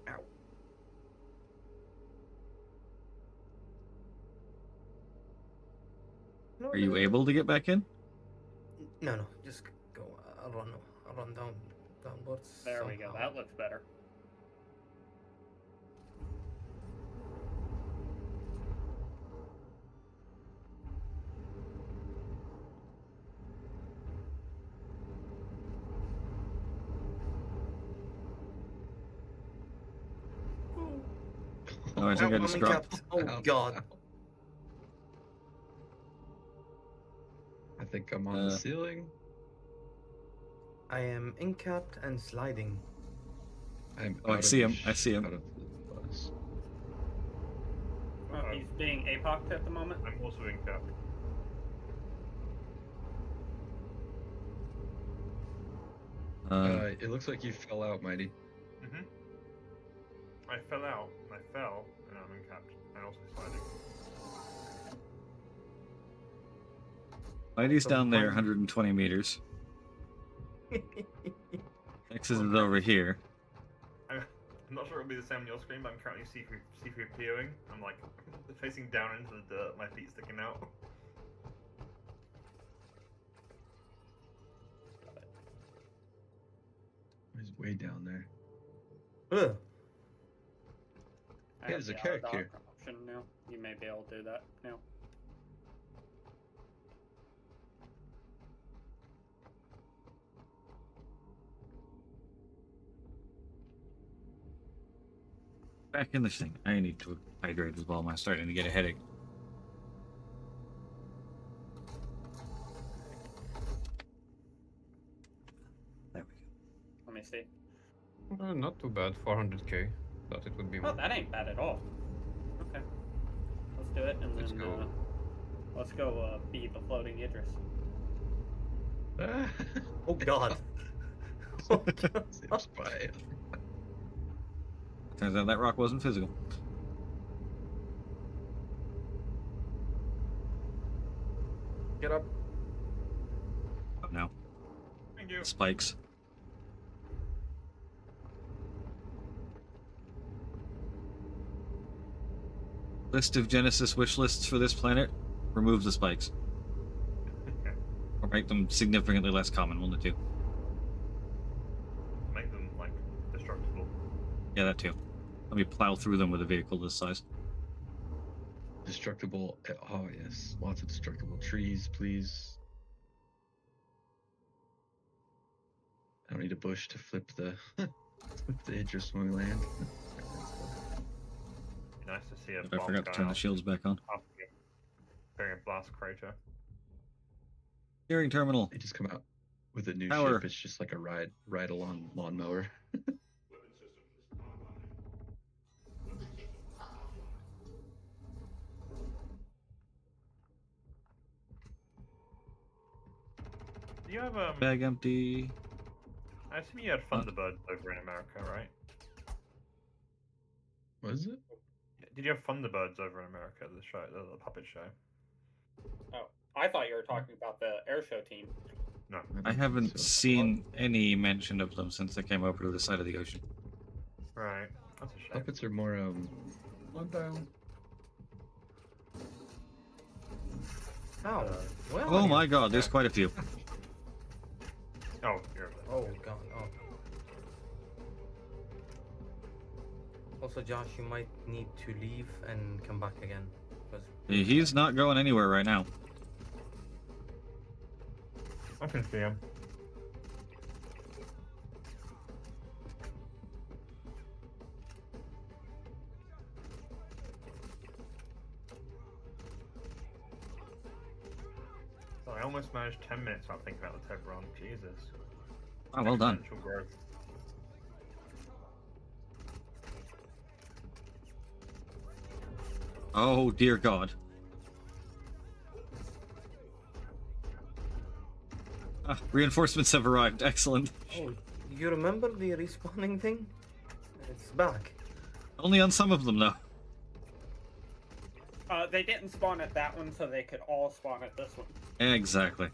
Ow. No, Are you able to get back in? No, just go. I'll run downwards. There we go. That looks better. Oh, I think I I'm just dropped. capped. Oh god. I think I'm on the ceiling. I am incapped and sliding. Oh, I see him. I see him. Out of the bus. Well, he's being APOC'd at the moment. I'm also in cap. It looks like you fell out, Mighty. Mm-hmm. I fell out, and I fell, and I'm incapped, and also sliding. Mighty's down there, 120 meters. Nexus is over here. I'm not sure it'll be the same on your screen, but I'm currently C3POing. I'm like facing down into the dirt, my feet sticking out. He's way down there. Ugh. I Hey, have there's a the character. auto-dock option now. You may be able to do that now. Back in this thing. I need to hydrate as well. I'm starting to get a headache. me see. Not too bad, 400k. Thought it would be Oh, more. that ain't bad at all. Okay. Let's do it, and Let's then go. let's go be the floating Idris. Oh god. Oh god. Same spy. Turns out that rock wasn't physical. Get up. Oh no. Thank you. Spikes. List of Genesis wish lists for this planet. Remove the spikes. Or make them significantly less common, one of the two. Make them like destructible. Yeah, that too. Let me plow through them with a vehicle this size. Destructible. Oh yes, lots of destructible trees, please. I don't need a bush to flip the flip the Idris when we land. Be nice to see a I bomb forgot to going turn the off shields back on. after clearing a blast crater. Steering terminal. They just come out with a new Power. ship. It's just like a ride along lawnmower. Do you have Bag empty. I assume you had Thunderbirds over in America, right? What is it? Did you have Thunderbirds over in America? The show, the puppet show. Oh, I thought you were talking about the air show team. No. I haven't seen any mention of them since they came over to the side of the ocean. Right. That's a shame. Puppets are more I'm down. How? Where are Oh you? my god, there's quite a few. Oh, you're Oh god, oh. Also, Josh, you might need to leave and come back again. Because He's not going anywhere right now. I can see him. So I almost managed 10 minutes without thinking about the Tiburon. Jesus. Oh, well done. Exponential growth. Oh dear god. Ah, reinforcements have arrived. Excellent. oh, you remember the respawning thing? It's back. Only on some of them, though. They didn't spawn at that one, so they could all spawn at this one. Exactly.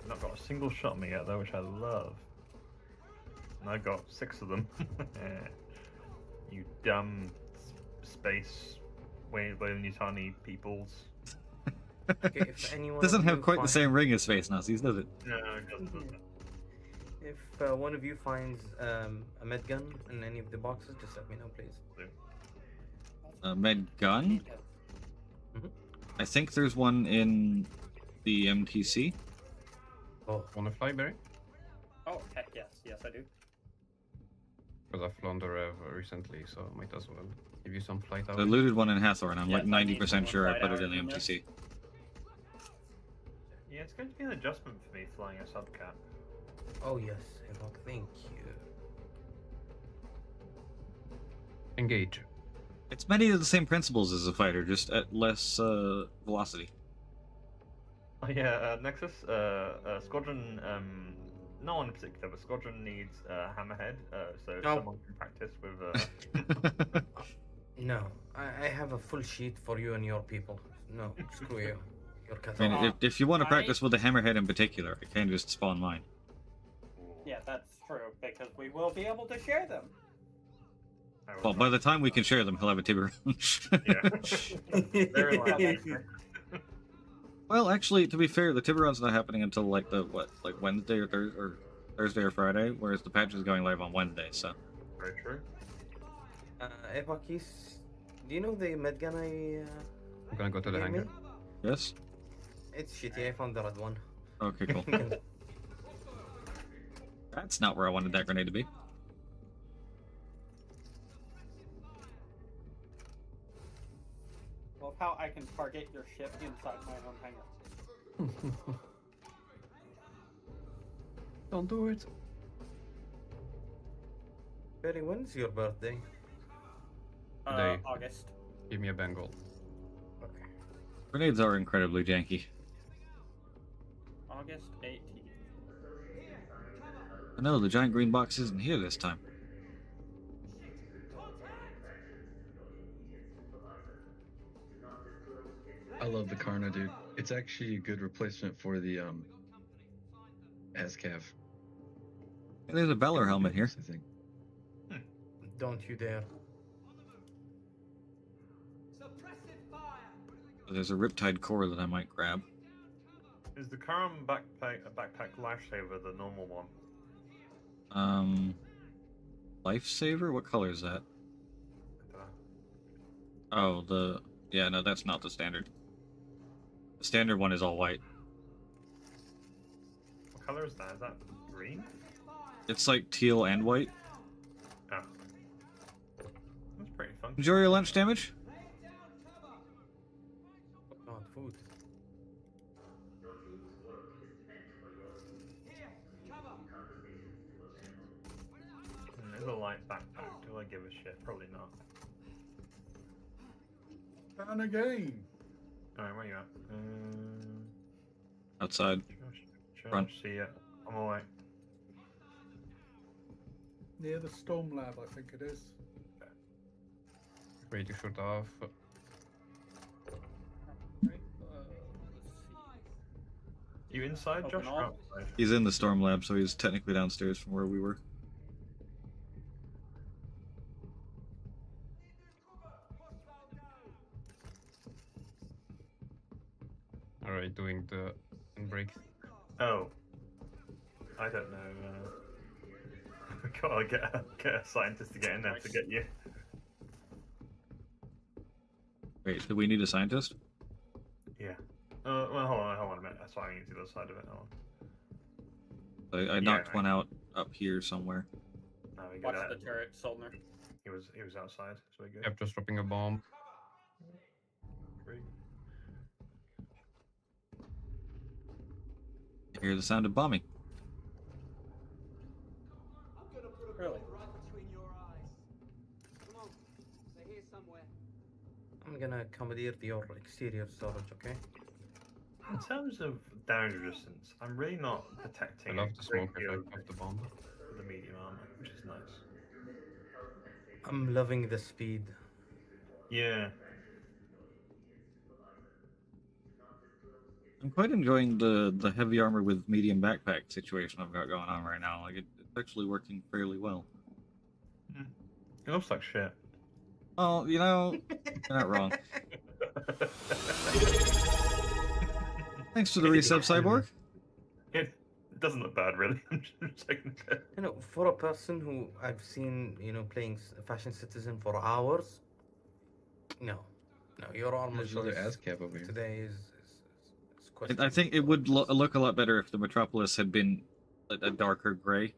Not got a single shot on me yet, though, which I love. And I got 6 of them. You dumb space Newtani peoples. Okay, if anyone Doesn't of have you quite the find- same ring as Space Nazis, does it? No, it doesn't. If one of you finds a med gun in any of the boxes, just let me know, please. A med gun? Mhm. I think there's one in the MTC. Oh, Wanna fly, Barry? Oh, heck yes. Yes, I do. Because I've flown the Rev recently, so might as well give you some flight I hours. looted one in Hathor, and I'm like Yes, I need 90% someone sure I flight put it hours in the in there. MTC. Yeah, it's going to be an adjustment for me flying a subcat. oh yes, Evoc, thank you. Engage. It's many of the same principles as a fighter, just at less velocity. Oh yeah, Nexus, Squadron, no one in particular, but Squadron needs Hammerhead, so No. someone can practice with... No, I have a full sheet for you and your people. No, screw you. You're cut I mean, off. if you want to I- practice with the hammerhead in particular, I can just spawn mine. Yeah, that's true, because we will be able to share them. Well, by the time we can share them, he'll have a Tiburon. Yeah. Very likely. Well, actually, to be fair, the Tiburon's not happening until like Wednesday or Thursday or Friday, whereas the patch is going live on Wednesday. So Very true. Evoc, do you know the med gun I'm gonna go to the gave me? hangar. yes, It's shitty, I found the red one. okay, cool. That's not where I wanted that grenade to be. Well, how I can target your ship inside my own hangar. Don't do it. Barry, when's your birthday? Today. August. Give me a Bengal. Okay. Grenades are incredibly janky. August 18th. No, the giant green box isn't here this time. I love the Karna, dude. It's actually a good replacement for the ASCAV. There's a Beller helmet here. I think. Don't you dare. There's a Riptide core that I might grab. Is the Karam backpack lifesaver the normal one? Lifesaver? What color is that? Oh, yeah, no, that's not the standard. The standard one is all white. What color is that? Is that green? It's like teal and white. Oh. That's pretty fun. Enjoy your lunch damage? Not food. There's a light backpack. Do I give a shit? Probably not. And again. Alright, where you at? Outside. Front. See ya. I'm away. Near the storm lab, I think it is. Ready to shoot off. Let's see. You inside, Open Josh? all. Or outside? He's in the storm lab, so he's technically downstairs from where we were. Alright, doing the break. Oh. I don't know. We gotta get a scientist to get in there to get you. Wait, do we need a scientist? Yeah. Well, hold on a minute. That's why I need to the other side of it. Hold on. I knocked one out up here somewhere. No, we Watch got the turret, Soldner. He was outside, so we good. Yep, just dropping a bomb. Great. I hear the sound of bombing. Really? I'm gonna commandeer your exterior storage, okay? In terms of damage resistance, I'm really not detecting I love the smoke a great deal effect of the bomb. the medium armor, which is nice. I'm loving the speed. Yeah. I'm quite enjoying the heavy armor with medium backpack situation I've got going on right now. Like it's actually working fairly well. It looks like shit. Oh, you know, you're not wrong. Thanks for the resub, Cyborg. It doesn't look bad, really. I'm just taking a bit. You know, for a person who I've seen, playing Fashion Citizen for hours, no, your armor There's another choice ASCAV over here. today is I questionable. think it would look a lot better if the Metropolis had been a darker gray.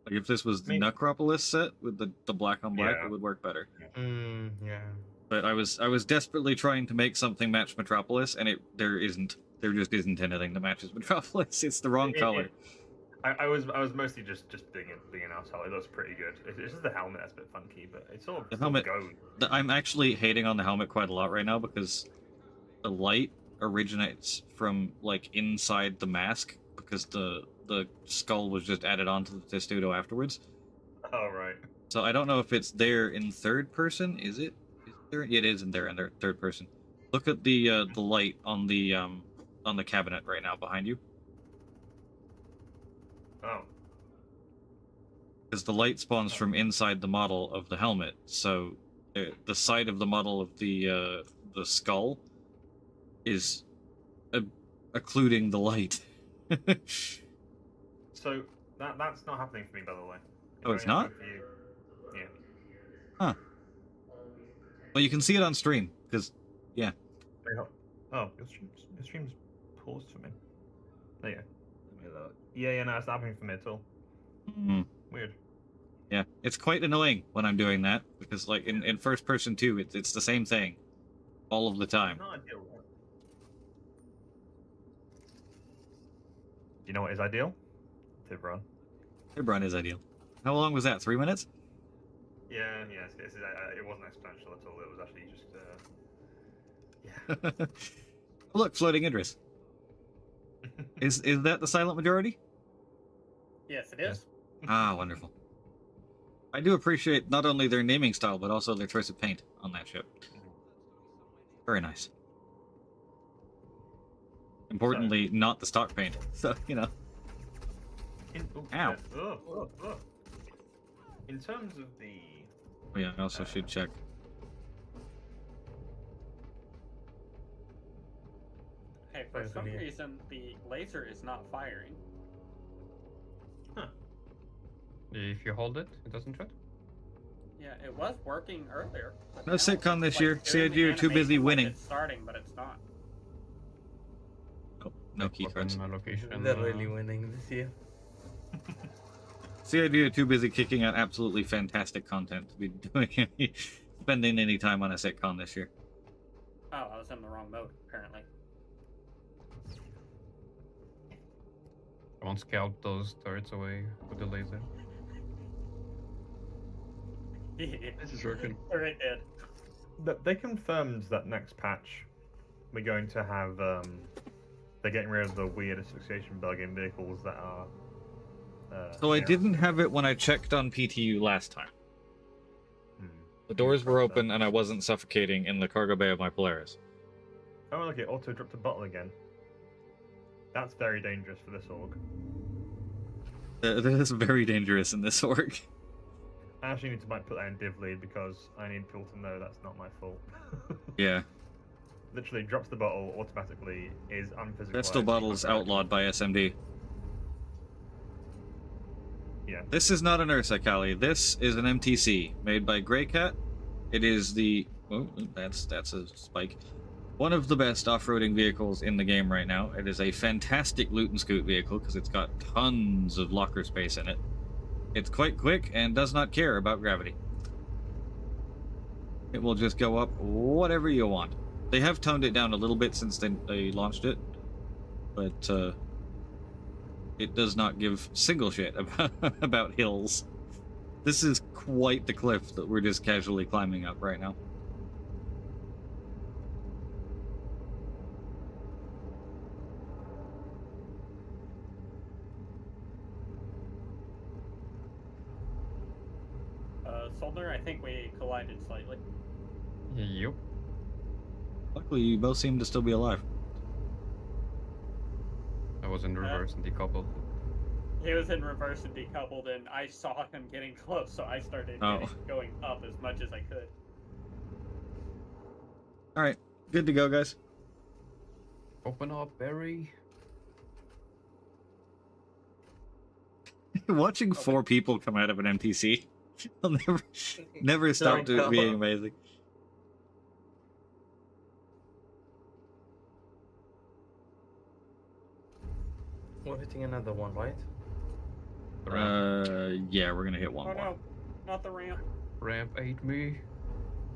Like if this was the Me- Necropolis set with the black on black, Yeah. it would work better. Yeah. But I was desperately trying to make something match Metropolis, and there just isn't anything that matches Metropolis. It's the wrong color. I was mostly just being an asshole. It looks pretty good. It's just the helmet that's a bit funky, but it's sort of The still helmet- going. I'm actually hating on the helmet quite a lot right now because the light originates from like inside the mask because the skull was just added onto the testudo afterwards. Oh right. So I don't know if it's there in third person. Is it? Is there? It is in there in third person. Look at the light on the cabinet right now behind you. Oh. Because the light spawns from inside the model of the helmet, so the side of the model of the skull is occluding the light. So that's not happening for me, by the way. Oh, it's only not? happening for you. Yeah. Huh. Well, you can see it on stream, because, yeah. Oh, your stream's paused for me. There you go. Let me look. Yeah, no, it's not happening for me at all. Mm. Weird. Yeah, it's quite annoying when I'm doing that, because, like, in first person too, it's the same thing. All of the time. No idea. You know what is ideal? Tibron. Tibron is ideal. How long was that? 3 minutes? Yeah, it wasn't exponential at all. It was actually just, Look, floating Idris. Is that the silent majority? Yes, it is. Ah, wonderful. I do appreciate not only their naming style, but also their choice of paint on that ship. Very nice. Importantly, not the stock paint. So, you know. Ow. In terms of the... Oh, yeah, I also should check. Okay, for some reason, the laser is not firing. Huh. If you hold it, it doesn't shoot? Yeah, it was working earlier. but No now sitcom it's, this year. doing the CIG are too busy animation like winning. It's starting, but it's not. Oh, no key cards. My location. They're really winning this year. CIG are too busy kicking out absolutely fantastic content to be spending any time on a sitcom this year. Oh, I was in the wrong mode, apparently. I won't scout those turrets away with the laser. This is working. Alright, Ed. They confirmed that next patch we're going to have, they're getting rid of the weird asphyxiation bug in vehicles that are... So I didn't have it when I checked on PTU last time. The doors were open and I wasn't suffocating in the cargo bay of my Polaris. Oh, look, it auto-dropped a bottle again. That's very dangerous for this org. That is very dangerous in this org. I actually need to put that in div lead because I need people to know that's not my fault. Yeah. Literally drops the bottle automatically, is unphysical. Pistol bottles outlawed by SMD. Yeah. This is not an Ursa, Callie. This is an MTC made by Grey Cat. It is the... Oh, that's a spike. One of the best off-roading vehicles in the game right now. It is a fantastic loot and scoot vehicle because it's got tons of locker space in it. It's quite quick and does not care about gravity. It will just go up whatever you want. They have toned it down a little bit since they launched it, but it does not give single shit about hills. This is quite the cliff that we're just casually climbing up right now. Soldner, I think we collided slightly. Yep. Luckily, you both seem to still be alive. I was in reverse and decoupled. He was in reverse and decoupled, and I saw him getting close, so I started going up as much as I could. Alright, good to go, guys. Open up, Barry. Watching 4 people come out of an MTC, I'll never stop it being amazing. We're hitting another one, right? Yeah, we're gonna hit one more. No, not the ramp. Ramp ate me.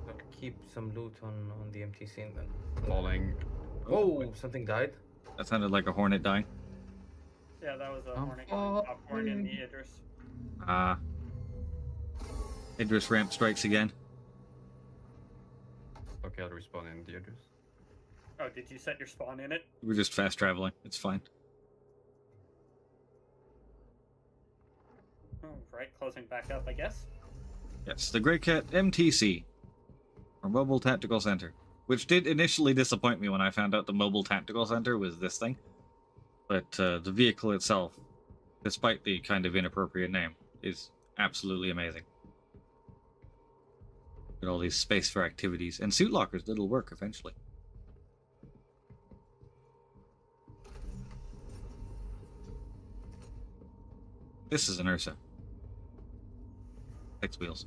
I'll keep some loot on the MTC and then. Falling. Oh, something died. That sounded like a hornet dying. Yeah, that was a hornet going popcorn in the Idris. Idris ramp strikes again. Okay, I'll respawn in the Idris. Oh, did you set your spawn in it? We're just fast traveling. It's fine. Oh, right, closing back up, I guess. Yes, the Grey Cat MTC, or Mobile Tactical Center, which did initially disappoint me when I found out the Mobile Tactical Center was this thing. But the vehicle itself, despite the kind of inappropriate name, is absolutely amazing. Got all these space for activities, and suit lockers that'll work eventually. This is an Ursa. 6 wheels.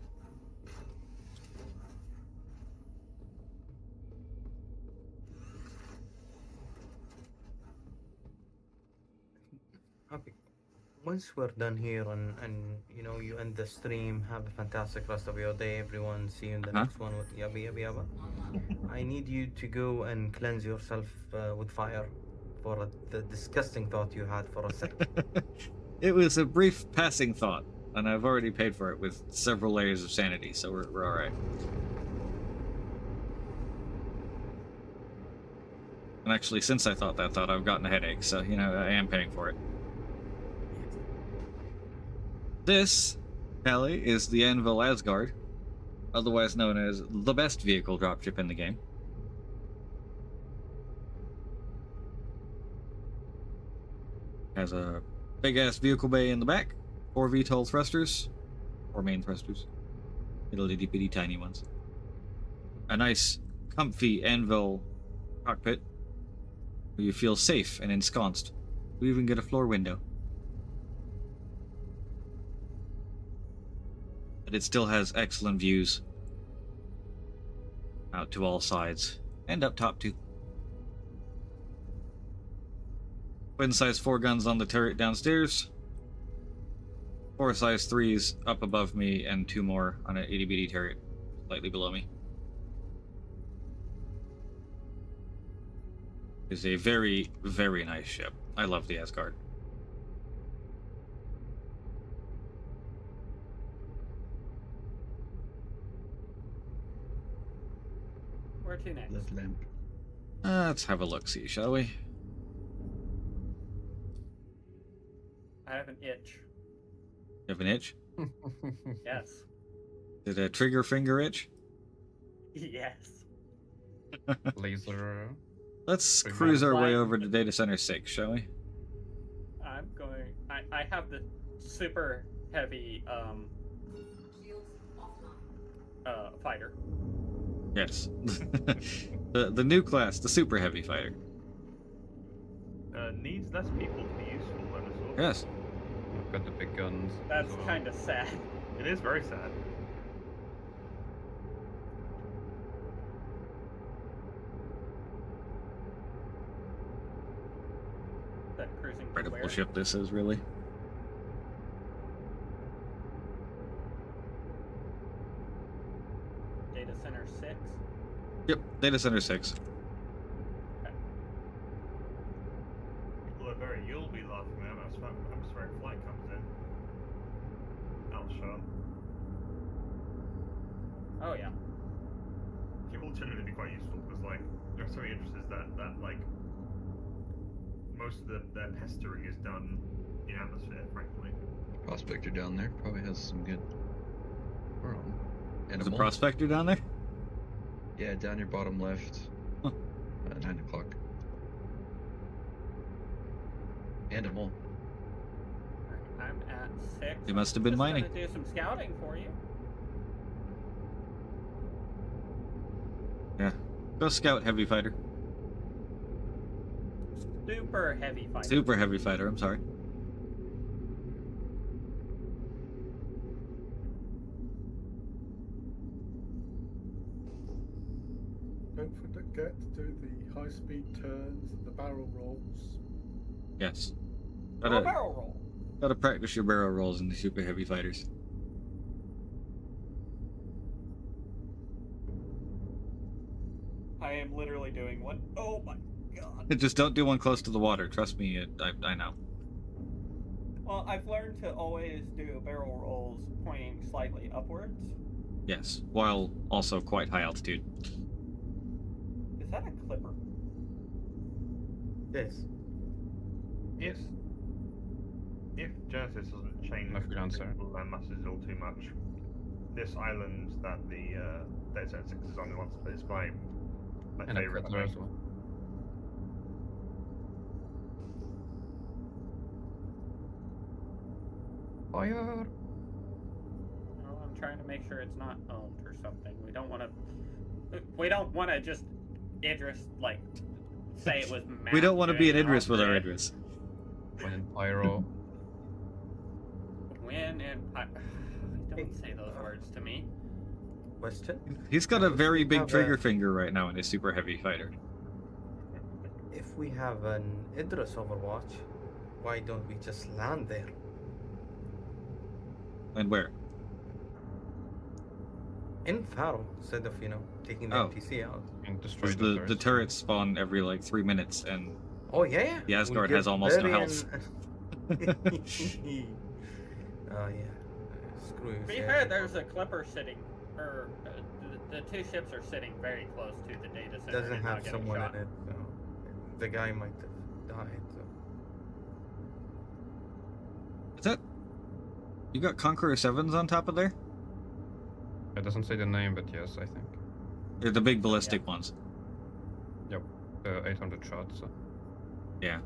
Okay. Once we're done here and you know you end the stream, have a fantastic rest of your day, everyone. See you in the next one with Yabba Yabba Yabba. I need you to go and cleanse yourself with fire for the disgusting thought you had for a second. It was a brief passing thought, and I've already paid for it with several layers of sanity, so we're all right. And actually, since I thought that thought, I've gotten a headache, so, you know, I am paying for it. This, Callie, is the Anvil Asgard, otherwise known as the best vehicle dropship in the game. Has a big-ass vehicle bay in the back, 4 VTOL thrusters, 4 main thrusters, little itty-bitty tiny ones. A nice, comfy Anvil cockpit, where you feel safe and ensconced. You even get a floor window. But it still has excellent views out to all sides, and up top too. Twin size 4 guns on the turret downstairs, 4 size 3s up above me, and 2 more on an itty bitty turret slightly below me. It's a very, very nice ship. I love the Asgard. Where to next? Left lamp. Let's have a look-see, shall we? I have an itch. You have an itch? Yes. Is it a trigger finger itch? Yes. Laser. Let's Big cruise our way Flying. over to Data Center 6, shall we? I'm going. I have the super heavy Shields offline. fighter. Yes. the new class, the Super Heavy Fighter. Needs less people to be useful than a sword. Yes. I've got the big guns. That's as well. kind of sad. It is very sad. That cruising to Incredible where? ship this is, really. Data center 6. Yep, Data Center 6. People are very, you'll be laughing when atmospheric flight comes in. I'll show 'em. Oh yeah. It will generally be quite useful because, like, there are so many interests that like, most of their pestering is done in atmosphere, frankly. Prospector down there probably has some good. There's a Animal. prospector down there? Yeah, down your bottom left. Huh. 9 o'clock. Animal. I'm at 6. They must have been Just mining. Gonna do some scouting for you. Yeah. Go scout Heavy Fighter. Super heavy fighter. Super Heavy Fighter, I'm sorry. Don't forget to do the high-speed turns and the barrel rolls. Yes. Oh, Gotta, barrel roll. gotta practice your barrel rolls in the Super Heavy Fighters. I am literally doing one. Oh my god. Just don't do one close to the water. Trust me, I know. Well, I've learned to always do barrel rolls pointing slightly upwards. Yes, while also quite high altitude. Is that a clipper? Yes. If Genesis doesn't change Left answer. the land masses all too much, this island that the Data Center 6 is on is my And a favorite. Predator as well. Fire! Oh, I'm trying to make sure it's not owned or something. We don't want to. We don't want to just Idris like say it was. We don't want to be an doing it Idris with our off-grid. Idris. When in Pyro. When and don't say those words to me. Question? He's got a very big Have trigger a- finger right now in his Super Heavy Fighter. If we have an Idris Overwatch, why don't we just land there? And where? In Faro, instead of, taking the Oh. NPC out. And destroy Because the turrets spawn every like 3 minutes, and Oh yeah. The We'll Asgard get has almost no very health. Oh yeah. Screw you. To be fair, there's a clipper sitting, or the two ships are sitting very close to the data center. Doesn't and not have getting someone shot. in it, so the guy might have died. So. Is that? You got Conqueror 7s on top of there? It doesn't say the name, but yes, I think. They're the big ballistic ones. Yep. 800 shots. So. Yeah.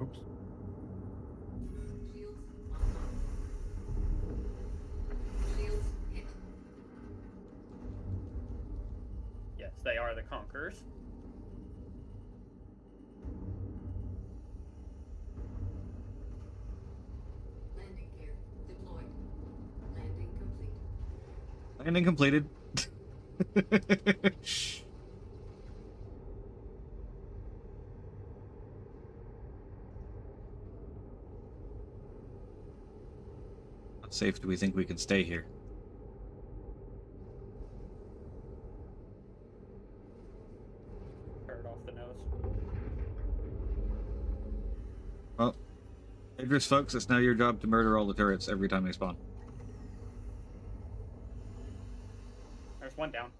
Oops. Shields online. Shields hit. Yes, they are the Conquerors. Landing gear deployed. Landing complete. Landing completed. How safe do we think we can stay here? Heard off the nose. Well, Idris, folks, it's now your job to murder all the turrets every time they spawn. There's one down.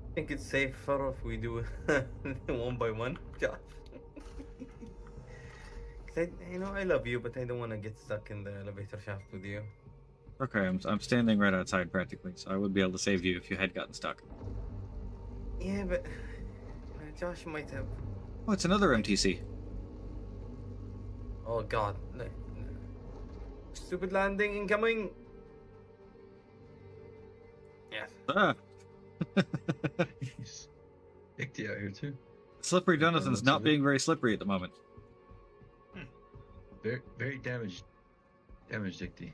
I think it's safer if we do one by one, Josh. 'Cause I love you, but I don't want to get stuck in the elevator shaft with you. Okay, I'm standing right outside practically, so I would be able to save you if you had gotten stuck. Yeah, but Josh might have. Oh, it's another MTC. Oh God! No. Stupid landing incoming. Yes. Ah! Jeez. Icky out here too. Slippery Jonathan's looks not of it. being very slippery at the moment. Very, very damaged. Damaged Icky.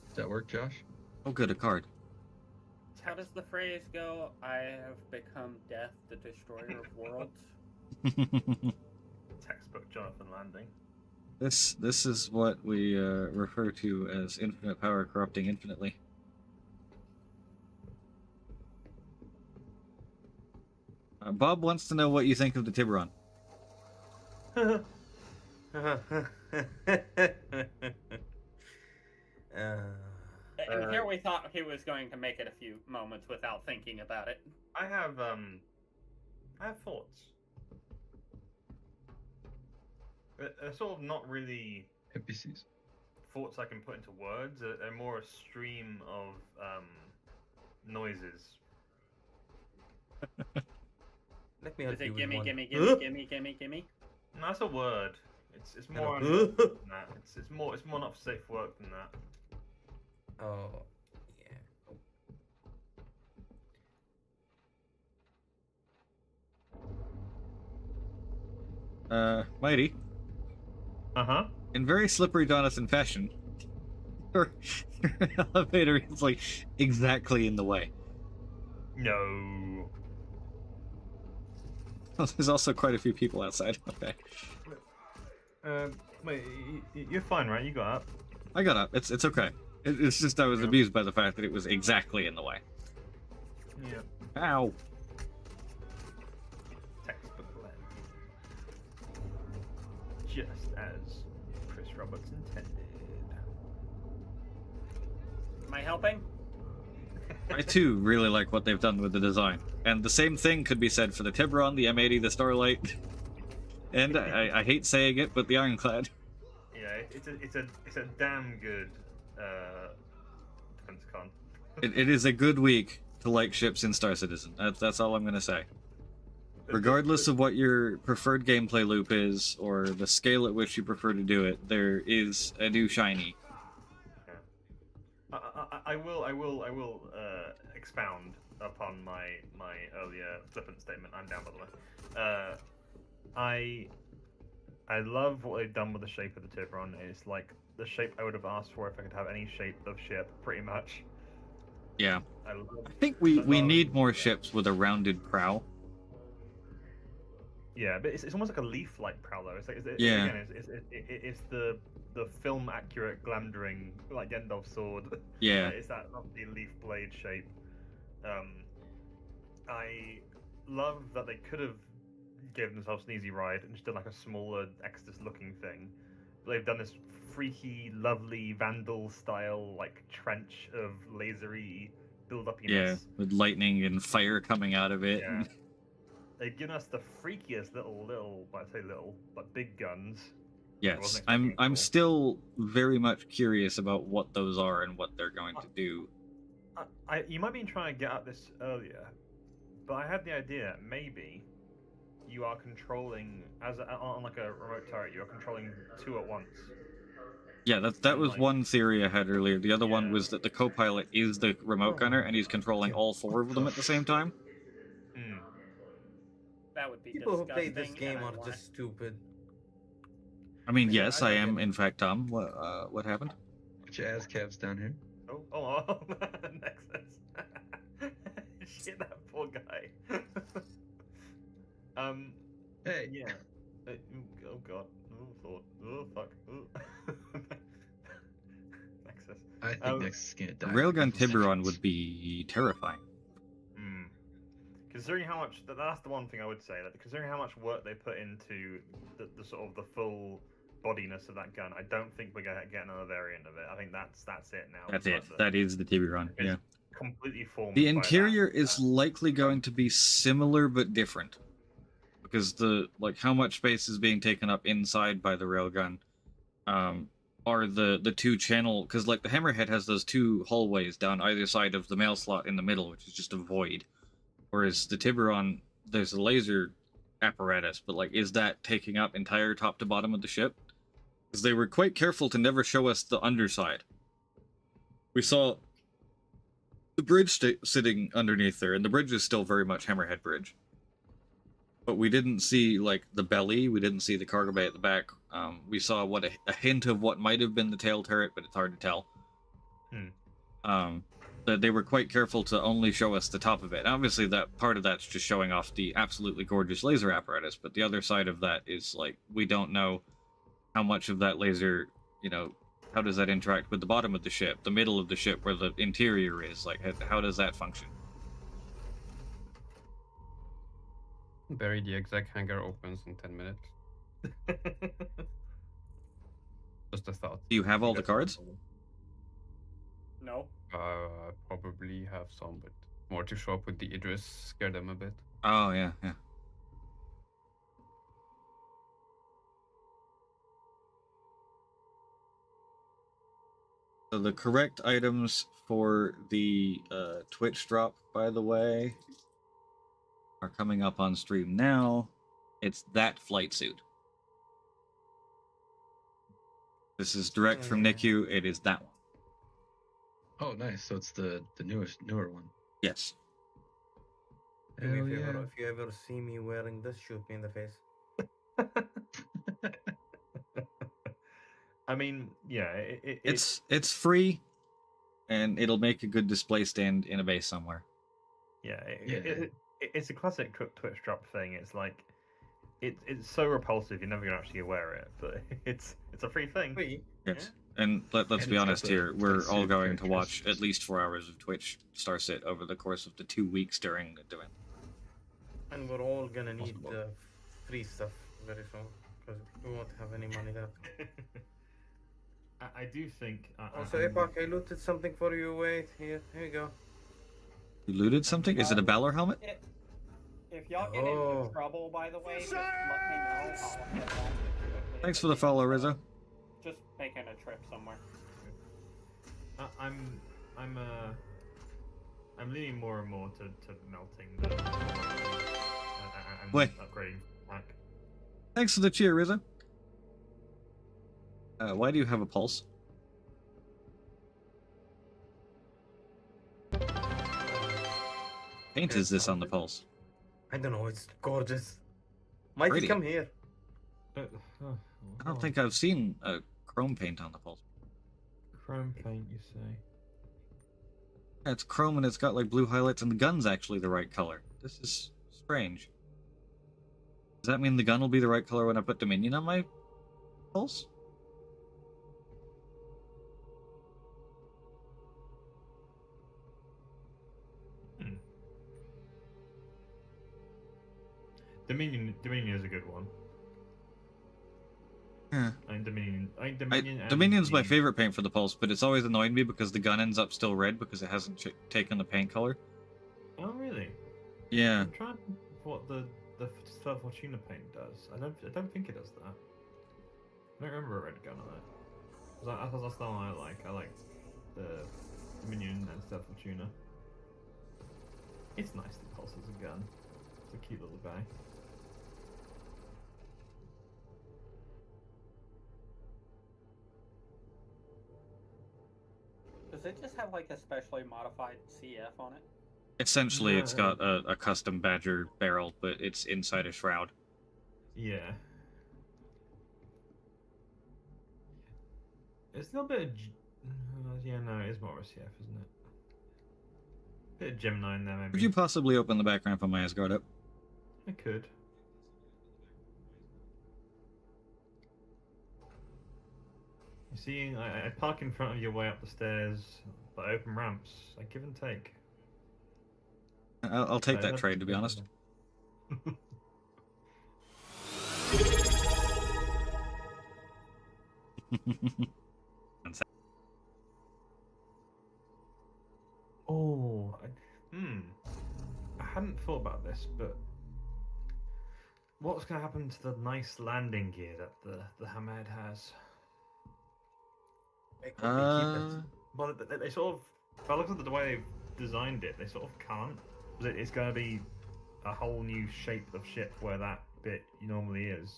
Does that work, Josh? Oh, good, a card. How does the phrase go? I have become death, the destroyer of worlds. Textbook Jonathan Landing. This is what we refer to as infinite power corrupting infinitely. Bob wants to know what you think of the Tiburon. And here we thought he was going to make it a few moments without thinking about it. I have thoughts. They're sort of not really NPCs. thoughts I can put into words. They're more a stream of noises. Let me Is help you it with gimme, one. gimme, gimme, gimme, gimme, gimme? No, that's a word. It's more Hello. than that. It's more not for safe work than that. Oh, yeah. Mighty, Uh-huh. in very slippery Jonathan fashion, your elevator is like exactly in the way. No. There's also quite a few people outside. Okay. Wait, you're fine, right? You got up. I got up. It's okay. It's just I was abused by the fact that it was exactly in the way. Yeah. Ow. Textbook land. Just as Chris Roberts intended. Am I helping? I too really like what they've done with the design. And the same thing could be said for the Tiburon, the M80, the Starlight, and I hate saying it, but the Ironclad. Yeah, it's a damn good defense con. It is a good week to like ships in Star Citizen. That's all I'm gonna say. Regardless of what your preferred gameplay loop is, or the scale at which you prefer to do it, there is a new shiny. I will expound upon my earlier flippant statement. I'm down, by the way. I love what they've done with the shape of the Tiburon. It's like the shape I would have asked for if I could have any shape of ship, pretty much. Yeah. I think we need more ships with a rounded prow. Yeah, but it's almost like a leaf-like prow though. It's like, Yeah. Again, it's the film accurate glamdering like Gandalf's sword. Yeah. It's that lovely leaf blade shape. I love that they could have given themselves an easy ride and just done like a smaller Exodus looking thing. But they've done this freaky, lovely Vandal style like trench of lasery build-upiness. Yeah, with lightning and fire coming out of it. Yeah. They've given us the freakiest little, I say little, but big guns. Yes, I'm still very much curious about what those are and what they're going to do. You might be trying to get at this earlier, but I had the idea maybe you are controlling on like a remote turret. You are controlling two at once. Yeah, that was one theory I had earlier. The other one was that the co-pilot is the remote gunner and he's controlling all four of them at the same time. That would be People who play disgusting, this game and I are want- just stupid. I mean, yes, I am in fact Tom. What happened? Put your ass calves down here. Oh, Nexus. Shit, that poor guy. Hey. Yeah. Oh god. Oh thought. Oh fuck. Oh. Nexus. I think Nexus can't die. A railgun Tiburon would be terrifying. Considering how much that's the one thing I would say, that considering how much work they put into the sort of the full bodiness of that gun, I don't think we're gonna get another variant of it. I think that's it now. That's it. That is the Tiburon. It's Yeah. completely formed. The by interior is likely going to be similar but different, because how much space is being taken up inside by the railgun, are the two channel, because like the Hammerhead has those two hallways down either side of the mail slot in the middle, which is just a void, whereas the Tiburon, there's a laser apparatus, but like, is that taking up entire top to bottom of the ship? Because they were quite careful to never show us the underside. We saw the bridge sitting underneath there, and the bridge is still very much Hammerhead bridge. But we didn't see, like, the belly, we didn't see the cargo bay at the back. We saw a hint of what might have been the tail turret, but it's hard to tell. That they were quite careful to only show us the top of it. And obviously, that part of that's just showing off the absolutely gorgeous laser apparatus, but the other side of that is, like, we don't know how much of that laser, how does that interact with the bottom of the ship, the middle of the ship where the interior is, like, how does that function? Barry, the exact hangar opens in 10 minutes. Just a thought. Do you have all the cards? No. Probably have some, but more to show up with the Idris, scare them a bit. Oh, yeah. So the correct items for the Twitch drop, by the way, are coming up on stream now. It's that flight suit. This is direct from NICU. It is that one. Oh, nice. So it's the newer one. Yes. Do me a favor, if you ever see me wearing this, shoot me in the face. I mean, yeah, it's free, and it'll make a good display stand in a base somewhere. Yeah, it's a classic Twitch drop thing. It's like, it's so repulsive you're never gonna actually wear it, but it's a free thing. Free. Yes. And let's be honest here, we're all going to watch at least 4 hours of Twitch Starsit over the course of the 2 weeks during the event. And we're all gonna need free stuff very soon, because we won't have any money left. I do think... Also, Epoch, I looted something for you. Wait, here you go. You looted something? Is it a Balor helmet? If y'all get into trouble, by the way, just let me know. I'll get back. Thanks for the follow, Rizzo. Just making a trip somewhere. I'm leaning more and more to melting and Wait. upgrading pack. Thanks for the cheer, Rizzo. Why do you have a pulse? Paint is this on the pulse? I don't know, it's gorgeous. Mighty, Pretty. come here. I don't think I've seen a chrome paint on the pulse. Chrome paint, you say? Yeah, it's chrome and it's got like blue highlights, and the gun's actually the right color. This is strange. Does that mean the gun will be the right color when I put Dominion on my pulse? Dominion is a good one. Yeah. Dominion and Dominion's my the- favorite paint for the pulse, but it's always annoyed me because the gun ends up still red because it hasn't taken the paint color. Oh really? Yeah. I'm trying to think what the Stealth Fortuna paint does. I don't think it does that. I don't remember a red gun on it. 'Cause I thought that's the one I like. I like the Dominion and Stealth Fortuna. It's nice to pulse as a gun. It's a cute little bag. Does it just have like a specially modified CF on it? Essentially, No. it's got a custom Badger barrel, but it's inside a shroud. Yeah. It's a little bit of... yeah, no, it is more CF, isn't it? Bit of Gemini in there, maybe. Could you possibly open the background for my Asgard up? I could. You see, I park in front of your way up the stairs, but open ramps. I give and take. I'll take So that that's trade, to be good. honest. Oh, I hadn't thought about this, but what's going to happen to the nice landing gear that the Hammerhead has? Well, they sort of, if I look at the way they've designed it, they sort of can't. It's going to be a whole new shape of ship where that bit normally is.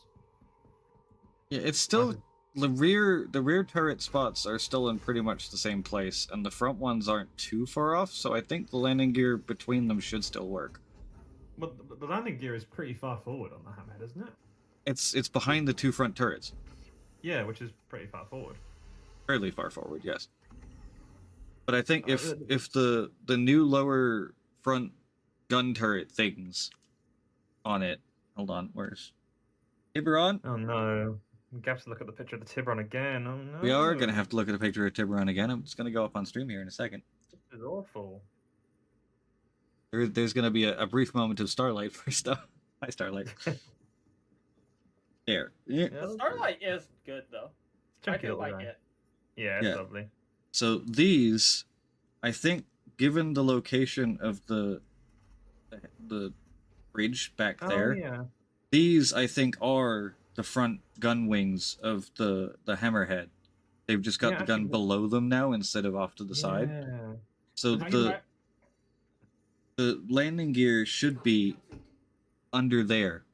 Yeah, it's still the rear turret spots are still in pretty much the same place, and the front ones aren't too far off. So I think the landing gear between them should still work. But the landing gear is pretty far forward on the Hammerhead, isn't it? It's behind the two front turrets, Yeah, which is pretty far forward. fairly far forward, yes. But I think if the new lower front gun turret things on it, hold on, where's Tiburon? Oh no. We have to look at the picture of the Tiburon again. Oh no. We are gonna have to look at a picture of Tiburon again. I'm just gonna go up on stream here in a second. This is awful. There's gonna be a brief moment of starlight for stuff. Hi, Starlight. There. Yeah. The Starlight is good though. I Chunky do little like guy. it. Yeah, it's Yeah. lovely. So these, I think, given the location of the bridge back there, Oh, yeah. these I think are the front gun wings of the Hammerhead. They've just got Yeah, the gun actually, below them now instead of off to the side. Yeah. So How you the landing gear should be under there.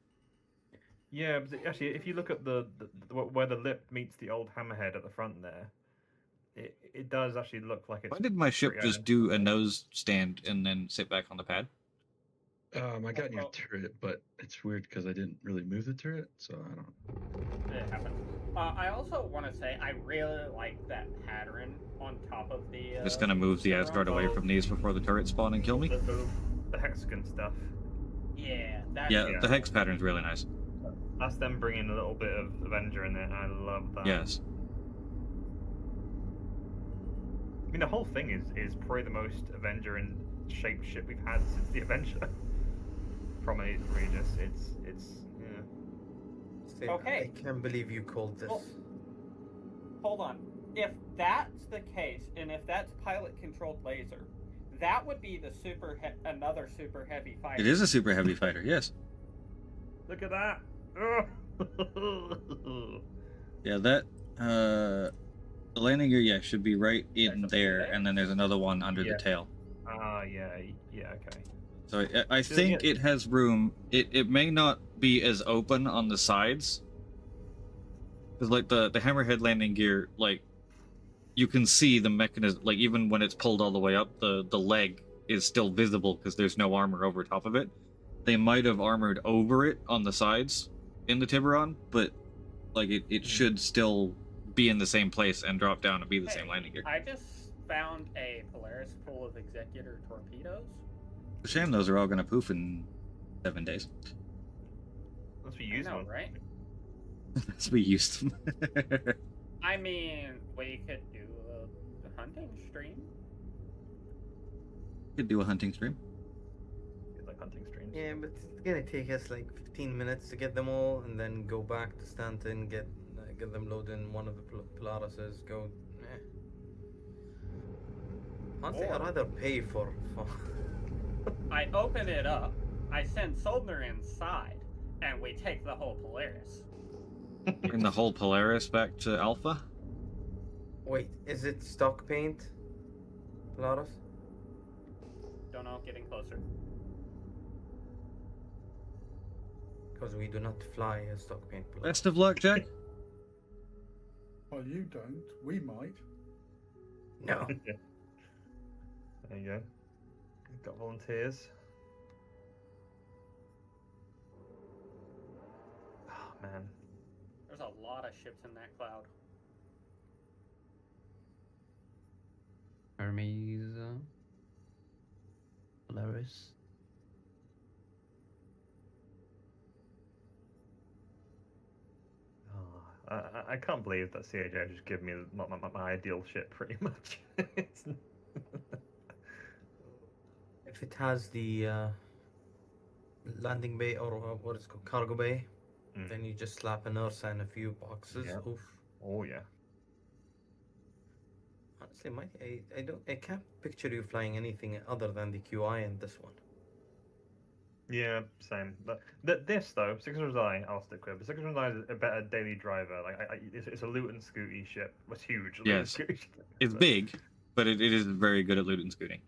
Yeah, but actually, if you look at the where the lip meets the old Hammerhead at the front there, it does actually look like it's. Why did my ship pretty just do a nose stand and then sit back on the pad? I got your turret, but it's weird because I didn't really move the turret, so I don't. It happened. I also want to say I really like that pattern on top of the. Just gonna move the Tiburon. Asgard away from these before the turrets spawn and kill me. The hexagon stuff. Yeah, that's Yeah, the hex pattern's really nice. That's them bringing a little bit of Avenger in there. I love that. Yes. I mean, the whole thing is probably the most Avenger in shaped ship we've had since the Avenger. From a Regis, it's yeah. Say, Okay. I can't believe you called this. Well, hold on. If that's the case, and if that's pilot-controlled laser, that would be the another super heavy fighter. It is a super heavy fighter, yes. Look at that. Yeah, that the landing gear, yeah, should be right in there, and then there's another one under the tail. Ah, yeah, okay. So I think it has room. It may not be as open on the sides, because like the Hammerhead landing gear, like you can see the mechanism. Like even when it's pulled all the way up, the leg is still visible because there's no armor over top of it. They might have armored over it on the sides in the Tiburon, but Like it should still be in the same place and drop down and be the same Hey, landing gear. I just found a Polaris full of Executor torpedoes. It's a shame those are all going to poof in 7 days. Unless we I use know, one. right? That's we used them. I mean, we could do a hunting stream. Could do a hunting stream. Like hunting streams. Yeah, but it's gonna take us like 15 minutes to get them all, and then go back to Stanton, get them loaded in one of the Polarises. Go. Honestly, I'd rather pay for. I open it up, I send Soldner inside, and we take the whole Polaris. Bring the whole Polaris back to Alpha. Wait, is it stock paint, Polaris? Don't know, getting closer. Because we do not fly a stock paint Polaris. Best of luck, Jack. Well, you don't. We might. No. There you go. We've got volunteers. Oh man. There's a lot of ships in that cloud. Hermes, Polaris. Oh, I can't believe that CAJ just gave me my ideal ship pretty much. If it has the landing bay or what is it called, cargo bay, then you just slap an Ursa and a few boxes. Yeah. Oof. Oh yeah. Honestly, I can't picture you flying anything other than the QI and this one. Yeah, same. This though, 600 I, I'll stick with. But 600 I is a better daily driver. Like it's a loot and scooty ship. It's huge. Yes, it's big, but it is very good at loot and scooting.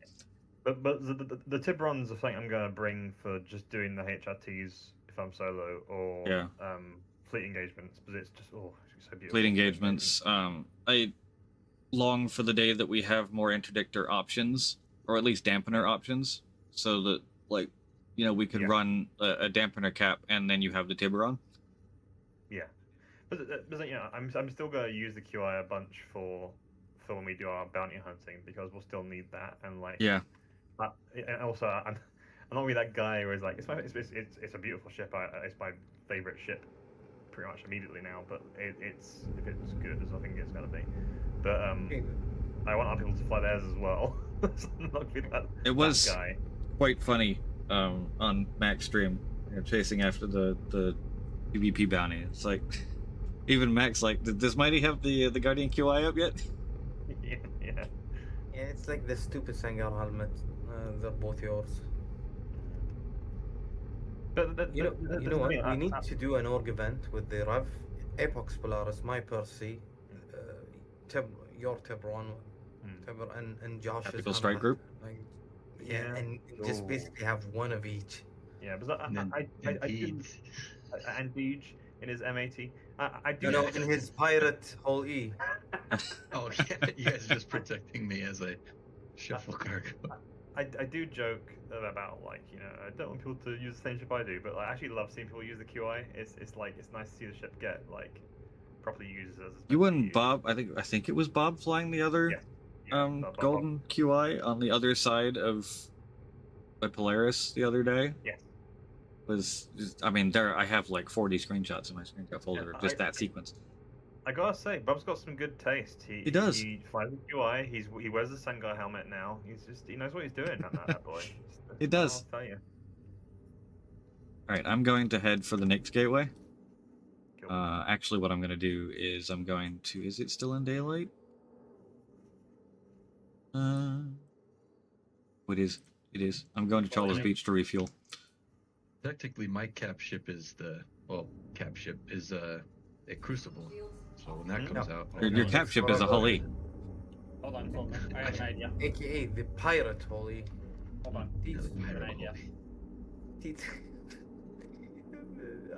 But the Tiburons are something I'm going to bring for just doing the HRTs if I'm solo or fleet engagements, because it's just it's so beautiful. Fleet engagements. I long for the day that we have more interdictor options, or at least dampener options, so that we could run a dampener cap and then you have the Tiburon. Yeah, but I'm still going to use the QI a bunch for when we do our bounty hunting, because we'll still need that, and and also I'm not really that guy who is like it's a beautiful ship. It's my favorite ship pretty much immediately now, but it's if it's good as I think it's going to be. But I want other people to fly theirs as well. Not be it was that guy. Quite funny on Mac's stream, chasing after the PvP bounty. It's like even Mac's like, does Mighty have the Guardian QI up yet? Yeah, it's like the stupid Sangar helmet. They're both yours. But you know what? We need to do an org event with the Rev, Apex Polaris, my Percy, your Tiburon, and Josh's Tactical Strike Group. And just basically have one of each. Yeah, but I do. And Deej in his M80. I do. No, in his pirate whole E. Oh yeah, you guys are just protecting me as I shuffle cargo. I do joke about I don't want people to use the same ship I do, but I actually love seeing people use the QI. It's nice to see the ship get properly used as. You and Bob, I think it was Bob flying the other golden QI on the other side of the Polaris the other day. Yes. I have like 40 screenshots in my screenshot folder of just that sequence. I gotta say, Bob's got some good taste. He does. He flies the QI. He wears the Sangar helmet now. He knows what he's doing. That boy. He does. I'll tell you. All right, I'm going to head for the Nyx Gateway. Cool. Actually, what I'm going to do is I'm going to. Is it still in daylight? It is. It is. I'm going to Charles Beach to refuel. Technically, my cap ship is cap ship is a Crucible. So when that comes out, your cap ship is a Hull E. Hold on. I have an idea. AKA the pirate Hull E. Hold on. I have an idea.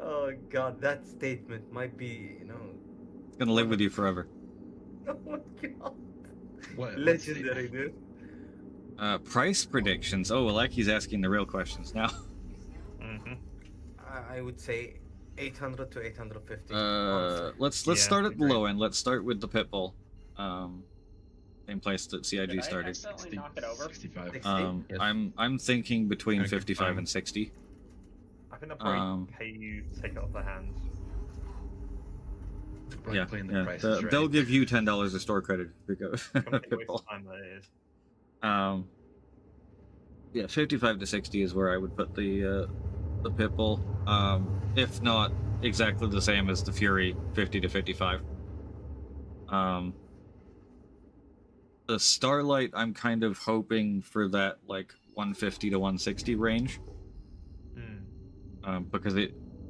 Oh god, that statement might be, It's gonna live with you forever. Oh my god. What? Legendary, dude. Price predictions. Oh, well, like he's asking the real questions now. I would say 800 to 850. Let's start at the low end. Let's start with the pit bull. Same place that CIG Did I started. accidentally knock it over? 65. 60? Yes. I'm thinking between Okay, 55 fine. and 60. I think they'll probably pay you to take it off their hands. Probably Yeah, playing the yeah. prices right. They'll give you $10 of store credit if you go. Complete pit waste bull. of time that it is. Yeah, 55 to 60 is where I would put the pit bull. If not exactly the same as the Fury, 50 to 55. The Starlight, I'm kind of hoping for that like 150 to 160 range. Because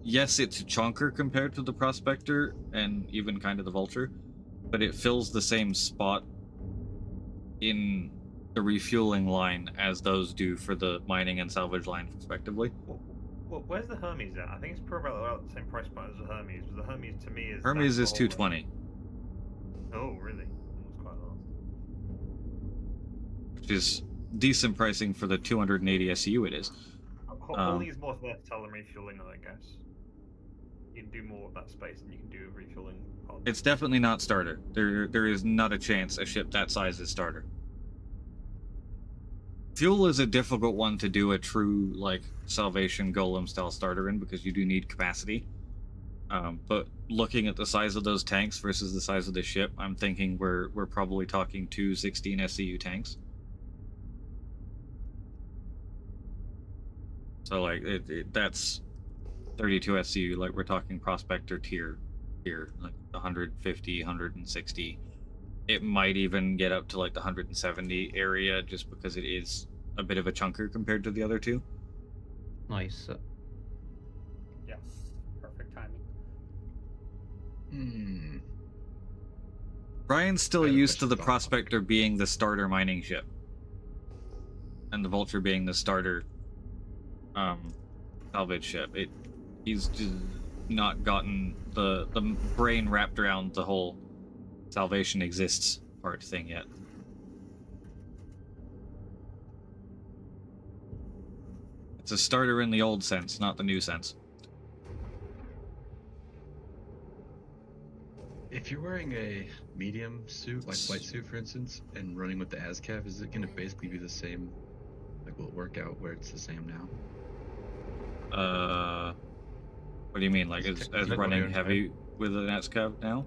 yes, it's a chunker compared to the Prospector and even kind of the Vulture, but it fills the same spot in the refueling line as those do for the mining and salvage line, respectively. Well, where's the Hermes at? I think it's probably about the same price point as the Hermes. But the Hermes to me is Hermes that's is the whole 220, Oh, really? That's quite a lot. which is decent pricing for the 280 SEU it is. Holding is more versatile than refueling, I guess. You can do more of that space than you can do refueling. It's definitely not starter. There is not a chance a ship that size is starter. Fuel is a difficult one to do a true, like, Salvation Golem-style starter in, because you do need capacity. But looking at the size of those tanks versus the size of the ship, I'm thinking we're probably talking 2 16 SCU tanks. So, like, that's 32 SCU, like, we're talking Prospector tier, like, 150, 160. It might even get up to, like, the 170 area, just because it is a bit of a chunker compared to the other two. Nice. Yes. Perfect timing. Brian's still I have a used to question the about- Prospector being the starter mining ship, and the Vulture being the starter salvage ship. He's just not gotten the brain wrapped around the whole salvation exists part thing yet. It's a starter in the old sense, not the new sense. If you're wearing a medium suit, like flight suit for instance, and running with the ASCAV, is it going to basically be the same? Like, will it work out where it's the same now? What do you mean? Like, as running heavy with an SCAV now?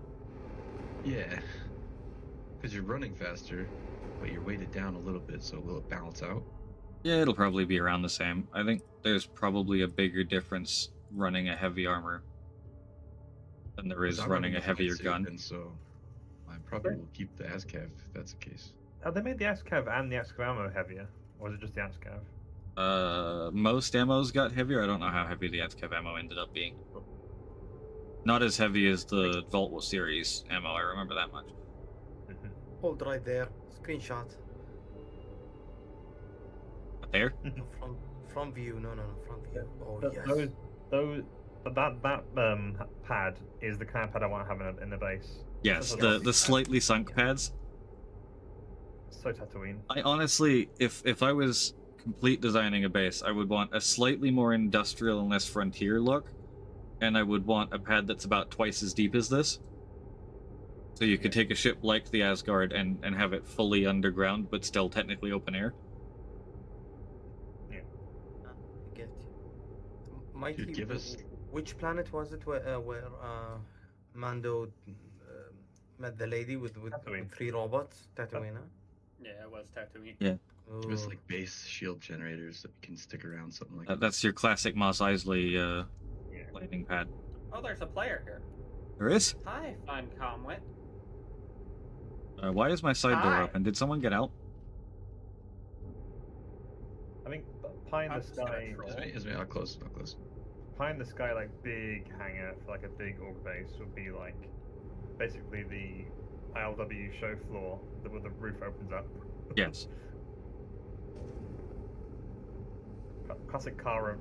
Yeah. Because you're running faster, but you're weighted down a little bit, so will it balance out? Yeah, it'll probably be around the same. I think there's probably a bigger difference running a heavy armor than there is 'Cause I'm running a flight heavier suit, gun. and so I probably will keep the ASCAV if that's the case. Have they made the ASCAV and the ASCAV ammo heavier? Or is it just the ASCAV? Most ammos got heavier. I don't know how heavy the SCAV ammo ended up being. Not as heavy as the Vault series ammo, I remember that much. Hold right there. Screenshot. There? From view. No, front view. Oh, yes. That pad is the kind of pad I want to have in the base. Yes, That's the slightly sunk pads. So Tatooine. I honestly, if I was complete designing a base, I would want a slightly more industrial and less frontier look, and I would want a pad that's about twice as deep as this. So you could take a ship like the Asgard and have it fully underground, but still technically open air. Yeah. I get you. Mikey, give us- which planet was it where Mando met the lady with Tatooine. 3 robots? Tatooine, huh? Yeah, it was Tatooine. Yeah. Give us Ooh. like base shield generators that can stick around, something like that. That's your classic Mos Eisley landing pad. Oh, there's a player here. There is? Hi, Fun Comwit. Why is my side door Hi. open? Did someone get out? I think pie in the I'm just gonna sky. troll. Is me, I'll close. Pie in the sky, like big hangar for like a big org base would be like basically the ILW show floor where the roof opens up. Yes. Classic car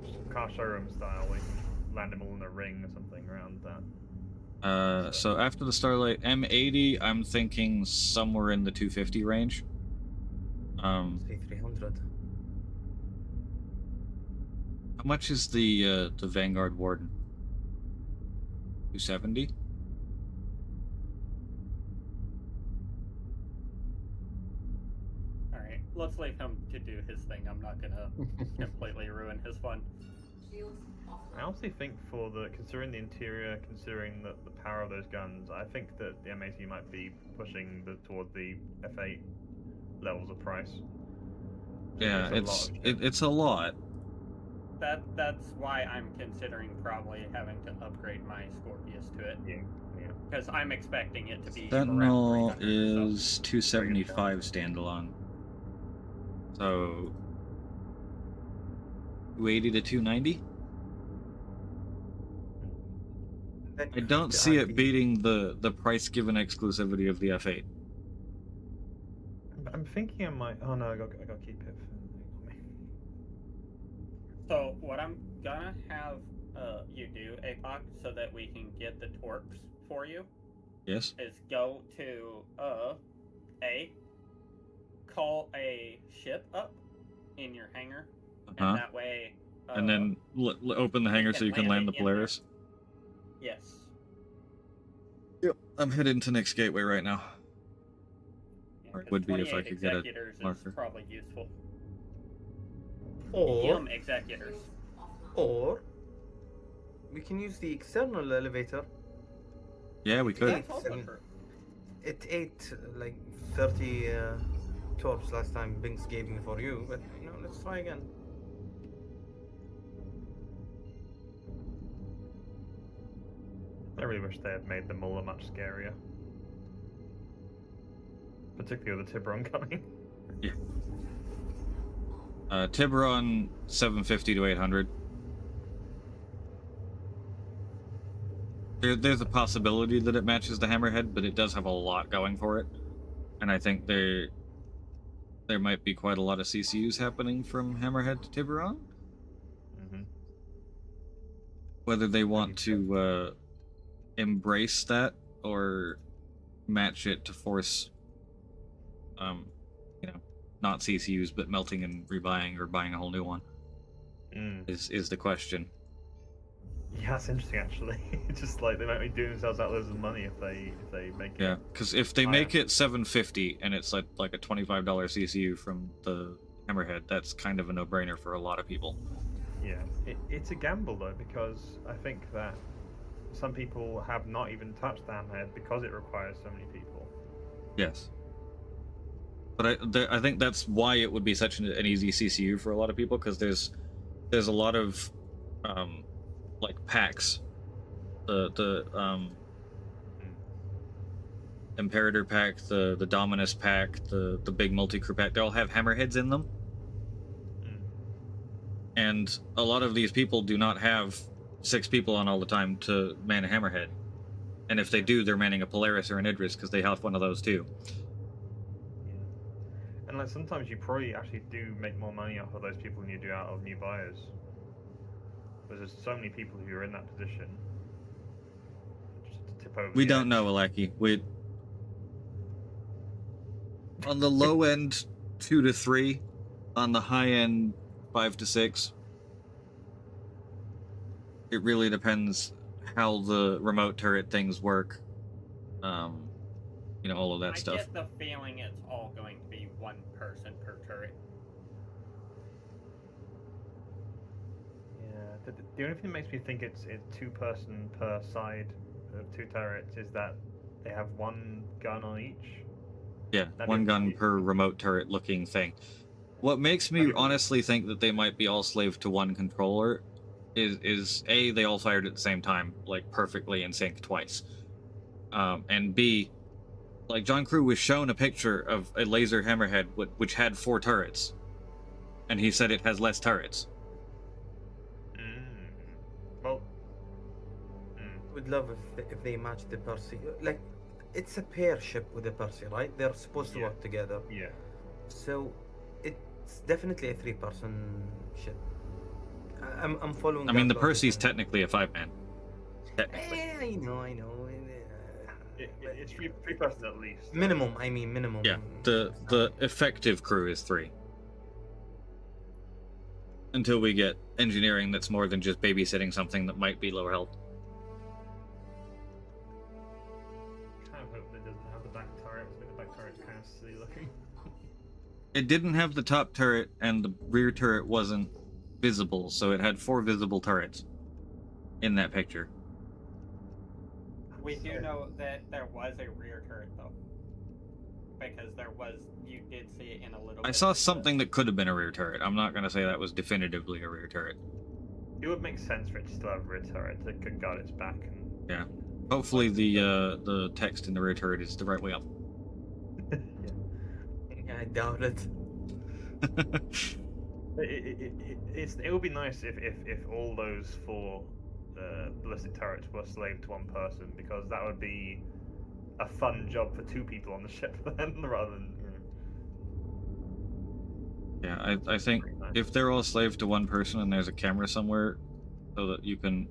showroom style, where you can land them all in a ring or something around that. So after the Starlight M80, I'm thinking somewhere in the 250 range. Say 300. How much is the Vanguard Warden? 270. Alright, let's leave him to do his thing. I'm not gonna completely ruin his fun. Shields offline. I honestly think considering the interior, considering the power of those guns, I think that the M80 might be pushing toward the F8 levels of price. Yeah, it's a lot. That's why I'm considering probably having to upgrade my Scorpius to it. Yeah. Because I'm expecting it to be Sentinel around 300 or so. is 275 standalone. So 280 to 290? I don't see it beating the price given exclusivity of the F8. I'm thinking I might. Oh no, I got to keep it. So what I'm gonna have you do, APOC, so that we can get the torques for you, Yes. is go to call a ship up in your hangar, and that way. And then open the hangar so you can land the it in Polaris. there. Yes. Yep. I'm heading to next gateway right now. Yeah, Or it 'cause would be if I 28 could get a executors marker. is probably useful. Or Executors. or we can use the external elevator. Yeah, we could. That's also true. It ate like 30 torps last time Binks gave me for you, but let's try again. I really wish they had made the Muller much scarier. Particularly with the Tiburon coming. Yeah. Tiburon 750 to 800. There's a possibility that it matches the Hammerhead, but it does have a lot going for it, and I think there might be quite a lot of CCUs happening from Hammerhead to Tiburon. Mm-hmm. Whether they want to embrace that or match it to force, not CCUs but melting and rebuying or buying a whole new one is the question. Yeah, that's interesting actually. It's just like they might be doing themselves out loads of money if they make it. Yeah, because if they make it 750 and it's like a $25 CCU from the Hammerhead, that's kind of a no-brainer for a lot of people. Yeah, it's a gamble though, because I think that some people have not even touched the Hammerhead because it requires so many people. Yes. But I think that's why it would be such an easy CCU for a lot of people, because there's a lot of like packs, the Imperator pack, the Dominus pack, the big multi-crew pack. They all have Hammerheads in them, and a lot of these people do not have 6 people on all the time to man a Hammerhead, and if they do, they're manning a Polaris or an Idris because they have one of those too. And like sometimes you probably actually do make more money off of those people than you do out of new buyers. Because there's so many people who are in that position. Just to tip over. We don't know, Alaki. On the low end, 2 to 3. On the high end, 5 to 6. It really depends how the remote turret things work. All of that stuff. I get the feeling it's all going to be one person per turret. Yeah, the only thing that makes me think it's 2 person per side of 2 turrets is that they have 1 gun on each. Yeah, 1 gun per remote turret looking thing. What makes me honestly think that they might be all slave to 1 controller is A, they all fired at the same time, like perfectly in sync twice. And B, like John Crew was shown a picture of a laser Hammerhead which had 4 turrets, and he said it has less turrets. Well, would love if they match the Percy. Like, it's a pair ship with a Percy, right? They're supposed to work together. Yeah. So it's definitely a 3-person ship. I'm following. I mean, the Percy's technically a 5-man. I know. It's 3 persons at least. Minimum. Yeah, the effective crew is 3. Until we get engineering that's more than just babysitting something that might be lower health. It didn't have the top turret, and the rear turret wasn't visible, so it had 4 visible turrets in that picture. We do know that there was a rear turret though, because you did see it in a little. I saw something that could have been a rear turret. I'm not going to say that was definitively a rear turret. It would make sense for it to still have a rear turret that could guard its back. And... Yeah. Hopefully the text in the rear turret is the right way up. Yeah, I doubt it. It would be nice if all those 4 ballistic turrets were slave to one person, because that would be a fun job for 2 people on the ship then, rather than. Yeah, I think if they're all slave to one person and there's a camera somewhere, so that you can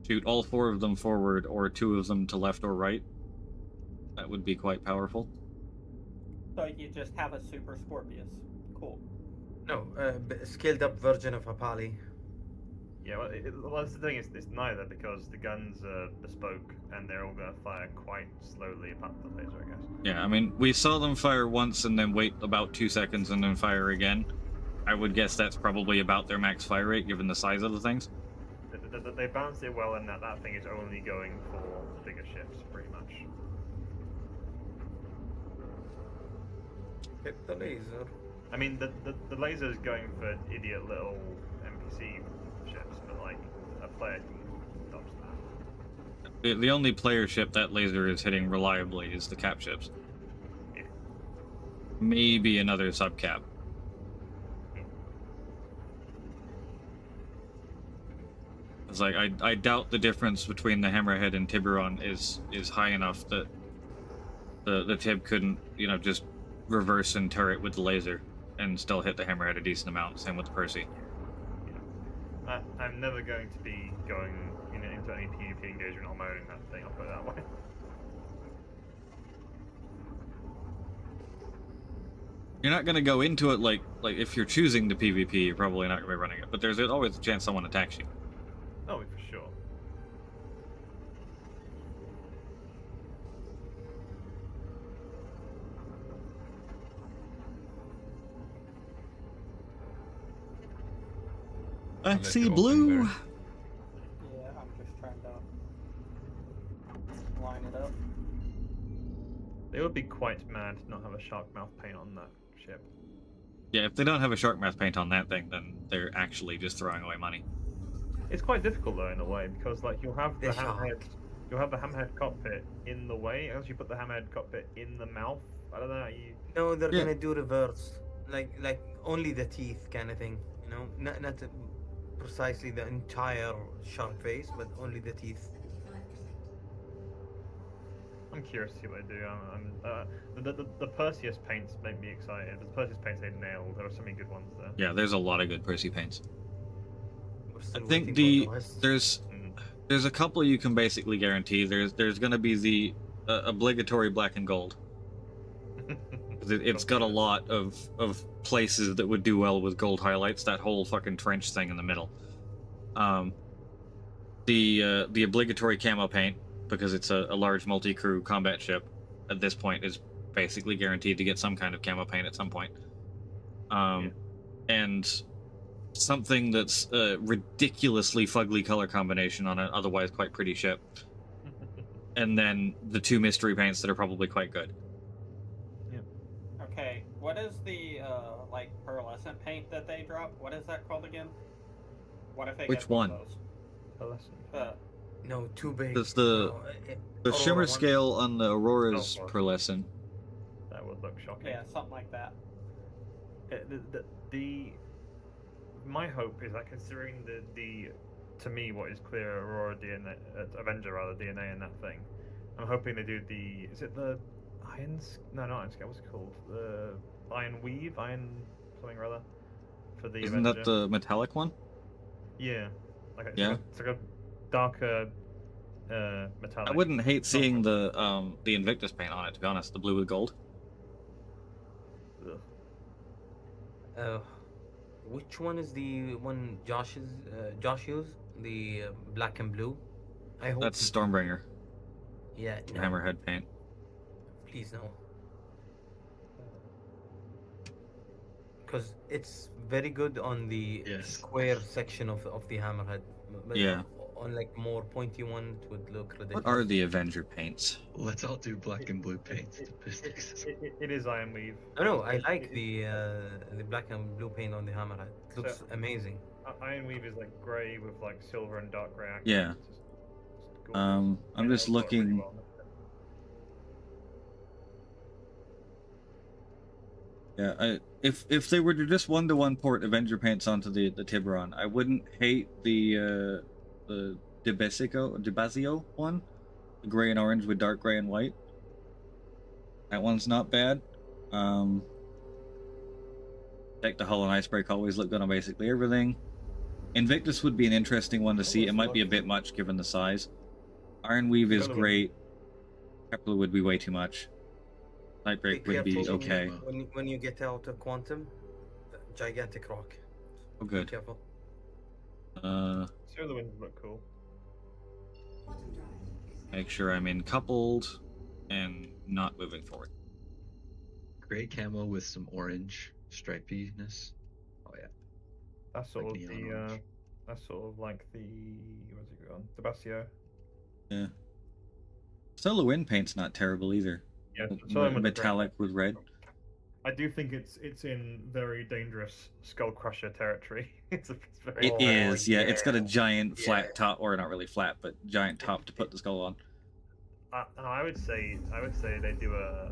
shoot all 4 of them forward or 2 of them to left or right, that would be quite powerful. So you just have a super Scorpius. Cool. No, scaled up version of a Pali. Yeah, well, that's the thing. It's neither, because the guns are bespoke and they're all going to fire quite slowly, apart from the laser, I guess. Yeah, I mean, we saw them fire once and then wait about 2 seconds and then fire again. I would guess that's probably about their max fire rate, given the size of the things. They balanced it well, and that thing is only going for the bigger ships, pretty much. Hit the laser. I mean, the laser is going for idiot little NPC ships, but like a player can dodge that. The only player ship that laser is hitting reliably is the cap ships. Yeah. Maybe another subcap. It's like I doubt the difference between the Hammerhead and Tiburon is high enough that the Tib couldn't, you know, just reverse and turret with the laser and still hit the Hammerhead a decent amount. Same with the Percy. Yeah. I'm never going to be going into any PvP engagement on my own in that thing, I'll put it that way. You're not gonna go into it like if you're choosing the PvP, you're probably not gonna be running it. But there's always a chance someone attacks you. Oh, for sure. I see blue. Yeah, I'm just trying to line it up. They would be quite mad to not have a shark mouth paint on that ship. Yeah, if they don't have a shark mouth paint on that thing, then they're actually just throwing away money. It's quite difficult though in a way, because like you'll have the hammerhead cockpit in the way, as you put the hammerhead cockpit in the mouth. I don't know how you. No, they're gonna do reverse, like only the teeth kind of thing. You know, not precisely the entire shark face, but only the teeth. I'm curious to see what they do. The Perseus paints make me excited. The Perseus paints they nailed. There are so many good ones there. Yeah, there's a lot of good Percy paints. I think there's a couple you can basically guarantee. There's going to be the obligatory black and gold. It's got a lot of places that would do well with gold highlights. That whole fucking trench thing in the middle. The obligatory camo paint, because it's a large multi-crew combat ship, at this point is basically guaranteed to get some kind of camo paint at some point. And something that's a ridiculously fugly color combination on an otherwise quite pretty ship. And then the 2 mystery paints that are probably quite good. Okay, what is the like pearlescent paint that they drop? What is that called again? What if they Which get one? one? Of those? No, too big. It's the shimmer one. scale on the Aurora's pearlescent. That would look shocking. Yeah, something like that. My hope is that, considering the to me what is clear Aurora DNA, Avenger rather DNA in that thing, I'm hoping they do the, is it the irons? No, not iron scale. What's it called? The iron weave, iron something or other for the. Isn't Avenger. that the metallic one? Yeah, like Yeah. it's like a darker metallic. I wouldn't hate seeing the Invictus paint on it, to be honest. The blue with gold. Which one is the one Josh used? The black and blue? I hope That's Stormbringer. Yeah. Hammerhead paint. Please no. because it's very good on the Yes. square section of the hammerhead. But Yeah. On like more pointy one, it would look ridiculous. What are the Avenger paints? Let's all do black and blue paints. It is Iron Weave. No, I like the black and blue paint on the hammerhead. It looks amazing. Iron Weave is like grey with like silver and dark grey accents. Yeah. It's gorgeous. I'm just It'll work really looking. well. Yeah, if they were to just one-to-one port Avenger paints onto the Tiburon, I wouldn't hate the Debasio one, the gray and orange with dark gray and white. That one's not bad. Like the Hull and Icebreak always look good on basically everything. Invictus would be an interesting one to see. It might be a bit much given the size. Iron Weave is great. Kepler would be way too much. Nightbreak would be okay. When you get out of Quantum, gigantic rock. Oh, good. Be careful. Solar Winds look cool. Make sure I'm in coupled and not moving forward. Gray camo with some orange stripiness. Oh yeah. That's sort Like of neon the orange. that's sort of like the where's it gone? Debasio. Yeah. Solar Wind paint's not terrible either. Yeah, Solar Wind Metallic with red. I do think it's in very dangerous Skull Crusher territory. it's very. It is, yeah. It's got a giant flat top, or not really flat, but giant top to put the skull on. I would say they do a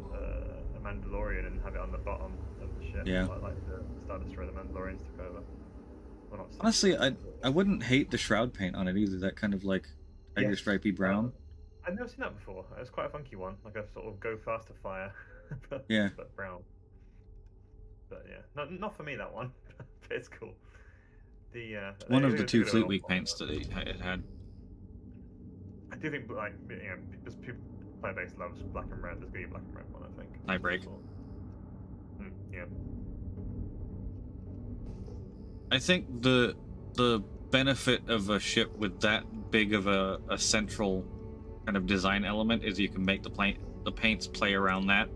Mandalorian and have it on the bottom of the ship. Yeah. Like the Star Destroyer, the Mandalorians took over. Well, not Honestly, I wouldn't hate the shroud paint on it either. That kind of like tiger Yes. stripy brown. I've never seen that before. It was quite a funky one, like a sort of go faster fire, but, Yeah. but brown. But yeah, not for me that one. But it's cool. One of they the do two it Fleet on- Week paints that it had. I do think like because people player base loves black and red. There's gonna be a black and red one, I think. Nightbreak. Yeah. I think the benefit of a ship with that big of a central kind of design element is you can make the paints play around that.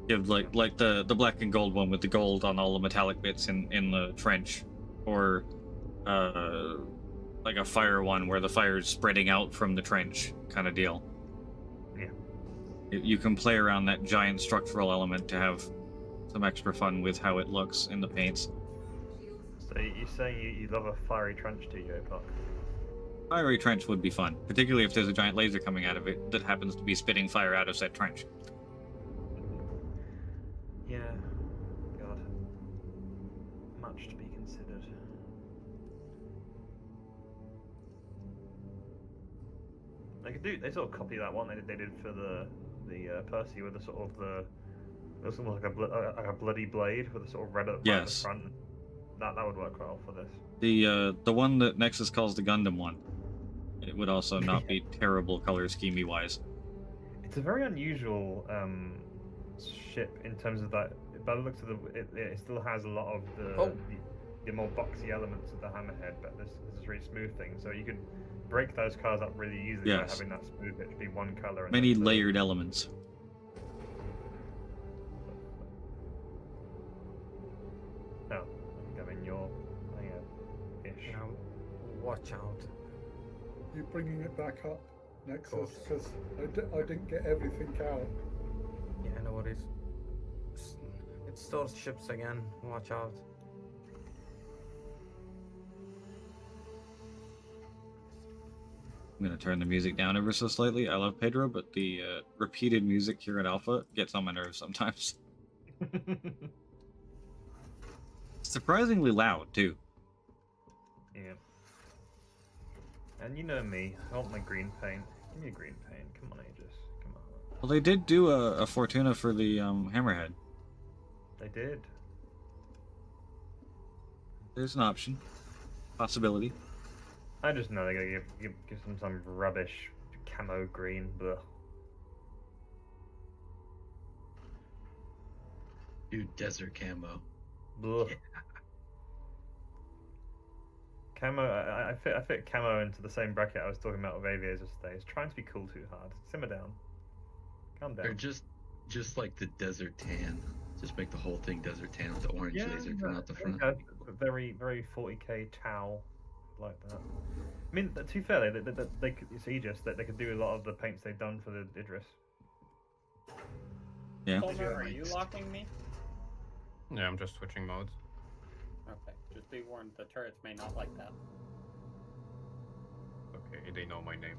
Give like the black and gold one with the gold on all the metallic bits in the trench, or like a fire one where the fire is spreading out from the trench kind of deal. Yeah. You can play around that giant structural element to have some extra fun with how it looks in the paints. So you're saying you love a fiery trench, do you, Epoch? Fiery trench would be fun, particularly if there's a giant laser coming out of it that happens to be spitting fire out of said trench. Yeah. God. Much to be considered. They could do. They sort of copy that one they did for the Percy with the sort of it was almost like a bloody blade with a sort of red at the front. That would work well for this. The one that Nexus calls the Gundam one. It would also not be terrible color schemey wise. It's a very unusual ship in terms of that. By the looks of it still has a lot of the more boxy elements of the Hammerhead, but there's really smooth things. So you could break those cars up really easily by Yes. having that smooth bit to be one color. And Many then layered elements. No, I mean you're ish. Now, watch out. You're bringing it back up, Nexus, because I didn't get everything out. Yeah, no worries. It stores ships again. Watch out. I'm gonna turn the music down ever so slightly. I love Pedro, but the repeated music here at Alpha gets on my nerves sometimes. Surprisingly loud too. Yeah. And you know me, I want my green paint. Give me a green paint. Come on, Aegis. Come on. Well, they did do a Fortuna for the Hammerhead. They did. There's an option, possibility. I just know they're gonna give them some rubbish camo green. Blech. Dude, desert camo. Blech. Camo, I fit camo into the same bracket I was talking about with aviators yesterday. It's trying to be cool too hard. Simmer down. Calm down. Or just like the desert tan. Just make the whole thing desert tan with the orange laser coming out the front. A very, very 40k Tau like that. I mean, to be fair, they could, it's Aegis that they could do a lot of the paints they've done for the Idris. Yeah. Solmer, are you locking me? Yeah, I'm just switching modes. Okay, just be warned, the turrets may not like that. Okay, they know my name.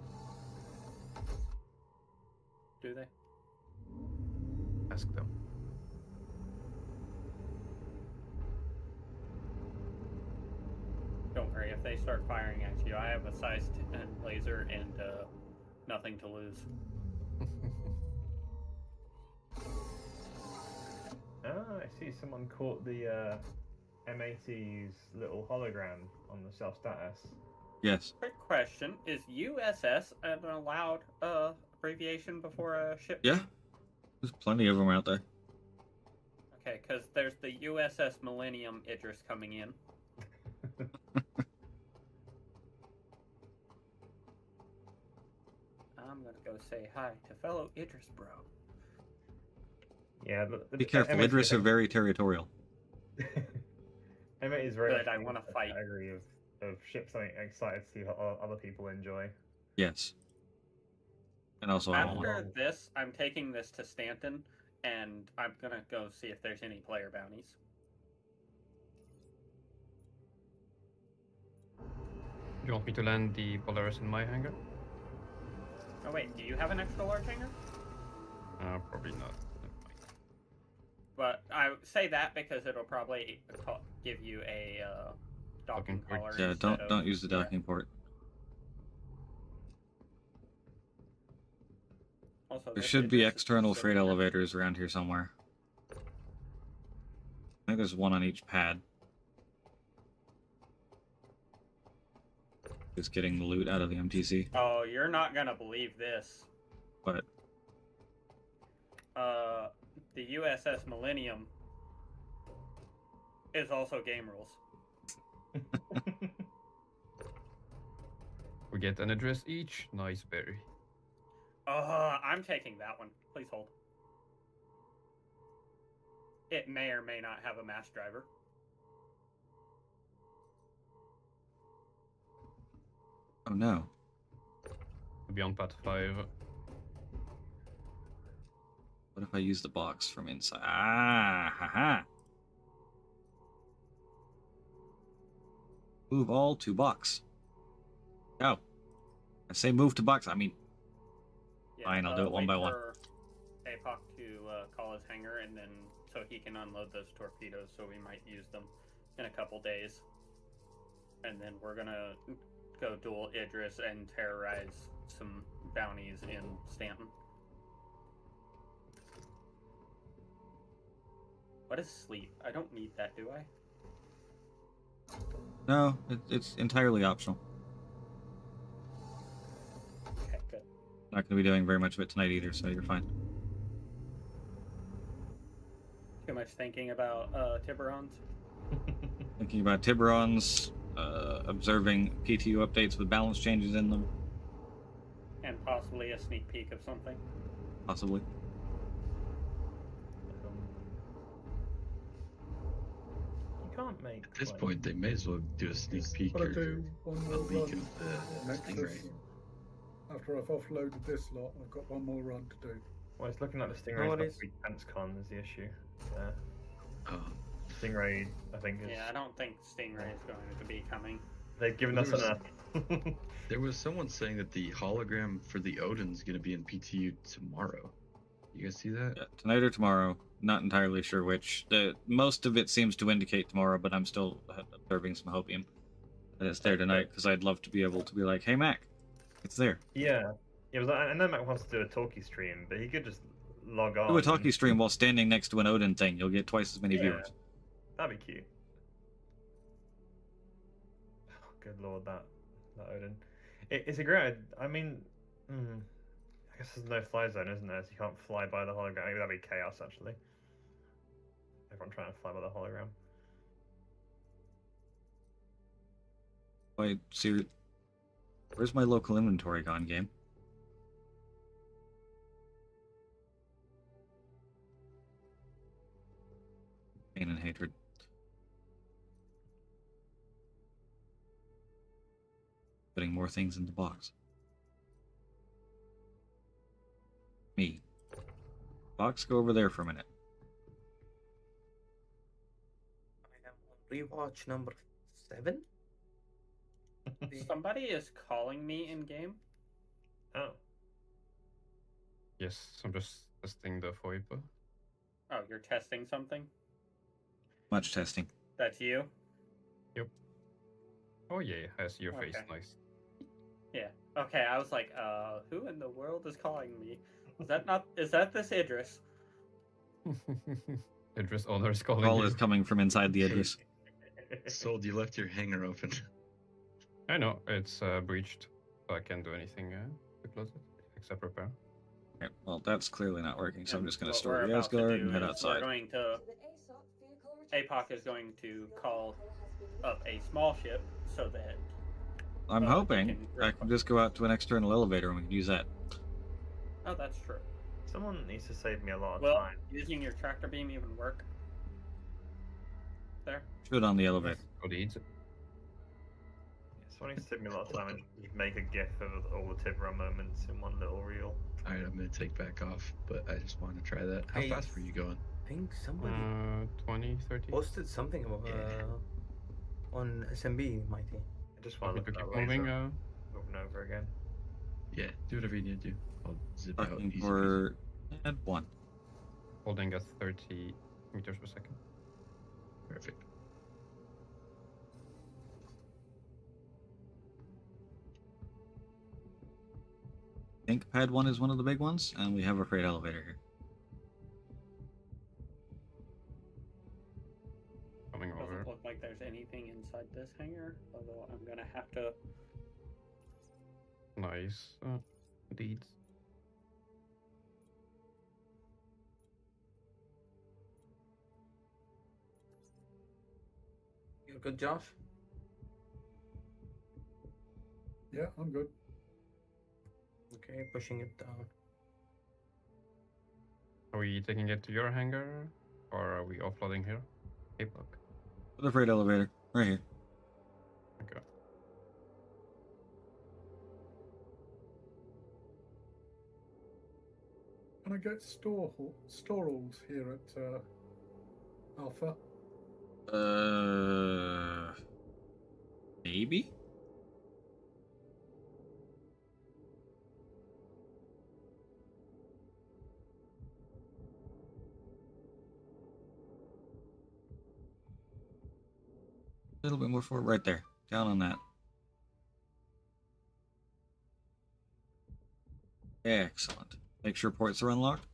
Do they? Ask them. Don't worry, if they start firing at you, I have a size 10 laser and nothing to lose. Ah, I see someone caught the M80's little hologram on the self-status. Yes. Quick question, is USS an allowed abbreviation before a ship? Yeah. There's plenty of them out there. Okay, because there's the USS Millennium Idris coming in. I'm gonna go say hi to fellow Idris bro. Yeah, Be careful, Idris are very territorial. M80 is very Good, much I wanna a fight. category of ships I'm excited to see what other people enjoy. Yes. And also I want one. After this, I'm taking this to Stanton, and I'm gonna go see if there's any player bounties. You want me to land the Polaris in my hangar? Oh wait, do you have an extra large hangar? Probably not. But I say that because it'll probably give you a docking collar. Yeah, instead of- don't use the docking port. Also, There this should be Idris is external sitting freight there. elevators around here somewhere. I think there's one on each pad. Just getting the loot out of the MTC. Oh, you're not gonna believe this. But The USS Millennium is also game rules. We get an address each. Nice berry. I'm taking that one. Please hold. It may or may not have a mass driver. oh no. Beyond Path 5. What if I use the box from inside? Ah, haha. Move all to box. Go. I say move to box. I mean, fine, I'll do it one wait by one. for APOC to call his hangar, and then so he can unload those torpedoes. So we might use them in a couple days, and then we're gonna go dual Idris and terrorize some bounties in Stanton. What is sleep? I don't need that, do I? No, it's entirely optional. Okay, good. Not going to be doing very much of it tonight either, so you're fine. Too much thinking about Tiburons. Thinking about Tiburons, observing PTU updates with balance changes in them, And possibly a sneak peek of something. possibly. You can't make. At this point, they may as well do a sneak peek Gotta or do one a more leak run of the Nexus. Stingray. After I've offloaded this lot, I've got one more run to do. Well, it's looking like the No Stingray's not worries. free PantsCon is the issue. Yeah. Oh, Stingray, I think, is. Yeah, I don't think Stingray is going to be coming. They've given There us was- enough. there was someone saying that the hologram for the Odin's going to be in PTU tomorrow. You guys see that? Yeah, tonight or tomorrow. Not entirely sure which. Most of it seems to indicate tomorrow, but I'm still observing some hopium that it's there tonight because I'd love to be able to be like, hey Mac, it's there. Yeah. Yeah, but I know Mac wants to do a talkie stream, but he could just log on. Do a talkie stream while standing next to an Odin thing. You'll get twice as many Yeah. viewers. That'd be cute. Oh, good lord, that Odin. It's a great. I mean, I guess there's no fly zone, isn't there? So you can't fly by the hologram. Maybe that'd be chaos, actually. Everyone trying to fly by the hologram. Wait, see, where's my local inventory gone, game? pain and hatred. Putting more things in the box. Me. Box, go over there for a minute. I am on rewatch number 7. Somebody is calling me in game. Oh. Yes, I'm just testing the FOIP. Oh, you're testing something? Much testing. That's you? Yep. Oh yeah, I see your face. Okay. Nice. Yeah. Okay, I was like, who in the world is calling me? Is that this Idris? Idris Honor is calling Call you. is coming from inside the Idris. Sold, you left your hanger open. I know, it's breached, so I can't do anything to close it, except repair. Okay, well, that's clearly not working, so I'm just going to What store we're the about to Asgard do and head is outside. We're going to... APOC is going to call up a small ship so that... I'm he hoping can I can just go out to an external elevator and we can use that. Oh, that's true. Someone needs to save me a lot of Will time. using your tractor beam even work? There? Should on the elevator. Good eats. Someone needs to save me a lot of time and just make a gif of all the Tibra moments in one little reel. Alright, I'm gonna take back off, but I just wanted to try that. How Hey. fast were you going? I think somebody 20, 30. posted something about on SMB, Mighty. I just want to look Keep at that moving. laser over and over again. Yeah, do whatever you need to do. I'll zip out Looking easy for... And 1. Holding at 30 meters per second. peasy. Perfect. I think pad 1 is one of the big ones, and we have a freight elevator here. Coming over. Doesn't look like there's anything inside this hangar, although I'm gonna have to... Nice. Deeds. You're good, Josh? Yeah, I'm good. Okay, pushing it down. Are we taking it to your hangar? Or are we offloading here? APOC. The freight elevator, right here. Okay. Can I get storals here at Alpha? Maybe? A little bit more forward, right there. Down on that. Excellent. Make sure ports are unlocked.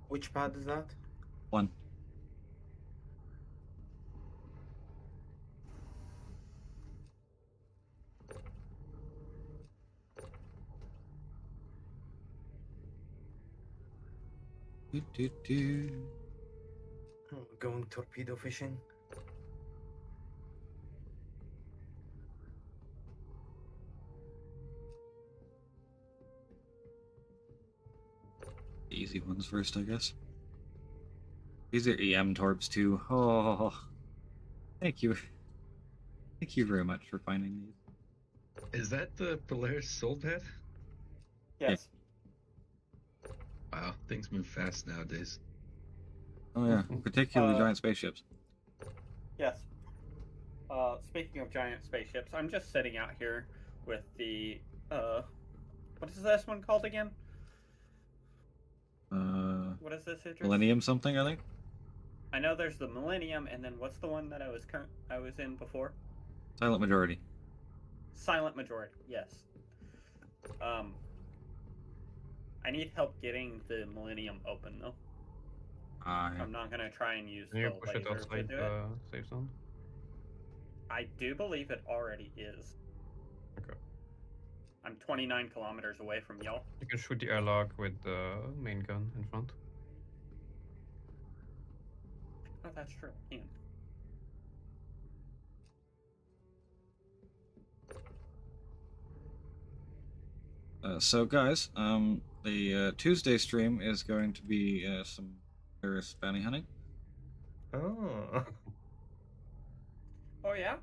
Which pad is that? 1. Going torpedo fishing. Easy ones first, I guess. These are EM torps too. Oh, thank you. Thank you very much for finding these. Is that the Polaris sold pad? Yes. Wow, things move fast nowadays. Oh yeah, particularly giant spaceships. Yes. Speaking of giant spaceships, I'm just sitting out here with the, what is this one called again? What is this, Idris? Millennium something, I think? I know there's the Millennium, and then what's the one that I was in before? Silent Majority. Silent Majority, yes. I need help getting the Millennium open, though. I'm not gonna try and use Can the you push it laser to outside do the it. safe zone? I do believe it already is. Okay. I'm 29 kilometers away from y'all. You can shoot the airlock with the main gun in front. Oh, that's true. Ian. So guys, the Tuesday stream is going to be some Paris bounty hunting. Oh. Oh yeah.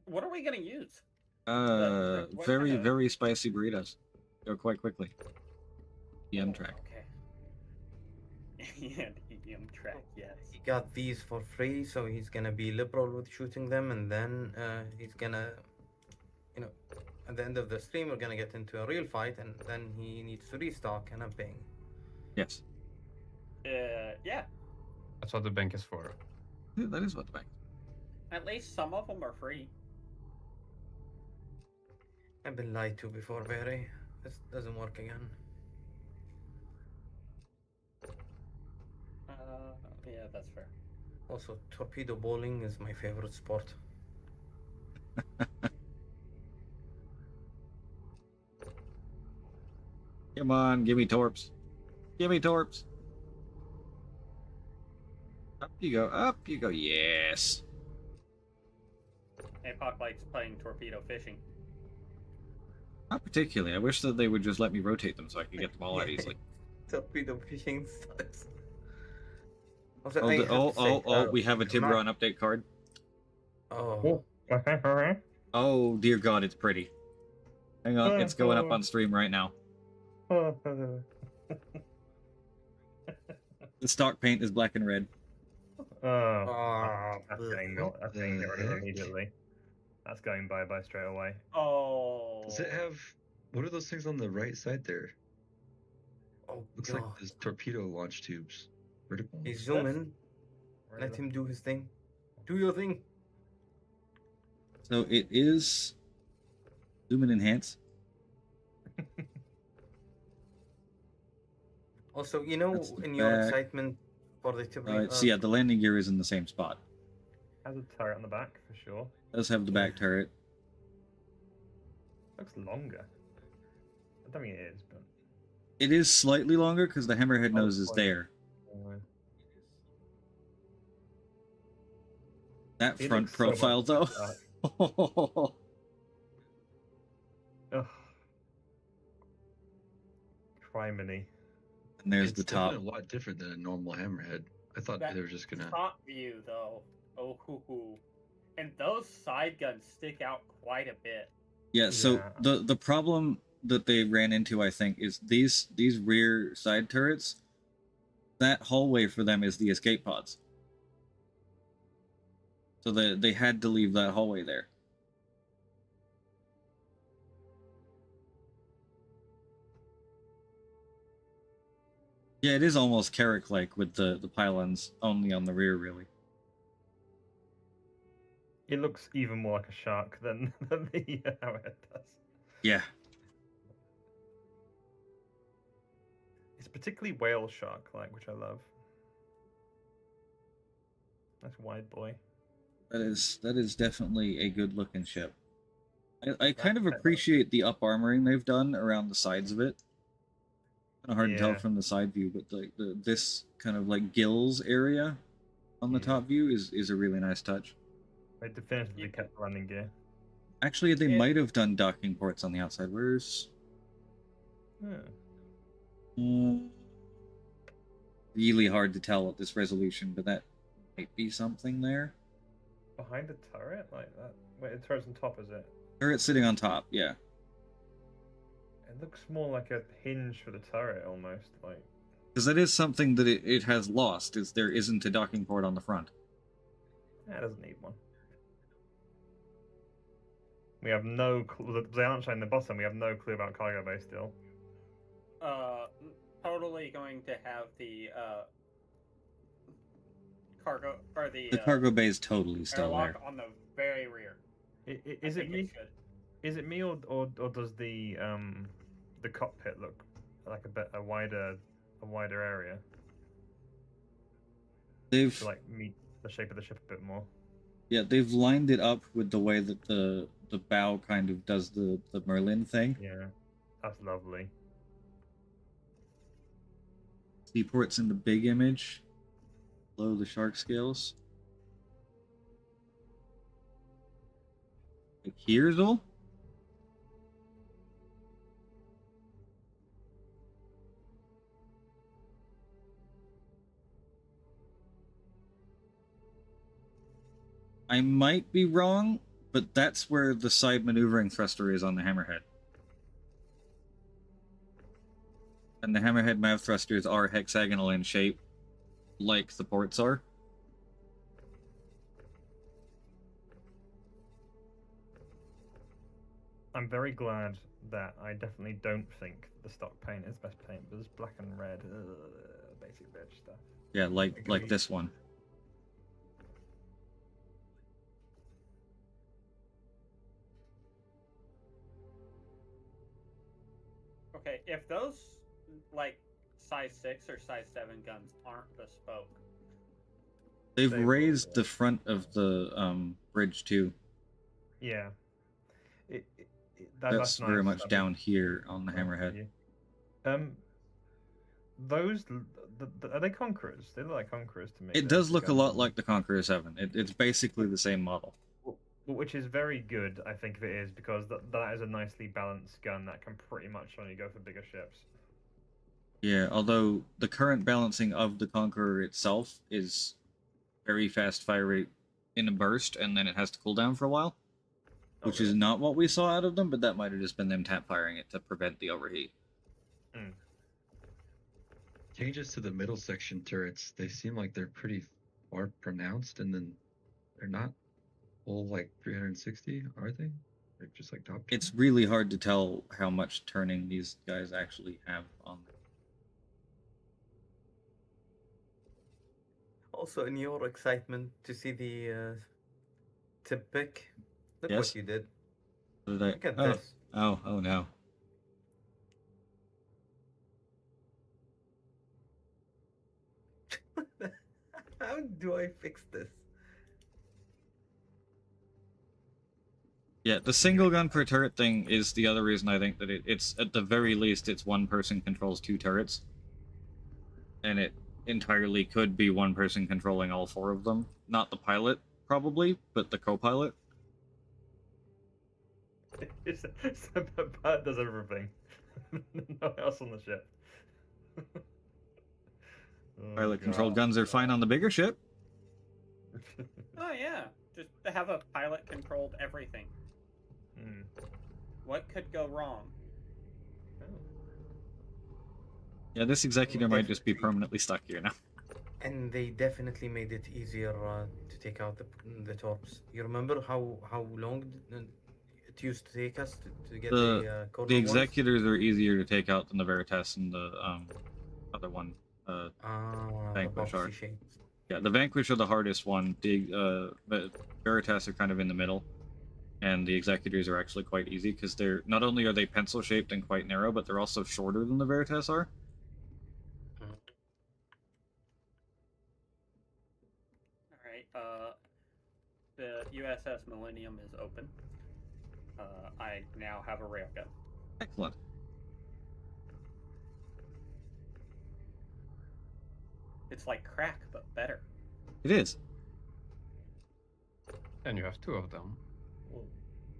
What are we gonna use? What Very, kind of- very spicy burritos. Go quite quickly. EM track. Okay. Yeah, the EM track. Yes. He got these for free, so he's gonna be liberal with shooting them, and then he's gonna, you know, at the end of the stream, we're gonna get into a real fight, and then he needs to restock, and I'm paying. Yes. Yeah. That's what the bank is for. Yeah, that is what the bank. At least some of them are free. I've been lied to before, Barry. This doesn't work again. Yeah, that's fair. Also, torpedo bowling is my favorite sport. Come on, give me torps. Give me torps. Up you go, up you go. Yes. Apoc likes playing torpedo fishing. Not particularly. I wish that they would just let me rotate them so I could get them all out easily. Torpedo fishing sucks. We have a Tiburon update card. Oh. Oh, dear God, it's pretty. Hang on, it's going up on stream right now. The stock paint is black and red. That's getting rid of immediately. That's going bye-bye straight away. Oh. Does it have... What are those things on the right side there? Oh, Looks God. like those torpedo launch tubes. Vertical. He's zooming. Let him do his thing. Do your thing. So it is zoom and enhance. Also, you know, That's the in your back. excitement for the Tiburon... So yeah, the landing gear is in the same spot. Has a turret on the back for sure. Does have the back turret. Looks longer. I don't think it is, but It is slightly longer because the hammerhead nose is there. That It front looks so much profile, though. Ugh. Criminy. And there's It's the top. definitely a lot different than a normal hammerhead. I thought That they were just gonna... top view, though. Oh, hoo hoo. And those side guns stick out quite a bit. Yeah, so the problem that they ran into, I think, is these rear side turrets, that hallway for them is the escape pods. So they had to leave that hallway there. Yeah, it is almost Carrick-like with the pylons only on the rear, really. It looks even more like a shark than the hammerhead does. Yeah. It's particularly whale shark-like, which I love. That's wide boy. That is definitely a good looking ship. I kind of appreciate the up armoring they've done around the sides of it. Kind of hard to tell Yeah. from the side view, but this kind of like gills area on the top view is a really nice touch. They definitively kept the landing gear. Actually, they might have done docking ports on the outside. Where's really hard to tell at this resolution, but that might be something there. Behind the turret? Like that? Wait, the turret's on top, is it? Turret sitting on top, yeah. It looks more like a hinge for the turret, almost. Like, Because that is something that it has lost, is there isn't a docking port on the front. it doesn't need one. We have no clue. They aren't showing the bottom. We have no clue about cargo bay still. Totally going to have the cargo or the cargo bay is totally still airlock there. on the very rear. Is it me? Is it me or does the cockpit look like a wider area? They've To like meet the shape of the ship a bit more. Yeah, they've lined it up with the way that the bow kind of does the Merlin thing. Yeah, that's lovely. Seaport's in the big image, below the shark scales. Like here's all. I might be wrong, but that's where the side maneuvering thruster is on the Hammerhead. And the Hammerhead mav thrusters are hexagonal in shape, like the ports are. I'm very glad that I definitely don't think the stock paint is best paint, but this black and red, basic bitch stuff. Yeah, like this one. Okay, if those like size 6 or size 7 guns aren't bespoke, They've They will, raised the front of the bridge too. Yeah. That's very nice. much That'd down here on the be nice for Hammerhead. you. Those are they Conquerors? They look like Conquerors to me. It does look a lot like the Conqueror 7. It's basically the same model. Which is very good, I think, if it is, because that is a nicely balanced gun that can pretty much only go for bigger ships. Yeah, although the current balancing of the Conqueror itself is very fast fire rate in a burst, and then it has to cool down for a while, which is not what we saw out of them, but that might have just been them tap firing it to prevent the overheat. Changes to the middle section turrets, they seem like they're pretty far pronounced, and then they're not full like 360, are they? They're just like top. It's really hard to tell how much turning these guys actually have on them. Also, in your excitement to see the tip pick, look Yes? what you did. What did I... Look at oh. this. Oh no. How do I fix this? Yeah, the single gun per turret thing is the other reason I think that it's, at the very least, it's one person controls 2 turrets. And it entirely could be one person controlling all 4 of them. Not the pilot, probably, but the co-pilot. The pilot does everything. No one else on the ship. Pilot-controlled guns are fine on the bigger ship. oh yeah, just to have a pilot controlled everything. What could go wrong? Yeah, this executor might just be permanently stuck here now. And they definitely made it easier to take out the torps. You remember how long it used to take us to get The corner ones? executors are easier to take out than the Veritas and the other one, Vanquish the are. boxy shapes. Yeah, the Vanquish are the hardest one. The Veritas are kind of in the middle, and the executors are actually quite easy because they're not only are they pencil shaped and quite narrow, but they're also shorter than the Veritas are. Alright, the USS Millennium is open. I now have a railgun. Excellent. It's like crack, but better. It is. And you have 2 of them. Well,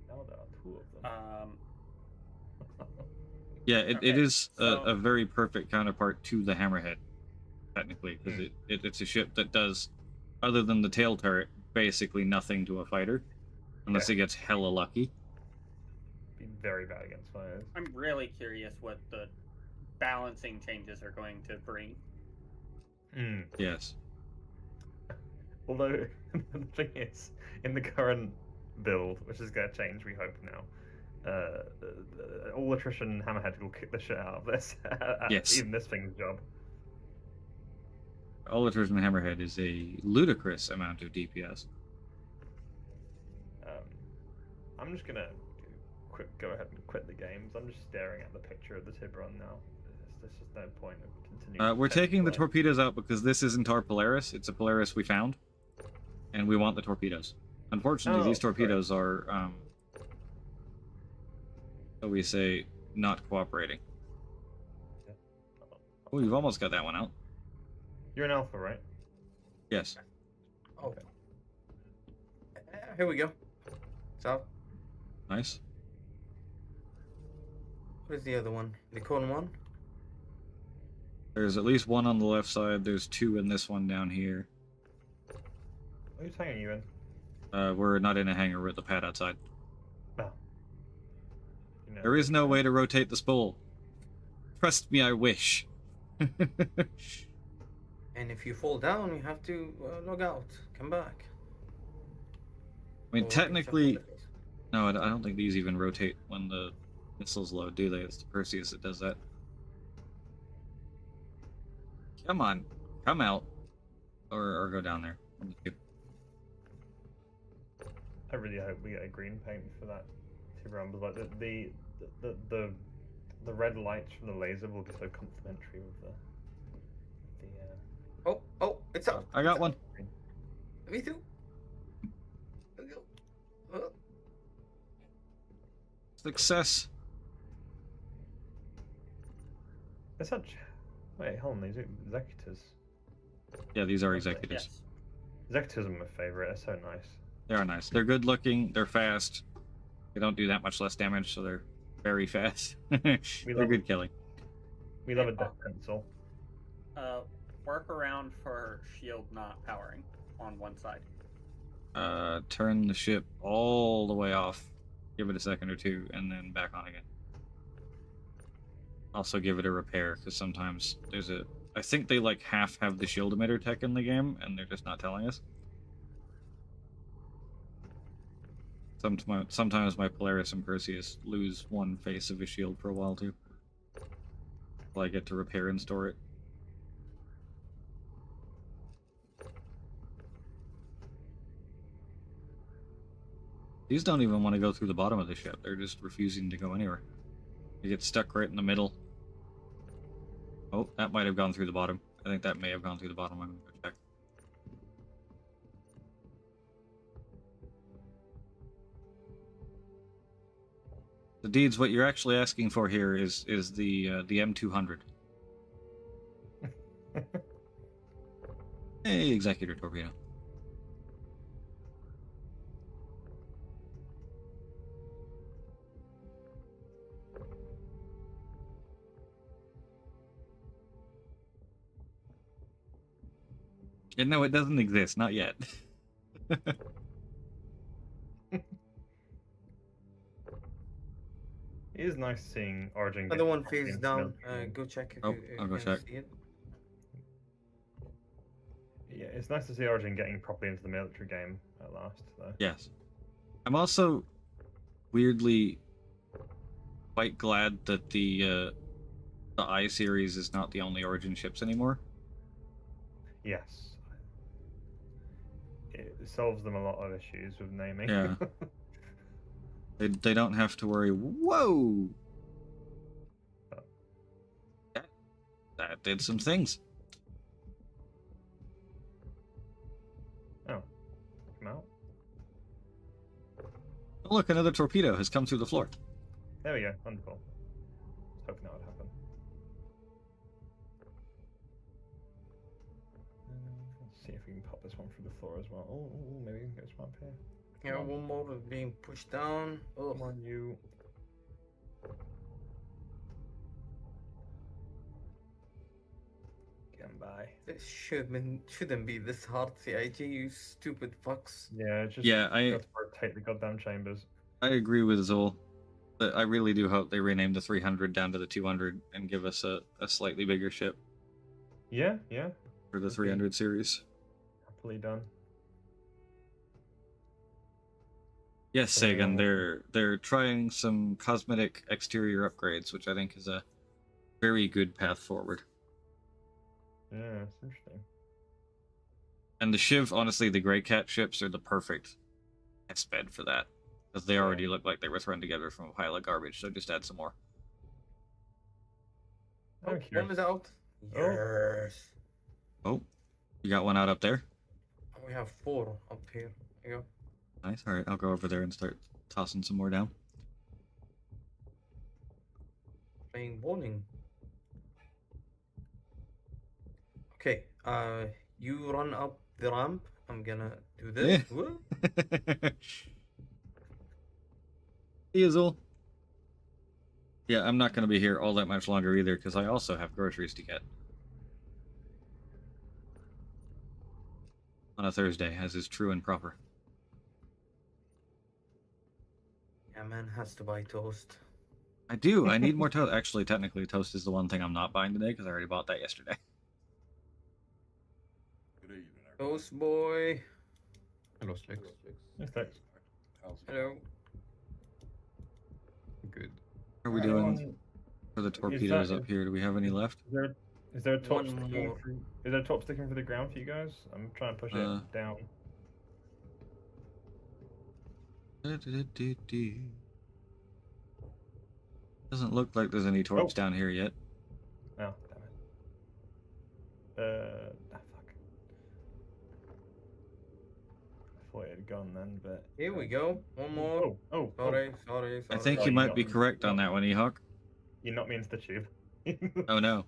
now there are 2 of them. Yeah, it Okay, is so- a very perfect counterpart to the Hammerhead, technically, because it's a ship that does, other than the tail turret, basically nothing to a fighter, unless it gets hella lucky. Be very bad against fighters. I'm really curious what the balancing changes are going to bring. Yes. Although, the thing is, in the current build, which is going to change, we hope now, all attrition Hammerhead will kick the shit out of this. Yes. Even this thing's job. All attrition Hammerhead is a ludicrous amount of DPS. I'm just going to go ahead and quit the games. I'm just staring at the picture of the Tiburon now. There's just no point of continuing. We're taking the torpedoes out because this isn't our Polaris. It's a Polaris we found, and we want the torpedoes. Unfortunately, these torpedoes are, shall we say, not cooperating. Oh, you've almost got that one out. You're an alpha, right? Yes. Oh. Here we go. So, Nice. where's the other one? The cone one? There's at least one on the left side. There's 2 in this one down here. Who's hanging you in? We're not in a hangar with the pad outside. No. You know, There is no way to rotate the spool. Trust me, I wish. And if you fall down, you have to log out. Come back. I mean, Or technically, check the database. no, I don't think these even rotate when the missiles load, do they? It's the Perseus that does that. Come on, come out, or go down there. I really hope we get a green paint for that Tiburon, but like the red lights from the laser will be so complementary with the Oh, it's up. I got one. Me too. There we go. Oh. Success. They're such. Wait, hold on. These are executors. Yeah, these are executors. Yes. Executors are my favorite. They're so nice. They are nice. They're good looking. They're fast. They don't do that much less damage, so they're very fast. They're good killing. We love a death pencil. Work around for shield not powering on one side. Turn the ship all the way off. Give it a second or two, and then back on again. Also give it a repair, because sometimes there's a... I think they like half have the shield emitter tech in the game, and they're just not telling us. Sometimes my Polaris and Perseus lose one face of a shield for a while too. Well, I get to repair and store it. These don't even want to go through the bottom of the ship. They're just refusing to go anywhere. They get stuck right in the middle. Oh, that might have gone through the bottom. I think that may have gone through the bottom. I'm going to go check. The deeds, what you're actually asking for here is the M200. Hey, Executor Torpedo. Yeah, no, it doesn't exist. Not yet. It is nice seeing Origin. Another one face down. Go check if you I'll go can check. see it. Yeah, it's nice to see Origin getting properly into the military game at last, though. Yes. I'm also weirdly quite glad that the I series is not the only Origin ships anymore. Yes. It solves them a lot of issues with naming. Yeah. They don't have to worry. Whoa! That did some things. Oh. Come out. Oh, look, another torpedo has come through the floor. There we go. Wonderful. Just hoping that would happen. Let's see if we can pop this one through the floor as well. Oh, maybe we can get some up here. Yeah, one more is being pushed down. Oh, Come on, you. Get 'em by. this shouldn't be this hard, CIG, you stupid fucks. Yeah, just Yeah, got to rotate the goddamn chambers. I agree with Zol. But I really do hope they rename the 300 down to the 200 and give us a slightly bigger ship Yeah, for the 300 series. happily done. Yes, Sagan, they're trying some cosmetic exterior upgrades, which I think is a very good path forward. Yeah, it's interesting. And the Shiv, honestly, the Grey Cat ships are the perfect test bed for that. Because they already look like they were thrown together from a pile of garbage, so just add some more. Oh, one is out. Yes. Oh, you got one out up there? We have 4 up here. There you go. Nice. All right, I'll go over there and start tossing some more down. Playing bowling. Okay, you run up the ramp. I'm gonna do this. Yeah. Woo. Hey, Azul. Yeah, I'm not going to be here all that much longer either, because I also have groceries to get. On a Thursday, as is true and proper. man has to buy toast. I do. I need more toast. Actually, technically, toast is the one thing I'm not buying today because I already bought that yesterday. Good evening, Toast boy. Hello, Slicks. Yes, thanks. How's it Hello. going? Good. How are we doing for the torpedoes up here? Do we have any left? Is there a torch One sticking more. through? Is there a torch sticking through the ground for you guys? I'm trying to push it down. Doesn't look like there's any torps down here yet. Oh, damn it. Fuck. I thought it had gone then, but Here we go. One more. Sorry. I think Oh, you you might got be me. correct on that one, Ehawk. You knocked me into the tube. Oh no.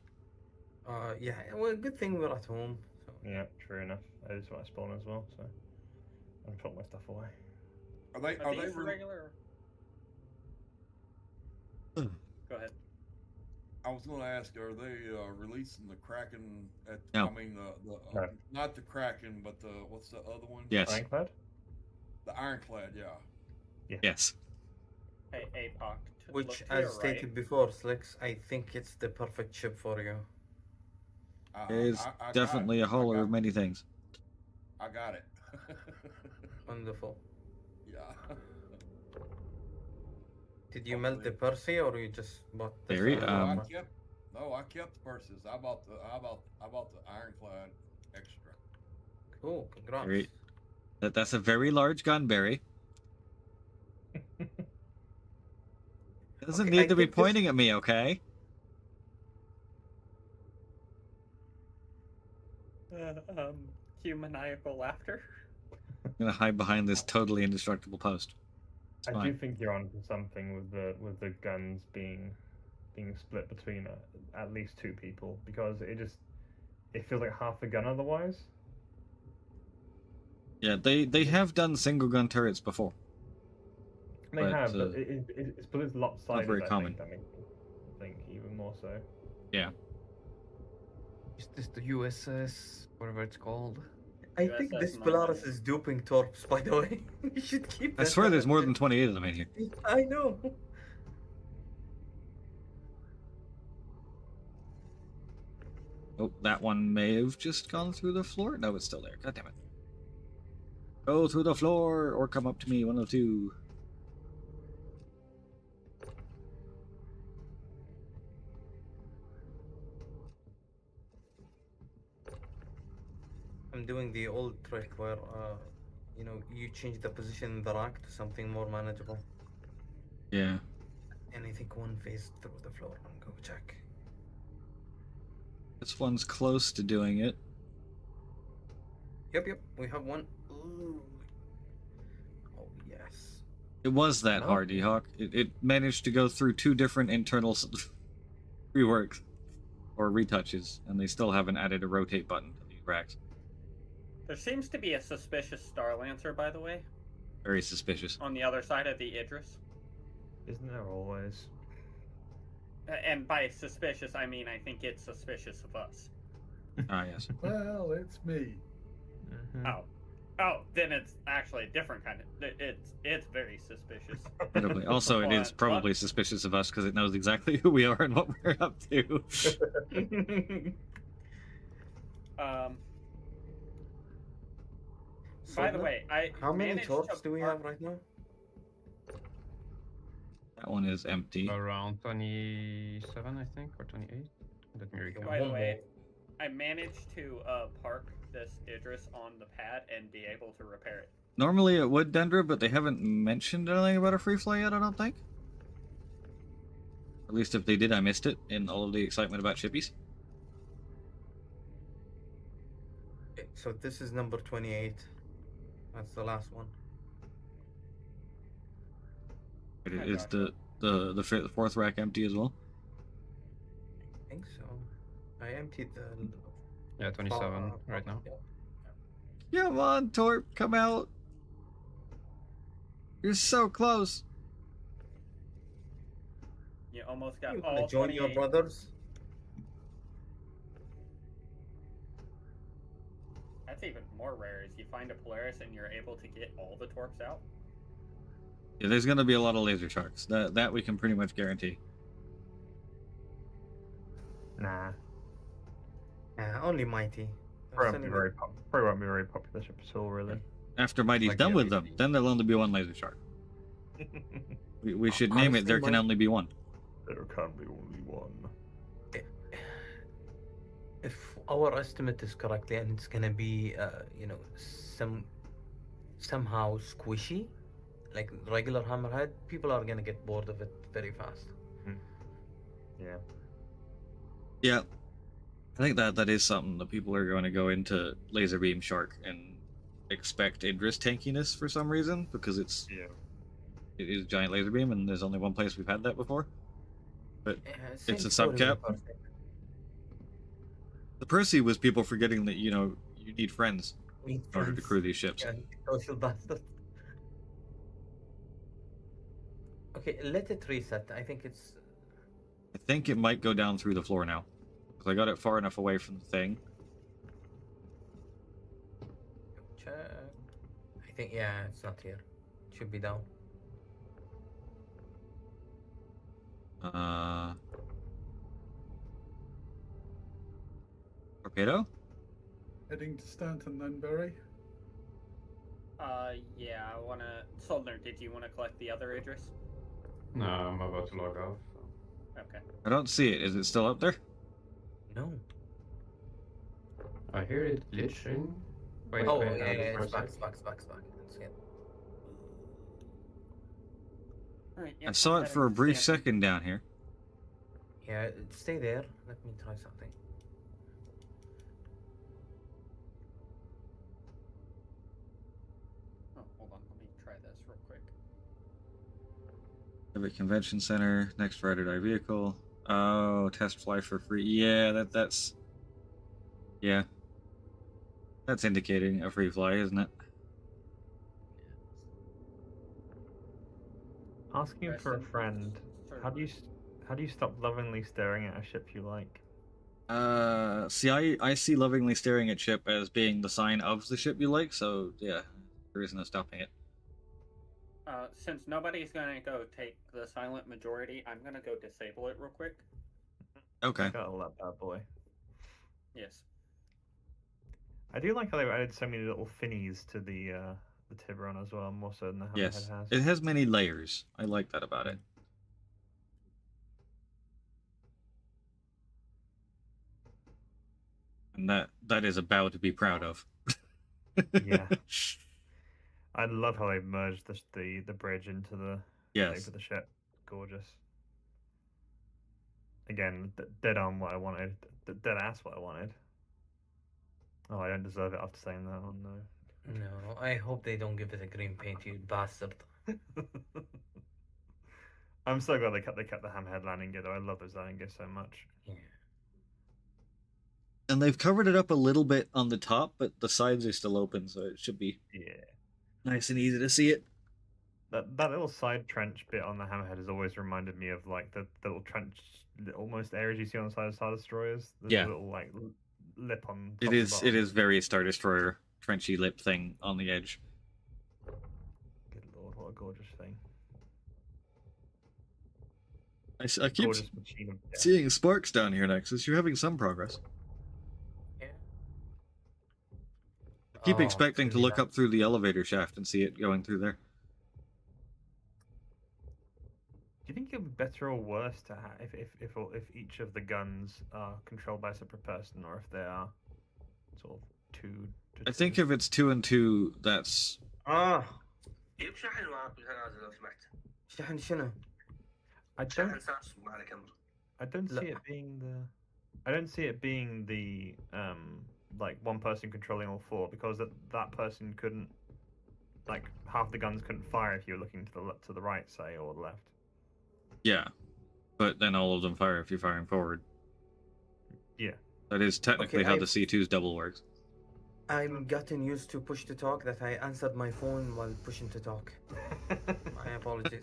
Yeah. Well, good thing we're at home. So. Yeah, true enough. I just want to spawn as well, so I'm put my stuff away. Are they these regular? Go ahead. I was going to ask, are they releasing the Kraken at? No. I mean, No. not the Kraken, but the what's the other one? Yes. Ironclad? The Ironclad, yeah. Yes. Hey, APOC. Which, as stated before, Slicks, I think it's the perfect ship for you. It's definitely a hauler of many things. I got it. Wonderful. Yeah. Did you melt the Percy, or you just bought the? Very, I kept the purses. I bought the Ironclad extra. Cool. Congrats. Very, that's a very large gun, Barry. Doesn't need to be pointing at me, okay? Cue maniacal laughter. I'm gonna hide behind this totally indestructible post. It's I fine. do think you're onto something with the guns being split between at least two people, because it feels like half a gun otherwise. Yeah, they have done single gun turrets before. They have, but it's because it's lopsided. Not very common. That makes me think even more so. Yeah. Is this the USS, whatever it's called? I think this Polaris is duping torps, by the way. We should keep I that swear up. there's more than 28 of them in here. I know. Oh, that one may have just gone through the floor. No, it's still there. God damn it. Go through the floor or come up to me, one of the two. I'm doing the old trick where, you change the position in the rack to something more manageable. Yeah. And I think one phased through the floor. I'm go check. This one's close to doing it. Yep. We have one. Ooh. Oh, yes. It was that hard, Ehawk. It managed to go through two different internal reworks or retouches, and they still haven't added a rotate button to these racks. There seems to be a suspicious Star Lancer, by the way. Very suspicious. On the other side of the Idris. Isn't there always? And by suspicious, I mean I think it's suspicious of us. Ah, yes. Well, it's me. Oh, then it's actually a different kind of. It's very suspicious. Probably. Also, it is probably suspicious of us because it knows exactly who we are and what we're up to. By the way, how many torps do we have right now? That one is empty. Around 27, I think, or 28. Let me recount. By the way, I managed to park this Idris on the pad and be able to repair it. Normally it would, Dendra, but they haven't mentioned anything about a free fly yet, I don't think. At least if they did, I missed it in all of the excitement about shippies. So this is number 28. That's the last one. Is the fourth rack empty as well? I think so. I emptied the... Yeah, 27 right now. Come on, Torp, come out. You're so close. You almost got You all wanna join 28. your brothers? That's even more rare, is you find a Polaris and you're able to get all the torps out. Yeah, there's gonna be a lot of laser sharks. That we can pretty much guarantee. Nah. Only Mighty. Probably won't be very popular ship at all, really. After Mighty's Like done the with them, then there'll only be one laser shark. We should name it. Honestly, There can only be one. There can be only one. If our estimate is correctly, and it's gonna be, somehow squishy, like regular hammerhead, people are gonna get bored of it very fast. Yeah. Yeah, I think that is something that people are going to go into Laser Beam Shark and expect Idris tankiness for some reason, because it is a giant laser beam, and there's only one place we've had that before. But it's a subcap. The Percy was people forgetting that you need friends in order to crew these ships. Social bastard. Okay, let it reset. I think it might go down through the floor now, because I got it far enough away from the thing. Check. I think it's not here. It should be down. Torpedo? Heading to Stanton then, Barry. Yeah, I wanna... Soldner, did you want to collect the other Idris? No, I'm about to log off. So. Okay. I don't see it. Is it still up there? No. I hear it glitching. Wait, Oh, wait, yeah, for a it's back. That's it. Alright, I saw it for a brief second down here. Yeah, stay there. Let me try something. Oh, hold on. Let me try this real quick. Civic Convention Center, next ride or die vehicle. Oh, test fly for free. Yeah, that's indicating a free fly, isn't it? Asking for a friend. How do you stop lovingly staring at a ship you like? See, I see lovingly staring at ship as being the sign of the ship you like, so yeah, there is no stopping it. Since nobody's gonna go take the silent majority, I'm gonna go disable it real quick. Okay. Gotta love that boy. Yes. I do like how they added so many little finnies to the Tiburon as well, more so than the Hammerhead Yes, has. it has many layers. I like that about it. And that is a bow to be proud of. Yeah. I love how they merged the bridge into the shape of the ship. Gorgeous. Again, dead on what I wanted. Dead ass what I wanted. Oh, I don't deserve it after saying that. Oh no. No, I hope they don't give it a green paint, you bastard. I'm so glad they kept the hammerhead landing gear though. I love those landing gears so much. Yeah. And they've covered it up a little bit on the top, but the sides are still open, so it should be nice and easy to see it. That little side trench bit on the hammerhead has always reminded me of like the little trench, almost areas you see on the side of Star Destroyers. There's a little like lip on. Top It is very Star Destroyer trenchy lip thing on the edge. Good lord, what a gorgeous thing! I keep seeing sparks down here, Nexus. You're having some progress. Yeah. I keep expecting to look up through the elevator shaft and see it going through there. Do you think it would be better or worse to have if each of the guns are controlled by a separate person, or if they are sort of two? I think if it's 2 and 2, that's. جيب شحن معك بالجنازة لو سمحت. شحن شنو؟ I don't see it being the. I don't see it being the like one person controlling all four, because that person couldn't, like half the guns couldn't fire if you were looking to the right, say, or the left. Yeah, but then all of them fire if you're firing forward. Yeah. That is technically how the C2's double works. I'm gotten used to push to talk that I answered my phone while pushing to talk. My apologies.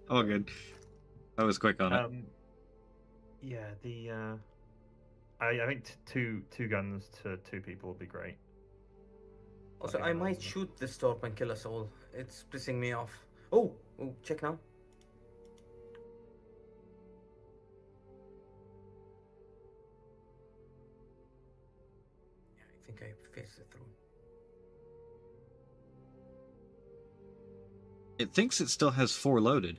Oh, good. I was quick on it. Yeah, I think two guns to 2 people would be great. Also, I might shoot the storm and kill us all. It's pissing me off. Oh, Oh, check now. Yeah, I think I faced it through. It thinks it still has 4 loaded.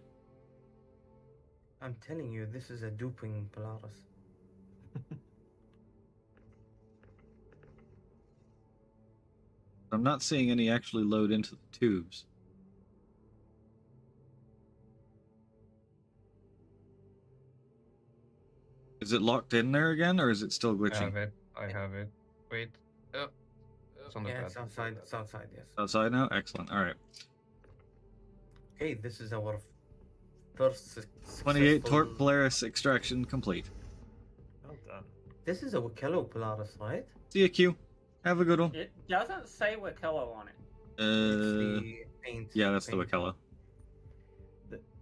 I'm telling you, this is a duping Polaris. I'm not seeing any actually load into the tubes. Is it locked in there again, or is it still I glitching? have it. I have it. Wait. It's on the Yeah, pad. it's outside. It's outside. Yes. Outside now? Excellent. All right. Okay, this is our first 28 successful... Torque Polaris extraction complete. Well done. This is a Wakello Polaris, right? See ya, Q. Have a good one. It doesn't say Wakello on it. It's the paint. Yeah, that's paint. the Wakello.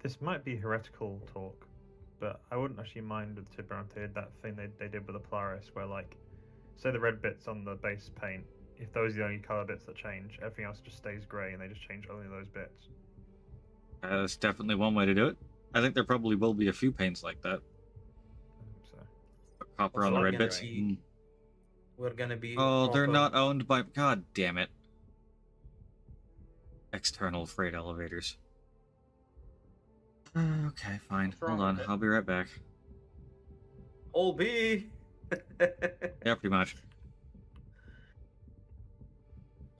This might be heretical talk, but I wouldn't actually mind if Tibranto did that thing they did with the Polaris, where like, say the red bits on the base paint, if those are the only color bits that change, everything else just stays grey, and they just change only those bits. That's definitely one way to do it. I think there probably will be a few paints like that. So. Copper Also, on the we're red gonna bits. be- We're gonna be. Oh, they're proper- not owned by... God damn it. External freight elevators. Okay, fine. What's wrong Hold on. with it? I'll be right back. All B. Yeah, pretty much.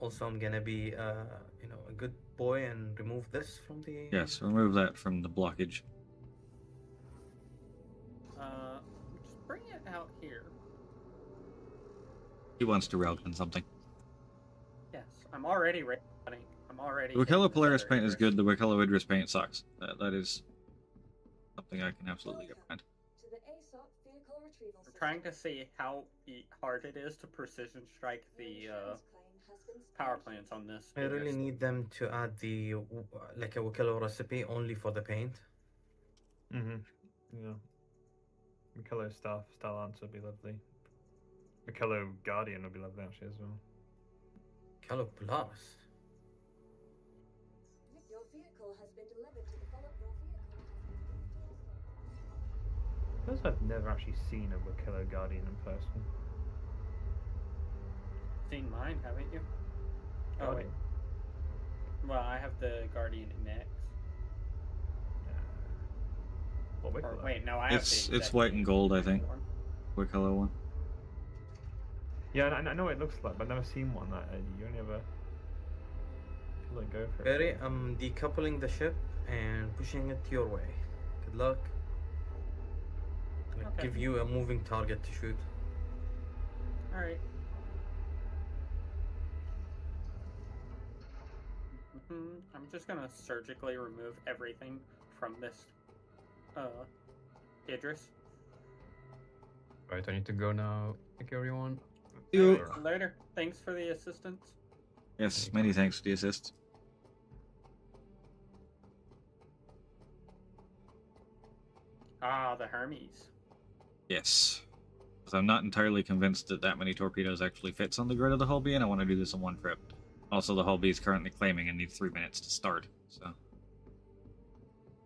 Also, I'm gonna be, a good boy and remove this from the. Yes, remove that from the blockage. Just bring it out here. He wants to railgun something. Yes, I'm already running. I'm already. The hitting Wakello this Polaris other paint is area. good. The Wakello Idris paint sucks. That is something I can absolutely get behind. To the ASOP vehicle retrieval I'm trying to see how hard it is to precision strike the power plants on this. I really Idris. need them to add the like a Wakello recipe only for the paint. Mm-hmm. Yeah. Michello style answer would be lovely. Michello Guardian would be lovely actually as well. Wakello Polaris. Your vehicle has been delivered to the follow-up. Your vehicle has been Because I've never actually seen a Michello Guardian in person. Seen mine, haven't you? Oh wait. Guardian? Well, I have the Guardian MX. What Or Michello? wait, no, I have It's the white and gold, I think. one. Wakello one. Yeah, I know what it looks like, but I've never seen one. You only ever like go for it. Barry, I'm decoupling the ship and pushing it your way. Good luck. Gonna Okay. give you a moving target to shoot. All right. I'm just gonna surgically remove everything from this Idris. Right, I need to go now. Thank you, everyone. You. Later. Thanks for the assistance. Yes, many thanks for the assist. Ah, the Hermes. Yes. Because I'm not entirely convinced that many torpedoes actually fits on the grid of the Hull B, and I want to do this in one trip. Also, the Hull B is currently claiming it needs 3 minutes to start, so...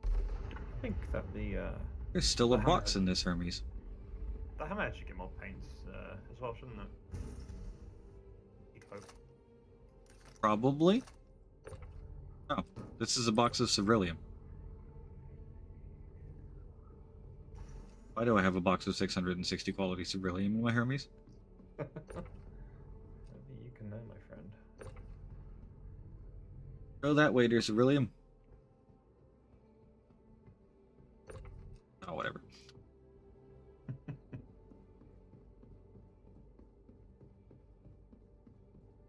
I think that There's still a the box Hammer- in this Hermes. the Hammer should get more paints as well, shouldn't it? You'd hope. Probably. Oh, this is a box of Cerillium. Why do I have a box of 660 quality Cerillium in my Hermes? Maybe you can know, my friend. Go that way, dear Cerillium. Oh, whatever.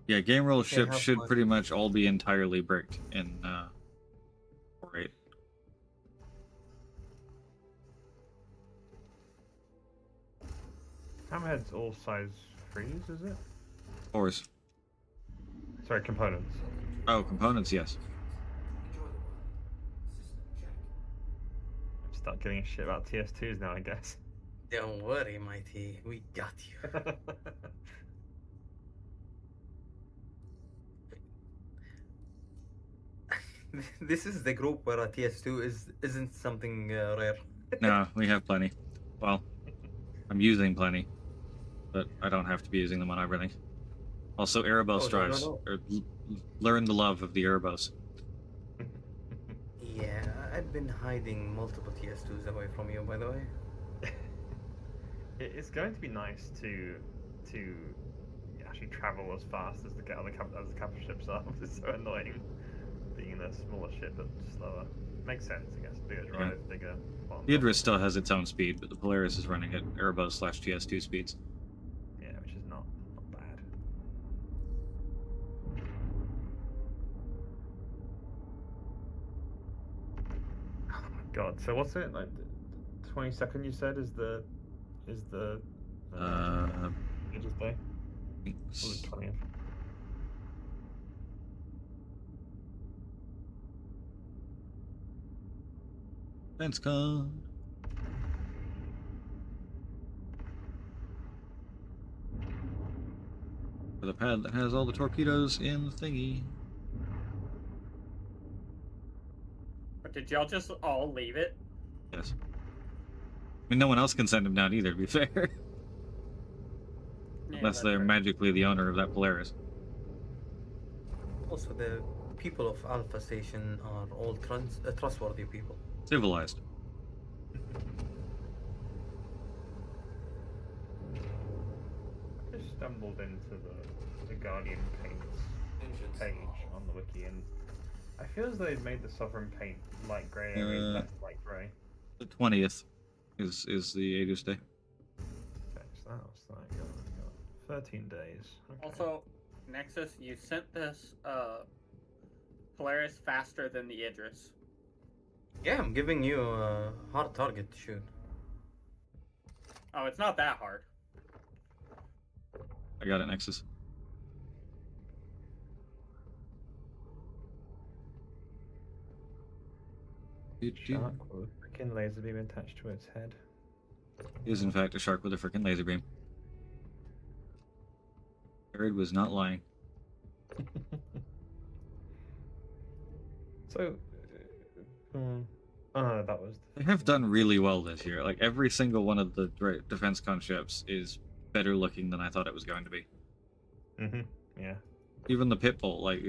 Yeah, game roll Okay, ships have should fun. pretty much all be entirely bricked in 4.8. Hammerhead's all size 3s, is it? Fours. Sorry, components. Oh, components, yes. Start giving a shit about TS2s now, I guess. Don't worry, mighty. We got you. This is the group where a TS2 isn't something rare. No, we have plenty. Well, I'm using plenty, but I don't have to be using them on everything. Also, Erebos drives. Learn the love of the Erebos. Yeah, I've been hiding multiple TS2s away from you, by the way. It's going to be nice to actually travel as fast as the capital ships are. It's so annoying being a smaller ship but slower. Makes sense, I guess. Bigger drive, bigger. The Idris still has its own speed, but the Polaris is running at Erebos/TS2 speeds. Yeah, which is not bad. Oh my god! So what's it like? 22nd you said is the Idris Day. Or the 20th. FenceCon. For the pad that has all the torpedoes in the thingy. But did y'all just all leave it? Yes. I mean, no one else can send them down either, to be fair. Yeah, Unless that's they're right. magically the owner of that Polaris. Also, the people of Alpha Station are all trustworthy people. Civilized. I just stumbled into the Guardian Paints page on the wiki, and I feel as though they've made the Sovereign paint light grey area less light grey. The 20th is the Aegis Day. Okay, so that was like 13 days. Okay. Also, Nexus, you sent this Polaris faster than the Idris. Yeah, I'm giving you a hard target to shoot. Oh, it's not that hard. I got it, Nexus. Shark with a freaking laser beam attached to its head. It is in fact a shark with a freaking laser beam. Jared was not lying. So, oh no, that was. They have done really well this year. Like every single one of the defense con ships is better looking than I thought it was going to be. Yeah. Even the Pitbull, like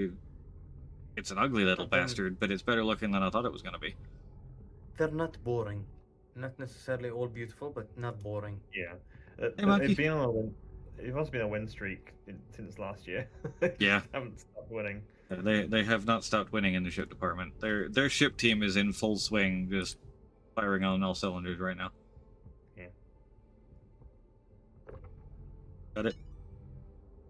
it's an ugly little bastard, but it's better looking than I thought it was going to be. They're not boring. Not necessarily all beautiful, but not boring. Yeah. Hey, Monkey. They've been on a win. It must have been a win streak since last year. They Yeah. just haven't stopped winning. They have not stopped winning in the ship department. Their ship team is in full swing, just firing on all cylinders right now. Yeah.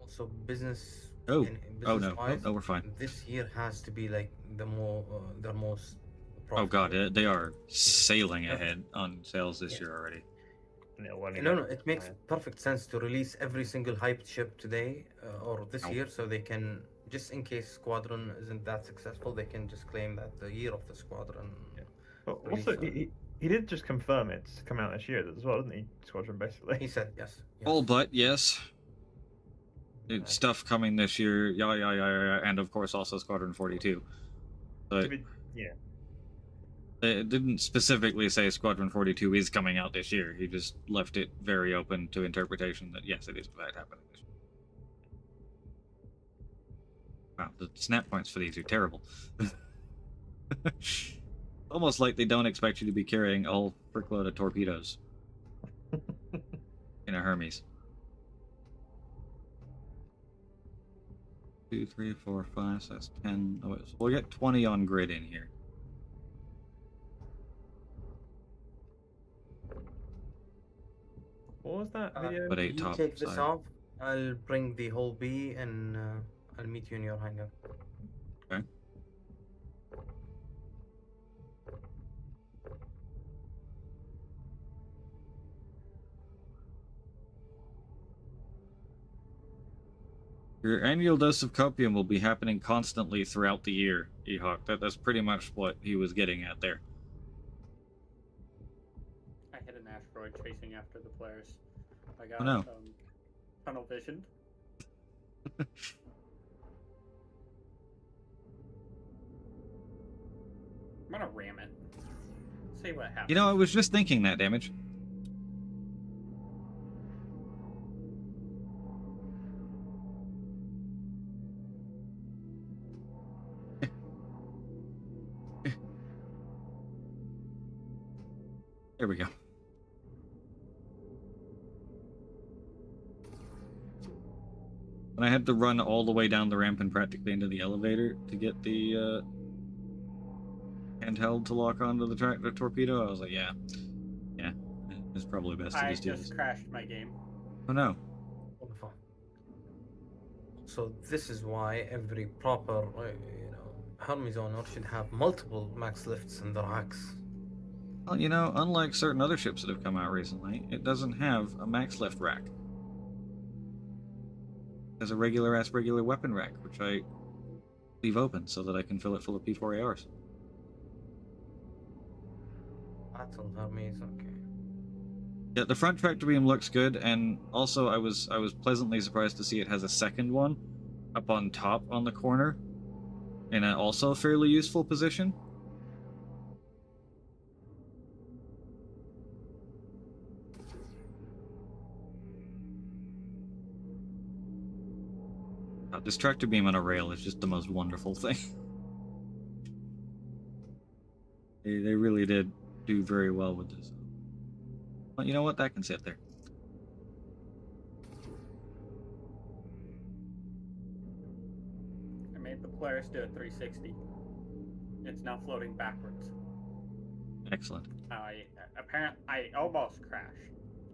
Also, business. Oh. Business No. wise, No, we're fine. This year has to be like the most. Oh god, they are sailing ahead on sales this year already. No, it makes perfect sense to release every single hyped ship today or this year, so they can, just in case Squadron isn't that successful, they can just claim that the year of the Squadron. Yeah. But also, he did just confirm it's come out this year as well, didn't he? Squadron, basically. He said yes. All but yes. It's stuff coming this year, yeah, and of course also Squadron 42. But yeah. it didn't specifically say Squadron 42 is coming out this year. He just left it very open to interpretation that yes, it is in fact happening this year. Wow, the snap points for these are terrible. Almost like they don't expect you to be carrying a whole frickload of torpedoes in a Hermes. 2, 3, 4, 5, so that's 10. Oh, so we'll get 20 on grid in here. What was that video? But 8 You top take this side. off. I'll bring the whole B and I'll meet you in your hangar. Okay. Your annual dose of copium will be happening constantly throughout the year, Ehawk. That's pretty much what he was getting at there. I hit an asteroid chasing after the Polaris. I got Oh, no. tunnel visioned. I'm gonna ram it. See what happens. You know, I was just thinking that, Damage. There we go. And I had to run all the way down the ramp and practically into the elevator to get the handheld to lock onto the tractor torpedo. I was like, yeah, it's probably best to just do this. Crashed my game. Oh no. Wonderful. So this is why every proper, Hermes owner should have multiple max lifts in the racks. Well, you know, unlike certain other ships that have come out recently, it doesn't have a max lift rack. It has a regular weapon rack, which I leave open so that I can fill it full of P4ARs. Battle Hermes, okay. Yeah, the front tractor beam looks good, and also I was pleasantly surprised to see it has a second one up on top on the corner in a also fairly useful position. This tractor beam on a rail is just the most wonderful thing. They really did do very well with this. Well, you know what? That can sit there. I made the Polaris do a 360. It's now floating backwards. Excellent. I almost crashed.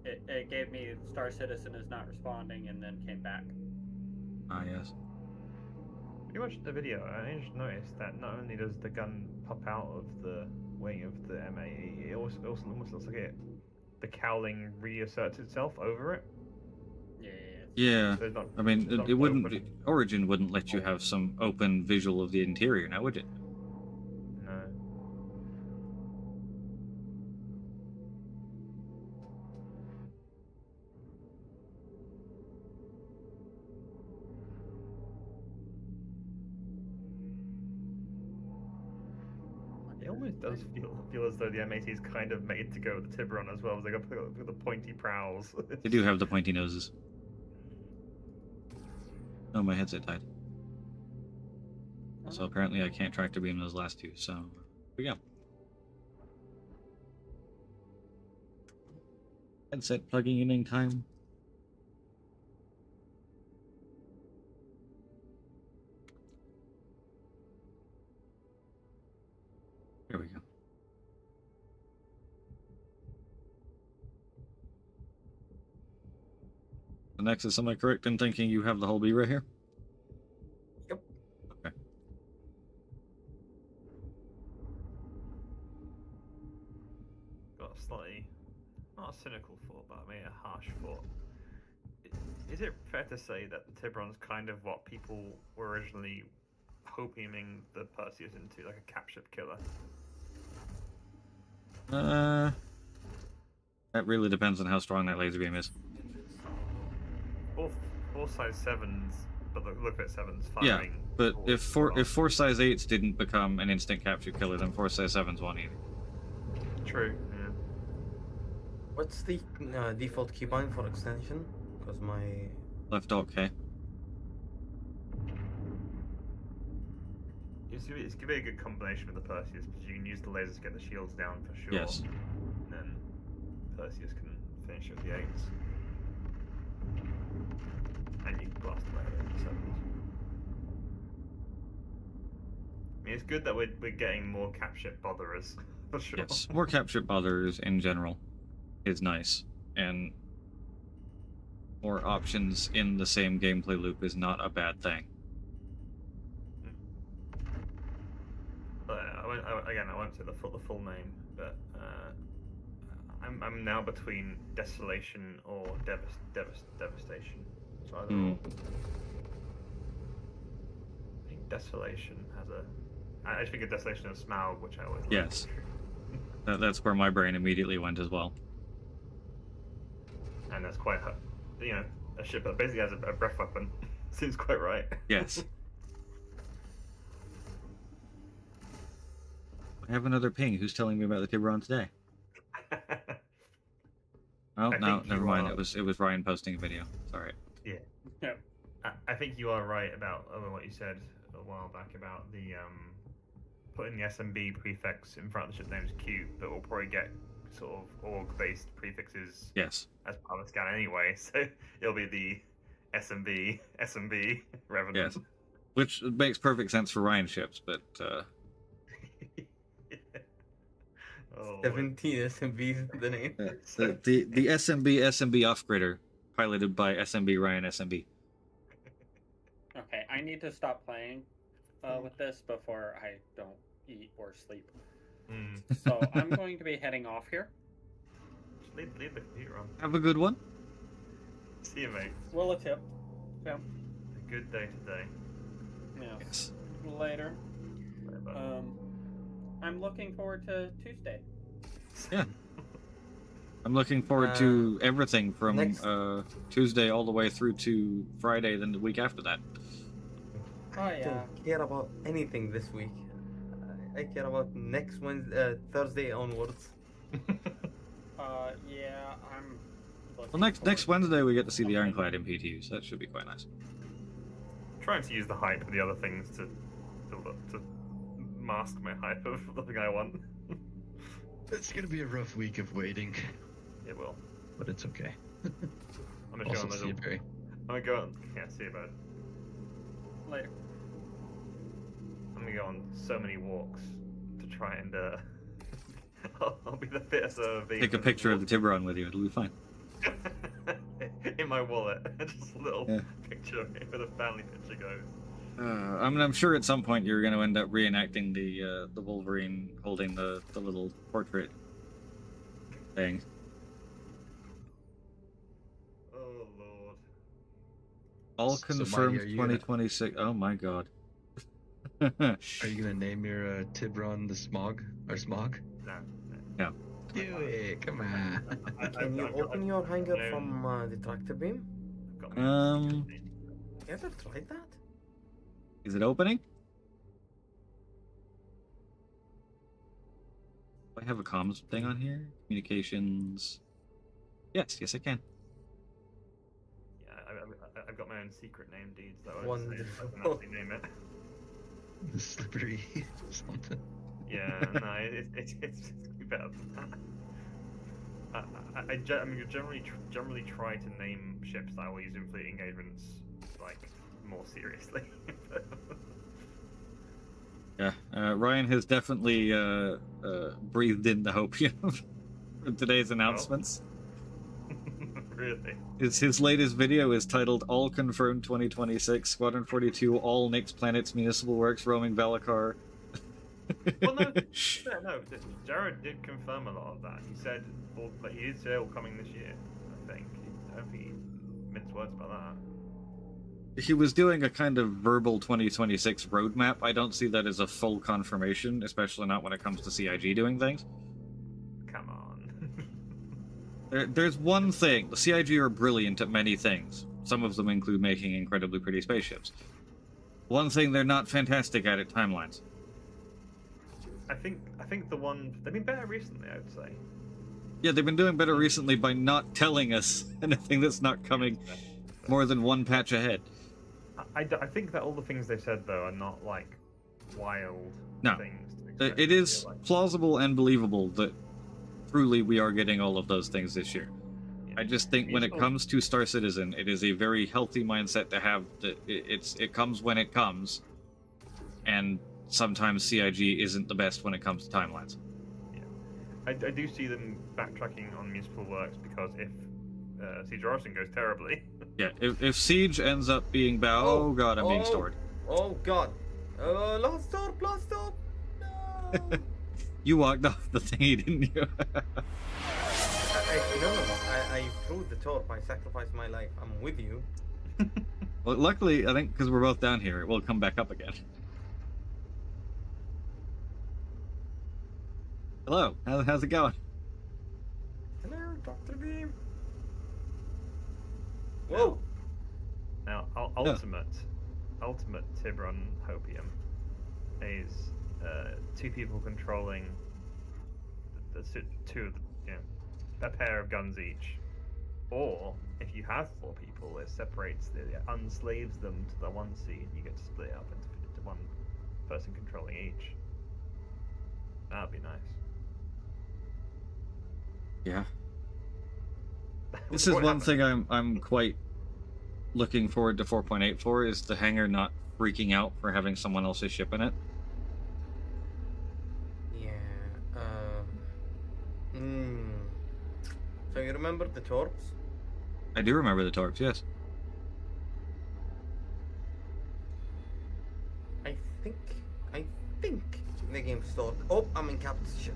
It gave me Star Citizen is not responding and then came back. Ah, yes. You watched the video, I just noticed that not only does the gun pop out of the wing of the M80, it also almost looks like the cowling reasserts itself over it. Yeah. So it's not, I mean, it's not it wouldn't. open. Origin wouldn't let you have some open visual of the interior, now would it? No. It almost does feel as though the M80 is kind of made to go with the Tiburon as well. They got the pointy prows. They do have the pointy noses. Oh, my headset died. So apparently I can't tractor beam those last two, so here we go. Headset plugging in time. There we go. The Nexus, am I correct in thinking you have the whole B right here? Yep. Okay. Got a slightly, not a cynical thought, but maybe a harsh thought. Is it fair to say that the Tiburon's kind of what people were originally hoping the Perseus into, like a cap ship killer? That really depends on how strong that laser beam is. Four size 7s, but look at 7s firing. Yeah, but if four size 8s didn't become an instant capture killer, then 4 size 7s won't either. True, yeah. What's the default keybind for extension? Because my... Left alt K. It's going to be a good combination with the Perseus, because you can use the lasers to get the shields down for sure. Yes. And then Perseus can finish with the 8s. And you can blast away with the 7s. I mean, it's good that we're getting more cap ship botherers, for sure. Yes, more capture botherers in general is nice, and more options in the same gameplay loop is not a bad thing. I won't say the full name, but I'm now between Desolation or Devastation. So I don't know. I think Desolation has a. I just think of Desolation as Smaug, which I always like. Yes. That's where my brain immediately went as well. And that's quite, a ship that basically has a breath weapon. Seems quite right. Yes. I have another ping. Who's telling me about the Tiburon today? Oh, I no, think never you mind. are- It was Ryan posting a video. Sorry. Yeah. Yeah. I think you are right about what you said a while back about the putting the SMB prefix in front of the ship name is cute, but we'll probably get sort of org-based prefixes Yes. as part of the scan anyway, so it'll be the SMB Revenant. Yes. Which makes perfect sense for Ryan ships, but Oh, 17 SMBs the name. the SMB off-grider, piloted by SMB Ryan SMB. Okay, I need to stop playing with this before I don't eat or sleep. Mm. So I'm going to be heading off here. Just leave the computer on. Have a good one. See you, mate. Will a tip. Yeah. A good day today. Yes. Later. Later, bud. I'm looking forward to Tuesday. Yeah. I'm looking forward to everything from next- Tuesday all the way through to Friday, then the week after that. Oh I yeah. don't care about anything this week. I care about next Wednesday, Thursday onwards. Yeah, I'm. Well, next Wednesday we get to see the Ironclad in PTU, so that should be quite nice. Trying to use the hype of the other things to mask my hype of the thing I want. It's gonna be a rough week of waiting, It will. but it's okay. I'm gonna go Also, on. see you, Barry. I'm gonna go on. Yeah, see you, bud. Later. I'm gonna go on so many walks to try and I'll be the fittest of Take a picture of the Tiburon with you, it'll be fine. in my wallet. Just a little Yeah. picture of me where the family picture goes. I mean, I'm sure at some point you're going to end up reenacting the Wolverine holding the little portrait thing. Oh lord. All So, Mighty, confirmed are you gonna- 2026. Oh my god. Are you gonna name your Tiburon the Smog or Smog? No. No. Do it, come on. Can you open your hanger from the tractor beam? Um, You ever tried that? is it opening? Do I have a comms thing on here? Communications. Yes, I can. Yeah, I've got my own secret name deeds that I Wonderful. can actually name it. The slippery something. Yeah, no, it's gonna be better than that. I mean, generally try to name ships that I will use in fleet engagements like more seriously. Yeah, Ryan has definitely breathed in the hopium for today's announcements. Really? His latest video is titled "All Confirmed 2026 Squadron 42 All Nix Planets Municipal Works Roaming Valacar." Well, no, Jared did confirm a lot of that. He said, but he did say all coming this year. I think. I don't think he minced words about that. He was doing a kind of verbal 2026 roadmap. I don't see that as a full confirmation, especially not when it comes to CIG doing things. Come on. There's one thing. The CIG are brilliant at many things. Some of them include making incredibly pretty spaceships. One thing they're not fantastic at timelines. I think the one they've been better recently, I would say. Yeah, they've been doing better recently by not telling us anything that's not coming more than one patch ahead. I think that all the things they said though are not like wild No. things. To expect It this is year, like, plausible and believable that truly we are getting all of those things this year. I just think when it comes to Star Citizen, it is a very healthy mindset to have that it comes when it comes, and sometimes CIG isn't the best when it comes to timelines. I do see them backtracking on municipal works because if Siege Orison goes terribly. Yeah, if Siege ends up being oh god, I'm being stored. Oh god. Last stop, last stop. No. You walked off the thingy, didn't you? I threw the torp. I sacrificed my life. I'm with you. Well, luckily, I think because we're both down here, it will come back up again. Hello, how's it going? Hello, Dr. Beam. Whoa. Now, ultimate Tiburon Hopium is two people controlling two of the, a pair of guns each. Or if you have 4 people, it separates unslaves them to the one seat, and you get to split up into one person controlling each. That'd be nice. Yeah. This is one thing I'm quite looking forward to 4.8 for, is the hangar not freaking out for having someone else's ship in it. Yeah. So you remember the torps? I do remember the torps, yes. I think the game stalled. Oh, I'm in Captain's ship.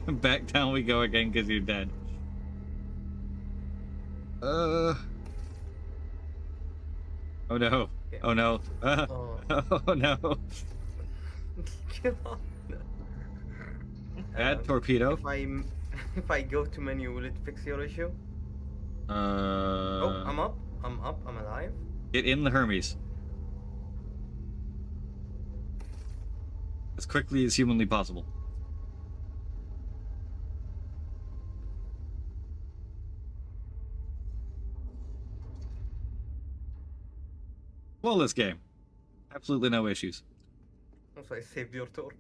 Back down we go again because you're dead. Oh no. Yeah. Oh no. Oh no. Come on. Bad torpedo. If I go to menu, will it fix your issue? Oh, I'm up. I'm alive. Get in the Hermes. As quickly as humanly possible. Flawless game. Absolutely no issues. Also, I saved your torp.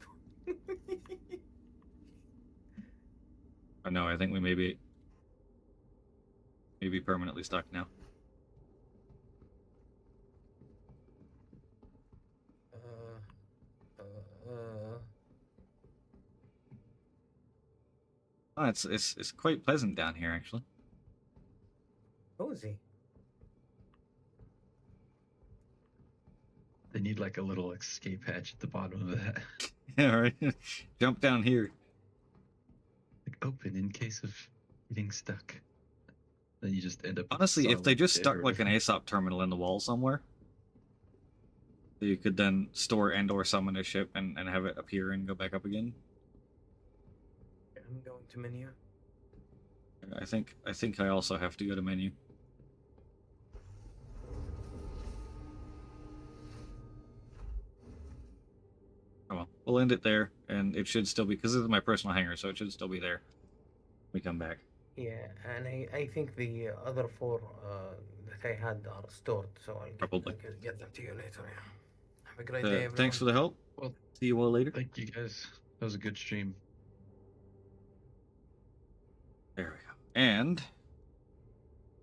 Oh no, I think we may be permanently stuck now. Oh, it's quite pleasant down here, actually. Cozy. They need like a little escape hatch at the bottom of that. Yeah, right. Jump down here. Like open in case of getting stuck. Then you just end up. Honestly, if they solid just dead stuck or like an whatever. ASOP terminal in the wall somewhere, you could then store and/or summon a ship and have it appear and go back up again. I'm going to menu. I think I also have to go to menu. Oh well, we'll end it there, and it should still be, because this is my personal hangar, so it should still be there when we come back. Yeah, and I think the other 4 that I had are stored, so I'll Probably. get them to you later. Yeah. Have a great day, everyone. Thanks for the help. Well, see you all later. Thank you guys. That was a good stream. There we go. And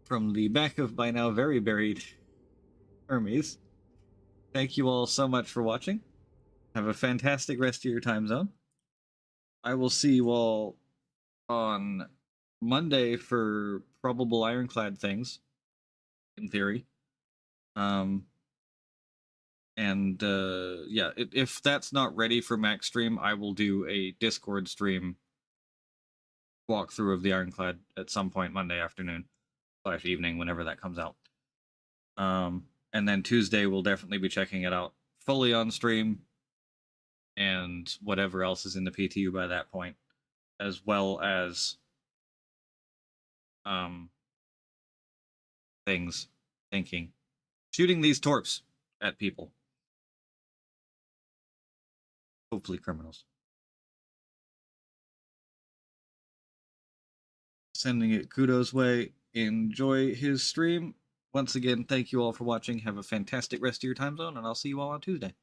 from the back of by now very buried Hermes, thank you all so much for watching. Have a fantastic rest of your time zone. I will see you all on Monday for probable ironclad things, in theory. Yeah, if that's not ready for Max stream, I will do a Discord stream walkthrough of the ironclad at some point Monday afternoon / evening, whenever that comes out. And then Tuesday we'll definitely be checking it out fully on stream, and whatever else is in the PTU by that point, as well as shooting these torps at people, hopefully criminals. Sending it kudos way. Enjoy his stream. Once again, thank you all for watching. Have a fantastic rest of your time zone, and I'll see you all on Tuesday.